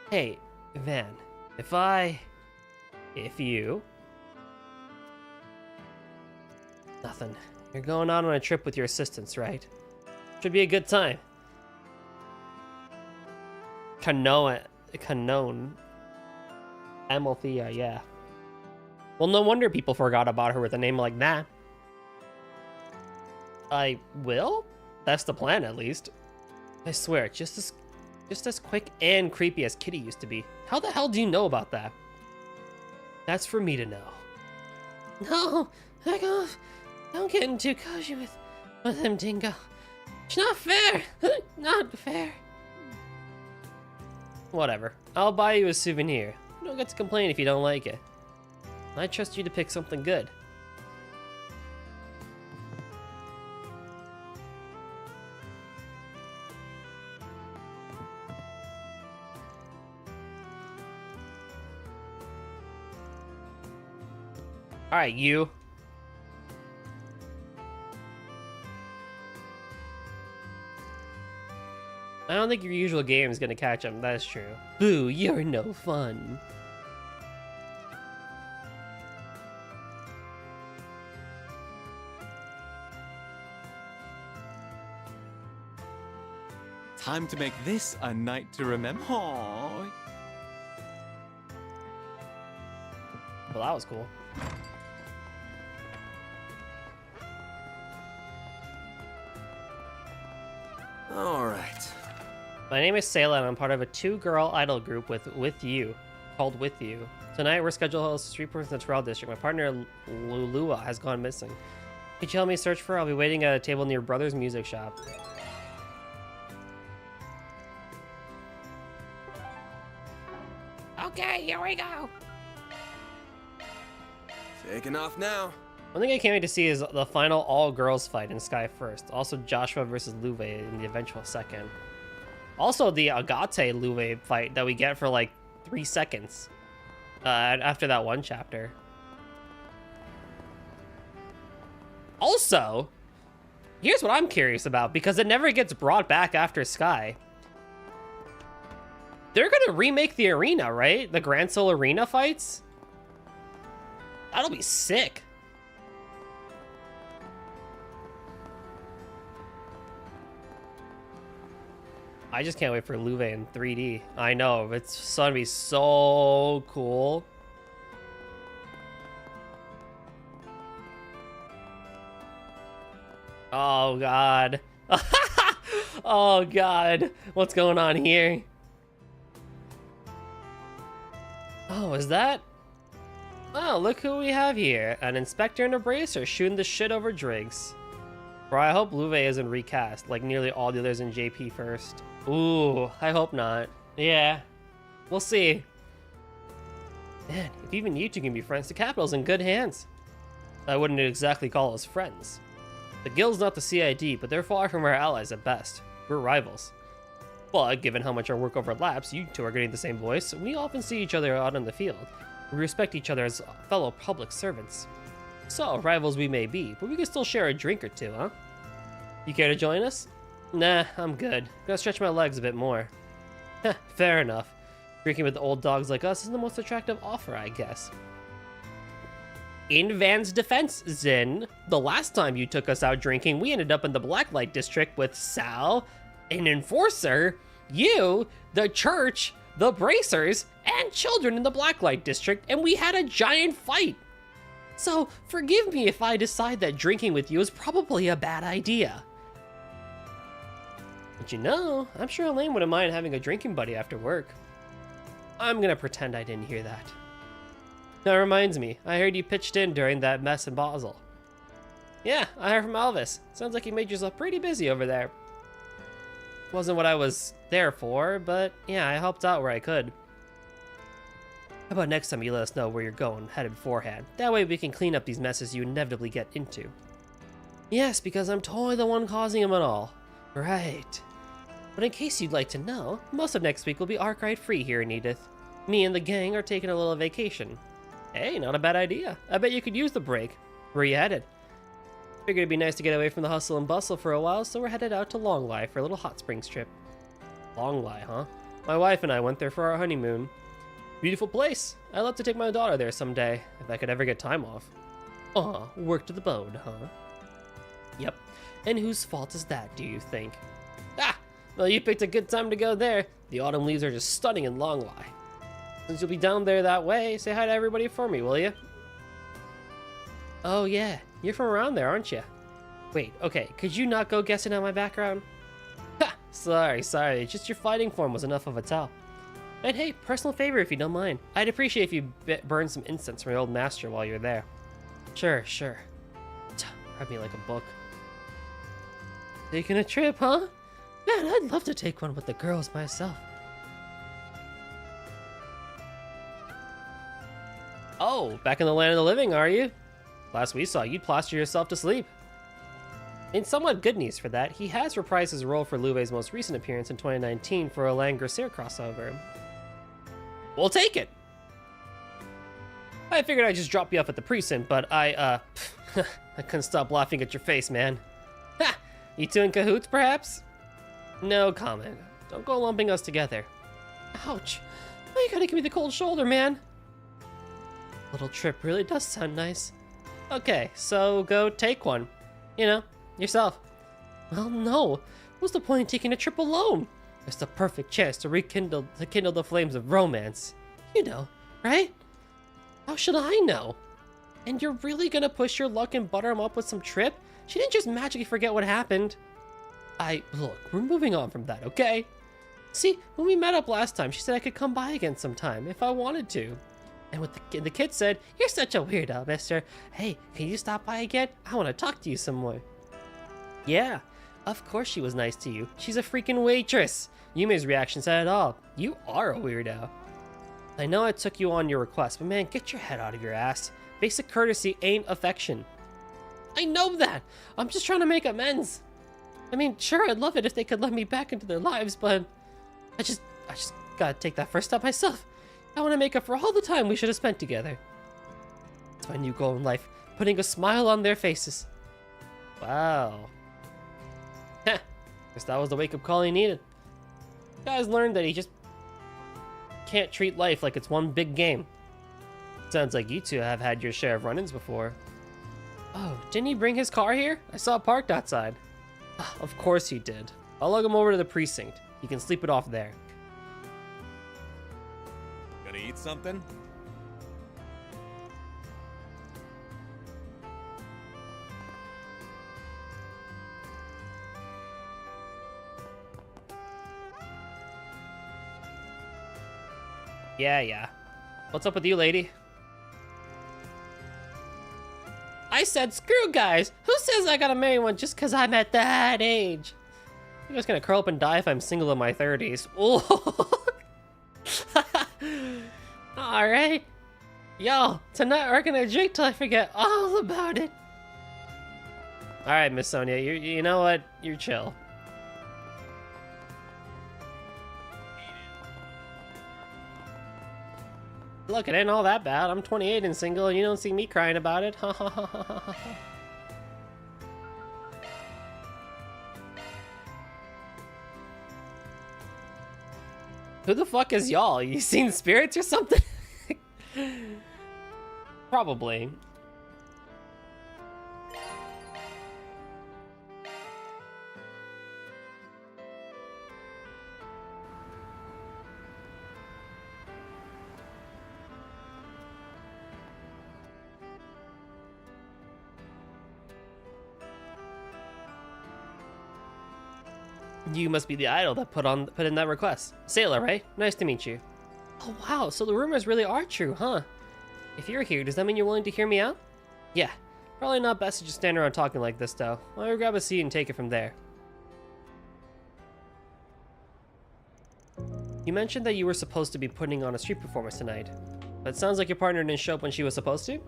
Hey, Van. If you... Nothing. You're going out on a trip with your assistants, right? Should be a good time. Canon. Amalthea, yeah. Well, no wonder people forgot about her with a name like that. I will? That's the plan, at least. I swear, just as quick and creepy as Kitty used to be. How the hell do you know about that? That's for me to know. No, don't get too cozy with him, Dingo. It's not fair. Not fair. Whatever. I'll buy you a souvenir. You don't get to complain if you don't like it. I trust you to pick something good. Alright, you. I don't think your usual game is gonna catch him, that's true. Boo, you're no fun. Time to make this a night to remember. Aww. Well, that was cool. Alright. My name is Sayla and I'm part of a two-girl idol group with you, called With You. Tonight we're scheduled to host 3 persons in the Terrell District. My partner Lulua has gone missing. Could you help me search for her? I'll be waiting at a table near Brother's Music Shop. Okay, here we go. Taking off now. One thing I can't wait to see is the final all-girls fight in Sky first. Also Joshua versus Luve in the eventual second. Also, the Agate Luve fight that we get for like 3 seconds after that one chapter. Also, here's what I'm curious about, because it never gets brought back after Sky. They're gonna remake the arena, right? The Grand Soul Arena fights? That'll be sick. I just can't wait for Luve in 3D. I know, it's gonna be so cool. Oh god. Oh god. What's going on here? Oh, is that? Oh, look who we have here. An inspector and a bracer shooting the shit over Driggs. Bro, I hope Luve isn't recast like nearly all the others in JP first. Ooh, I hope not. Yeah, we'll see. Man, if even you two can be friends, the capital's in good hands. I wouldn't exactly call us friends. The guild's not the CID, but they're far from our allies at best. We're rivals. But given how much our work overlaps, you two are getting the same voice. We often see each other out in the field. We respect each other as fellow public servants. So, rivals we may be, but we can still share a drink or two, huh? You care to join us? Nah, I'm good. Gotta stretch my legs a bit more. Heh, fair enough. Drinking with old dogs like us is the most attractive offer, I guess. In Van's defense, Zin, the last time you took us out drinking, we ended up in the Blacklight District with Sal, an enforcer, you, the church, the bracers, and children in the Blacklight District, and we had a giant fight. So, forgive me if I decide that drinking with you is probably a bad idea. But you know, I'm sure Elaine wouldn't mind having a drinking buddy after work. I'm gonna pretend I didn't hear that. That reminds me, I heard you pitched in during that mess in Basel. Yeah, I heard from Elvis. Sounds like you made yourself pretty busy over there. Wasn't what I was there for, but yeah, I helped out where I could. How about next time you let us know where you're going, headed beforehand? That way we can clean up these messes you inevitably get into. Yes, because I'm totally the one causing them and all. Right. But in case you'd like to know, most of next week will be Arkwright free here in Edith. Me and the gang are taking a little vacation. Hey, not a bad idea. I bet you could use the break. Where are you headed? Figured it'd be nice to get away from the hustle and bustle for a while, so we're headed out to Longley for a little hot springs trip. Longley, huh? My wife and I went there for our honeymoon. Beautiful place. I'd love to take my daughter there someday, if I could ever get time off. Aw, work to the bone, huh? Yep. And whose fault is that, do you think? Ah! Well, you picked a good time to go there. The autumn leaves are just stunning in Longley. Since you'll be down there that way, say hi to everybody for me, will you? Oh yeah, you're from around there, aren't you? Wait, okay, could you not go guessing on my background? Ha! Sorry, just your fighting form was enough of a tell. And hey, personal favor if you don't mind. I'd appreciate if you burn some incense from your old master while you're there. Sure. Read me like a book. Taking a trip, huh? Man, I'd love to take one with the girls myself. Oh, back in the land of the living, are you? Last we saw, you'd plaster yourself to sleep. In somewhat good news for that, he has reprised his role for Luve's most recent appearance in 2019 for a Langrisser crossover. We'll take it! I figured I'd just drop you off at the precinct, but I couldn't stop laughing at your face, man. Ha! You two in cahoots, perhaps? No comment. Don't go lumping us together. Ouch! Why you gotta give me the cold shoulder, man? Little trip really does sound nice. Okay, so go take one. You know, yourself. Well, no. What's the point in taking a trip alone? It's the perfect chance to rekindle the flames of romance. You know, right? How should I know? And you're really gonna push your luck and butter him up with some trip? She didn't just magically forget what happened. Look, we're moving on from that, okay? See, when we met up last time, she said I could come by again sometime if I wanted to. And the kid said, "You're such a weirdo, mister. Hey, can you stop by again? I want to talk to you some more." Yeah, of course she was nice to you. She's a freaking waitress. Yume's reaction said it all. You are a weirdo. I know I took you on your request, but man, get your head out of your ass. Basic courtesy ain't affection. I know that. I'm just trying to make amends. I mean, sure, I'd love it if they could let me back into their lives, but I just gotta take that first step myself. I want to make up for all the time we should have spent together. It's my new goal in life, putting a smile on their faces. Wow. Heh, guess that was the wake-up call he needed. You guys learned that he just can't treat life like it's one big game. Sounds like you two have had your share of run-ins before. Oh, didn't he bring his car here? I saw it parked outside. Of course he did. I'll lug him over to the precinct. He can sleep it off there. Gonna eat something? Yeah. What's up with you, lady? I said screw guys! Who says I gotta marry one just cause I'm at that age? I'm just gonna curl up and die if I'm single in my 30s. Oh. Alright. Yo, tonight we're gonna drink till I forget all about it. Alright, Miss Sonia, you know what? You're chill. Look, it ain't all that bad. I'm 28 and single, and you don't see me crying about it. Ha ha ha ha ha ha. Who the fuck is y'all? You seen spirits or something? Probably. You must be the idol that put in that request. Sailor, right? Nice to meet you. Oh wow, so the rumors really are true, huh? If you're here, does that mean you're willing to hear me out? Yeah. Probably not best to just stand around talking like this, though. Why don't we grab a seat and take it from there? You mentioned that you were supposed to be putting on a street performance tonight. But it sounds like your partner didn't show up when she was supposed to?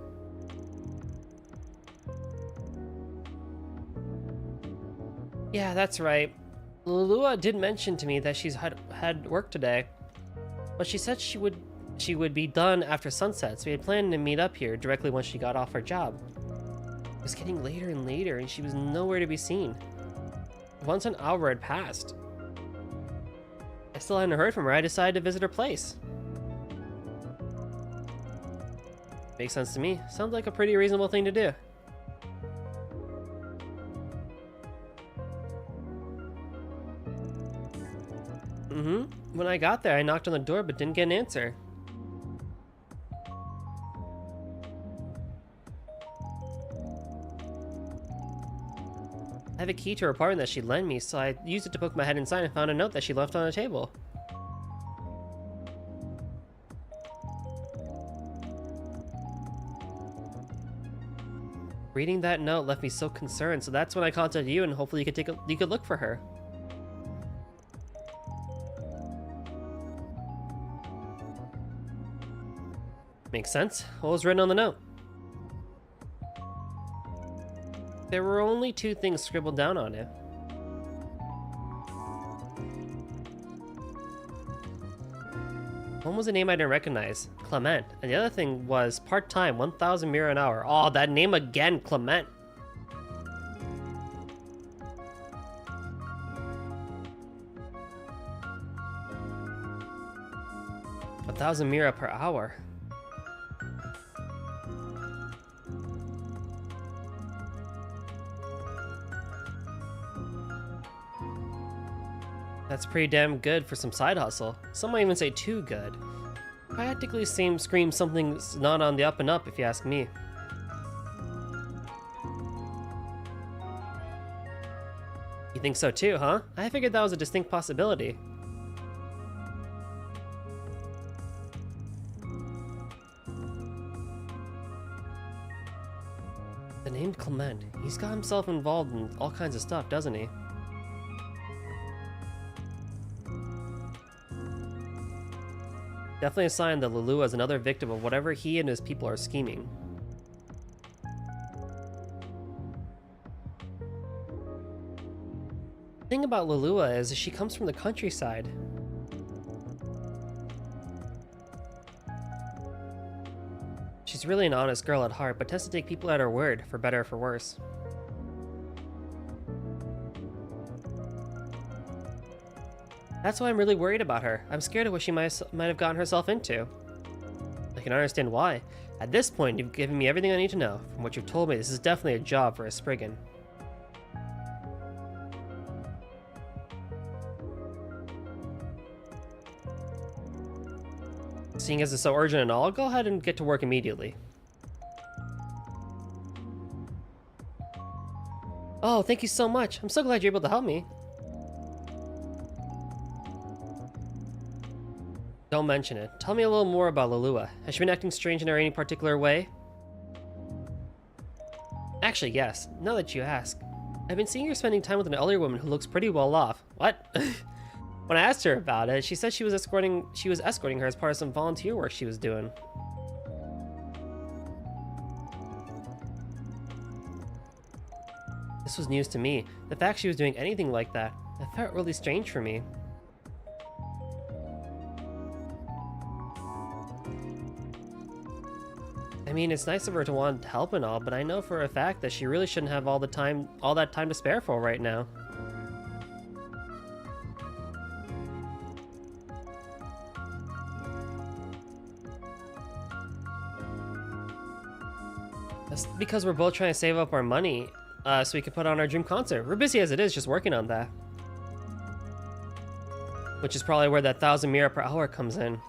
Yeah, that's right. Lulua did mention to me that she's had work today, but she said she would be done after sunset, so we had planned to meet up here directly once she got off her job. It was getting later and later, and she was nowhere to be seen. Once an hour had passed. I still hadn't heard from her. I decided to visit her place. Makes sense to me. Sounds like a pretty reasonable thing to do. When I got there, I knocked on the door but didn't get an answer. I have a key to her apartment that she lent me, so I used it to poke my head inside and found a note that she left on a table. Reading that note left me so concerned, so that's when I contacted you and hopefully you could look for her. Makes sense. What was written on the note? There were only two things scribbled down on it. One was a name I didn't recognize, Clement, and the other thing was part-time, 1,000 mira an hour. Oh, that name again, Clement. A 1,000 mira per hour. That's pretty damn good for some side hustle. Some might even say too good. Practically screams something's not on the up and up, if you ask me. You think so too, huh? I figured that was a distinct possibility. The name Clement. He's got himself involved in all kinds of stuff, doesn't he? Definitely a sign that Lulua is another victim of whatever he and his people are scheming. The thing about Lulua is she comes from the countryside. She's really an honest girl at heart, but tends to take people at her word, for better or for worse. That's why I'm really worried about her. I'm scared of what she might have gotten herself into. I can understand why. At this point, you've given me everything I need to know. From what you've told me, this is definitely a job for a Spriggan. Seeing as it's so urgent and all, I'll go ahead and get to work immediately. Oh, thank you so much. I'm so glad you're able to help me. Don't mention it. Tell me a little more about Lelua. Has she been acting strange in any particular way? Actually, yes. Now that you ask. I've been seeing her spending time with an elderly woman who looks pretty well off. What? When I asked her about it, she said she was escorting her as part of some volunteer work she was doing. This was news to me. The fact she was doing anything like that, it felt really strange for me. I mean, it's nice of her to want to help and all, but I know for a fact that she really shouldn't have all that time to spare for right now. That's because we're both trying to save up our money so we can put on our dream concert. We're busy as it is just working on that. Which is probably where that 1,000 mira per hour comes in.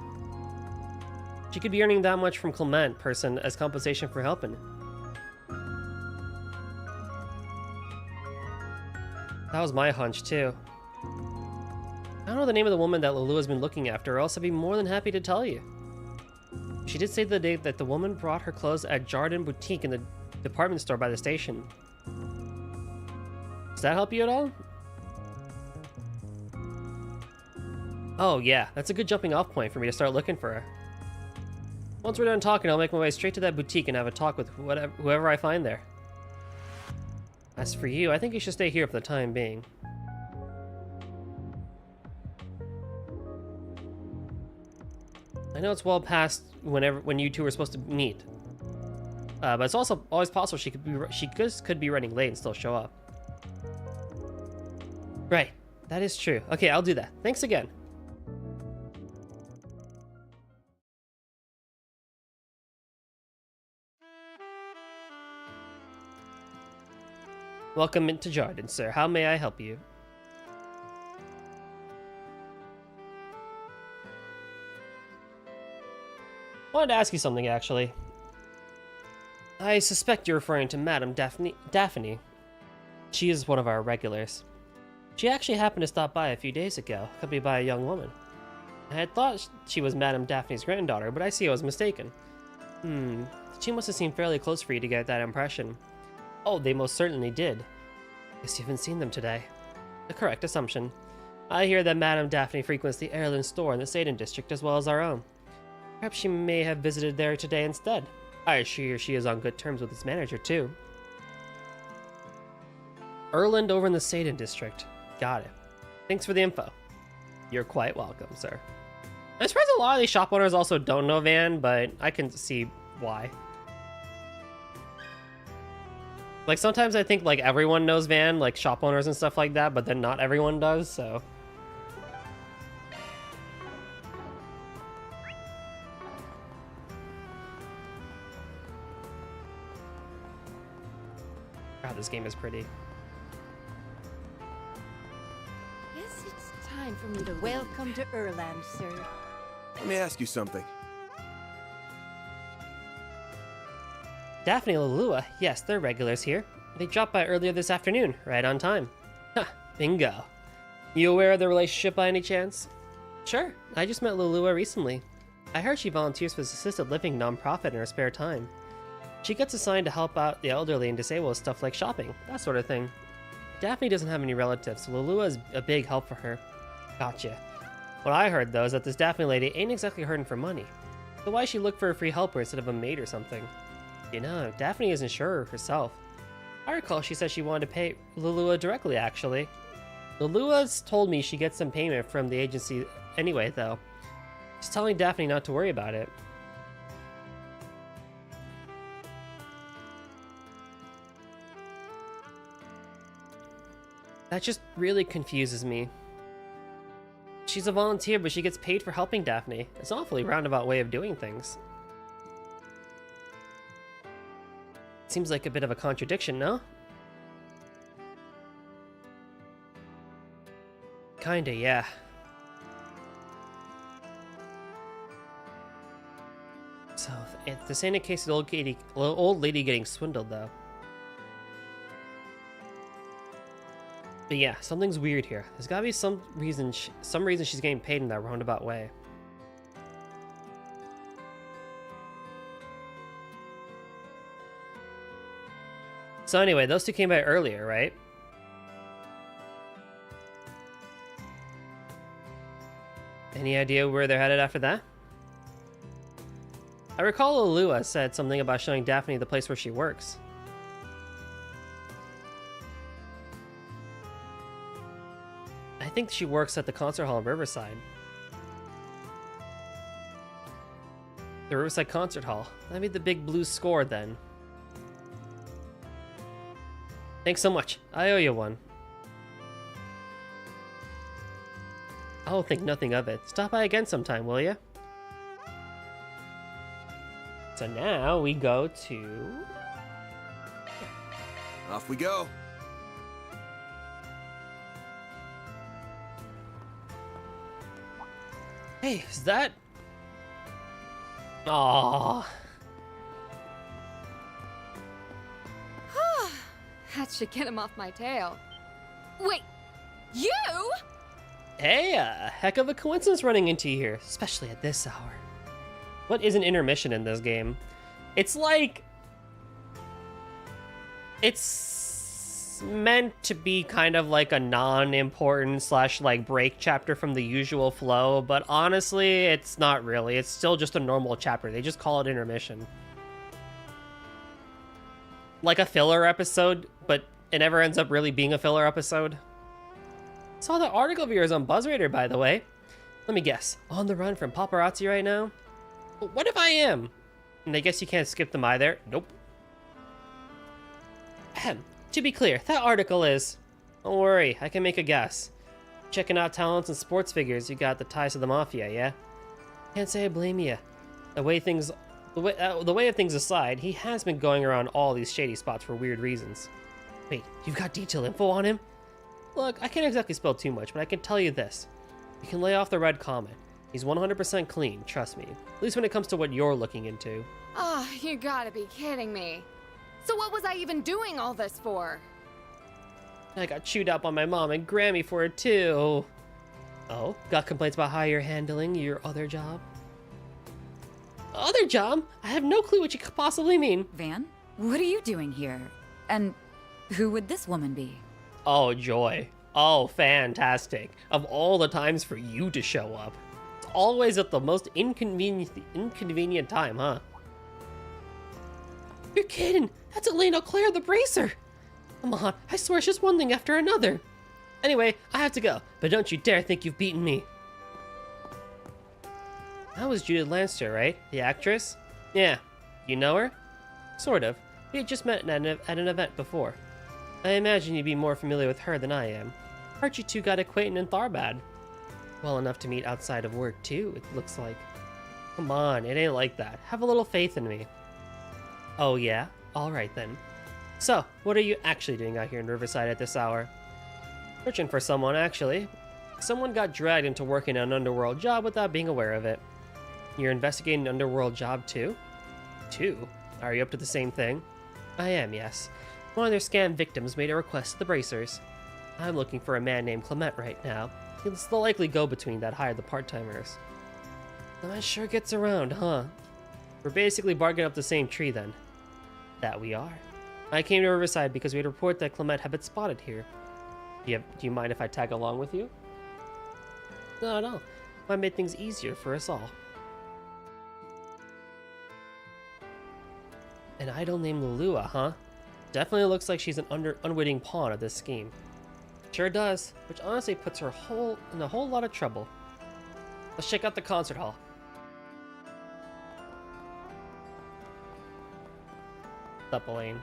She could be earning that much from Clement person as compensation for helping. That was my hunch too. I don't know the name of the woman that Lelua has been looking after, or else I'd be more than happy to tell you. She did say the day that the woman brought her clothes at Jardin Boutique in the department store by the station. Does that help you at all? Oh yeah, that's a good jumping off point for me to start looking for her. Once we're done talking, I'll make my way straight to that boutique and have a talk with whoever I find there. As for you, I think you should stay here for the time being. I know it's well past when you two were supposed to meet, but it's also always possible she could be running late and still show up. Right, that is true. Okay, I'll do that. Thanks again. Welcome into Jardin, sir. How may I help you? I wanted to ask you something, actually. I suspect you're referring to Madame Daphne. She is one of our regulars. She actually happened to stop by a few days ago, accompanied by a young woman. I had thought she was Madame Daphne's granddaughter, but I see I was mistaken. She must have seemed fairly close for you to get that impression. Oh, they most certainly did. Guess you haven't seen them today. The correct assumption. I hear that Madame Daphne frequents the Heirloom store in the Satan district as well as our own. Perhaps she may have visited there today instead. I assure you she is on good terms with its manager, too. Erland over in the Satan district. Got it. Thanks for the info. You're quite welcome, sir. I'm surprised a lot of these shop owners also don't know Van, but I can see why. Like, sometimes I think, like, everyone knows Van, like, shop owners and stuff like that, but then not everyone does, so... God, this game is pretty. Guess it's time for me to welcome to Erland, sir. Let me ask you something. Daphne and Lelua, yes, they're regulars here. They dropped by earlier this afternoon, right on time. Ha, bingo. You aware of their relationship by any chance? Sure, I just met Lelua recently. I heard she volunteers for this assisted living nonprofit in her spare time. She gets assigned to help out the elderly and disabled with stuff like shopping, that sort of thing. Daphne doesn't have any relatives, so Lelua is a big help for her. Gotcha. What I heard, though, is that this Daphne lady ain't exactly hurting for money. So why she look for a free helper instead of a maid or something? You know, Daphne isn't sure herself. I recall she said she wanted to pay Lelua directly, actually. Lelua's told me she gets some payment from the agency anyway, though. She's telling Daphne not to worry about it. That just really confuses me. She's a volunteer, but she gets paid for helping Daphne. It's an awfully roundabout way of doing things. Seems like a bit of a contradiction, no? Kinda, yeah. So, if this ain't a case of the old lady getting swindled, though. But yeah, something's weird here. There's gotta be some reason she's getting paid in that roundabout way. So anyway, those two came by earlier, right? Any idea where they're headed after that? I recall Alua said something about showing Daphne the place where she works. I think she works at the concert hall in Riverside. The Riverside Concert Hall. That'd be the big blue score then. Thanks so much. I owe you one. I'll think nothing of it. Stop by again sometime, will ya? So now we go to... Off we go. Hey, is that... Aww. That should get him off my tail. Wait, you? Hey, a heck of a coincidence running into you here, especially at this hour. What is an intermission in this game? It's like... It's meant to be kind of like a non-important / like break chapter from the usual flow, but honestly, it's not really. It's still just a normal chapter. They just call it intermission. Like a filler episode, but it never ends up really being a filler episode. Saw the article of yours on BuzzRadar, by the way. Let me guess, on the run from paparazzi right now? But what if I am? And I guess you can't skip them either. Nope. Ahem. To be clear, that article is... Don't worry, I can make a guess. Checking out talents and sports figures, you got the ties to the Mafia, yeah? Can't say I blame you. The way of things aside, he has been going around all these shady spots for weird reasons. Wait, you've got detailed info on him? Look, I can't exactly spill too much, but I can tell you this. You can lay off the red comment. He's 100% clean, trust me. At least when it comes to what you're looking into. Oh, you gotta be kidding me. So what was I even doing all this for? I got chewed out by my mom and Grammy for it too. Oh, got complaints about how you're handling your other job? Other job? I have no clue what you could possibly mean. Van, what are you doing here? And who would this woman be? Oh, joy. Oh, fantastic. Of all the times for you to show up. It's always at the most inconvenient time, huh? You're kidding. That's Elena Claire the Bracer. Come on, I swear it's just one thing after another. Anyway, I have to go, but don't you dare think you've beaten me. That was Judith Lancer, right? The actress? Yeah. You know her? Sort of. We had just met at an event before. I imagine you'd be more familiar with her than I am. Aren't you two got acquainted in Tharbad? Well enough to meet outside of work, too, it looks like. Come on, it ain't like that. Have a little faith in me. Oh, yeah? Alright then. So, what are you actually doing out here in Riverside at this hour? Searching for someone, actually. Someone got dragged into working an underworld job without being aware of it. You're investigating an underworld job, too? Too? Are you up to the same thing? I am, yes. One of their scam victims made a request to the Bracers. I'm looking for a man named Clement right now. He's the likely go-between that hired the part-timers. That sure gets around, huh? We're basically bargaining up the same tree, then. That we are. I came to Riverside because we had a report that Clement had been spotted here. Do you mind if I tag along with you? Not at all. Might make things easier for us all. An idol named Lulua, huh? Definitely looks like she's an unwitting pawn of this scheme. Sure does, which honestly puts her in a whole lot of trouble. Let's check out the concert hall. What's up, Elaine?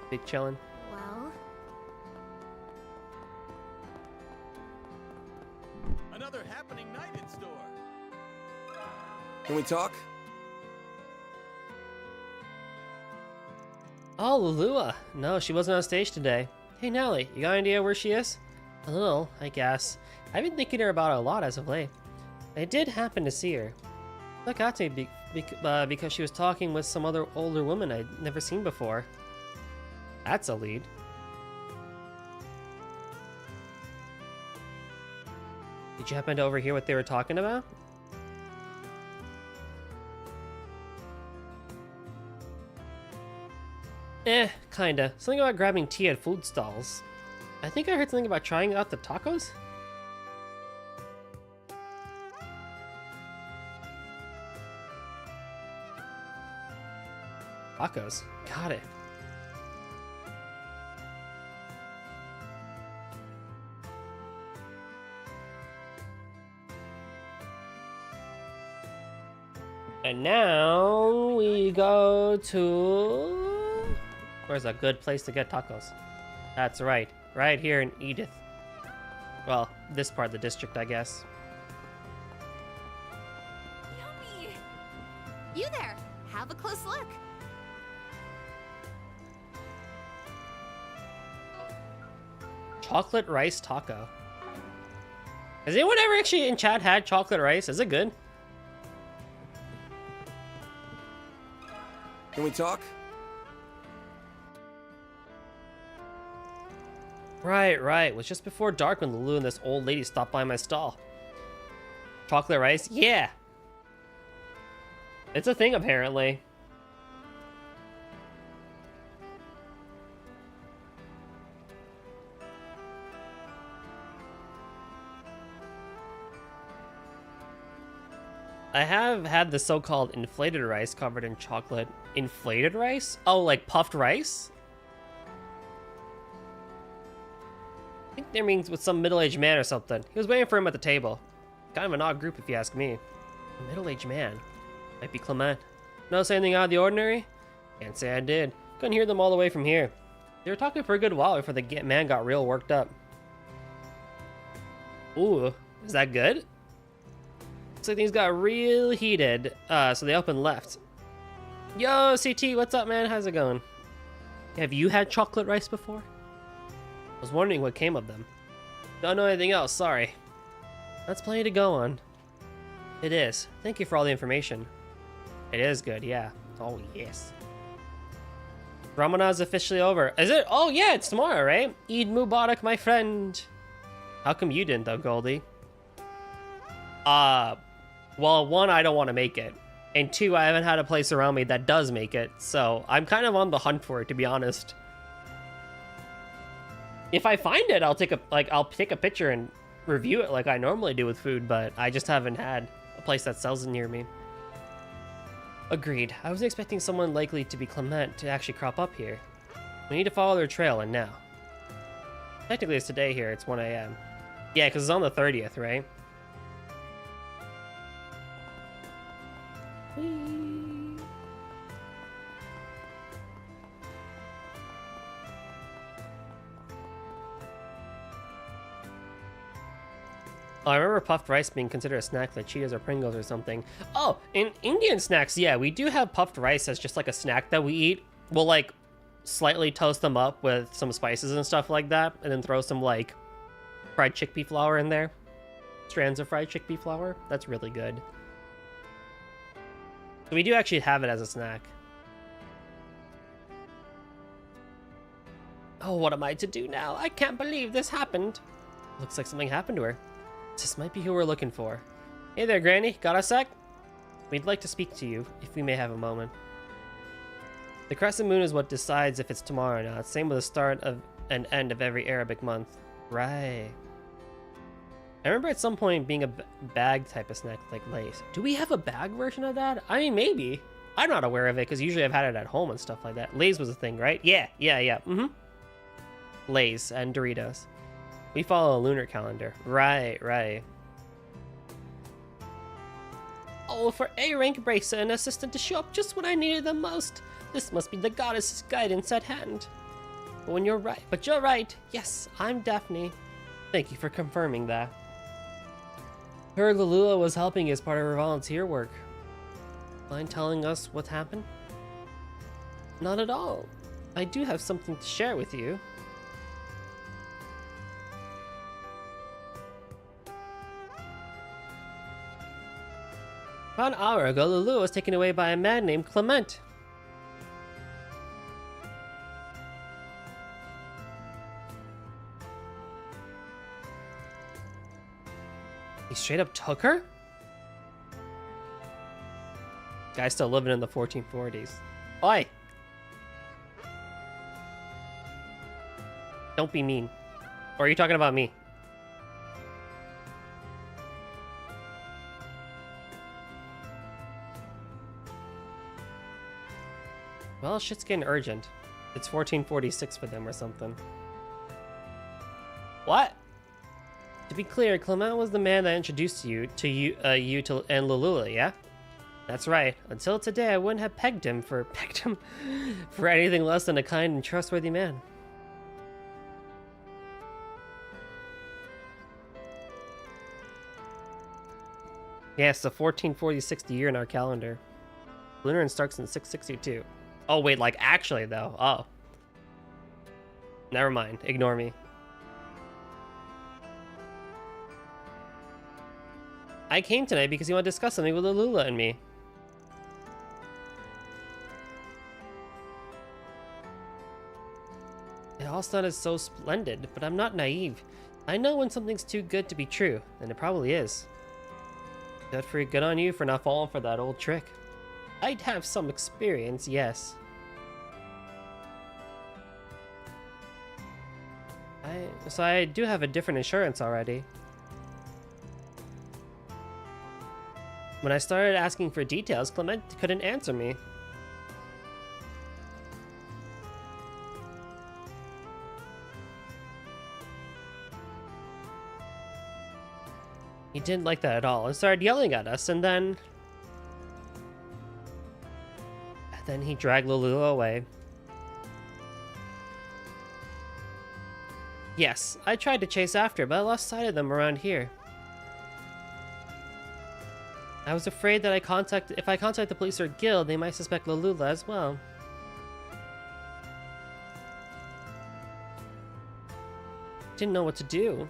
Big chillin'? Well, another happening night in store. Can we talk? Oh, Lulua. No, she wasn't on stage today. Hey, Nelly, you got an idea where she is? A little, I guess. I've been thinking her about it a lot as of late. I did happen to see her. Look out to me because she was talking with some other older woman I'd never seen before. That's a lead. Did you happen to overhear what they were talking about? Kinda. Something about grabbing tea at food stalls. I think I heard something about trying out the tacos? Tacos. Got it. And now we go to... Where's a good place to get tacos? That's right. Right here in Edith. Well, this part of the district, I guess. Yummy! You there! Have a close look. Chocolate rice taco. Has anyone ever actually in chat had chocolate rice? Is it good? Can we talk? Right. It was just before dark when Lulu and this old lady stopped by my stall. Chocolate rice? Yeah! It's a thing, apparently. I have had the so-called inflated rice covered in chocolate. Inflated rice? Oh, like puffed rice? I think that means with some middle-aged man or something. He was waiting for him at the table. Kind of an odd group if you ask me. A middle-aged man? Might be Clement. Notice anything out of the ordinary? Can't say I did. Couldn't hear them all the way from here. They were talking for a good while before the man got real worked up. Ooh, is that good? Looks like things got real heated, so they up and left. Yo, CT, what's up, man? How's it going? Have you had chocolate rice before? I was wondering what came of them. Don't know anything else, sorry. That's plenty to go on. It is. Thank you for all the information. It is good, yeah. Oh, yes. Ramadan's officially over. Is it? Oh, yeah, it's tomorrow, right? Eid Mubarak, my friend. How come you didn't, though, Goldie? Well, one, I don't want to make it. And two, I haven't had a place around me that does make it. So I'm kind of on the hunt for it, to be honest. If I find it, I'll take a picture and review it like I normally do with food, but I just haven't had a place that sells it near me. Agreed. I was expecting someone likely to be Clement to actually crop up here. We need to follow their trail, and now. Technically, it's today here. It's 1 a.m. Yeah, because it's on the 30th, right? Oh, I remember puffed rice being considered a snack like Cheetos or Pringles or something. Oh, in Indian snacks, yeah, we do have puffed rice as just like a snack that we eat. We'll like slightly toast them up with some spices and stuff like that, and then throw some like fried chickpea flour in there. Strands of fried chickpea flour. That's really good. So we do actually have it as a snack. Oh, what am I to do now? I can't believe this happened. Looks like something happened to her. This might be who we're looking for. Hey there, Granny. Got a sec? We'd like to speak to you, if we may have a moment. The crescent moon is what decides if it's tomorrow or not. Same with the start of and end of every Arabic month. Right. I remember at some point being a bag type of snack like Lay's. Do we have a bag version of that? I mean, maybe. I'm not aware of it because usually I've had it at home and stuff like that. Lay's was a thing, right? Yeah. Mm-hmm. Lay's and Doritos. We follow a lunar calendar. Right. Oh, for A-rank bracer and assistant to show up just when I needed them most. This must be the goddess's guidance at hand. But you're right. Yes, I'm Daphne. Thank you for confirming that. Heard Lalula was helping as part of her volunteer work. Mind telling us what happened? Not at all. I do have something to share with you. About an hour ago, Lalula was taken away by a man named Clement. He straight up took her? Guy's still living in the 1440s. Oi! Don't be mean. Or are you talking about me? Well, shit's getting urgent. It's 1446 for them or something. What? To be clear, Clement was the man that introduced you and Lalula, yeah? That's right. Until today, I wouldn't have pegged him for anything less than a kind and trustworthy man. Yes, the 1446 year in our calendar. Lunar starts in 662. Oh wait, like actually though. Oh. Never mind. Ignore me. I came tonight because you want to discuss something with Lalula and me. It all sounded so splendid, but I'm not naive. I know when something's too good to be true, and it probably is. Good on you for not falling for that old trick. I'd have some experience, yes. So I do have a different insurance already. When I started asking for details, Clement couldn't answer me. He didn't like that at all and started yelling at us, and then he dragged Lalula away. Yes, I tried to chase after, but I lost sight of them around here. I was afraid that if I contact the police or guild, they might suspect Lalula as well. Didn't know what to do.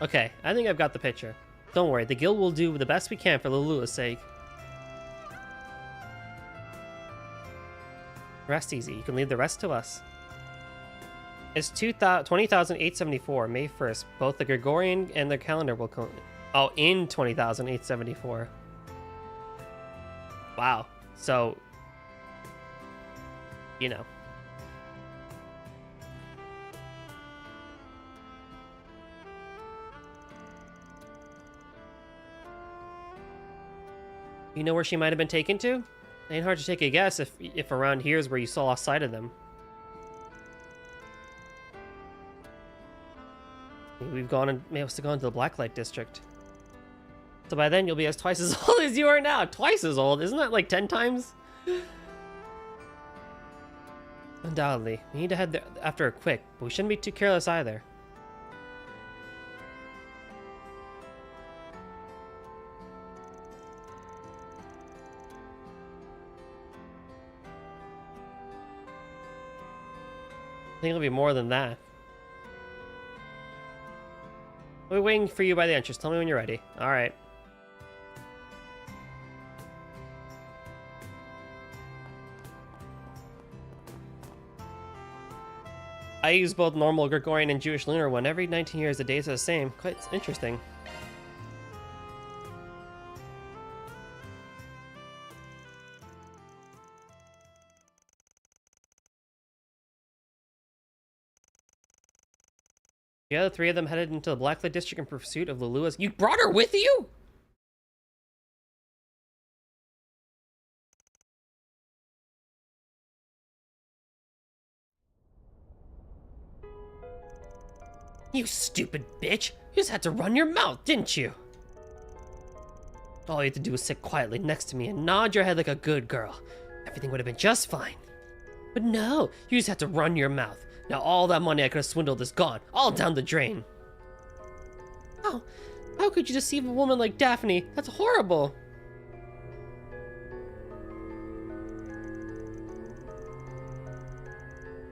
Okay, I think I've got the picture. Don't worry, the guild will do the best we can for Lalula's sake. Rest easy, you can leave the rest to us. It's 20,874, May 1st. Both the Gregorian and their calendar will come. Oh, in 20,874. Wow. So, you know. You know where she might have been taken to? Ain't hard to take a guess if around here is where you saw sight of them. We've must have gone to the Blacklight District. So by then you'll be twice as old as you are now. Twice as old? Isn't that like 10 times? Undoubtedly. We need to head there after her quick, but we shouldn't be too careless either. I think it'll be more than that. We're waiting for you by the entrance. Tell me when you're ready. Alright. I use both normal Gregorian and Jewish lunar one. Every 19 years the days are the same. Quite interesting. The other three of them headed into the Blacklight District in pursuit of Lalula's. You brought her with you? You stupid bitch! You just had to run your mouth, didn't you? All you had to do was sit quietly next to me and nod your head like a good girl. Everything would have been just fine. But no, you just have to run your mouth. Now all that money I could have swindled is gone, all down the drain. Oh, how could you deceive a woman like Daphne? That's horrible.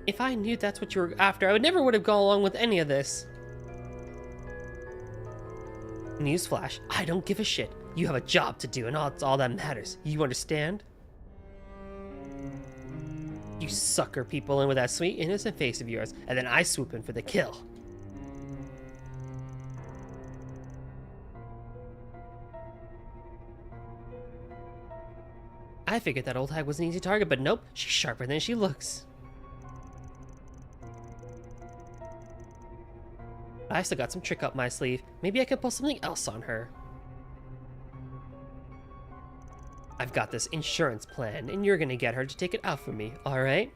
If I knew that's what you were after, I never would have gone along with any of this. Newsflash, I don't give a shit. You have a job to do, and that's all that matters. You understand? You sucker people in with that sweet, innocent face of yours, and then I swoop in for the kill. I figured that old hag was an easy target, but nope, she's sharper than she looks. I still got some trick up my sleeve. Maybe I can pull something else on her. I've got this insurance plan, and you're gonna get her to take it out for me, alright?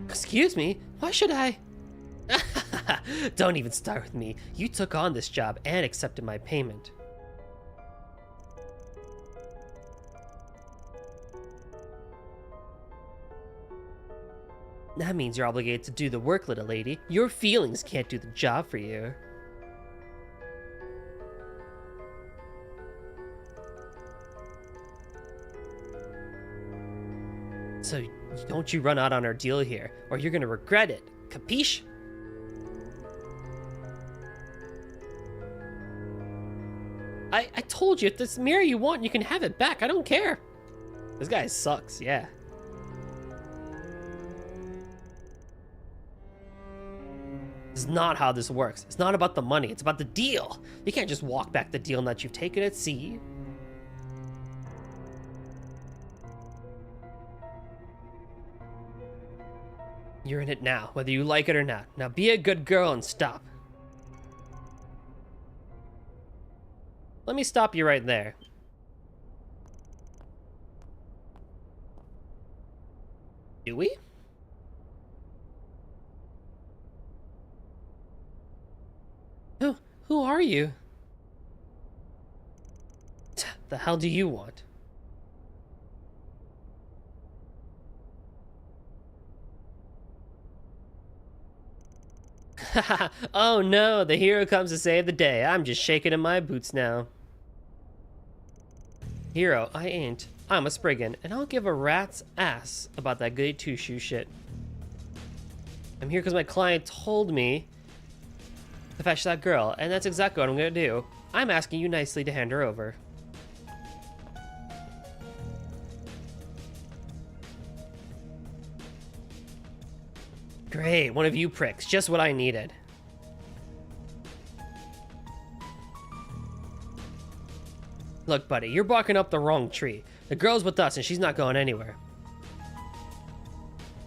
Excuse me? Why should I? Don't even start with me. You took on this job and accepted my payment. That means you're obligated to do the work, little lady. Your feelings can't do the job for you. So don't you run out on our deal here, or you're gonna regret it. Capiche? I told you, if this mirror you want, you can have it back. I don't care. This guy sucks, yeah. This is not how this works. It's not about the money, it's about the deal. You can't just walk back the deal now that you've taken it, see? You're in it now, whether you like it or not. Now be a good girl and stop. Let me stop you right there. Do we? Who are you? The hell do you want? Oh no, the hero comes to save the day. I'm just shaking in my boots now. Hero, I ain't. I'm a Spriggan, and I'll give a rat's ass about that goody two-shoe shit. I'm here because my client told me to fetch that girl, and that's exactly what I'm gonna do. I'm asking you nicely to hand her over. Great, one of you pricks, just what I needed. Look, buddy, you're barking up the wrong tree. The girl's with us, and she's not going anywhere.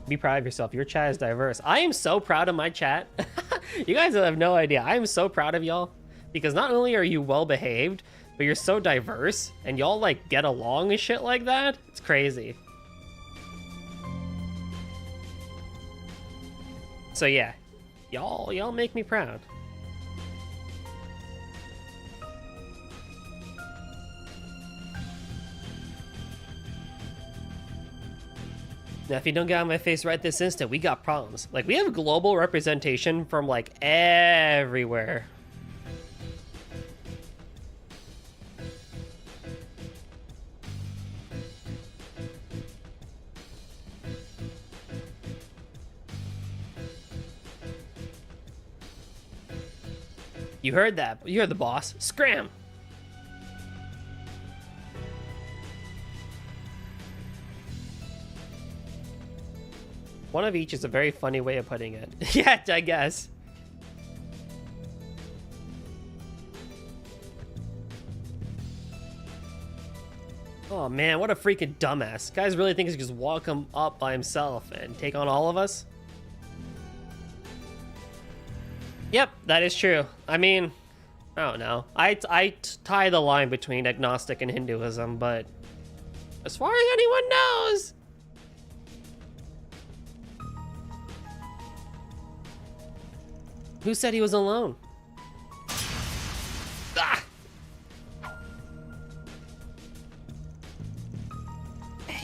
Be proud of yourself. Your chat is diverse. I am so proud of my chat. You guys have no idea. I am so proud of y'all. Because not only are you well behaved, but you're so diverse, and y'all like get along and shit like that. It's crazy. So yeah, y'all make me proud. Now, if you don't get out of my face right this instant, we got problems. Like, we have global representation from, like, everywhere. You heard that. You're the boss. Scram! One of each is a very funny way of putting it. Yeah, I guess. Oh man, what a freaking dumbass. Guys really think he can just walk him up by himself and take on all of us? Yep, that is true. I mean, I don't know. I tie the line between agnostic and Hinduism, but as far as anyone knows... Who said he was alone? Ah!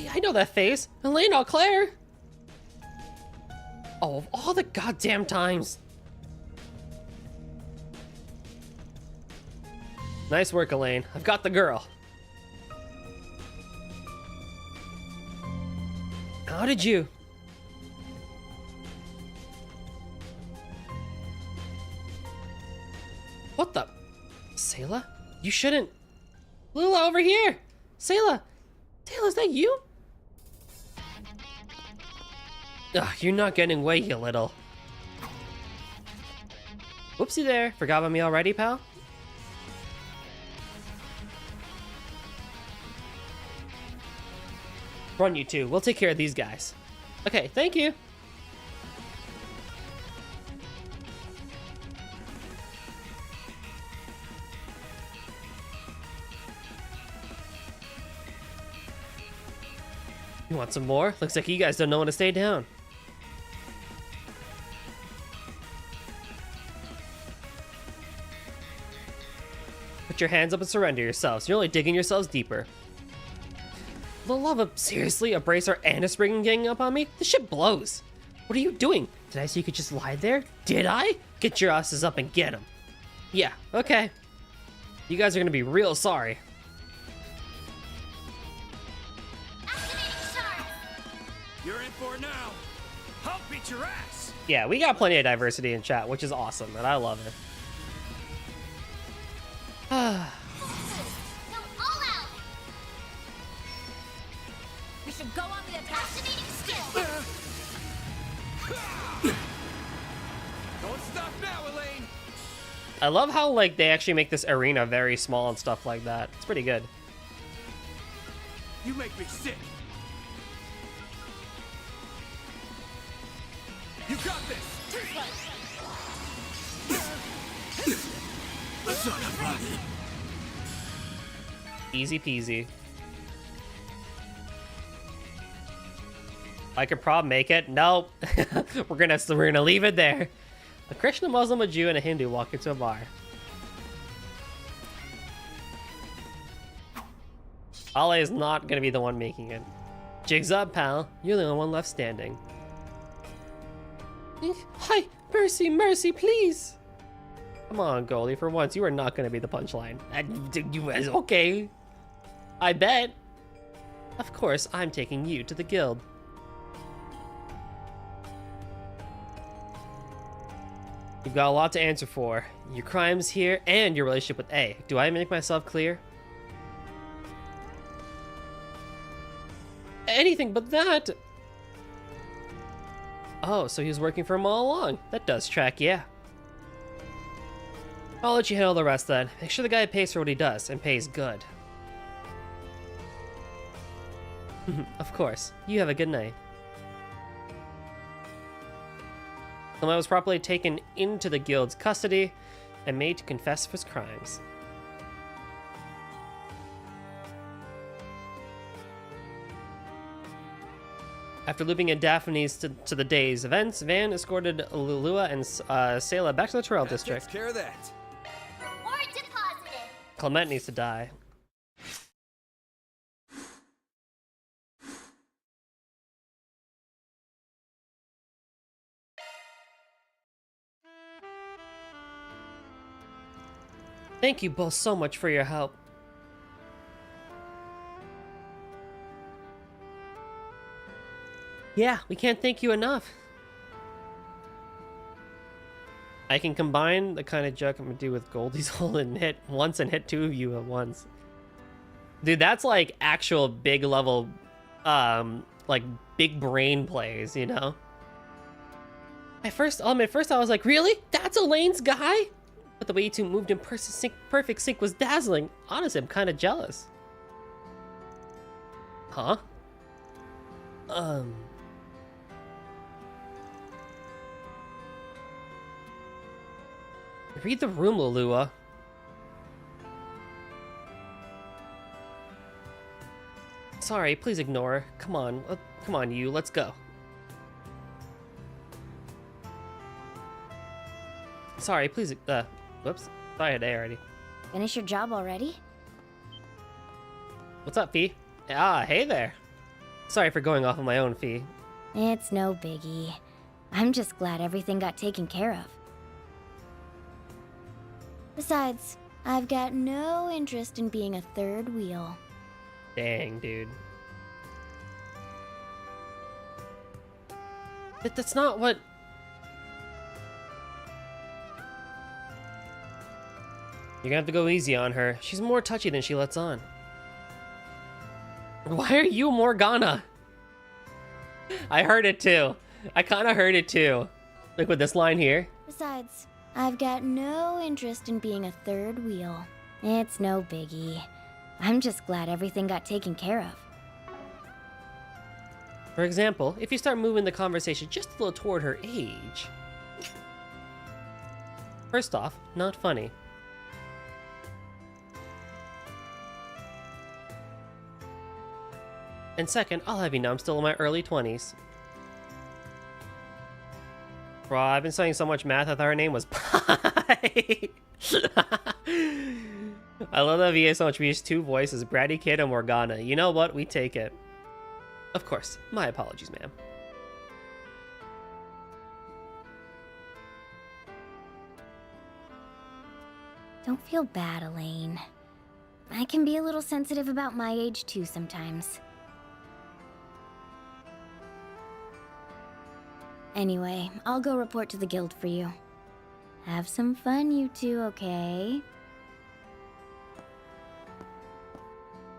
Yeah, I know that face. Elaine or Claire. Oh, of all the goddamn times. Nice work, Elaine. I've got the girl. How did you? What the? Sayla? You shouldn't. Lula, over here! Sayla! Sayla, is that you? Ugh, you're not getting away, you little. Whoopsie there. Forgot about me already, pal? Run, you two. We'll take care of these guys. Okay, thank you. You want some more? Looks like you guys don't know when to stay down. Put your hands up and surrender yourselves. You're only digging yourselves deeper. The love of, seriously, a bracer and a spring ganging up on me? This shit blows. What are you doing? Did I say you could just lie there? Did I? Get your asses up and get him. Yeah, okay. You guys are gonna be real sorry. You're in for it now. I'll beat your ass. Yeah, we got plenty of diversity in chat, which is awesome, and I love it. We should go on the attack. Don't stop now, Elaine. I love how, like, they actually make this arena very small and stuff like that. It's pretty good. You make me sick. You got this. Easy peasy. I could probably make it. Nope. we're gonna leave it there. A Christian, a Muslim, a Jew, and a Hindu walk into a bar. Ale is not gonna be the one making it. Jigs up, pal. You're the only one left standing. Hi, mercy, mercy, please. Come on, Goldie. For once, you are not gonna be the punchline. Okay. I bet. Of course, I'm taking you to the guild. You've got a lot to answer for. Your crimes here and your relationship with A. Do I make myself clear? Anything but that. Oh, so he was working for him all along. That does track, yeah. I'll let you handle the rest then. Make sure the guy pays for what he does, and pays good. Of course. You have a good night. The man was properly taken into the guild's custody and made to confess for his crimes. After looping in Daphne's to the day's events, Van escorted Lulua and Sayla back to the Trail District. Takes care of that. Reward deposited. Clement needs to die. Thank you both so much for your help. Yeah, we can't thank you enough. I can combine the kind of joke I'm gonna do with Goldie's hole and hit once and hit two of you at once. Dude, that's like actual big level, like big brain plays, you know? At first I was like, really? That's Elaine's guy? But the way you two moved in perfect sync was dazzling. Honestly, I'm kind of jealous. Huh? Read the room, Lulua. Sorry, please ignore. Come on, you. Let's go. Sorry, please. Whoops. Thought I had A already. Finish your job already? What's up, Fee? Ah, hey there. Sorry for going off on my own fee. It's no biggie. I'm just glad everything got taken care of. Besides, I've got no interest in being a third wheel. Dang, dude. But that's not what... You're gonna have to go easy on her. She's more touchy than she lets on. Why are you Morgana? I heard it too. I kind of heard it too. Like with this line here. Besides, I've got no interest in being a third wheel. It's no biggie. I'm just glad everything got taken care of. For example, if you start moving the conversation just a little toward her age. First off, not funny. And second, I'll have you know I'm still in my early 20s. Bro, I've been studying so much math I thought her name was Pi. I love that VA so much. We use two voices, Bratty Kid and Morgana. You know what? We take it. Of course. My apologies, ma'am. Don't feel bad, Elaine. I can be a little sensitive about my age too sometimes. Anyway, I'll go report to the guild for you. Have some fun, you two, okay?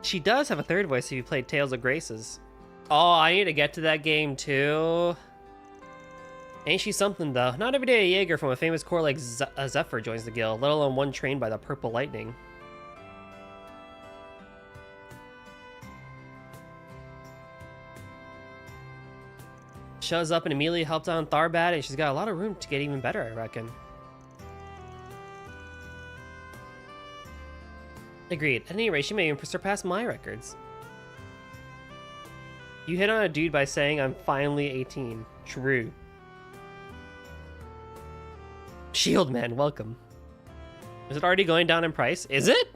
She does have a third voice if you played Tales of Graces. Oh, I need to get to that game too. Ain't she something though? Not every day a Jaeger from a famous corps like Zephyr joins the guild, let alone one trained by the Purple Lightning. Shows up and immediately helped out Tharbad, and she's got a lot of room to get even better, I reckon. Agreed. At any rate, she may even surpass my records. You hit on a dude by saying I'm finally 18. True. Shield Man, welcome. Is it already going down in price? Is it?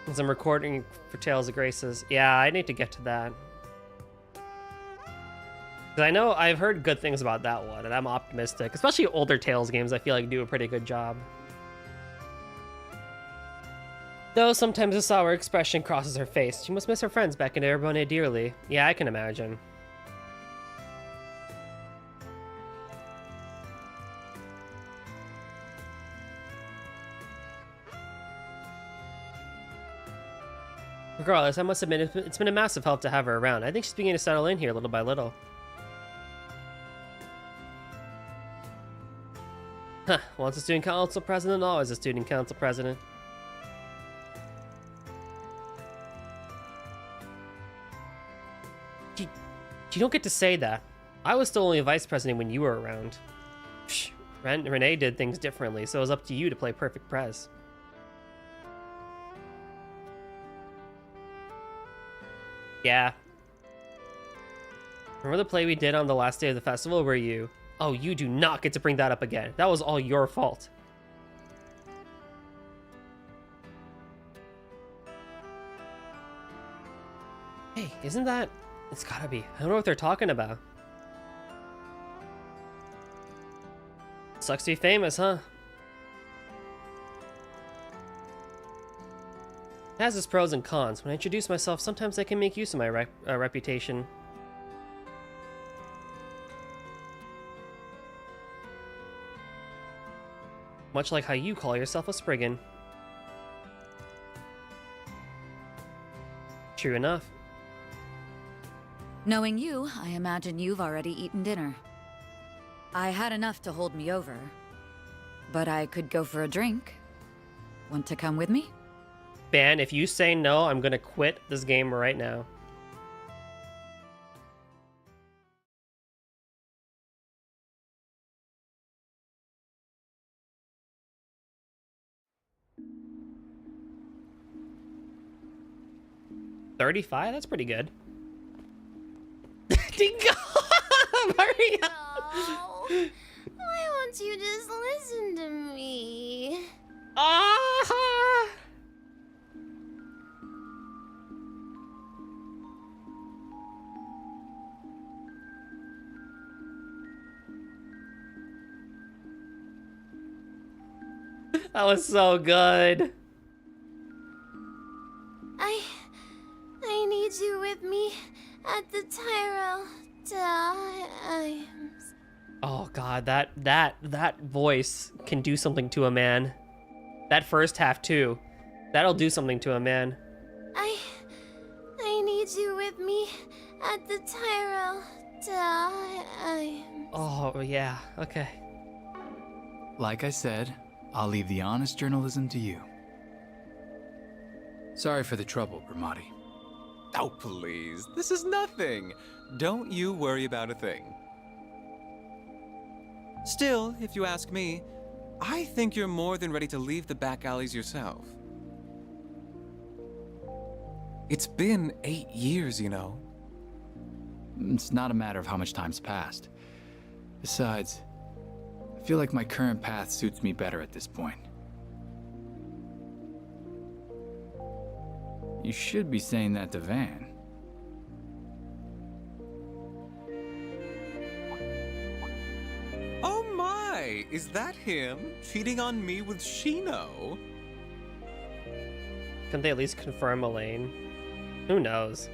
As I'm recording for Tales of Graces. Yeah, I need to get to that. Because I know I've heard good things about that one, and I'm optimistic. Especially older Tales games, I feel like do a pretty good job. Though sometimes a sour expression crosses her face. She must miss her friends back in Erebone dearly. Yeah, I can imagine. Regardless, I must admit it's been a massive help to have her around. I think she's beginning to settle in here little by little. Huh, once a student council president, always a student council president. You don't get to say that. I was still only a vice president when you were around. Psh, Renee did things differently, so it was up to you to play perfect prez. Yeah. Remember the play we did on the last day of the festival where you... Oh, you do not get to bring that up again. That was all your fault. Hey, isn't that... It's gotta be. I don't know what they're talking about. Sucks to be famous, huh? It has its pros and cons. When I introduce myself, sometimes I can make use of my reputation. Much like how you call yourself a Spriggan. True enough. Knowing you, I imagine you've already eaten dinner. I had enough to hold me over, but I could go for a drink. Want to come with me? Ban, if you say no, I'm gonna quit this game right now. $35? That's pretty good. Hurry up! No. Why won't you just listen to me? That was so good. I need you with me at the Tyrell times. Oh god, that voice can do something to a man. That first half too. That'll do something to a man. I need you with me at the Tyrell times. Oh yeah, okay. Like I said, I'll leave the honest journalism to you. Sorry for the trouble, Bramati. Oh, please. This is nothing. Don't you worry about a thing. Still, if you ask me, I think you're more than ready to leave the back alleys yourself. It's been 8 years, you know. It's not a matter of how much time's passed. Besides, I feel like my current path suits me better at this point. You should be saying that to Van. Oh my! Is that him? Cheating on me with Shino? Can they at least confirm Elaine? Who knows?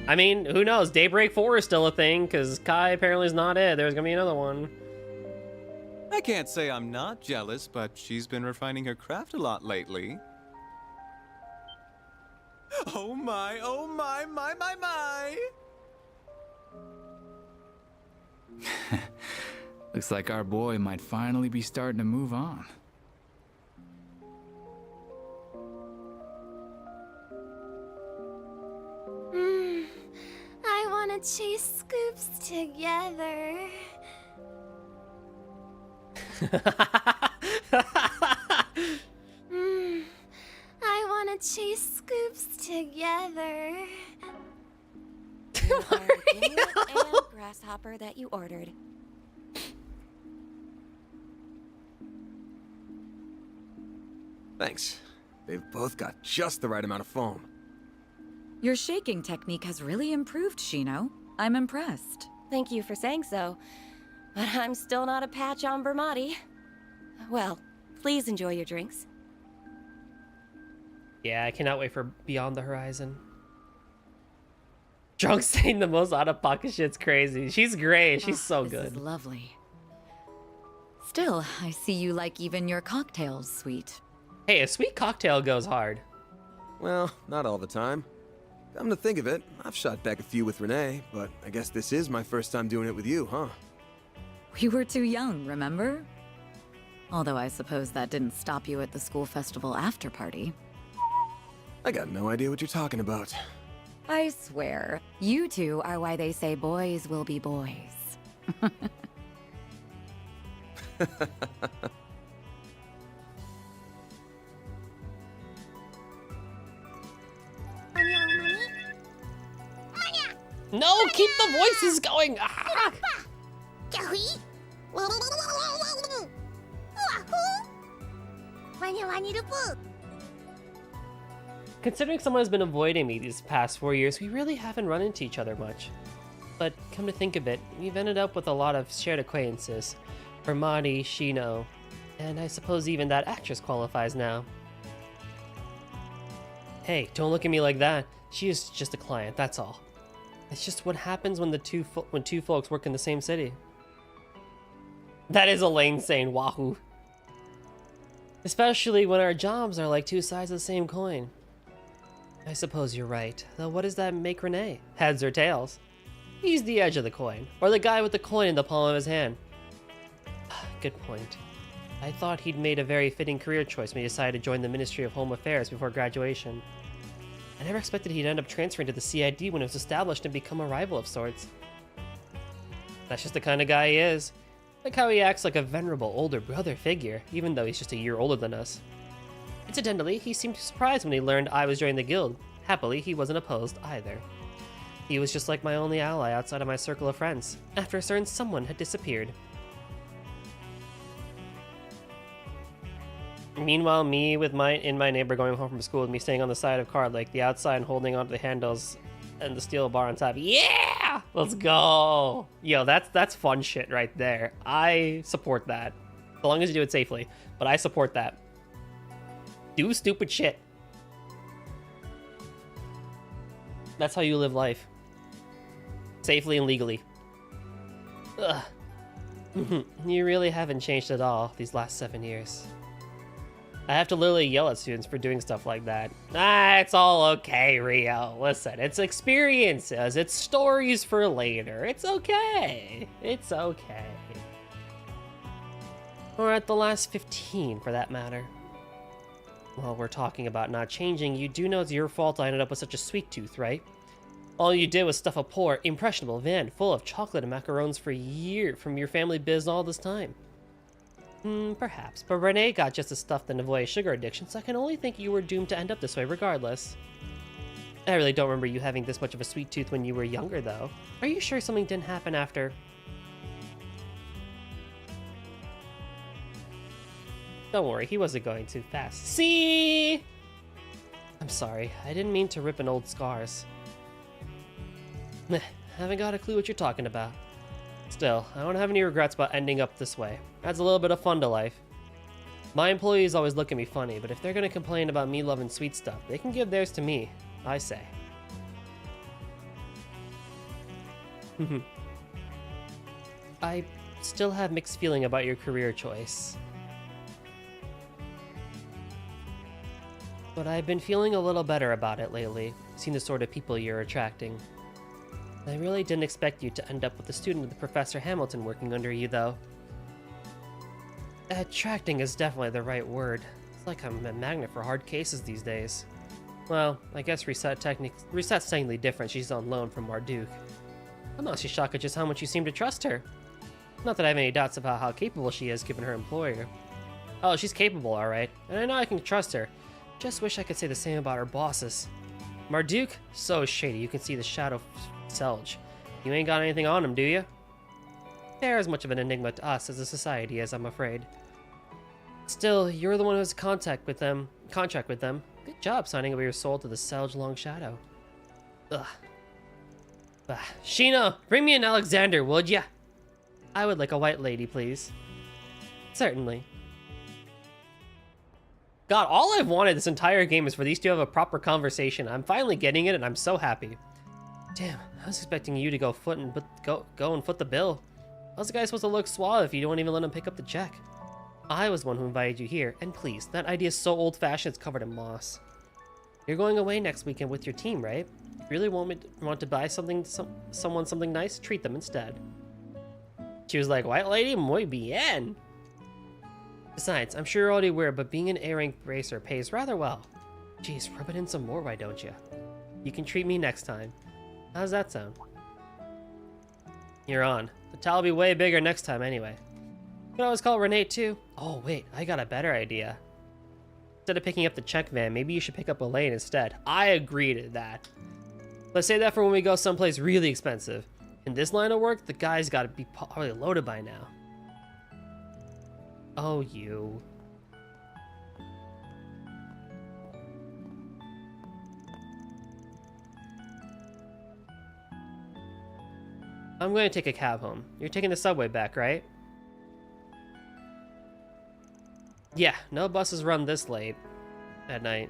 I mean, who knows? Daybreak 4 is still a thing, because Kai apparently is not it. There's gonna be another one. I can't say I'm not jealous, but she's been refining her craft a lot lately. Oh my, my. Looks like our boy might finally be starting to move on. I want to chase Scoops together. I want to chase Scoops together. And grasshopper that you ordered. Thanks. They've both got just the right amount of foam. Your shaking technique has really improved, Shino. I'm impressed. Thank you for saying so, but I'm still not a patch on Bramati. Well, please enjoy your drinks. Yeah, I cannot wait for Beyond the Horizon. Drunk saying the most out-of-pocket shit's crazy. She's great. She's so good. This is lovely. Still, I see you like even your cocktails sweet. Hey, a sweet cocktail goes hard. Well, not all the time. Come to think of it, I've shot back a few with Renee, but I guess this is my first time doing it with you, huh? We were too young, remember? Although I suppose that didn't stop you at the school festival after party. I got no idea what you're talking about. I swear, you two are why they say boys will be boys. No, keep the voices going. Ah! Considering someone has been avoiding me these past 4 years, we really haven't run into each other much. But come to think of it, we've ended up with a lot of shared acquaintances. Bramati, Shino, and I suppose even that actress qualifies now. Hey, don't look at me like that. She is just a client, that's all. It's just what happens when two folks work in the same city. That is Elaine saying wahoo. Especially when our jobs are like two sides of the same coin. I suppose you're right, though what does that make Renee? Heads or tails? He's the edge of the coin, or the guy with the coin in the palm of his hand. Good point. I thought he'd made a very fitting career choice when he decided to join the Ministry of Home Affairs before graduation. I never expected he'd end up transferring to the CID when it was established and become a rival of sorts. That's just the kind of guy he is. Like how he acts like a venerable older brother figure, even though he's just a year older than us. Incidentally, he seemed surprised when he learned I was joining the guild. Happily, he wasn't opposed either. He was just like my only ally outside of my circle of friends, after a certain someone had disappeared. Meanwhile, me with my neighbor going home from school with me staying on the side of car, like the outside and holding onto the handles and the steel bar on top. Yeah! Let's go! Yo, that's fun shit right there. I support that. As long as you do it safely, but I support that. Do stupid shit. That's how you live life. Safely and legally. Ugh. You really haven't changed at all these last 7 years. I have to literally yell at students for doing stuff like that. Ah, it's all okay, Rio. Listen, it's experiences. It's stories for later. It's okay. It's okay. Or at the last 15, for that matter. While we're talking about not changing, you do know it's your fault I ended up with such a sweet tooth, right? All you did was stuff a poor, impressionable van full of chocolate and macarons for a year from your family biz all this time. Perhaps, but Renee got just as stuffed than avoid sugar addiction, so I can only think you were doomed to end up this way regardless. I really don't remember you having this much of a sweet tooth when you were younger, though. Are you sure something didn't happen after? Don't worry, he wasn't going too fast. See? I'm sorry, I didn't mean to rip an old scars. Meh, haven't got a clue what you're talking about. Still, I don't have any regrets about ending up this way. Adds a little bit of fun to life. My employees always look at me funny, but if they're gonna complain about me loving sweet stuff, they can give theirs to me, I say. I still have mixed feeling about your career choice. But I've been feeling a little better about it lately, seeing the sort of people you're attracting. I really didn't expect you to end up with a student with Professor Hamilton working under you, though. Attracting is definitely the right word. It's like I'm a magnet for hard cases these days. Well, I guess Reset's technically different. She's on loan from Marduk. I'm honestly shocked at just how much you seem to trust her. Not that I have any doubts about how capable she is given her employer. Oh, she's capable, alright. And I know I can trust her. Just wish I could say the same about her bosses. Marduk? So shady, you can see the shadow Selge. You ain't got anything on him, do you? They're as much of an enigma to us as a society is, I'm afraid. Still, you're the one who has contract with them. Good job signing away your soul to the Selge Long Shadow. Ugh. Sheena, bring me an Alexander, would ya? I would like a white lady, please. Certainly. God, all I've wanted this entire game is for these two to have a proper conversation. I'm finally getting it, and I'm so happy. Damn, I was expecting you to go and foot the bill. How's the guy supposed to look suave if you don't even let him pick up the check? I was the one who invited you here, and please, that idea is so old-fashioned it's covered in moss. You're going away next weekend with your team, right? If you really want to buy someone something nice, treat them instead. She was like, white lady, muy bien. Besides, I'm sure you're already aware, but being an A-rank racer pays rather well. Jeez, rub it in some more, why don't you? You can treat me next time. How's that sound? You're on. The towel will be way bigger next time anyway. You can always call Renee too. Oh wait, I got a better idea. Instead of picking up the check van, maybe you should pick up Elaine instead. I agree to that. Let's say that for when we go someplace really expensive. In this line of work, the guy's gotta be probably loaded by now. Oh, you. I'm going to take a cab home. You're taking the subway back, right? Yeah, no buses run this late at night.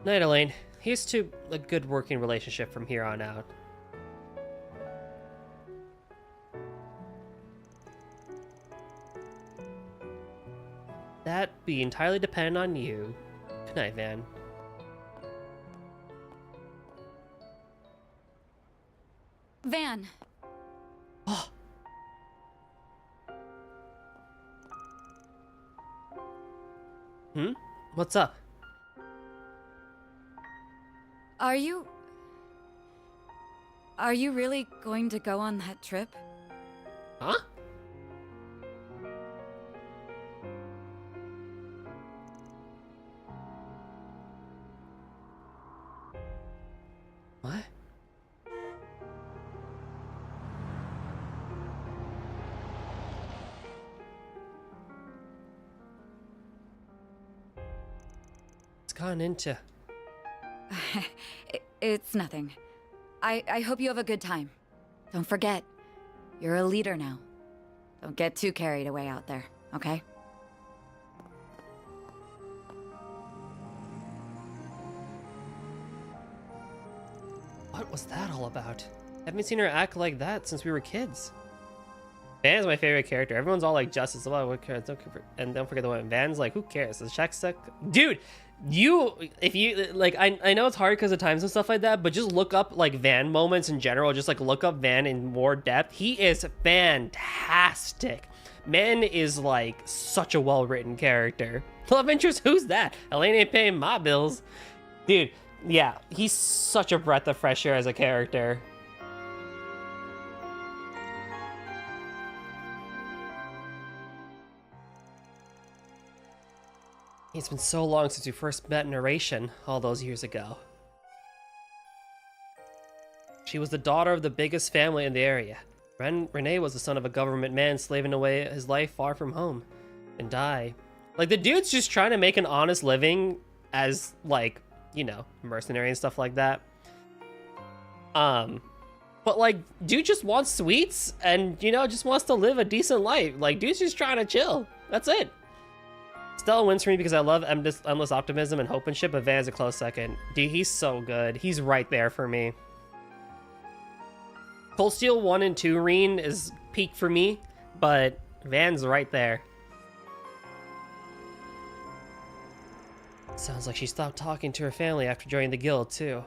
Night, Elaine. Here's to a good working relationship from here on out. That be entirely dependent on you. Good night, Van. Van. Oh. What's up? Are you really going to go on that trip? Huh? What? It's gone into... It's nothing. I hope you have a good time. Don't forget, you're a leader now. Don't get too carried away out there, okay? What was that all about? I haven't seen her act like that since we were kids. Van's my favorite character. Everyone's all like, Justice, what cares? And don't forget the one. Van's like, who cares? The check stuck. Dude, if you, like, I know it's hard because of times and stuff like that, but just look up, like, Van moments in general. Just, like, look up Van in more depth. He is fantastic. Man is, like, such a well-written character. Love interest? Who's that? Elaine ain't paying my bills. Dude, yeah, he's such a breath of fresh air as a character. It's been so long since we first met Intermission, all those years ago. She was the daughter of the biggest family in the area. Renee was the son of a government man slaving away his life far from home and die. Like, the dude's just trying to make an honest living as, like, you know, mercenary and stuff like that. But, like, dude just wants sweets and, you know, just wants to live a decent life. Like, dude's just trying to chill. That's it. Stella wins for me because I love endless optimism and hope and shit, but Van's a close second. Dude, he's so good. He's right there for me. Cold Steel 1 and 2 Reen is peak for me, but Van's right there. Sounds like she stopped talking to her family after joining the guild, too.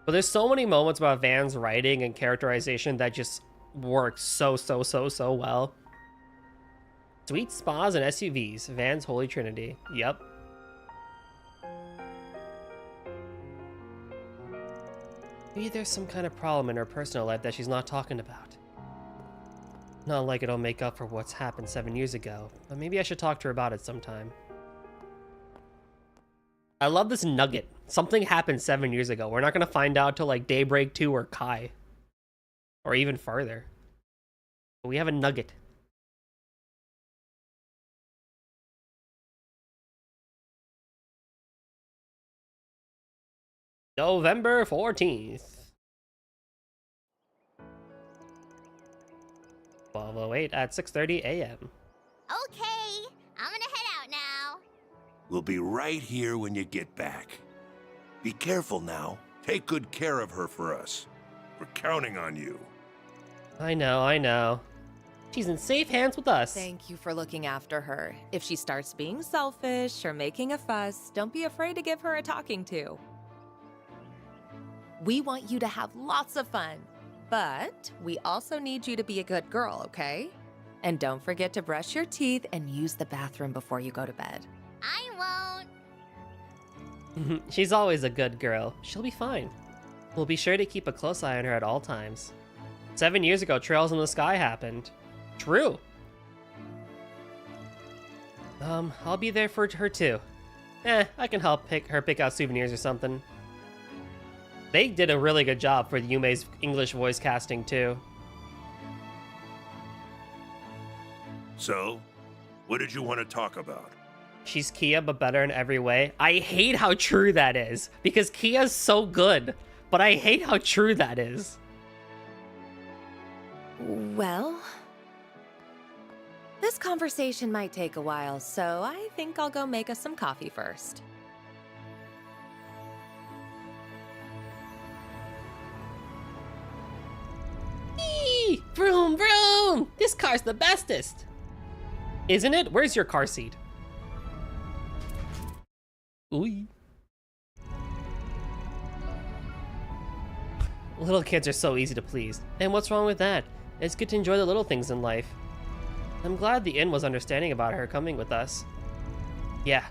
But there's so many moments about Van's writing and characterization that just works so well. Sweet spas and SUVs, Van's holy trinity. Yep. Maybe there's some kind of problem in her personal life that she's not talking about. Not like it'll make up for what's happened 7 years ago, but maybe I should talk to her about it sometime. I love this nugget. Something happened 7 years ago. We're not gonna find out till like Daybreak 2 or Kai. Or even farther. But we have a nugget. November 14th. 12:08 at 6:30 a.m. Okay, I'm gonna head out now. We'll be right here when you get back. Be careful now. Take good care of her for us. We're counting on you. I know. She's in safe hands with us. Thank you for looking after her. If she starts being selfish or making a fuss, don't be afraid to give her a talking to. We want you to have lots of fun, but we also need you to be a good girl, okay? And don't forget to brush your teeth and use the bathroom before you go to bed. I won't. She's always a good girl. She'll be fine. We'll be sure to keep a close eye on her at all times. 7 years ago, Trails in the Sky happened. True. I'll be there for her too. I can help her pick out souvenirs or something. They did a really good job for Yume's English voice casting, too. So, what did you want to talk about? She's Kia, but better in every way. I hate how true that is, because Kia's so good, but I hate how true that is. Well, this conversation might take a while, so I think I'll go make us some coffee first. Vroom, vroom! This car's the bestest! Isn't it? Where's your car seat? Ooh. Little kids are so easy to please. And what's wrong with that? It's good to enjoy the little things in life. I'm glad the inn was understanding about her coming with us. Yeah.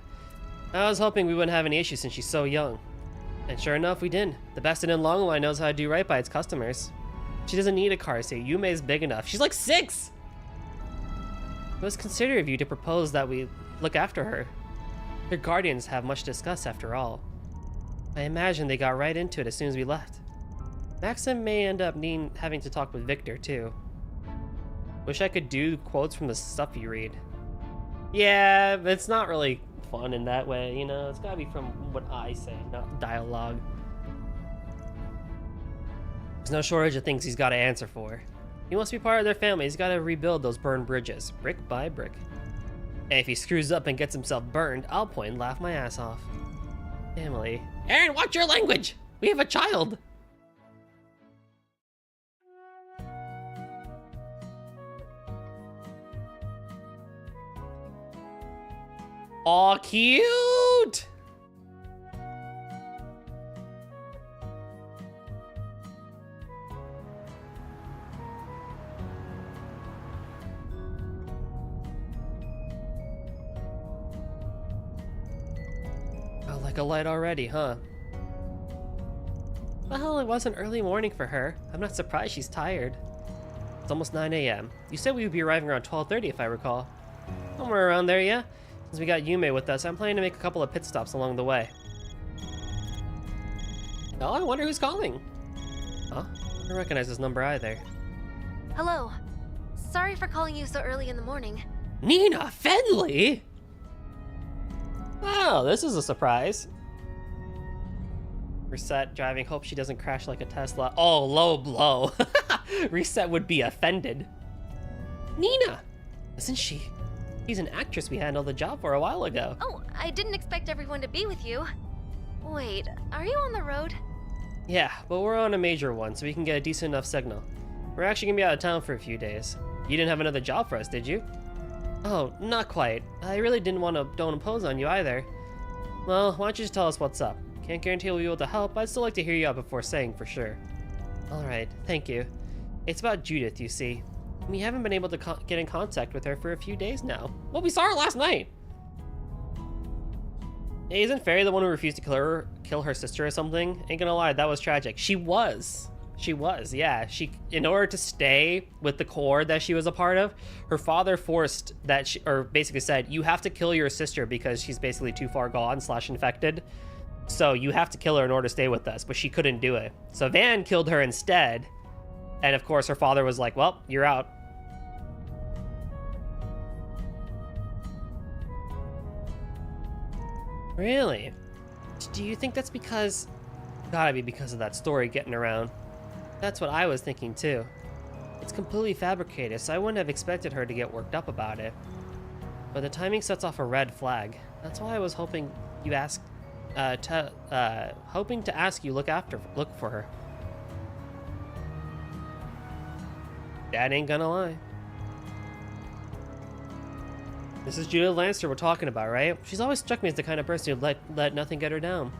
I was hoping we wouldn't have any issues since she's so young. And sure enough, we didn't. The best inn in Longline knows how to do right by its customers. She doesn't need a car seat. Yume is big enough. She's like 6! It was considerate of you to propose that we look after her. Her guardians have much to discuss after all. I imagine they got right into it as soon as we left. Maxim may end up having to talk with Victor, too. Wish I could do quotes from the stuff you read. Yeah, but it's not really fun in that way, you know? It's gotta be from what I say, not dialogue. There's no shortage of things he's got to answer for. He wants to be part of their family. He's got to rebuild those burned bridges, brick by brick. And if he screws up and gets himself burned, I'll point and laugh my ass off. Family. Aaron, watch your language! We have a child! Aw, cute! Oh, like a light already, huh? Well, it was an early morning for her. I'm not surprised she's tired. It's almost 9 a.m. You said we would be arriving around 12:30 if I recall. Somewhere around there, yeah? Since we got Yume with us, I'm planning to make a couple of pit stops along the way. Oh, I wonder who's calling. Huh? I don't recognize this number either. Hello. Sorry for calling you so early in the morning. Nina Fenley? Wow, this is a surprise. Reset driving, hope she doesn't crash like a Tesla. Oh, low blow. Reset would be offended. Nina! Isn't she? She's an actress we handled the job for a while ago. Oh, I didn't expect everyone to be with you. Wait, are you on the road? Yeah, but we're on a major one, so we can get a decent enough signal. We're actually gonna be out of town for a few days. You didn't have another job for us, did you? Oh, not quite. I really didn't want to don't impose on you either. Well, why don't you just tell us what's up? Can't guarantee we'll be able to help, but I'd still like to hear you out before saying for sure. Alright, thank you. It's about Judith, you see. We haven't been able to get in contact with her for a few days now. Well, we saw her last night! Hey, isn't Fairy the one who refused to kill her sister or something? Ain't gonna lie, that was tragic. She was, yeah. In order to stay with the core that she was a part of, her father forced that, or basically said, you have to kill your sister because she's basically too far gone / infected. So you have to kill her in order to stay with us, but she couldn't do it. So Van killed her instead. And of course her father was like, well, you're out. Really? Do you think that's because... Gotta be because of that story getting around. That's what I was thinking too. It's completely fabricated, so I wouldn't have expected her to get worked up about it. But the timing sets off a red flag. That's why I was hoping you asked... hoping to ask you look for her. Dad ain't gonna lie. This is Judith Lancer we're talking about, right? She's always struck me as the kind of person who'd let nothing get her down.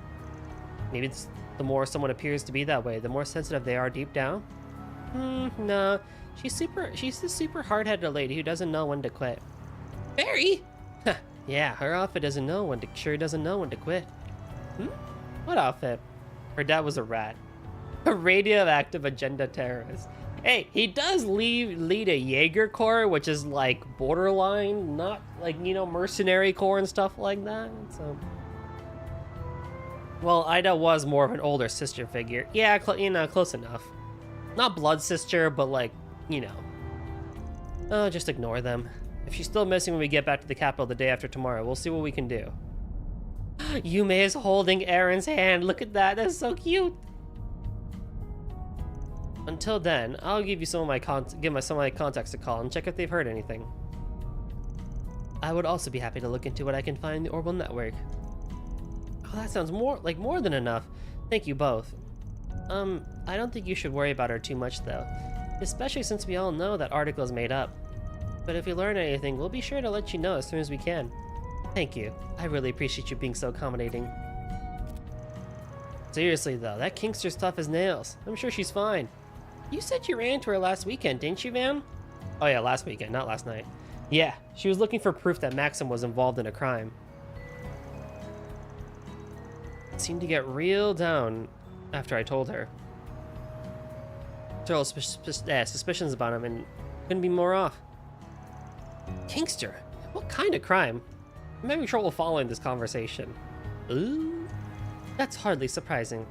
Maybe it's the more someone appears to be that way, the more sensitive they are deep down. No. She's a super hard-headed lady who doesn't know when to quit. Barry? Yeah, her outfit doesn't know when to quit. What outfit? Her dad was a rat. A radioactive agenda terrorist. Hey, he does lead a Jaeger Corps, which is like borderline, not like, you know, mercenary corps and stuff like that. So, well, Ida was more of an older sister figure. Yeah, close enough. Not blood sister, but like, you know. Oh, just ignore them. If she's still missing when we get back to the capital the day after tomorrow, we'll see what we can do. Yume is holding Aaron's hand. Look at that. That's so cute. Until then, I'll give you some of my contacts a call and check if they've heard anything. I would also be happy to look into what I can find in the Orbital Network. Oh, that sounds more than enough. Thank you both. I don't think you should worry about her too much though, especially since we all know that article is made up. But if we learn anything, we'll be sure to let you know as soon as we can. Thank you. I really appreciate you being so accommodating. Seriously though, that Kingster's tough as nails. I'm sure she's fine. You said you ran into her last weekend, didn't you, Van? Oh yeah, last weekend, not last night. Yeah, she was looking for proof that Maxim was involved in a crime. It seemed to get real down after I told her. Told suspicions about him and couldn't be more off. Kingster? What kind of crime? I'm having trouble following this conversation. Ooh, that's hardly surprising.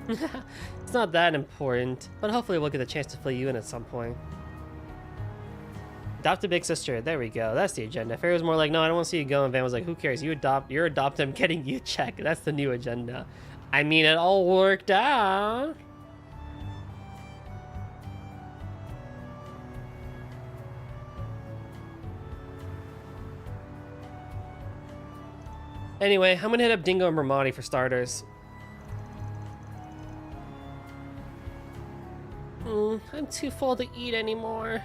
It's not that important, but hopefully we'll get a chance to fill you in at some point. Adopt a big sister. There we go. That's the agenda. Fairy was more like, no, I don't want to see you go. And Van was like, who cares? You're adopted. I'm getting you a check. That's the new agenda. I mean, it all worked out. Anyway, I'm gonna hit up Dingo and Ramadi for starters. I'm too full to eat anymore.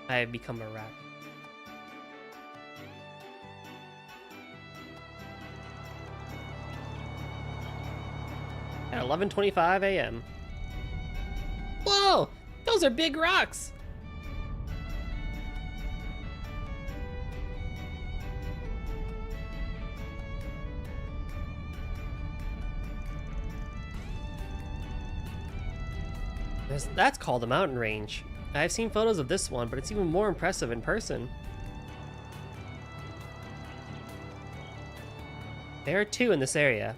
I have become a rat. At 11:25 a.m. Whoa! Those are big rocks! That's called a mountain range. I've seen photos of this one, but it's even more impressive in person. There are two in this area.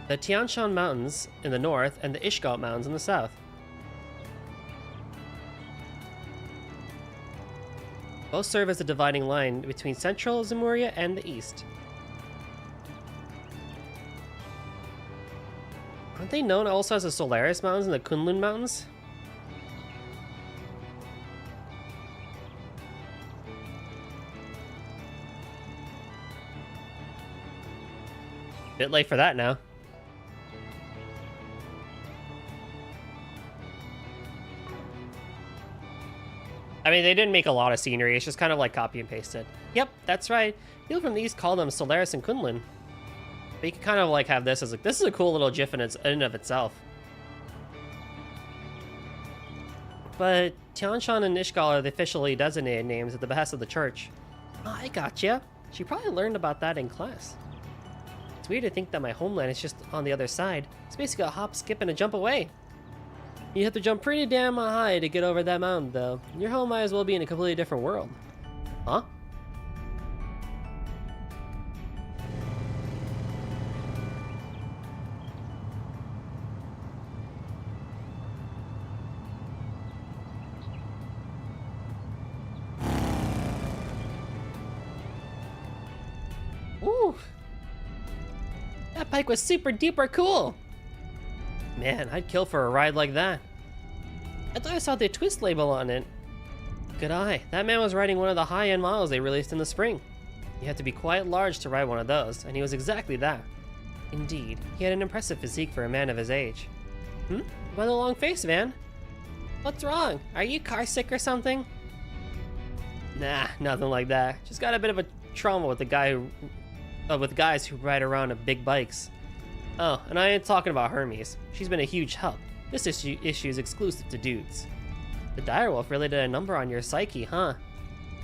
The Tian Shan Mountains in the north and the Ishgalt Mountains in the south. Both serve as a dividing line between central Zemuria and the east. Aren't they known also as the Solaris Mountains and the Kunlun Mountains? Bit late for that now. I mean, they didn't make a lot of scenery, it's just kind of like copy and pasted. Yep, that's right. People from the east call them Solaris and Kunlun. But you can kind of like have this as like, this is a cool little GIF in and of itself. But Tianshan and Ishgal are the officially designated names at the behest of the church. Oh, I gotcha. She probably learned about that in class. It's weird to think that my homeland is just on the other side. It's basically a hop, skip, and a jump away. You have to jump pretty damn high to get over that mountain, though. Your home might as well be in a completely different world. Huh? Ooh. That bike was super duper cool. Man, I'd kill for a ride like that. I thought I saw the twist label on it. Good eye. That man was riding one of the high-end models they released in the spring. You had to be quite large to ride one of those, and he was exactly that. Indeed, he had an impressive physique for a man of his age. Why the long face, Van? What's wrong? Are you car sick or something? Nah, nothing like that. Just got a bit of a trauma with the guy who, with guys who ride around on big bikes. Oh, and I ain't talking about Hermes. She's been a huge help. This issue is exclusive to dudes. The direwolf really did a number on your psyche, huh?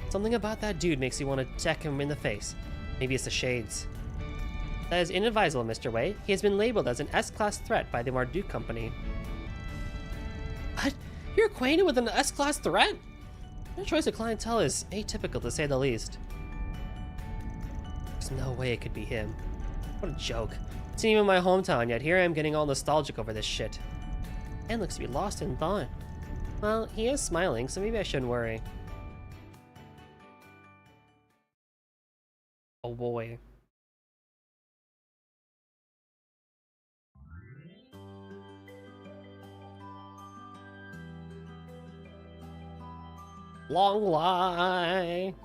Something about that dude makes you want to check him in the face. Maybe it's the shades. That is inadvisable, Mr. Wei. He has been labeled as an S-Class threat by the Marduk Company. What? You're acquainted with an S-Class threat? Your choice of clientele is atypical, to say the least. There's no way it could be him. What a joke. It's not even my hometown, yet here I am getting all nostalgic over this shit. And looks to be lost in thought. Well, he is smiling, so maybe I shouldn't worry. Oh boy. Long lie.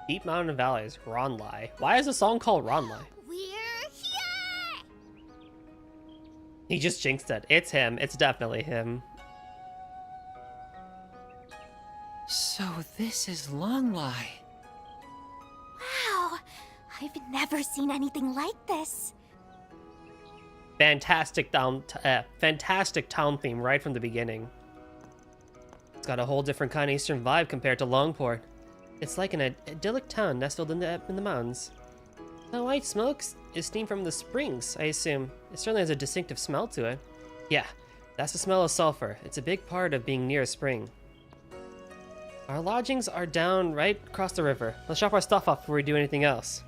Deep Mountain Valleys, Ronlai. Why is the song called Ronlai? We're here! He just jinxed it. It's him. It's definitely him. So this is Longlai. Wow, I've never seen anything like this. Fantastic town theme right from the beginning. It's got a whole different kind of Eastern vibe compared to Longport. It's like an idyllic town nestled in the mountains. The white smoke is steam from the springs, I assume. It certainly has a distinctive smell to it. Yeah, that's the smell of sulfur. It's a big part of being near a spring. Our lodgings are down right across the river. Let's shop our stuff off before we do anything else.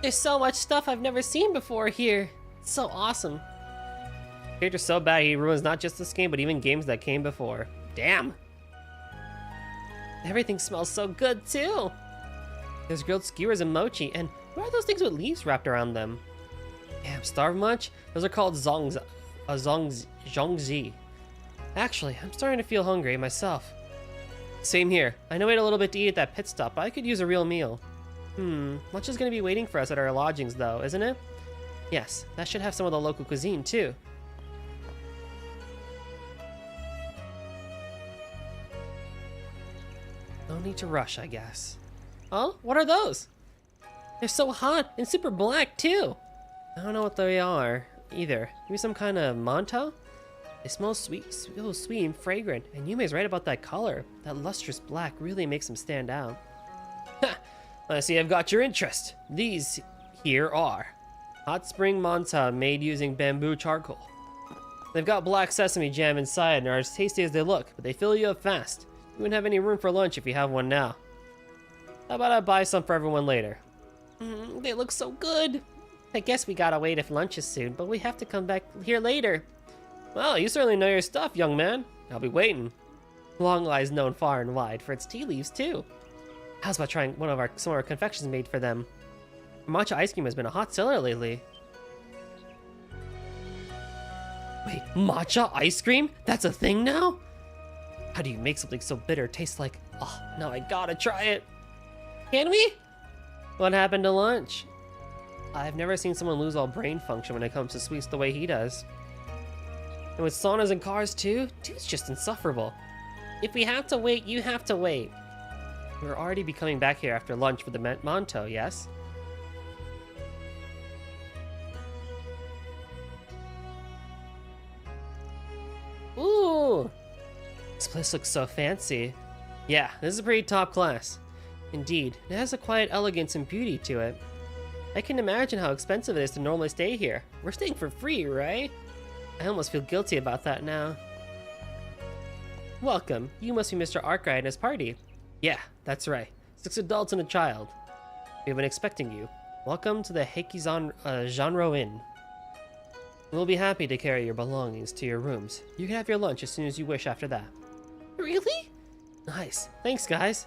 There's so much stuff I've never seen before here. It's so awesome. Character's so bad he ruins not just this game, but even games that came before. Damn. Everything smells so good too. There's grilled skewers and mochi, and what are those things with leaves wrapped around them? Damn, starved much? Those are called zongzi. Actually, I'm starting to feel hungry myself. Same here. I know I ate a little bit to eat at that pit stop, but I could use a real meal. Lunch is gonna be waiting for us at our lodgings though, isn't it? Yes, that should have some of the local cuisine too. No need to rush, I guess. Oh, what are those? They're so hot and super black too. I don't know what they are either. Maybe some kind of manto? They smell sweet, so sweet and fragrant, and Yume's right about that color. That lustrous black really makes them stand out. Ha! I see I've got your interest. These here are hot spring manta made using bamboo charcoal. They've got black sesame jam inside and are as tasty as they look, but they fill you up fast. You wouldn't have any room for lunch if you have one now. How about I buy some for everyone later? They look so good. I guess we gotta wait if lunch is soon, but we have to come back here later. Well, you certainly know your stuff, young man. I'll be waiting. Long Lie's known far and wide for its tea leaves too. How's about trying some of our confections made for them? Matcha ice cream has been a hot seller lately. Wait, matcha ice cream? That's a thing now? How do you make something so bitter taste like... Oh, now I gotta try it. Can we? What happened to lunch? I've never seen someone lose all brain function when it comes to sweets the way he does. And with saunas and cars too? Dude's just insufferable. If we have to wait, you have to wait. We're already be coming back here after lunch for the manto, yes? Ooh! This place looks so fancy. Yeah, this is pretty top class. Indeed, it has a quiet elegance and beauty to it. I can imagine how expensive it is to normally stay here. We're staying for free, right? I almost feel guilty about that now. Welcome. You must be Mr. Arkwright and his party. Yeah, that's right. 6 adults and a child. We've been expecting you. Welcome to the Heikizan Genre Inn. We'll be happy to carry your belongings to your rooms. You can have your lunch as soon as you wish after that. Really? Nice. Thanks, guys.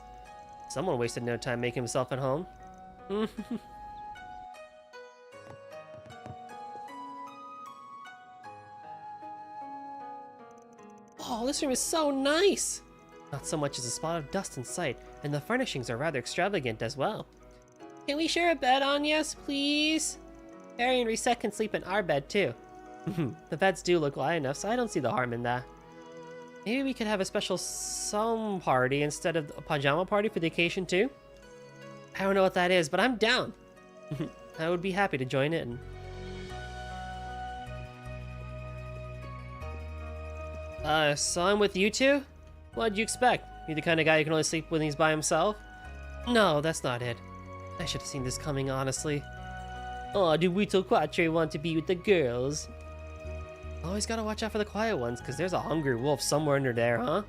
Someone wasted no time making himself at home. Oh, this room is so nice! Not so much as a spot of dust in sight, and the furnishings are rather extravagant as well. Can we share a bed, Agnes, please? Harry and Reset can sleep in our bed, too. The beds do look light enough, so I don't see the harm in that. Maybe we could have a special some party instead of a pajama party for the occasion, too? I don't know what that is, but I'm down. I would be happy to join in. So I'm with you two? What'd you expect? You the kind of guy who can only sleep when he's by himself? No, that's not it. I should have seen this coming, honestly. Oh, do Wito Quattro want to be with the girls? Always gotta watch out for the quiet ones, because there's a hungry wolf somewhere under there, huh?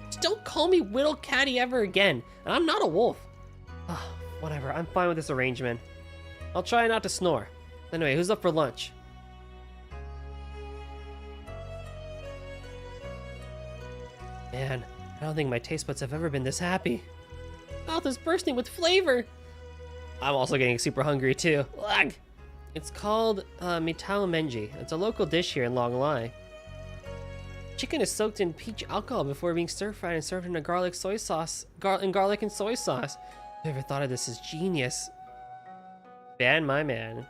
Just don't call me Whittle Catty ever again, and I'm not a wolf. Whatever, I'm fine with this arrangement. I'll try not to snore. Anyway, who's up for lunch? Man, I don't think my taste buds have ever been this happy. Mouth is bursting with flavor. I'm also getting super hungry too. Ugh. It's called mitao menji. It's a local dish here in Long Lai. Chicken is soaked in peach alcohol before being stir-fried and served in a garlic and soy sauce. Whoever thought of this is genius. Ban my man.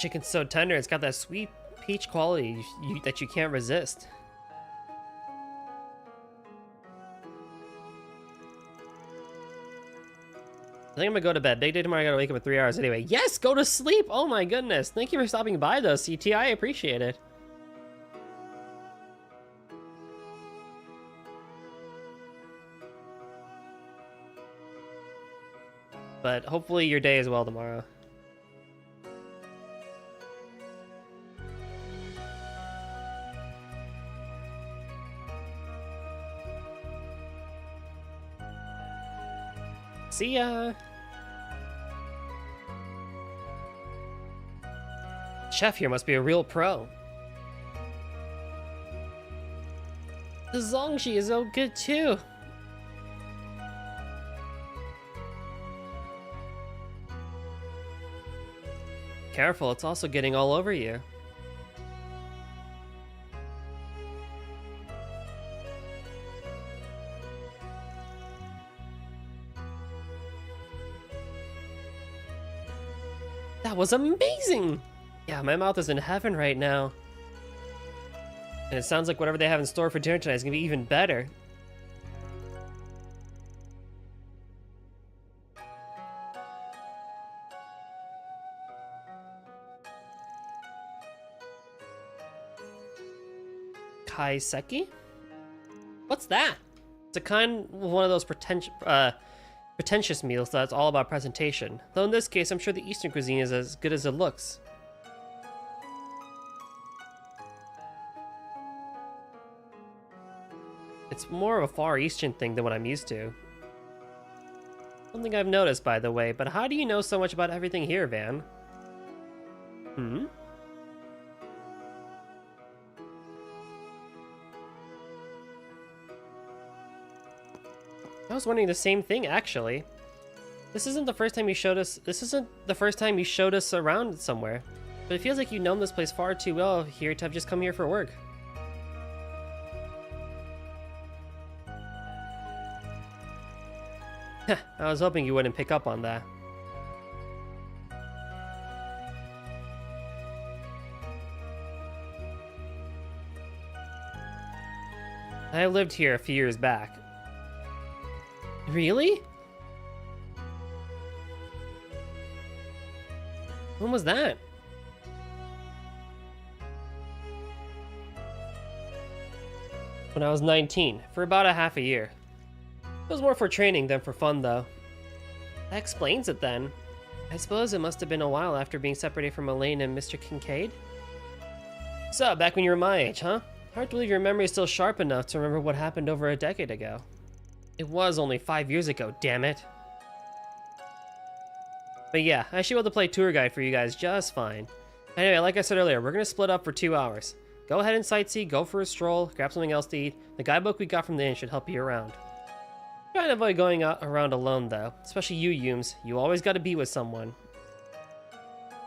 Chicken's so tender, it's got that sweet peach quality that you can't resist. I think I'm gonna go to bed. Big day tomorrow, I gotta wake up in 3 hours anyway. Yes, go to sleep! Oh my goodness. Thank you for stopping by though, CT. I appreciate it. but hopefully your day is well tomorrow. See ya! Chef here must be a real pro. The Zongji is so good too. Careful, it's also getting all over you. That was amazing! Yeah, my mouth is in heaven right now. And it sounds like whatever they have in store for dinner tonight is gonna be even better. Kaiseki? What's that? It's a one of those pretentious meals that's all about presentation. Though in this case, I'm sure the Eastern cuisine is as good as it looks. It's more of a Far Eastern thing than what I'm used to. Something I've noticed, by the way, but how do you know so much about everything here, Van? Hmm? I was wondering the same thing, actually. This isn't the first time you showed us around somewhere. But it feels like you've known this place far too well here to have just come here for work. I was hoping you wouldn't pick up on that. I lived here a few years back. Really? When was that? When I was 19, for about a half a year. It was more for training than for fun, though. That explains it, then. I suppose it must have been a while after being separated from Elaine and Mr. Kincaid? So, back when you were my age, huh? Hard to believe your memory is still sharp enough to remember what happened over a decade ago. It was only 5 years ago, damn it. But yeah, I should be able to play tour guide for you guys just fine. Anyway, like I said earlier, we're gonna split up for 2 hours. Go ahead and sightsee, go for a stroll, grab something else to eat. The guidebook we got from the inn should help you around. Try and avoid going around alone, though. Especially you, Yumes. You always gotta be with someone.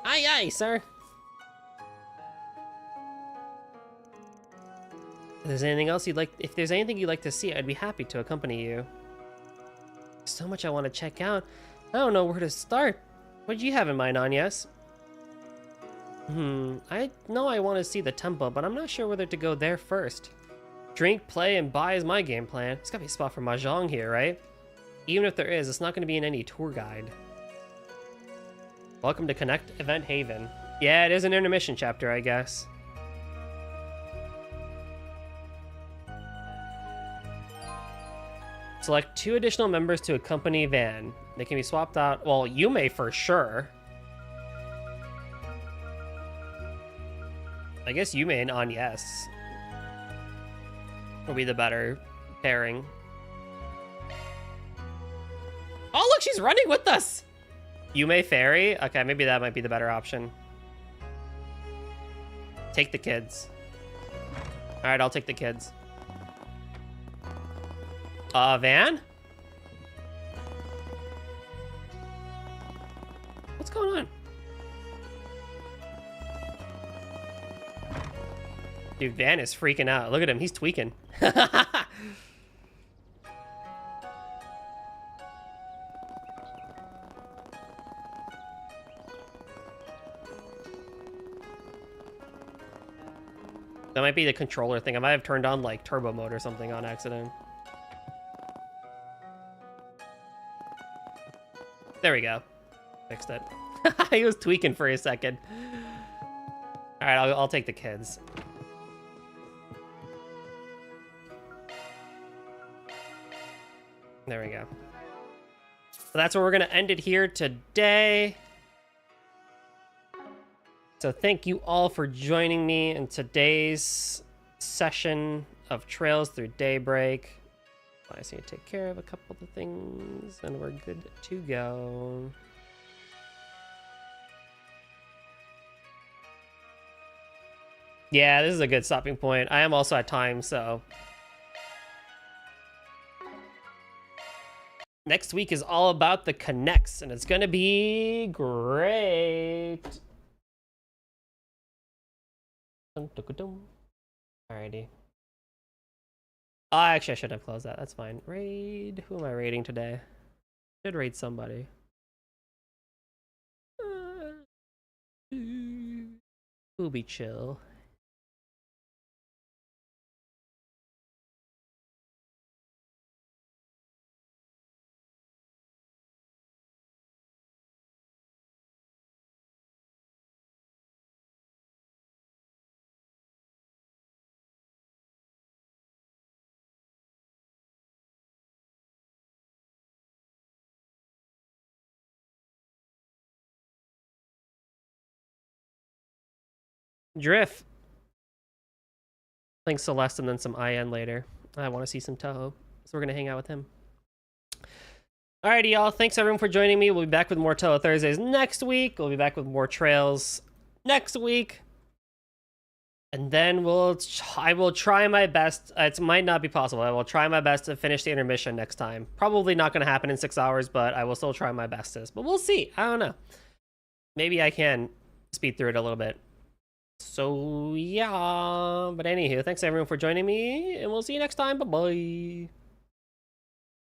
Aye, aye, sir. If there's anything you'd like to see, I'd be happy to accompany you. There's so much I want to check out. I don't know where to start. What did you have in mind, Agnes? I know I want to see the temple, but I'm not sure whether to go there first. Drink, play, and buy is my game plan. There's gotta be a spot for Mahjong here, right? Even if there is, it's not gonna be in any tour guide. Welcome to Connect Event Haven. Yeah, it is an intermission chapter, I guess. Select 2 additional members to accompany Van. They can be swapped out. Well, Yume for sure. I guess Yume and Agnes will be the better pairing. Oh, look, she's running with us! Yume Fairy? Okay, maybe that might be the better option. Take the kids. Alright, I'll take the kids. Van? What's going on? Dude, Van is freaking out. Look at him, he's tweaking. That might be the controller thing. I might have turned on like turbo mode or something on accident. There we go. Fixed it. He was tweaking for a second. All right, I'll take the kids. There we go. So that's where we're going to end it here today. So thank you all for joining me in today's session of Trails Through Daybreak. I just need to take care of a couple of things and we're good to go. Yeah, this is a good stopping point. I am also at time, so. Next week is all about the connects, and it's gonna be great. Alrighty. Actually, I should have closed that. That's fine. Raid. Who am I raiding today? Should raid somebody. Booby chill. Drift. Playing Celeste and then some IN later. I want to see some Toho, so we're gonna hang out with him. Alrighty, y'all. Thanks everyone for joining me. We'll be back with more Toho Thursdays next week. We'll be back with more Trails next week. And then I will try my best. It might not be possible. I will try my best to finish the intermission next time. Probably not going to happen in 6 hours, but I will still try my bestest. But we'll see. I don't know. Maybe I can speed through it a little bit. So, yeah. But anywho, thanks everyone for joining me, and we'll see you next time. Bye-bye.